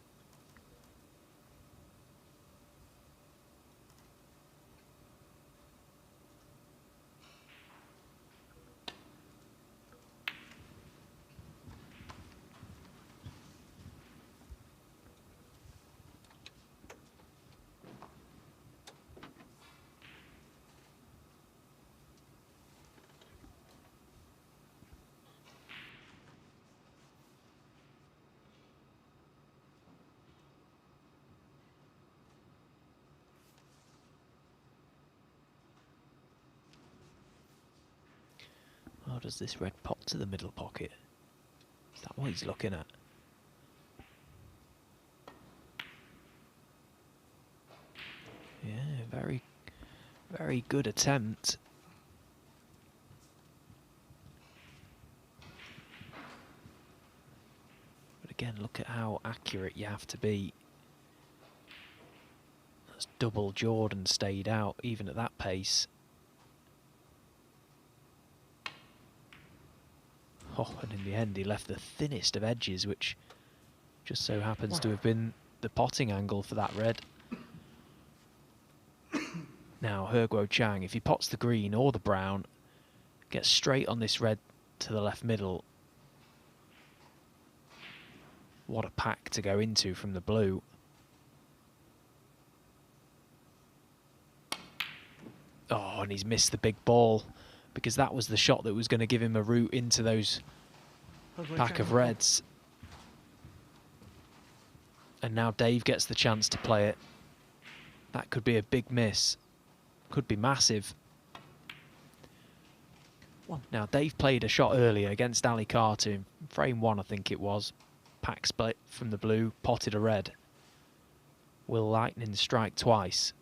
Oh, does this red pop to the middle pocket? Is that what he's looking at? Yeah, very, very good attempt. But again, look at how accurate you have to be. That's double Jordan stayed out, even at that pace. Oh, and in the end he left the thinnest of edges, which just so happens to have been the potting angle for that red. Now, He Guo Chang, if he pots the green or the brown, gets straight on this red to the left middle. What a pack to go into from the blue. Oh, and he's missed the big ball, because that was the shot that was going to give him a route into those pack of reds. And now Dave gets the chance to play it. That could be a big miss. Could be massive. Now, Dave played a shot earlier against Ali Carter in frame 1, I think it was. Pack split from the blue, potted a red. Will lightning strike twice?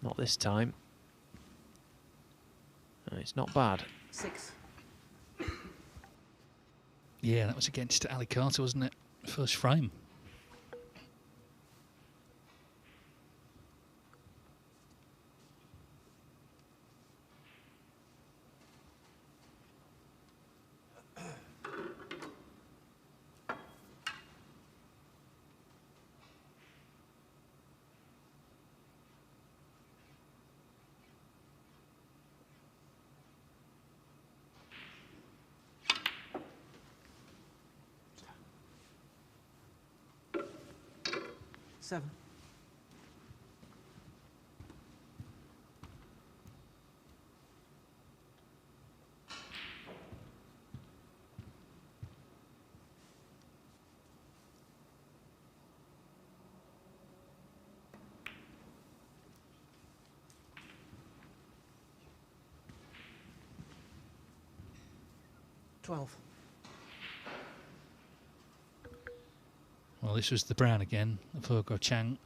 Not this time. No, it's not bad. 6. Yeah, that was against Ali Carter, wasn't it? First frame. 7. Well, this was the brown again, BetVictor Chang.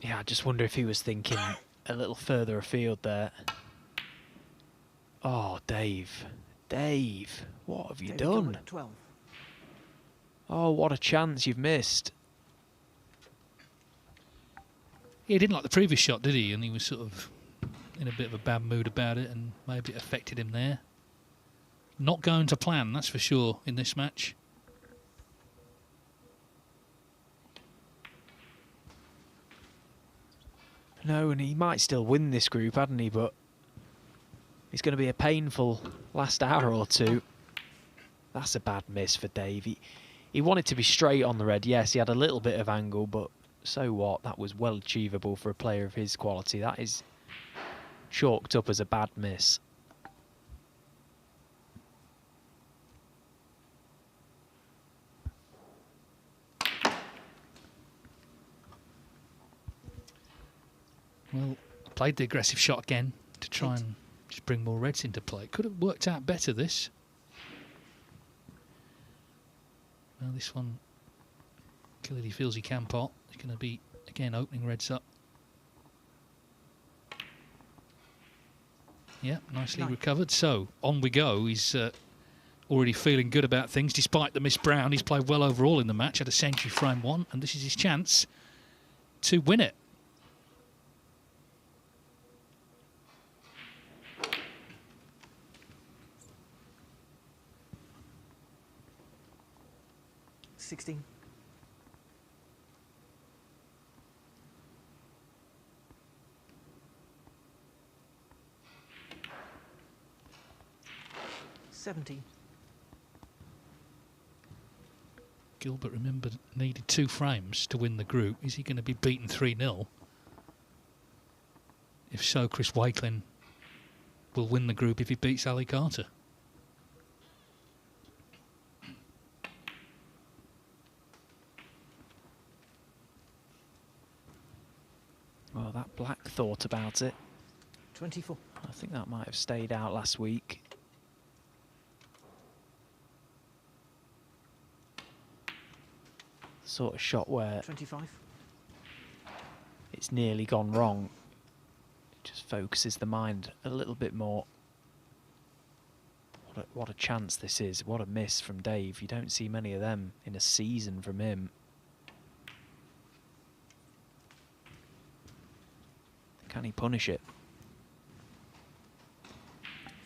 Yeah, I just wonder if he was thinking a little further afield there. Oh, Dave. Dave, what have you David done? Gilbert at 12. Oh, what a chance you've missed. He didn't like the previous shot, did he? And he was sort of in a bit of a bad mood about it, and maybe it affected him there. Not going to plan, that's for sure, in this match. No, and he might still win this group, hadn't he? But it's going to be a painful last hour or two. That's a bad miss for Dave. He wanted to be straight on the red. Yes, he had a little bit of angle, but so what? That was well achievable for a player of his quality. That is chalked up as a bad miss. Well, played the aggressive shot again to try and just bring more reds into play. Could have worked out better, this. Well, this one, clearly feels he can pot. He's going to be, again, opening reds up. Yeah, nicely recovered. So, on we go. He's already feeling good about things. Despite the miss brown, he's played well overall in the match, had a century frame 1, and this is his chance to win it. $16. $17. Gilbert, remember, needed 2 frames to win the group. Is he going to be beaten 3-0? If so, Chris Wakelin will win the group if he beats Ali Carter. Well, that black thought about it. 24. I think that might have stayed out last week. The sort of shot where 25. it's nearly gone wrong. It just focuses the mind a little bit more. What a chance this is. What a miss from Dave. You don't see many of them in a season from him. Can he punish it?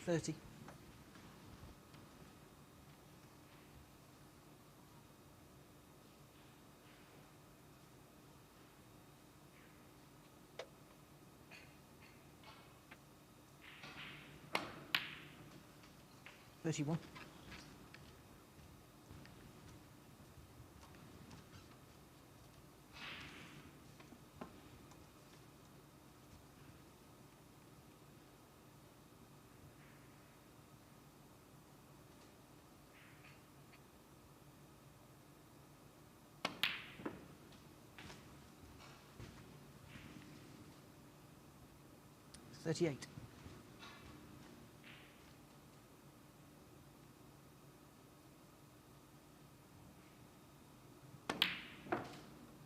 30. $31. $38.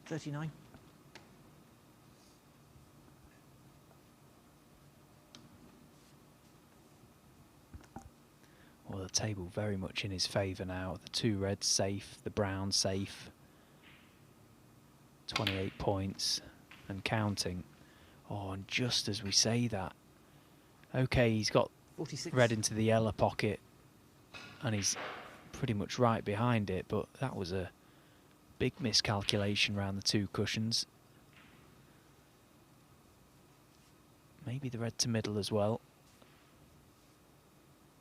$39. Well, the table very much in his favour now. The 2 reds safe, the brown safe. 28 points and counting. Oh, and just as we say that, okay, he's got 46. red into the yellow pocket and he's pretty much right behind it, but that was a big miscalculation around the 2 cushions. Maybe the red to middle as well.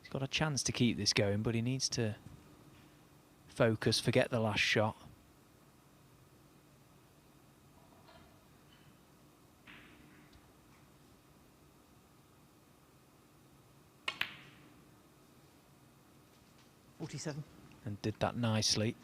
He's got a chance to keep this going, but he needs to focus, forget the last shot. $47. And did that nicely.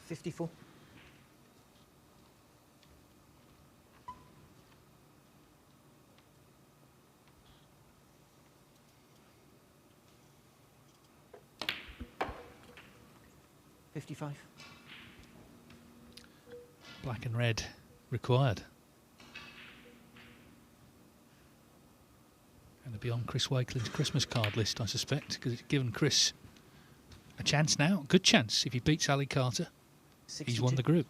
$54. $55. Black and red required. Going to be on Chris Wakelin's Christmas card list, I suspect, because it's given Chris a chance now. Good chance. If he beats Ali Carter, 62. he's won the group.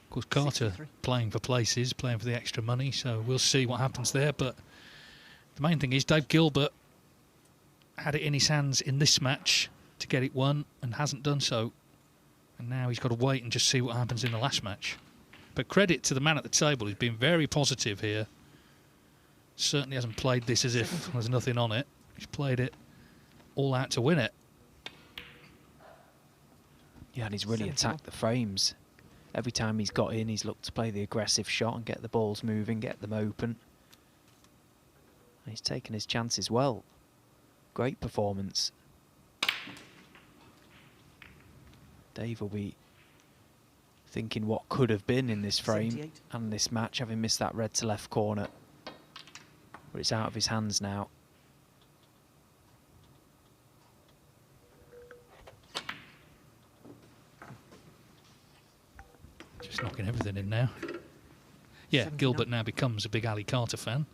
Of course, Carter 63. playing for places, playing for the extra money, so we'll see what happens there. But the main thing is Dave Gilbert had it in his hands in this match to get it won and hasn't done so. And now he's got to wait and just see what happens in the last match. But credit to the man at the table, he's been very positive here. Certainly hasn't played this as if there's nothing on it. He's played it all out to win it. Yeah, and he's really 74. attacked the frames. Every time he's got in, he's looked to play the aggressive shot and get the balls moving, get them open. And he's taken his chances well. Great performance. Dave will be thinking what could have been in this frame 78. and this match, having missed that red to left corner. But it's out of his hands now. Just knocking everything in now. Yeah, 79. Gilbert now becomes a big Ali Carter fan.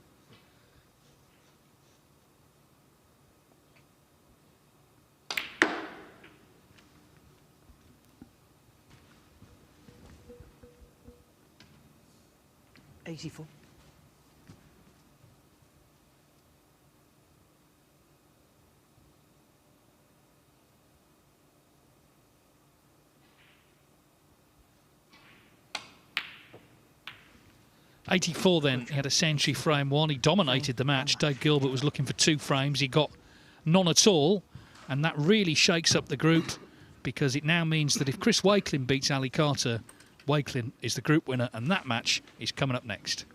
$84. $84 then, he had a century frame one, he dominated the match. Dave Gilbert was looking for 2 frames, he got none at all, and that really shakes up the group because it now means that if Chris Wakelin beats Ali Carter, Wakelin is the group winner, and that match is coming up next.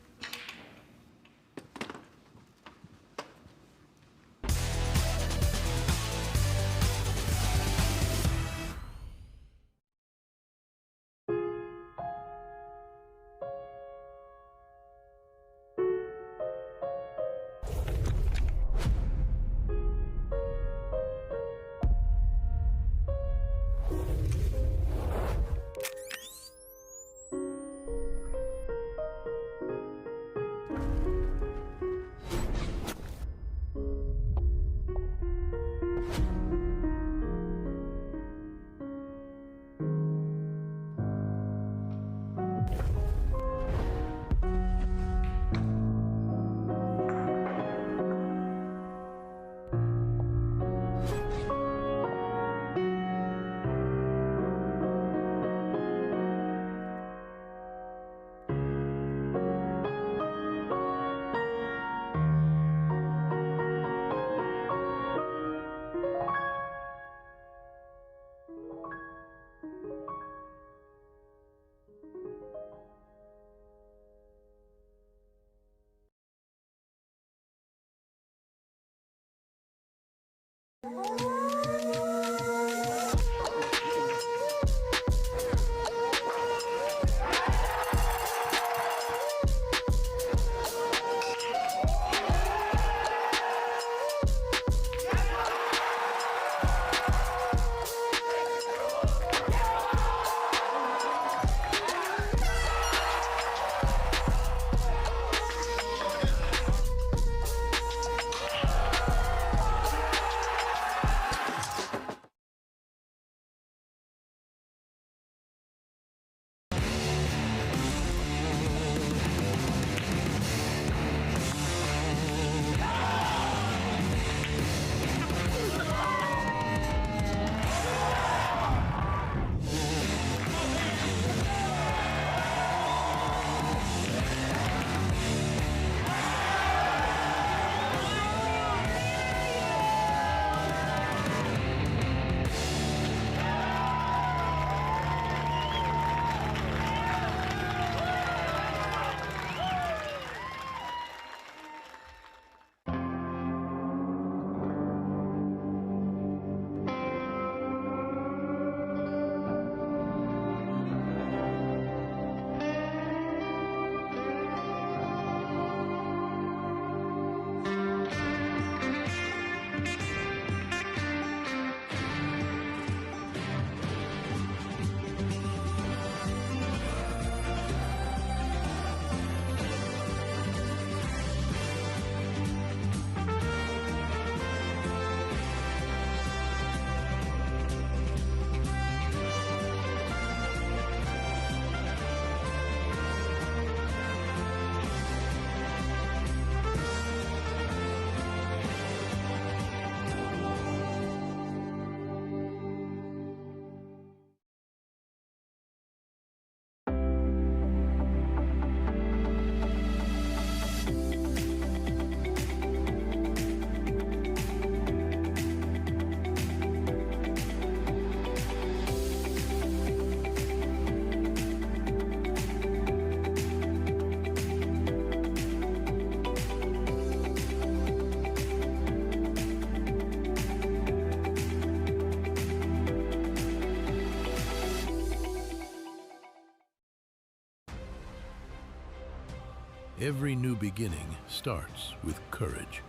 Every new beginning starts with courage.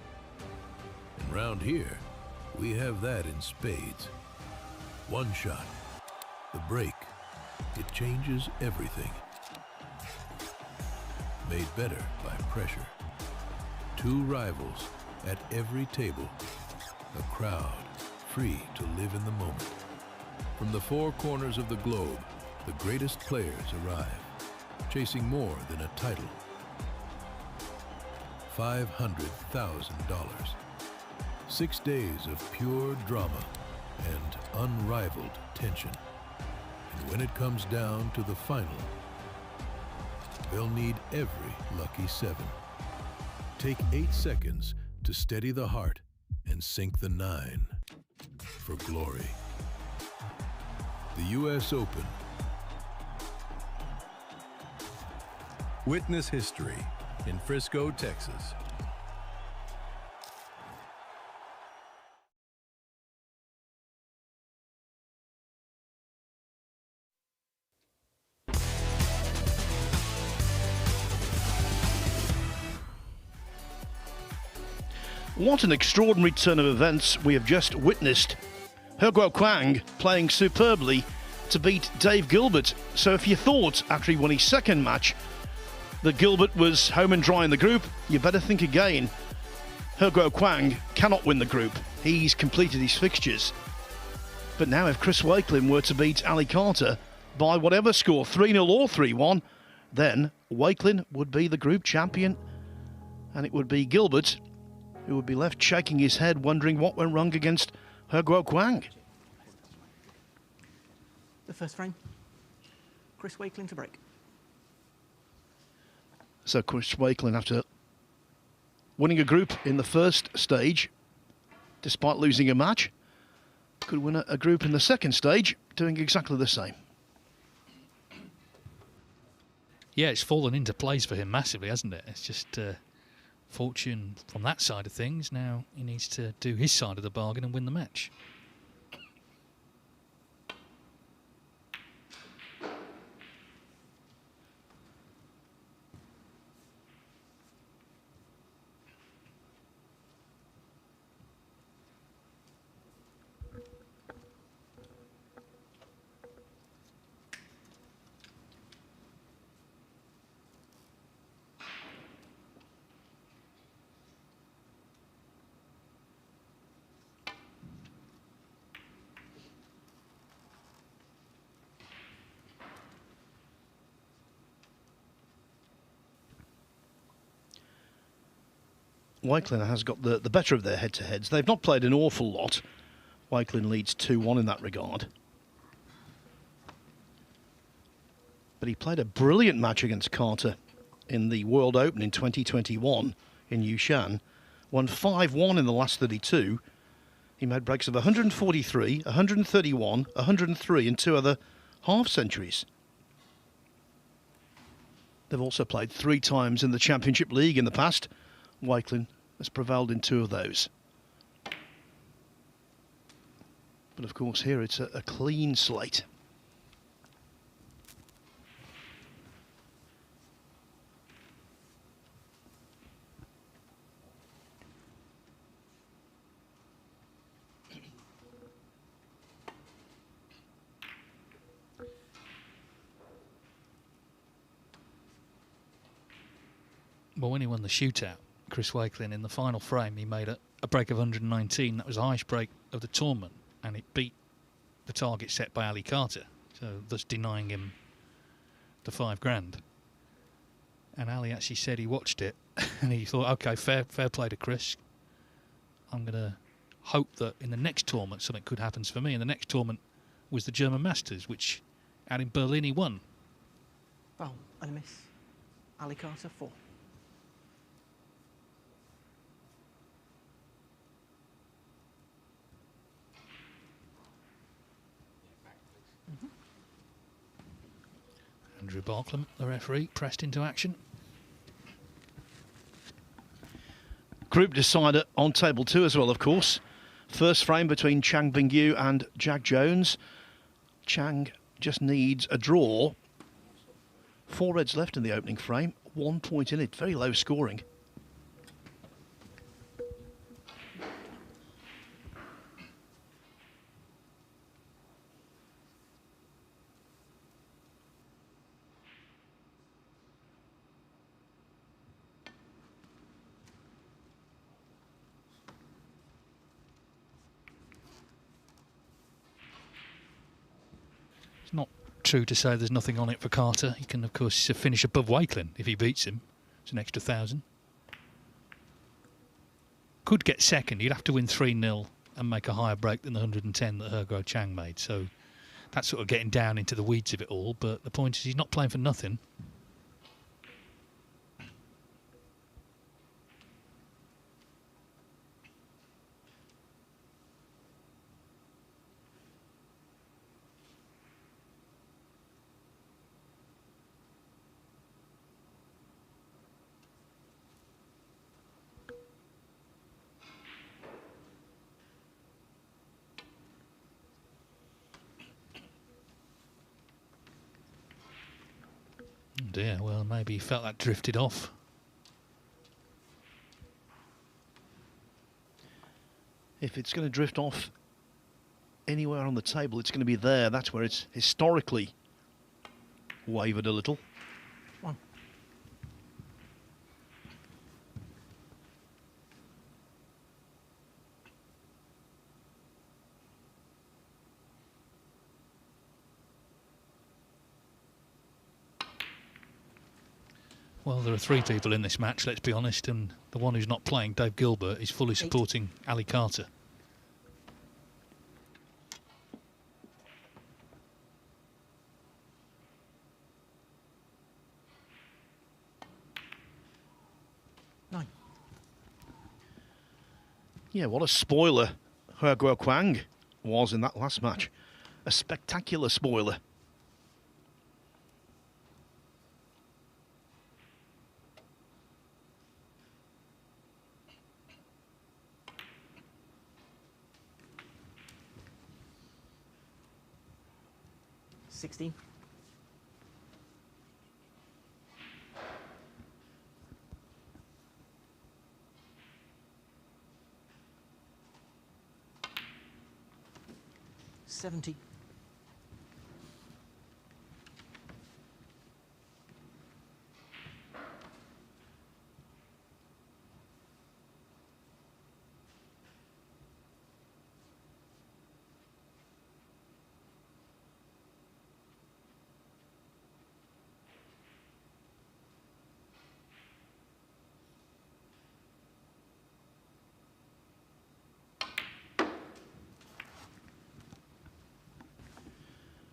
And round here, we have that in spades. One shot, the break, it changes everything. Made better by pressure. Two rivals at every table. A crowd free to live in the moment. From the four corners of the globe, the greatest players arrive, chasing more than a title. $500,000. 6 days of pure drama and unrivaled tension. And when it comes down to the final, they'll need every lucky seven. Take 8 seconds to steady the heart and sink the 9 for glory. The U.S. Open. Witness history in Frisco, Texas. What an extraordinary turn of events we have just witnessed. He Guo Quang playing superbly to beat Dave Gilbert. So if you thought, after he won his second match, that Gilbert was home and dry in the group, you better think again. He Guo Quang cannot win the group. He's completed his fixtures. But now if Chris Wakelin were to beat Ali Carter by whatever score, 3-0 or 3-1, then Wakelin would be the group champion, and it would be Gilbert who would be left shaking his head, wondering what went wrong against He Guo Quang. The first frame. Chris Wakelin to break. So Chris Wakelin, after winning a group in the first stage, despite losing a match, could win a group in the second stage, doing exactly the same. Yeah, it's fallen into place for him massively, hasn't it? It's just fortune from that side of things. Now he needs to do his side of the bargain and win the match. Wakelin has got the better of their head-to-heads. They've not played an awful lot. Wakelin leads 2-1 in that regard. But he played a brilliant match against Carter in the World Open in 2021 in Yushan. Won 5-1 in the last 32. He made breaks of 143, 131, 103 and 2 other half-centuries. They've also played 3 times in the Championship League in the past. Wakelin has prevailed in 2 of those. But of course here it's a clean slate. Well, when he won the shootout, Chris Wakelin, in the final frame, he made a break of 119. That was the highest break of the tournament, and it beat the target set by Ali Carter, so thus denying him the $5,000. And Ali actually said he watched it and he thought, okay, fair play to Chris. I'm going to hope that in the next tournament something good happens for me. And the next tournament was the German Masters, which out in Berlin he won. Foul and a miss. Ali Carter 4. Andrew Barklam, the referee, pressed into action. Group decider on table 2 as well, of course. First frame between Chang Bingyu and Jack Jones. Chang just needs a draw 4 reds left in the opening frame, 1 point in it, very low scoring. It's not true to say there's nothing on it for Carter. He can, of course, finish above Wakelin if he beats him. It's an extra 1,000. Could get second. You'd have to win 3-0 and make a higher break than the 110 that He Guo Chang made. So that's sort of getting down into the weeds of it all. But the point is he's not playing for nothing. Dear, well, maybe he felt that drifted off. If it's going to drift off anywhere on the table, it's going to be there. That's where it's historically wavered a little. One. Well, there are 3 people in this match, let's be honest, and the one who's not playing, Dave Gilbert, is fully supporting Ali Carter. Nine. Yeah, what a spoiler He Guo Chang was in that last match. A spectacular spoiler. $16. $70.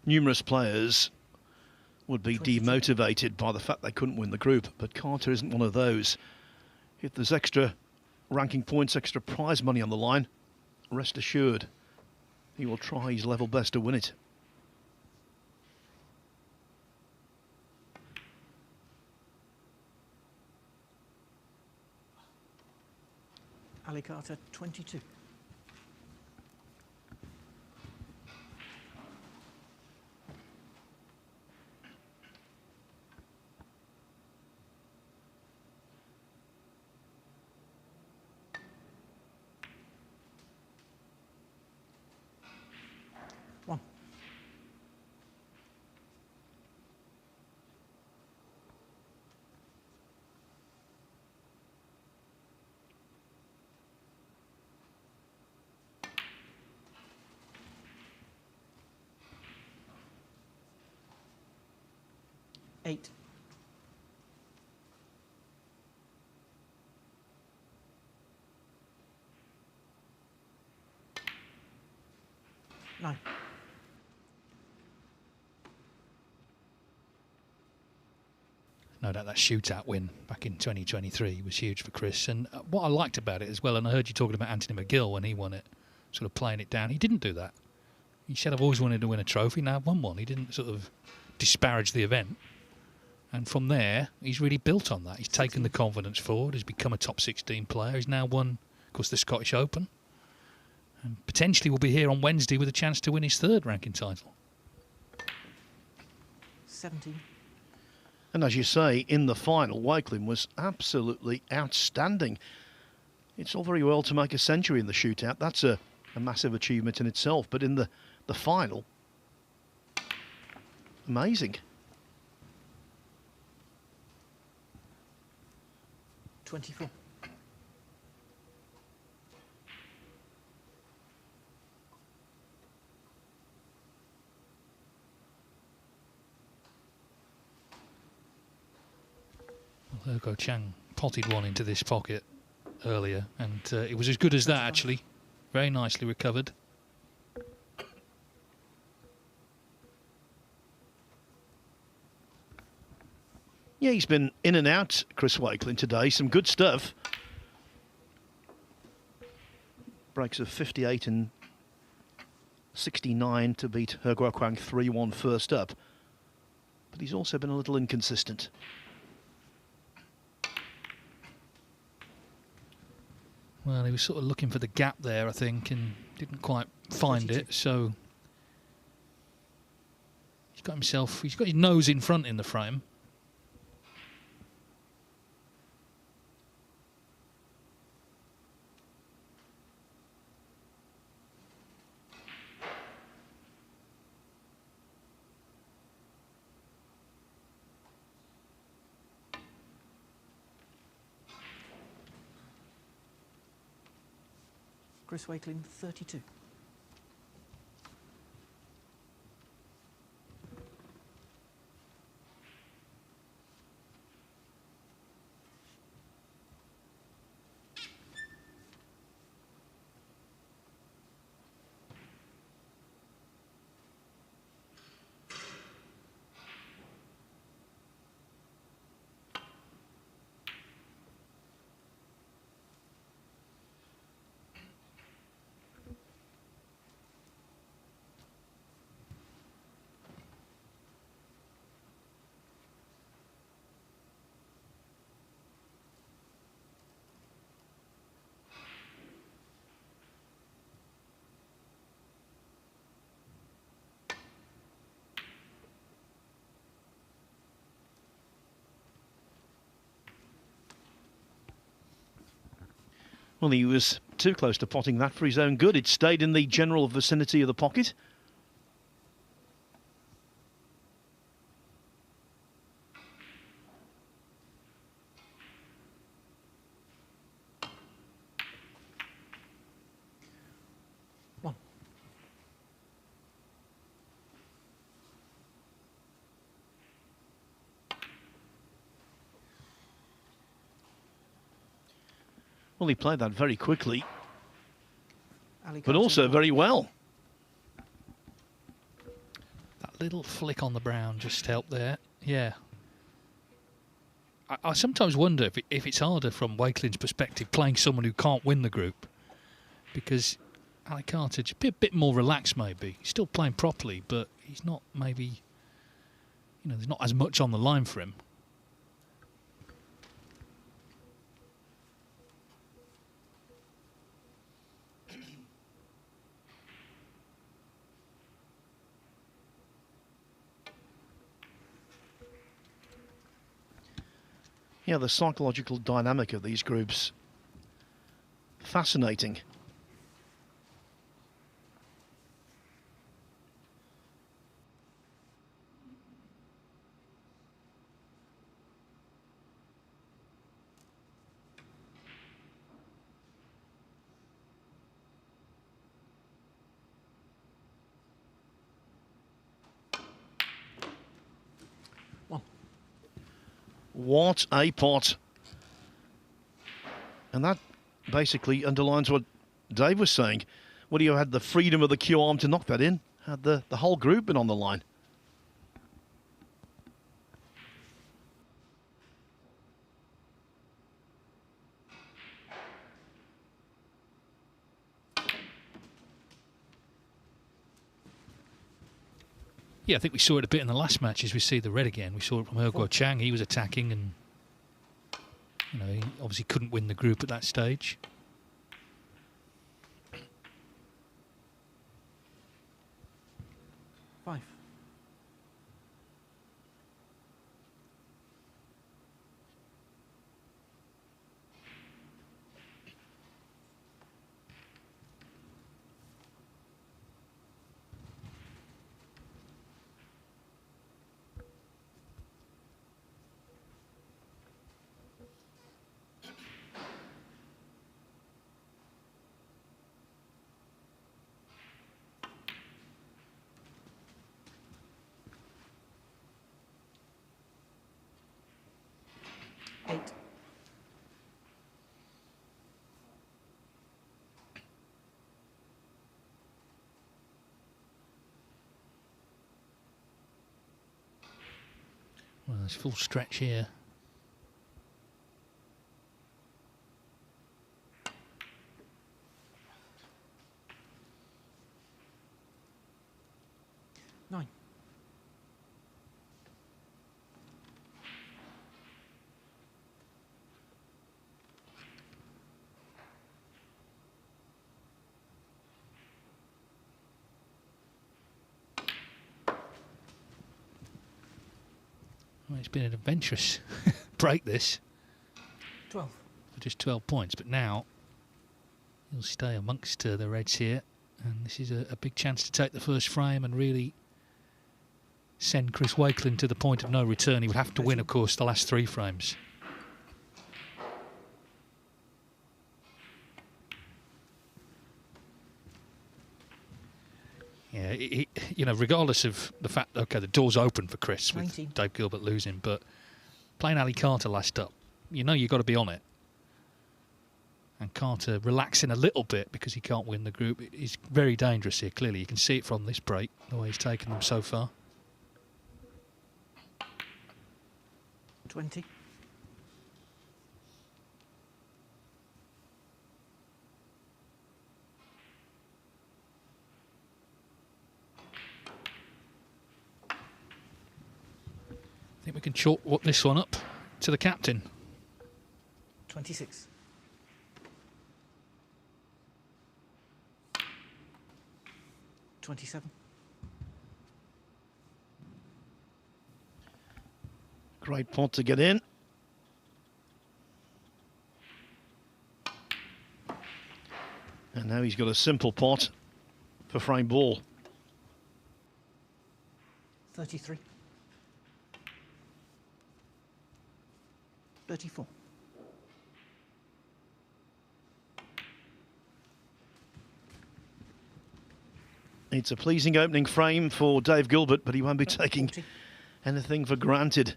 Numerous players would be 22. demotivated by the fact they couldn't win the group, but Carter isn't one of those. If there's extra ranking points, extra prize money on the line, rest assured he will try his level best to win it. Ali Carter, 22. One. Eight. Nine. No doubt that shootout win back in 2023 was huge for Chris. And what I liked about it as well, and I heard you talking about Anthony McGill when he won it, sort of playing it down. He didn't do that. He said, I've always wanted to win a trophy, now I've won one. He didn't sort of disparage the event. And from there, he's really built on that. He's taken the confidence forward. He's become a top 16 player. He's now won, of course, the Scottish Open. And potentially will be here on Wednesday with a chance to win his 3rd ranking title. 17. And as you say, in the final, Wakelin was absolutely outstanding. It's all very well to make a century in the shootout. That's a massive achievement in itself. But in the final, amazing. 24. Ergo Chang potted one into this pocket earlier, and it was as good as that, actually. Very nicely recovered. Yeah, he's been in and out, Chris Wakelin, today. Some good stuff. Breaks of 58 and 69 to beat He Guoquang 3-1 first up. But he's also been a little inconsistent. Well, he was sort of looking for the gap there, I think, and didn't quite find it. So he's got his nose in front in the frame. Chris Wakelin, 32. Well, he was too close to potting that for his own good. It stayed in the general vicinity of the pocket. One. Well, he played that very quickly, Ali but Carter, also very well. That little flick on the brown just helped there. Yeah. I sometimes wonder if it's harder from Wakelin's perspective playing someone who can't win the group, because Ali Carter just be a bit more relaxed maybe. He's still playing properly, but he's not maybe, there's not as much on the line for him. Yeah, the psychological dynamic of these groups, fascinating. What a pot. And that basically underlines what Dave was saying. Would he have had the freedom of the Q arm to knock that in? Had the whole group been on the line? Yeah, I think we saw it a bit in the last match as we see the red again. We saw it from He Guoquang. He was attacking and, he obviously couldn't win the group at that stage. Five. Nice full stretch here. Nine. Well, it's been an adventurous break, this. 12. For just 12 points, but now he'll stay amongst the Reds here, and this is a big chance to take the first frame and really send Chris Wakelin to the point of no return. He would have to win, of course, the last 3 frames. Yeah, you know, regardless of the fact, okay, the door's open for Chris with 19. Dave Gilbert losing, but playing Ali Carter last up, you know you've got to be on it. And Carter relaxing a little bit because he can't win the group is very dangerous here, clearly. You can see it from this break, the way he's taken them so far. 20. I think we can chalk this one up to the captain. 26. 27. Great pot to get in. And now he's got a simple pot for frame ball. 33. 34. It's a pleasing opening frame for Dave Gilbert, but he won't be taking 40. anything for granted.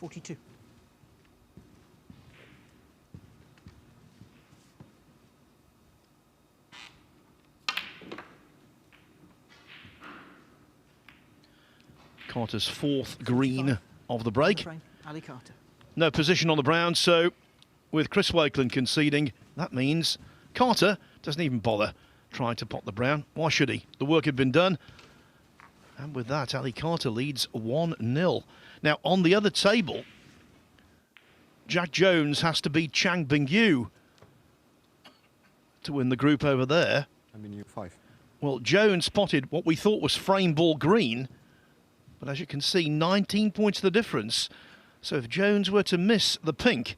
$42. Carter's 4th green of the break. Frame, Ali Carter. No position on the brown, so with Chris Wakelin conceding, that means Carter doesn't even bother trying to pot the brown. Why should he? The work had been done. And with that, Ali Carter leads 1-0. Now, on the other table, Jack Jones has to beat Chang Bingyu to win the group over there. I mean, you 5. Well, Jones spotted what we thought was frame ball green, but as you can see, 19 points the difference. So if Jones were to miss the pink,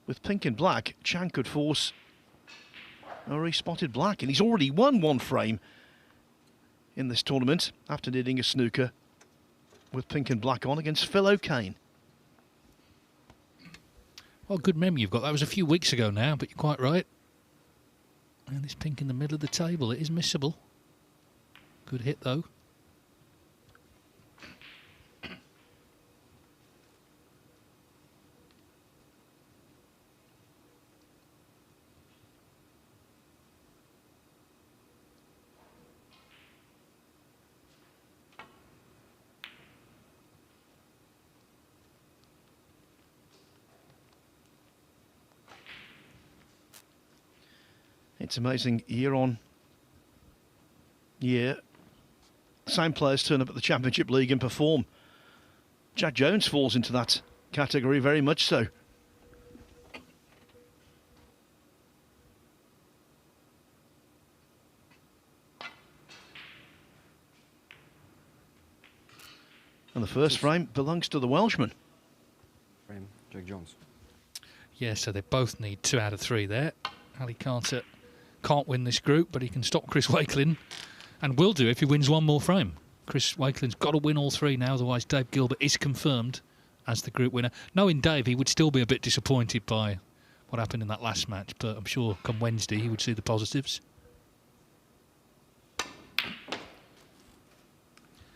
with pink and black, Chang could force... Oh, he spotted black, and he's already won 1 frame in this tournament after needing a snooker with pink and black on against Phil O'Kane. Well, good memory you've got. That was a few weeks ago now, but you're quite right. And this pink in the middle of the table, it is missable. Good hit, though. It's amazing, year on year, same players turn up at the Championship League and perform. Jack Jones falls into that category, very much so. And the first frame belongs to the Welshman. Frame, Jack Jones. Yeah, so they both need 2 out of 3 there. Ali Carter can't win this group, but he can stop Chris Wakelin, and will do if he wins 1 more frame. Chris Wakelin's got to win all 3 now, otherwise Dave Gilbert is confirmed as the group winner. Knowing Dave, he would still be a bit disappointed by what happened in that last match, but I'm sure come Wednesday he would see the positives.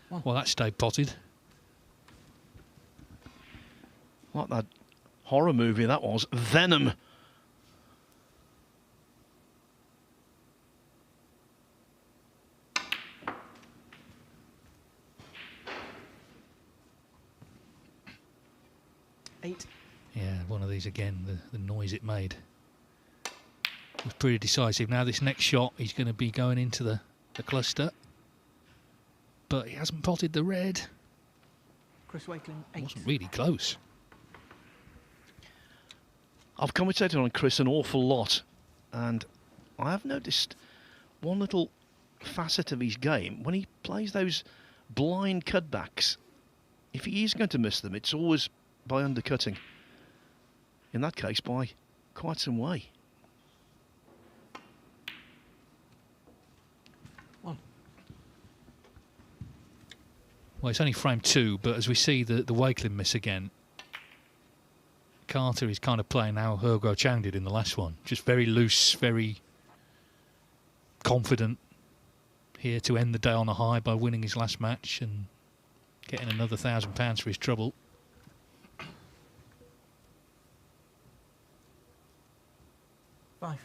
Well, that stayed potted. Like that horror movie that was, Venom. 8. Yeah, one of these again, the noise it made was pretty decisive. Now this next shot, he's going to be going into the cluster. But he hasn't potted the red. Chris Wakeling, 8. Wasn't really close. I've commentated on Chris an awful lot, and I have noticed one little facet of his game. When he plays those blind cutbacks, if he is going to miss them, it's always by undercutting. In that case, by quite some way. 1. Well, it's only frame 2, but as we see the Wakeling miss again, Carter is kind of playing how He Guochang did in the last one. Just very loose, very confident, here to end the day on a high by winning his last match and getting another £1,000 for his trouble. Five.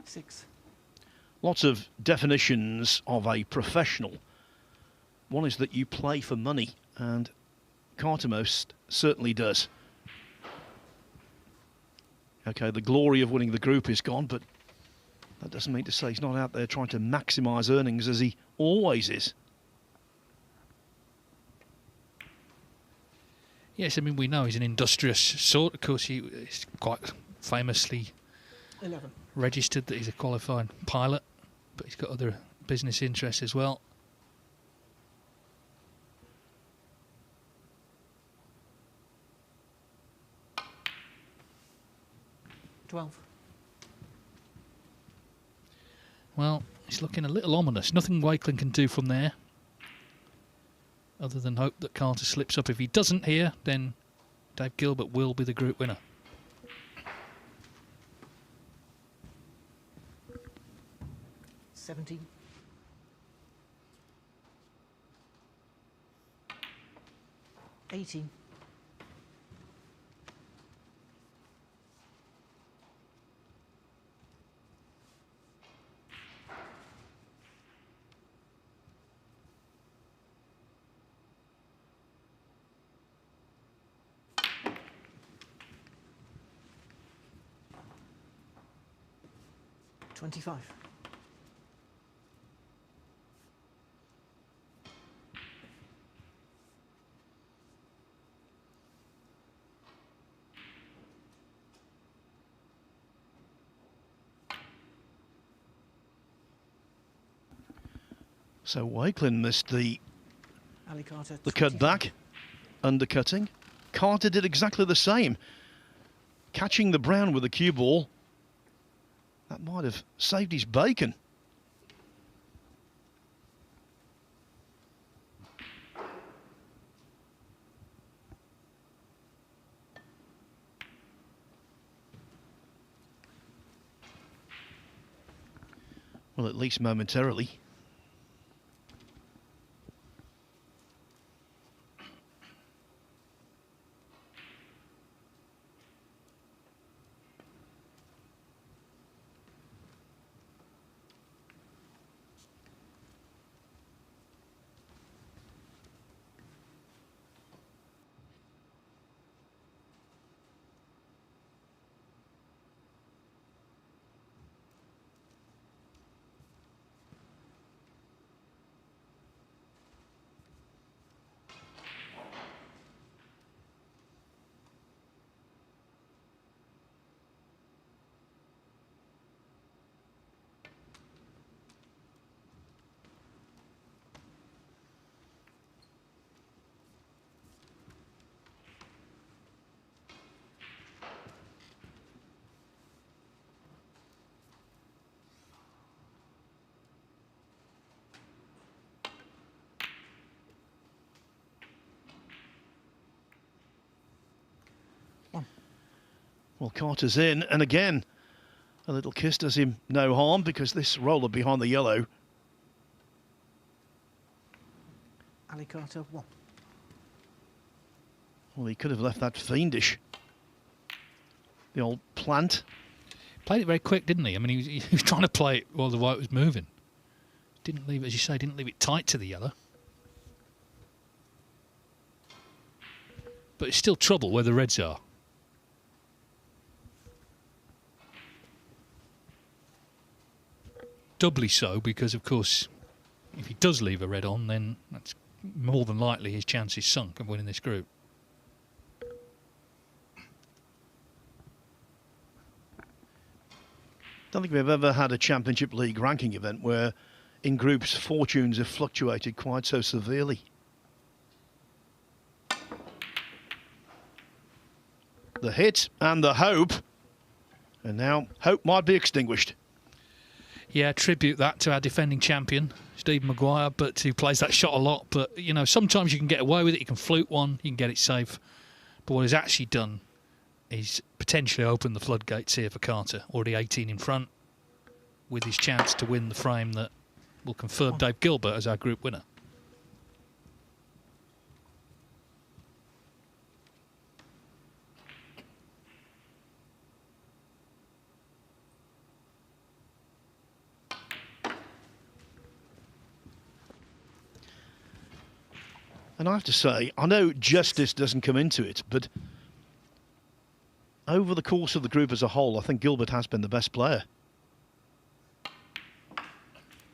Six. Lots of definitions of a professional. One is that you play for money, and Carter most certainly does. Okay, the glory of winning the group is gone, but that doesn't mean to say he's not out there trying to maximise earnings as he always is. Yes, I mean, we know he's an industrious sort. Of course, he's quite famously 11. registered that he's a qualified pilot, but he's got other business interests as well. Well, it's looking a little ominous. Nothing Wakeling can do from there, other than hope that Carter slips up. If he doesn't here, then Dave Gilbert will be the group winner. 17. 18. 25. So Wakeling missed the Ali Carter, cut back, undercutting. Carter did exactly the same. Catching the brown with the cue ball. That might have saved his bacon. Well, at least momentarily. Well, Carter's in, and again, a little kiss does him no harm because this roller behind the yellow. Ali Carter, 1. Well, he could have left that fiendish. The old plant. Played it very quick, didn't he? I mean, he was trying to play it while the white was moving. Didn't leave it, as you say, didn't leave it tight to the yellow. But it's still trouble where the reds are. Doubly so because, of course, if he does leave a red on, then that's more than likely his chance is sunk of winning this group. Don't think we've ever had a Championship League ranking event where in groups fortunes have fluctuated quite so severely. The hit and the hope, and now hope might be extinguished. Yeah, tribute that to our defending champion, Steve Maguire, but who plays that shot a lot. But, you know, sometimes you can get away with it. You can flute one, you can get it safe. But what he's actually done is potentially open the floodgates here for Carter. Already 18 in front, with his chance to win the frame that will confirm Dave Gilbert as our group winner. And I have to say, I know justice doesn't come into it, but over the course of the group as a whole, I think Gilbert has been the best player.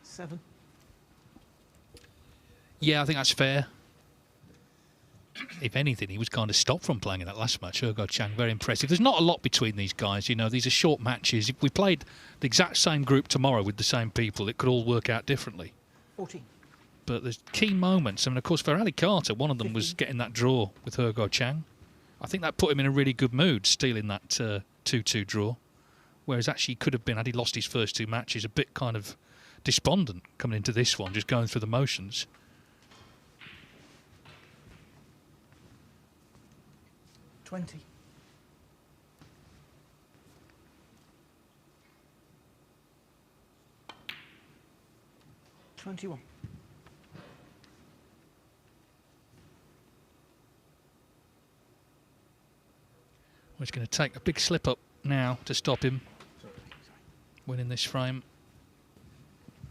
7. Yeah, I think that's fair. If anything, he was kind of stopped from playing in that last match. Ergo Chang, very impressive. There's not a lot between these guys, you know, these are short matches. If we played the exact same group tomorrow with the same people, it could all work out differently. 14. But there's key moments. I mean, of course, for Ali Carter, one of them was getting that draw with Ergo Chang. I think that put him in a really good mood, stealing that 2-2 draw. Whereas actually he could have been, had he lost his first 2 matches, a bit kind of despondent coming into this one, just going through the motions. $20. $21. We're just going to take a big slip up now to stop him winning this frame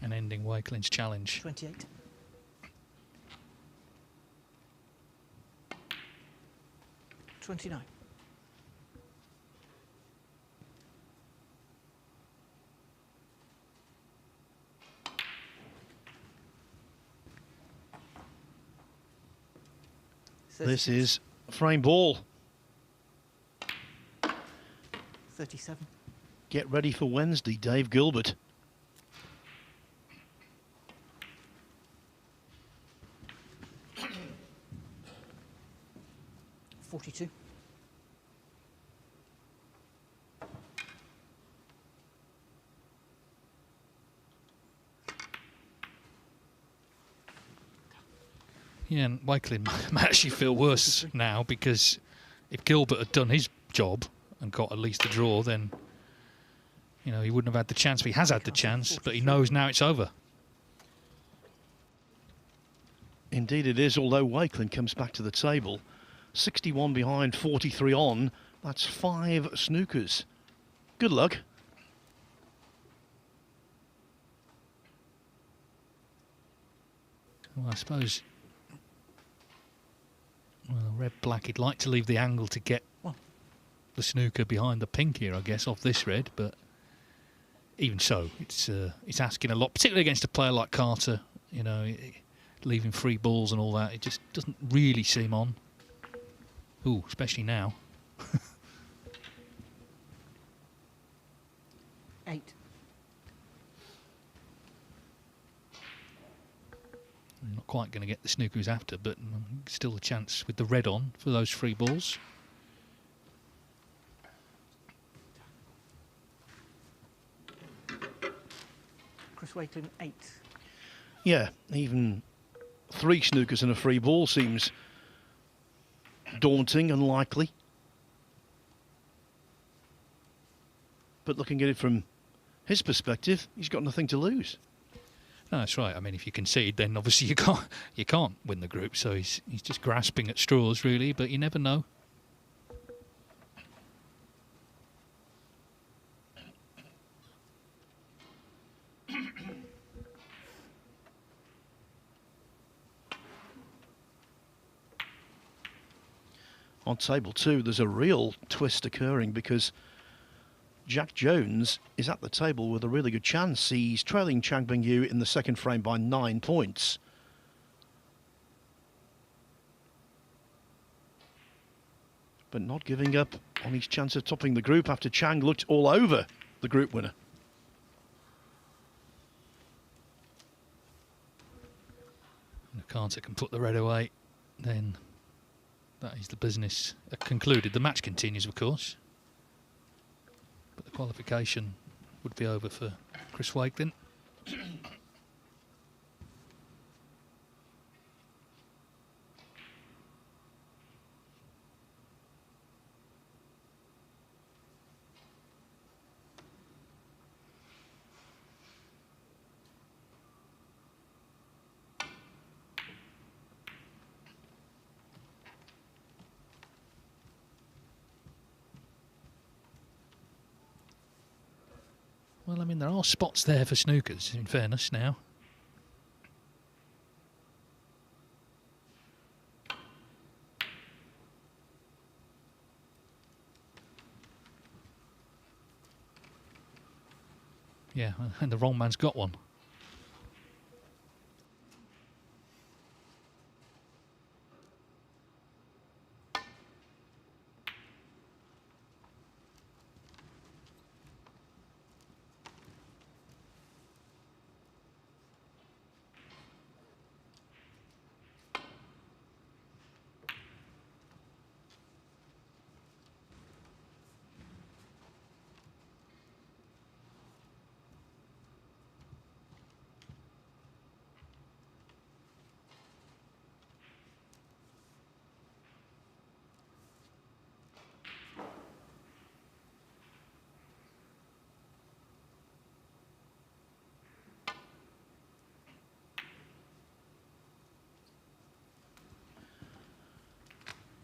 and ending Wakelin's challenge. 28. $29. This is frame ball. 37. Get ready for Wednesday, Dave Gilbert. $42. Yeah, and Wakelin might actually feel worse now because if Gilbert had done his job and got at least a draw, then, you know, he wouldn't have had the chance. But he has had the chance, but he knows now it's over. Indeed it is, although Wakelin comes back to the table. 61 behind, 43 on. That's 5 snookers. Good luck. Well, I suppose, well, red-black, he'd like to leave the angle to get the snooker behind the pink here, I guess, off this red, but even so, it's asking a lot, particularly against a player like Carter, you know, leaving free balls and all that. It just doesn't really seem on. Ooh, especially now. 8. Not quite going to get the snooker he's after, but still a chance with the red on for those free balls. Chris Wakelin, 8. Yeah, even 3 snookers and a free ball seems daunting, unlikely. But looking at it from his perspective, he's got nothing to lose. No, that's right. I mean, if you concede, then obviously you can't win the group. So he's just grasping at straws, really. But you never know. On table 2, there's a real twist occurring because Jack Jones is at the table with a really good chance. He's trailing Chang Bing-Yu in the second frame by 9 points. But not giving up on his chance of topping the group after Chang looked all over the group winner. And if Carter can put the red away, then that is the business concluded. The match continues, of course. But the qualification would be over for Chris Wakelin. Well, I mean, there are spots there for snookers, in fairness, now. Yeah, and the wrong man's got one.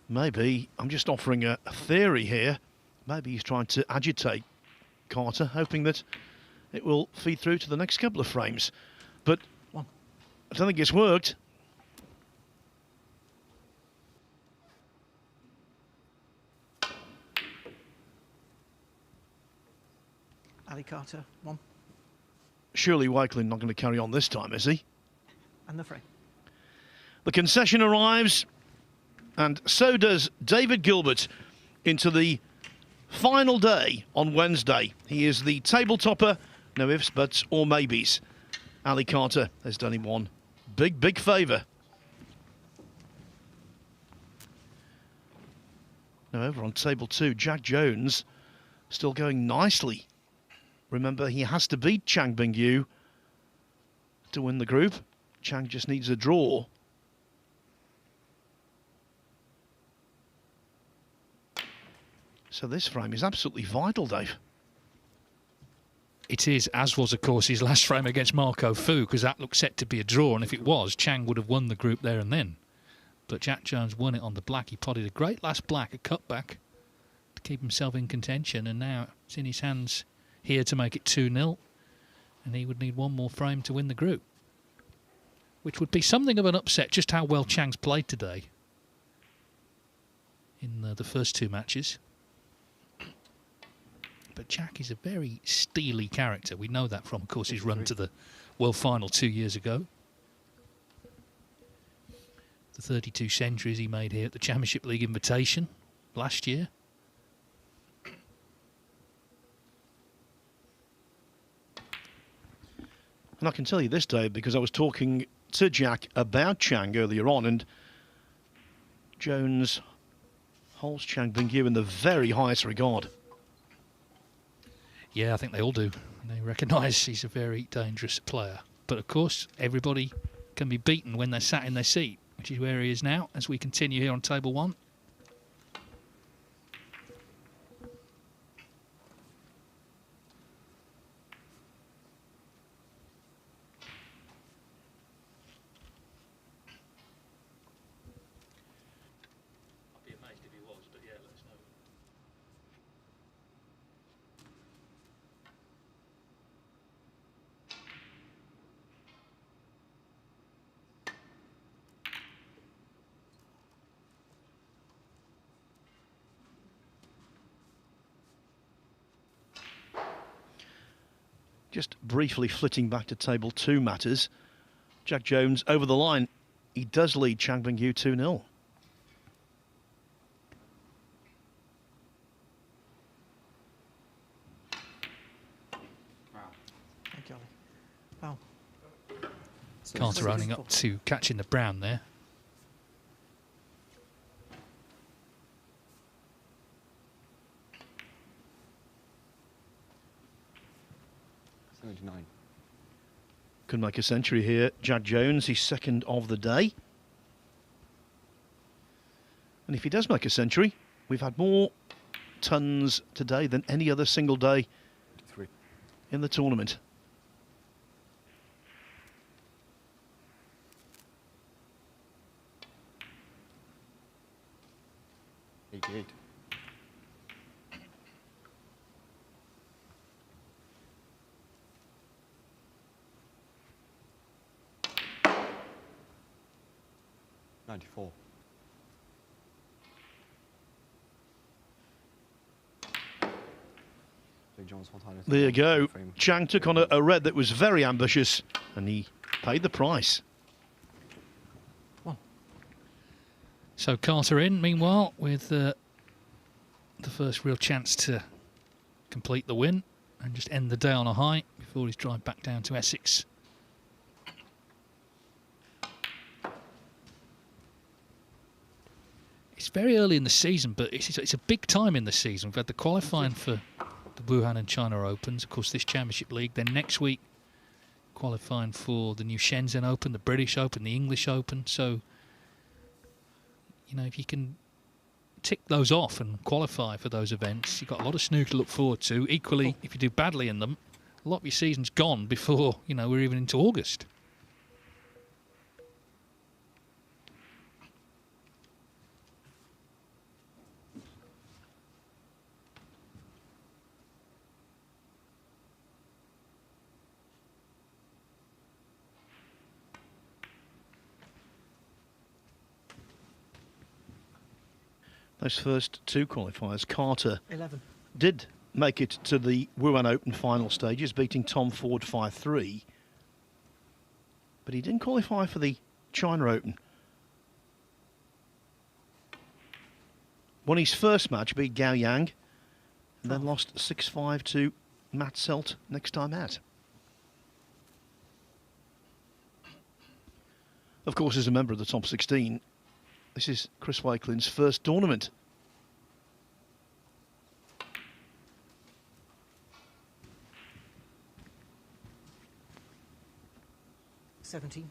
Maybe, I'm just offering a theory here, maybe he's trying to agitate Carter, hoping that it will feed through to the next couple of frames. But I don't think it's worked. Ali Carter, 1. Surely Wakelin not going to carry on this time, is he? And the frame. The concession arrives, and so does David Gilbert into the final day on Wednesday. He is the table topper, no ifs, buts or maybes. Ali Carter has done him one big favour. Now over on table 2, Jack Jones still going nicely. Remember, he has to beat Chang Bing-Yu to win the group. Chang just needs a draw. So this frame is absolutely vital, Dave. It is, as was, of course, his last frame against Marco Fu, because that looked set to be a draw, and if it was, Chang would have won the group there and then. But Jack Jones won it on the black. He potted a great last black, a cutback, to keep himself in contention, and now it's in his hands here to make it 2-0, and he would need one more frame to win the group, which would be something of an upset, just how well Chang's played today in the first 2 matches. But Jack is a very steely character. We know that from, of course, his run to the World Final 2 years ago. The 32 centuries he made here at the Championship League Invitation last year. And I can tell you this, Dave, because I was talking to Jack about Chang earlier on, and Jones holds Chang Bing-Yu in the very highest regard. Yeah, I think they all do. They recognise he's a very dangerous player. But of course, everybody can be beaten when they're sat in their seat, which is where he is now as we continue here on table 1. Just briefly flitting back to table 2 matters. Jack Jones over the line. He does lead Chang Bing-yu 2-0. Thank you, Ollie. Wow. Carter owning up to catching the brown there. Could make a century here. Jack Jones, he's second of the day. And if he does make a century, we've had more tons today than any other single day in the tournament. $88. $94. There you go. Chang took on a red that was very ambitious, and he paid the price. So Carter in, meanwhile, with the first real chance to complete the win and just end the day on a high before his drive back down to Essex. It's very early in the season, but it's a big time in the season. We've had the qualifying for the Wuhan and China Opens, of course, this Championship League. Then next week, qualifying for the new Shenzhen Open, the British Open, the English Open. So, you know, if you can tick those off and qualify for those events, you've got a lot of snooker to look forward to. Equally, if you do badly in them, a lot of your season's gone before, you know, we're even into August. Those first 2 qualifiers, Carter 11. did make it to the Wuhan Open final stages, beating Tom Ford 5-3. But he didn't qualify for the China Open. Won his first match, beat Gao Yang, and then lost 6-5 to Matt Selt next time out. Of course, as a member of the top 16, this is Chris Wakelin's first tournament. $17.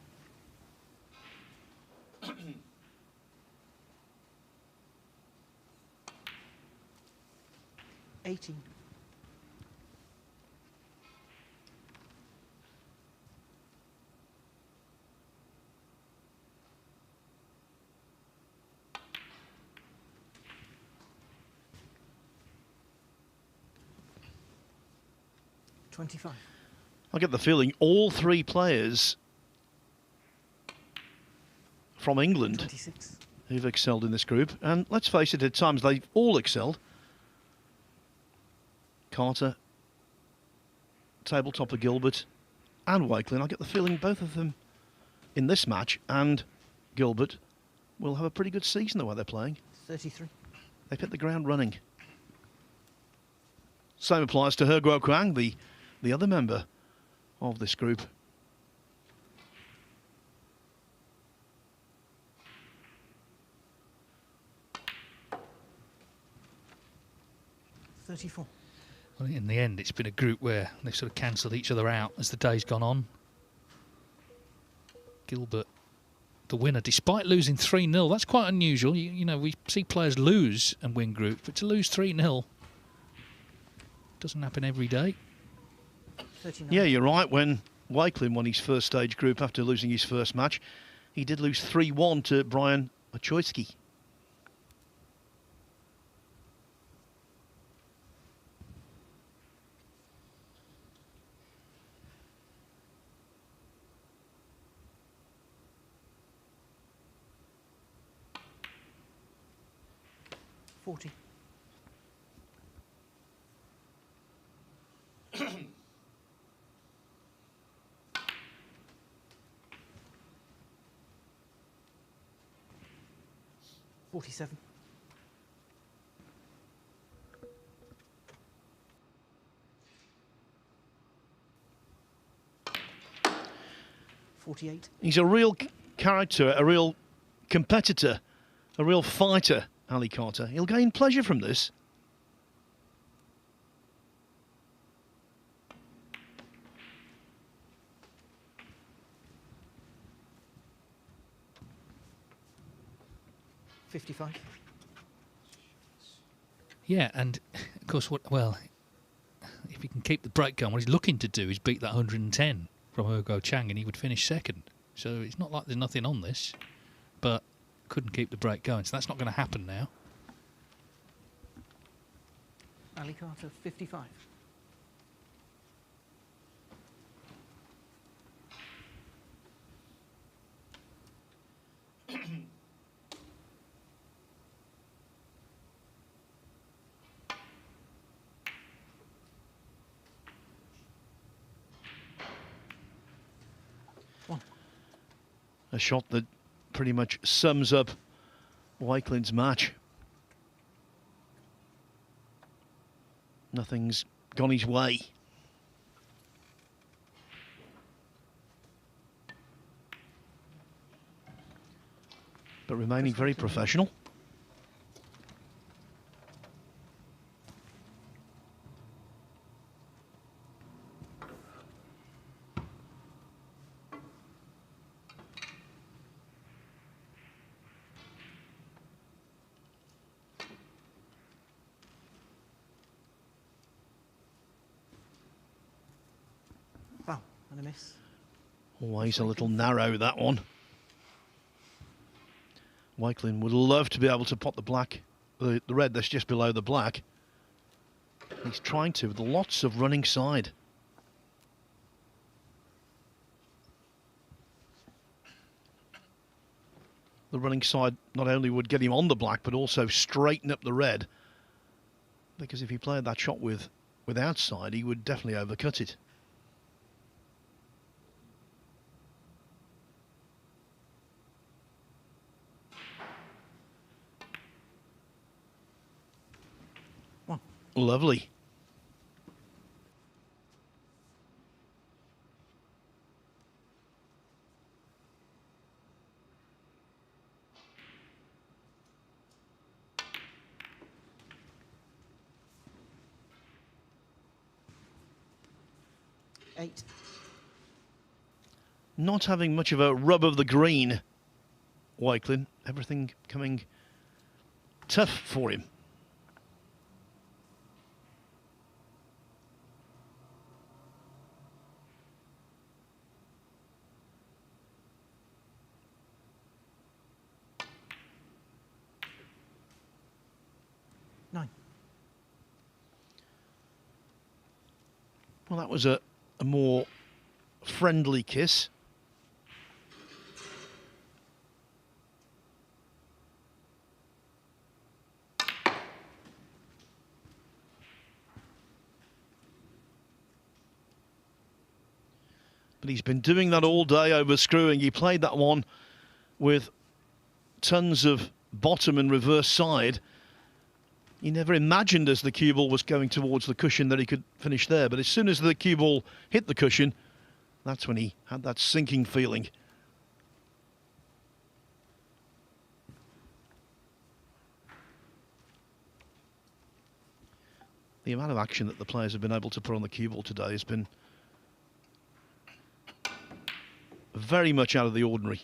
18. $25. I get the feeling all 3 players from England 26. who've excelled in this group, and let's face it, at times they've all excelled. Carter, tabletopper Gilbert, and Wakelin. I get the feeling both of them in this match and Gilbert will have a pretty good season the way they're playing. 33. They've hit the ground running. Same applies to He Guo Kuang, the other member of this group. $34. Well, in the end, it's been a group where they've sort of cancelled each other out as the day's gone on. Gilbert, the winner, despite losing 3-0. That's quite unusual. You know, we see players lose and win groups, but to lose 3-0 doesn't happen every day. 39. Yeah, you're right. When Wakelin won his first stage group after losing his first match, he did lose 3-1 to Brian Ochoitsky. $40. 47. 48. He's a real character, a real competitor, a real fighter, Ali Carter. He'll gain pleasure from this. $55. Yeah, and of course, if he can keep the break going, what he's looking to do is beat that 110 from Hugo Chang, and he would finish second. So it's not like there's nothing on this, but couldn't keep the break going. So that's not going to happen now. Ali Carter, 55. A shot that pretty much sums up Wakelin's match. Nothing's gone his way. But remaining very professional. Wow, and a miss. Always a little narrow, that one. Wakelin would love to be able to pot the black, the red that's just below the black. He's trying to with lots of running side. The running side not only would get him on the black, but also straighten up the red. Because if he played that shot with outside, he would definitely overcut it. Lovely. Eight. Not having much of a rub of the green, Wakelin. Everything coming tough for him. Well, that was a more friendly kiss. But he's been doing that all day over screwing. He played that one with tons of bottom and reverse side. He never imagined as the cue ball was going towards the cushion that he could finish there. But as soon as the cue ball hit the cushion, that's when he had that sinking feeling. The amount of action that the players have been able to put on the cue ball today has been very much out of the ordinary.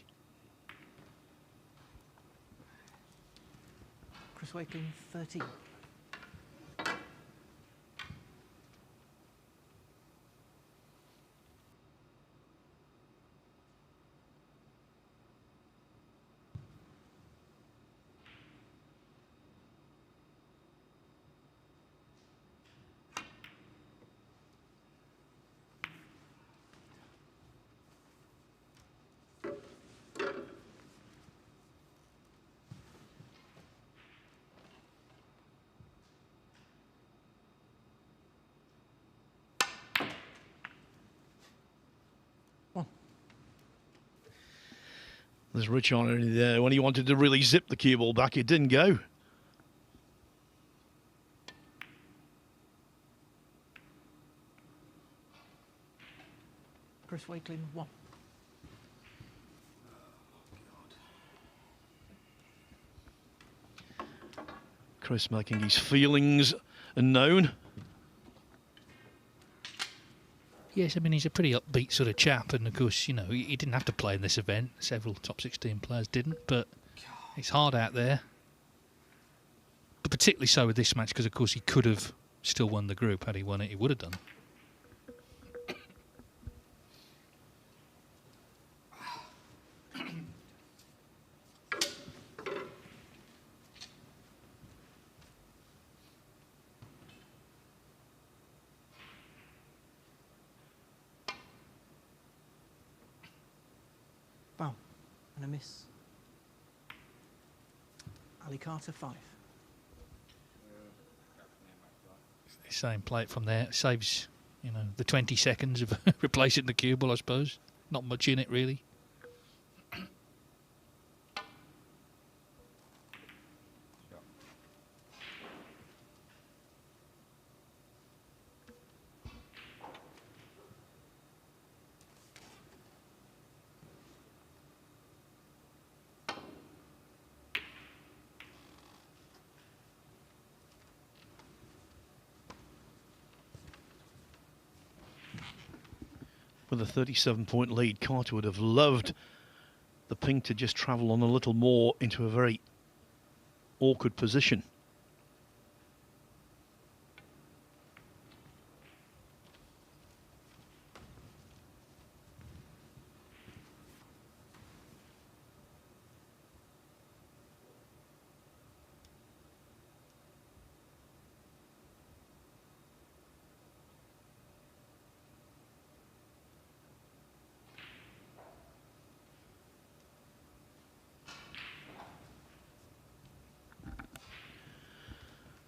Chris Wakeling, 13. There's Rich on there. When he wanted to really zip the cue ball back, it didn't go. Chris Wakeling, 1. Chris making his feelings known. Yes, I mean, he's a pretty upbeat sort of chap, and of course, you know, he didn't have to play in this event. Several top 16 players didn't, but it's hard out there. But particularly so with this match, because of course he could have still won the group. Had he won it, he would have done. Bow. And a miss. Ali Carter, 5. Same play it from there. Saves, you know, the 20 seconds of replacing the cue ball, I suppose. Not much in it, really. With a 37-point lead, Carter would have loved the pink to just travel on a little more into a very awkward position.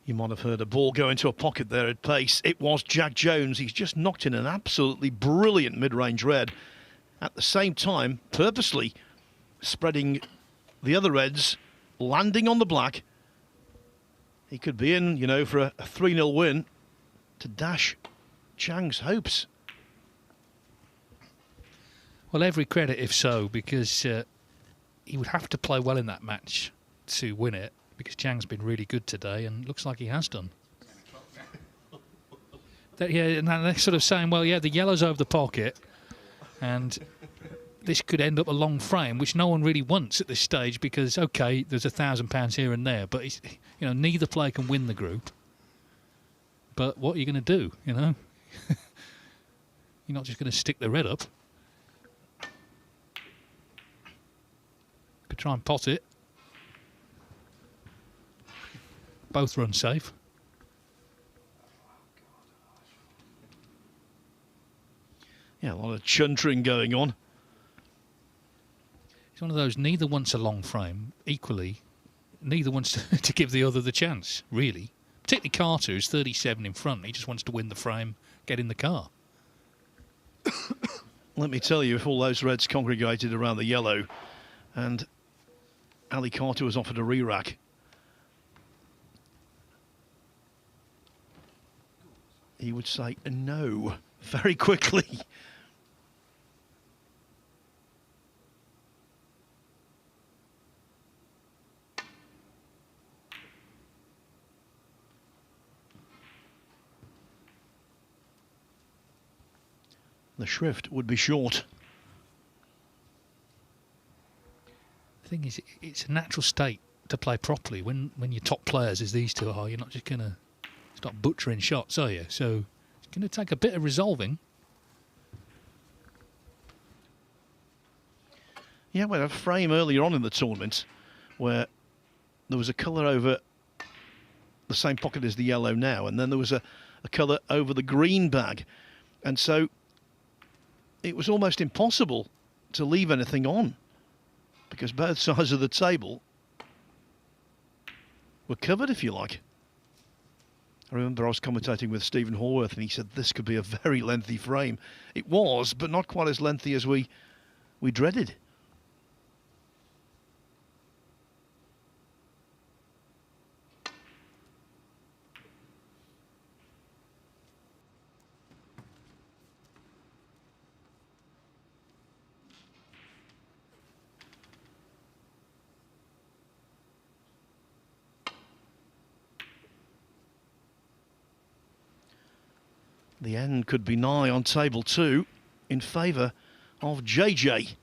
You might have heard a ball go into a pocket there at pace. It was Jack Jones. He's just knocked in an absolutely brilliant mid-range red. At the same time, purposely spreading the other reds, landing on the black. He could be in, you know, for a 3-0 win to dash Chang's hopes. Well, every credit if so, because he would have to play well in that match to win it, because Chang's been really good today and looks like he has done. And they're sort of saying, well, yeah, the yellow's over the pocket and this could end up a long frame, which no one really wants at this stage because, OK, there's £1,000 here and there, but, it's, you know, neither player can win the group. But what are you going to do, you know? You're not just going to stick the red up. Could try and pot it. Both run safe. Yeah, a lot of chuntering going on. It's one of those, neither wants a long frame. Equally, neither wants to give the other the chance, really. Particularly Carter, who's 37 in front. He just wants to win the frame, get in the car. Let me tell you, if all those reds congregated around the yellow and Ali Carter was offered a re-rack, he would say no very quickly. The shrift would be short. The thing is, it's a natural state to play properly when your top players, as these two are. You're not just going to start butchering shots, are you? So it's going to take a bit of resolving. Yeah, we had a frame earlier on in the tournament where there was a colour over the same pocket as the yellow now, and then there was a colour over the green bag. And so it was almost impossible to leave anything on because both sides of the table were covered, if you like. I remember I was commentating with Stephen Horworth and he said this could be a very lengthy frame. It was, but not quite as lengthy as we dreaded. The end could be nigh on table 2 in favour of JJ.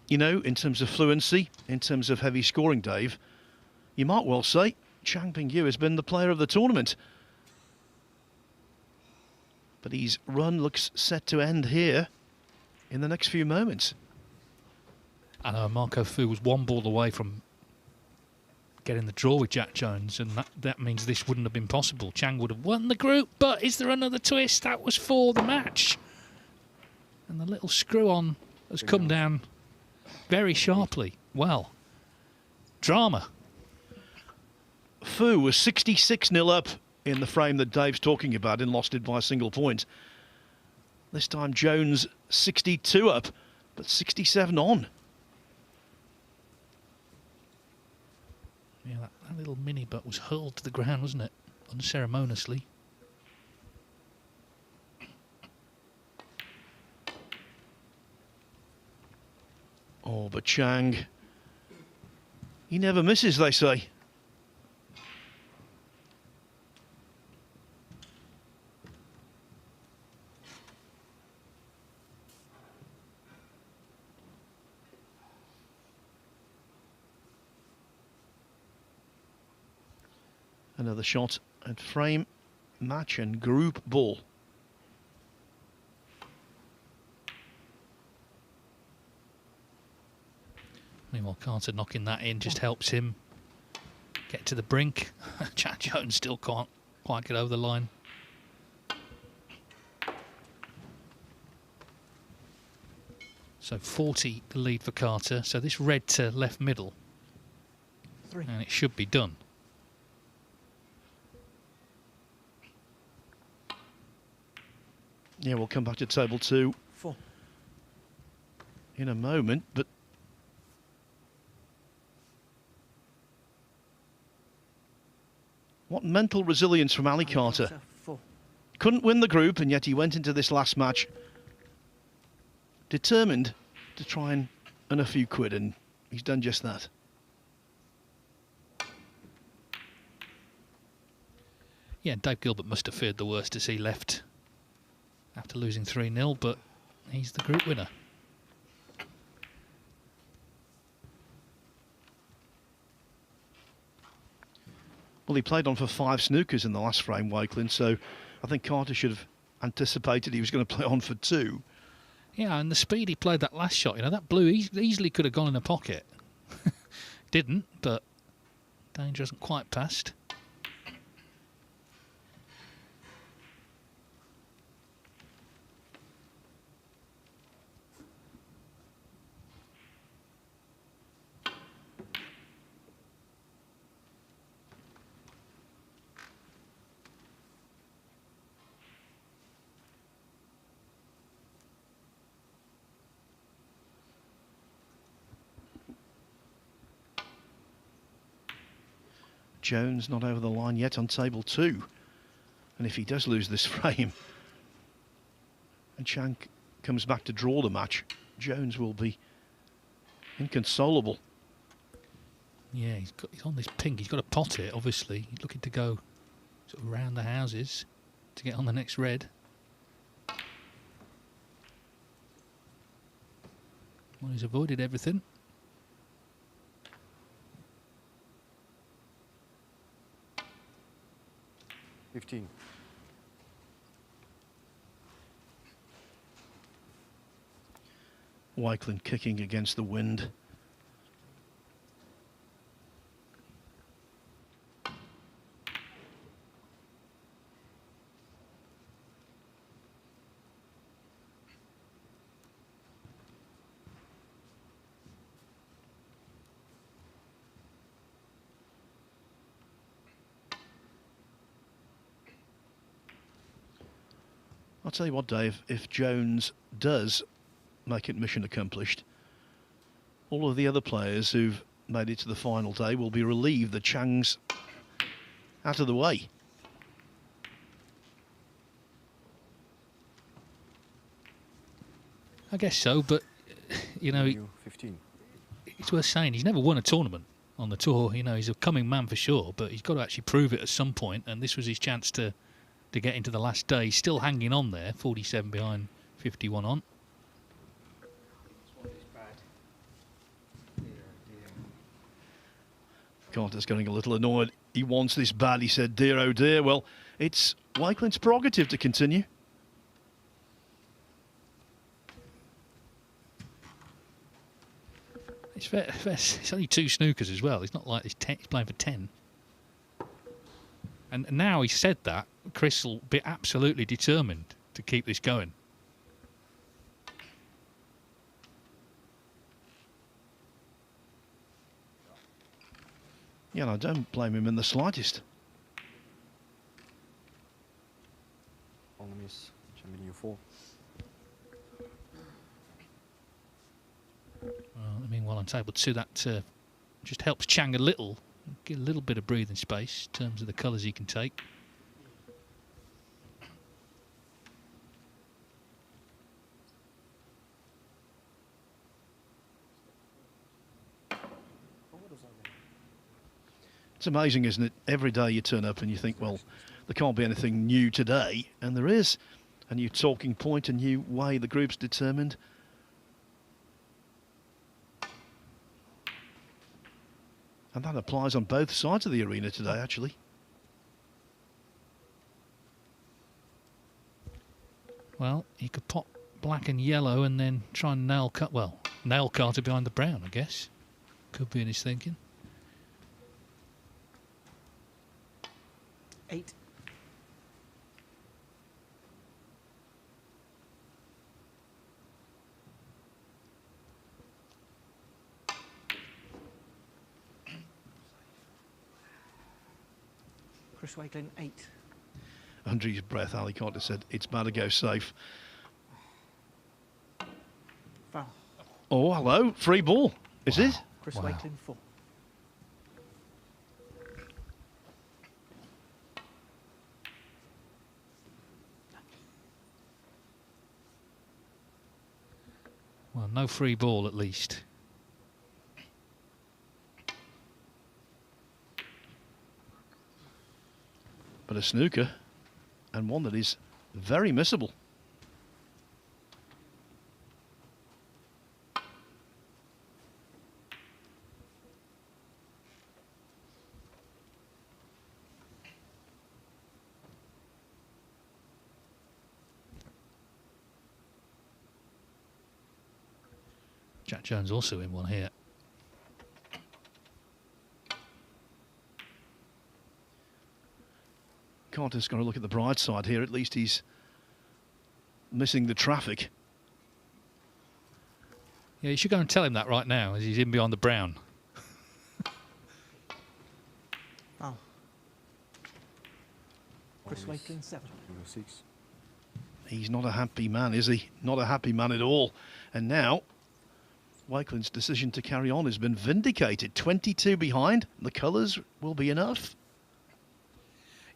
You know, in terms of fluency, in terms of heavy scoring, Dave, you might well say Chang Ping-yu has been the player of the tournament. But his run looks set to end here in the next few moments. I know Marco Fu was one ball away from getting the draw with Jack Jones, and that means this wouldn't have been possible. Chang would have won the group, but is there another twist? That was for the match. And the little screw-on has come down very sharply. Well, drama. Fu was 66-0 up in the frame that Dave's talking about and lost it by a single point. This time Jones 62 up, but 67 on. Yeah, that little mini butt was hurled to the ground, wasn't it? Unceremoniously. Oh, but Chang, he never misses, they say. Another shot at frame, match and group ball. Meanwhile, Carter knocking that in just helps him get to the brink. Jack Jones still can't quite get over the line. So 40 the lead for Carter. So this red to left middle. 3. And it should be done. Yeah, we'll come back to table 2 4. in a moment, but what mental resilience from Ali Carter. 4. Couldn't win the group, and yet he went into this last match determined to try and earn a few quid, and he's done just that. Yeah, Dave Gilbert must have feared the worst as he left after losing 3-0, but he's the group winner. Well, he played on for 5 snookers in the last frame, Wakelin, so I think Carter should have anticipated he was going to play on for 2. Yeah, and the speed he played that last shot, you know, that blue easily could have gone in a pocket. Didn't, but danger hasn't quite passed. Jones not over the line yet on table 2. And if he does lose this frame and Chang comes back to draw the match, Jones will be inconsolable. Yeah, he's on this pink. He's got to pot it, obviously. He's looking to go sort of around the houses to get on the next red. Well, he's avoided everything. Wakelin kicking against the wind. I'll tell you what, Dave, if Jones does make it mission accomplished, all of the other players who've made it to the final day will be relieved the Chang's out of the way. I guess so, but, you know, 15. it's worth saying he's never won a tournament on the tour. You know, he's a coming man for sure, but he's got to actually prove it at some point, and this was his chance to get into the last day. He's still hanging on there, 47 behind, 51 on. Carter's getting a little annoyed. He wants this bad, he said, dear oh dear. Well, it's Wakeland's prerogative to continue. It's fair, it's only 2 snookers as well. It's not like he's playing for 10. And now he said that, Chris will be absolutely determined to keep this going. Yeah, and I don't blame him in the slightest. On the miss, champion U4. Well, I mean, while on table 2, that just helps Chang a little, get a little bit of breathing space in terms of the colours he can take. It's amazing, isn't it? Every day you turn up and you think, well, there can't be anything new today. And there is a new talking point, a new way the group's determined. And that applies on both sides of the arena today, actually. Well, he could pop black and yellow and then try and nail Carter behind the brown, I guess. Could be in his thinking. 8. Chris Wakeland, 8. Under his breath, Ali Carter said, it's better go safe. Foul. Oh, hello, free ball. Is it? Chris Wow. Wakeland, 4. Well, no free ball at least. But a snooker, and one that is very missable. Jack Jones also in one here. Carter's got to look at the bright side here. At least he's missing the traffic. Yeah, you should go and tell him that right now as he's in behind the brown. Foul. Chris Wakeland, 7. Champion 6. He's not a happy man, is he? Not a happy man at all. And now, Wakeland's decision to carry on has been vindicated. 22 behind. The colours will be enough.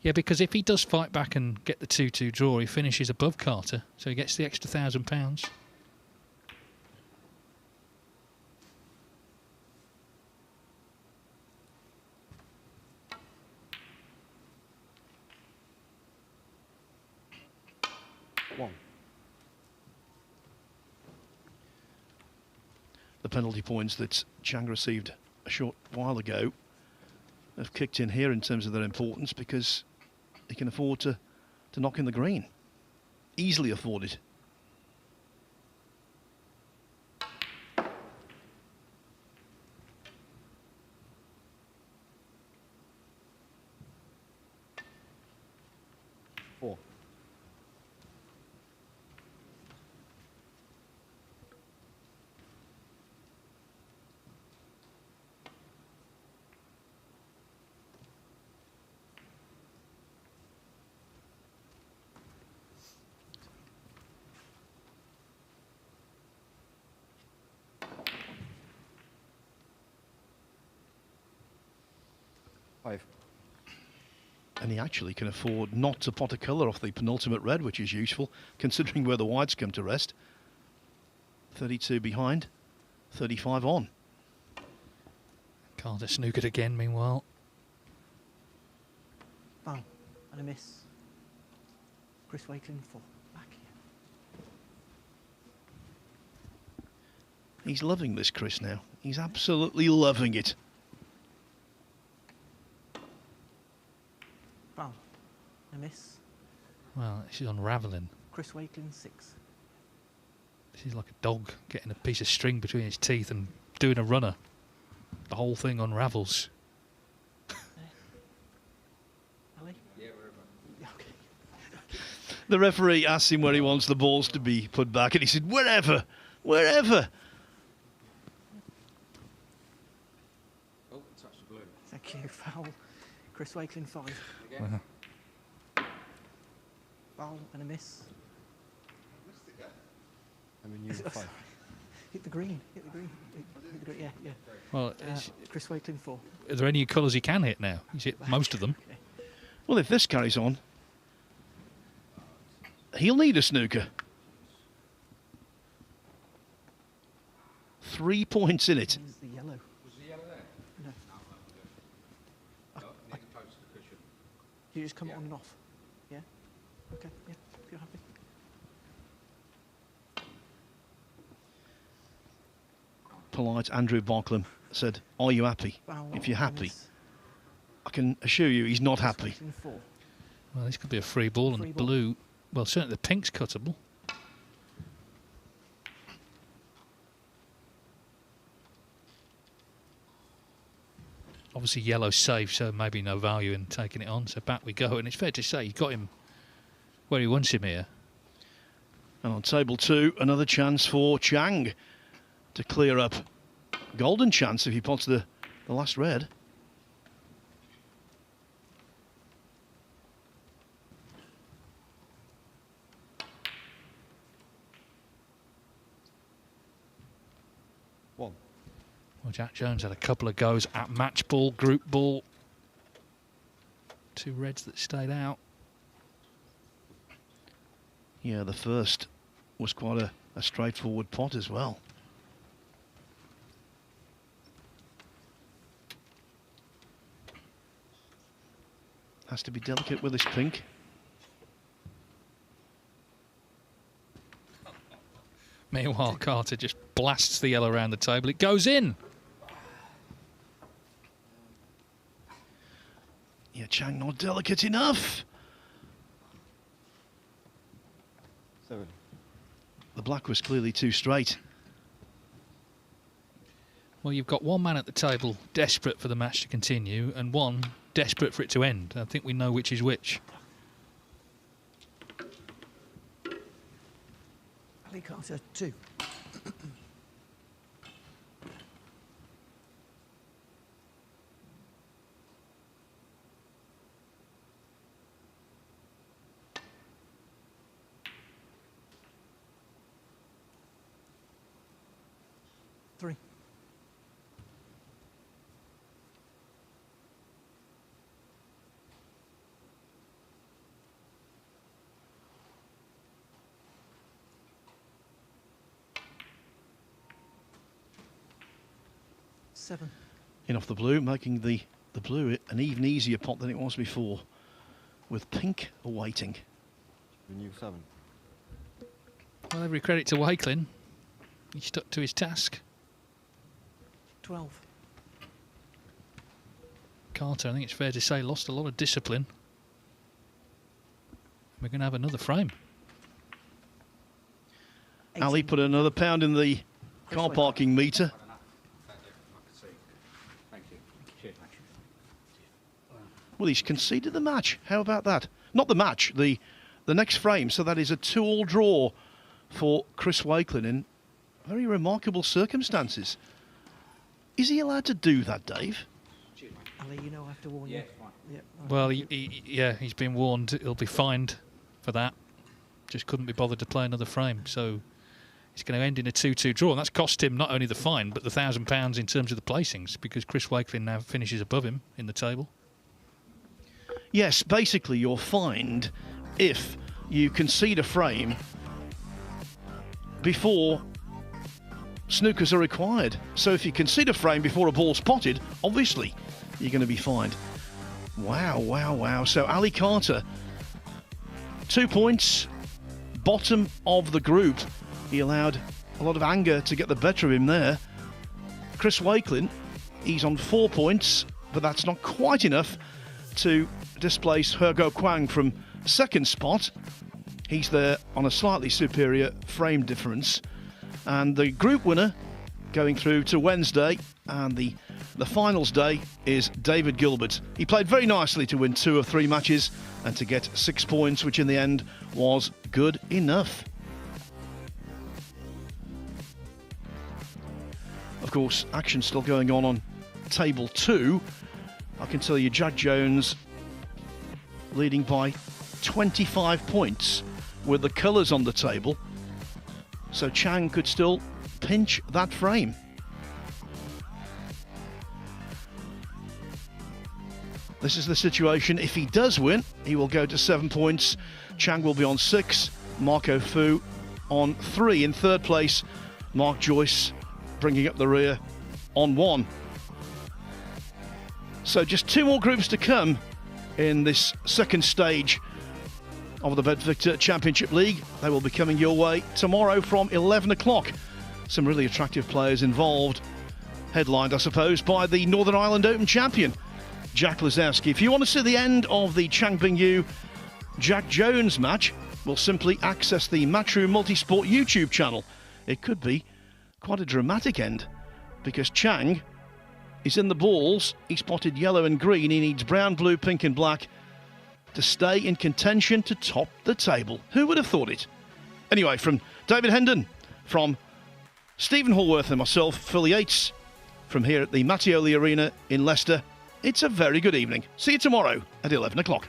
Yeah, because if he does fight back and get the 2-2 draw, he finishes above Carter, so he gets the extra £1,000. The penalty points that Chang received a short while ago have kicked in here in terms of their importance because he can afford to knock in the green. Easily afforded. 5. And he actually can afford not to pot a colour off the penultimate red, which is useful, considering where the whites come to rest. 32 behind, 35 on. Carter snookered again, meanwhile. Foul and a miss. Chris Wakelin 4. Back here. He's loving this, Chris, now. He's absolutely loving it. Foul. A miss. Well, she's unravelling. Chris Wakelin 6. This is like a dog getting a piece of string between its teeth and doing a runner. The whole thing unravels. Ali? Yeah, wherever. Yeah, okay. The referee asked him where he wants the balls to be put back, and he said, wherever, wherever. Oh, touch the blue. Thank you. Foul. Chris Wakelin 5. Again. Foul and a miss. I mean, you 5. Hit the green. Hit the green. Hit the green. Yeah, yeah. Well, Chris Wakelin 4. are there any colours he can hit now? He's hit most of them. Okay. Well, if this carries on, he'll need a snooker. 3 points in it. Where's the yellow? Was the yellow there? No. No, near close to the cushion. You just come Yeah. on and off. Yeah? Okay, yeah, if you're happy. Polite Andrew Barklam said, are you happy? Foul If you're and a happy. miss. I can assure you he's not Chris happy. Wakelin 4. Well, this could be a free ball, and Free the ball. blue. Well, certainly the pink's cuttable. Obviously, yellow's safe, so maybe no value in taking it on. So back we go, and it's fair to say he's got him where he wants him here. And on table 2, another chance for Chang to clear up. Golden chance if he pots the last red. One. Well, Jack Jones had a couple of goes at match ball, group ball. 2 reds that stayed out. Yeah, the first was quite a straightforward pot as well. Has to be delicate with this pink. Meanwhile, Carter just blasts the yellow around the table. It goes in. Yeah, Chang not delicate enough. 7. The black was clearly too straight. Well, you've got one man at the table desperate for the match to continue and one desperate for it to end. I think we know which is which. Ali Carter 2. Three. Seven. In off the blue, making the blue an even easier pot than it was before, with pink awaiting. We knew 7. Well, every credit to Wakelin. He stuck to his task. 12. Carter, I think it's fair to say, lost a lot of discipline. We're going to have another frame. Ali 18. put another pound in the car parking meter. Thank you. Cheers. Well, he's conceded the match. How about that? Not the match, the next frame. So that is a 2-all draw for Chris Wakelin in very remarkable circumstances. Is he allowed to do that, Dave? Ali, you know I have to warn you. it's fine. Yeah, all right. Well, yeah, he's been warned. He'll be fined for that. Just couldn't be bothered to play another frame. So it's going to end in a 2-2 draw. And that's cost him not only the fine, but the £1,000 in terms of the placings, because Chris Wakelin now finishes above him in the table. Yes, basically you're fined if you concede a frame before snookers are required. So if you concede a frame before a ball's potted, obviously you're going to be fined. Wow. So Ali Carter, 2 points, bottom of the group. He allowed a lot of anger to get the better of him there. Chris Wakelin, he's on 4 points, but that's not quite enough to displace Hergo Kwang from second spot. He's there on a slightly superior frame difference. And the group winner going through to Wednesday, and the finals day is David Gilbert. He played very nicely to win 2 of 3 matches and to get 6 points, which in the end was good enough. Of course, action still going on table 2. I can tell you Jack Jones leading by 25 points with the colours on the table. So Chang could still pinch that frame. This is the situation. If he does win, he will go to 7 points. Chang will be on 6. Marco Fu on 3. In third place, Mark Joyce bringing up the rear on 1. So just 2 more groups to come in this second stage of the BetVictor Championship League. They will be coming your way tomorrow from 11 o'clock. Some really attractive players involved, headlined, I suppose, by the Northern Ireland Open champion, Jack Lisowski. If you want to see the end of the Chang Bing-Yu Jack Jones match, we'll simply access the Matchroom Multisport YouTube channel. It could be quite a dramatic end, because Chang is in the balls. He spotted yellow and green. He needs brown, blue, pink and black to stay in contention to top the table. Who would have thought it? Anyway, from David Hendon, from Stephen Hallworth and myself, Phil Yates, from here at the Mattioli Arena in Leicester, it's a very good evening. See you tomorrow at 11 o'clock.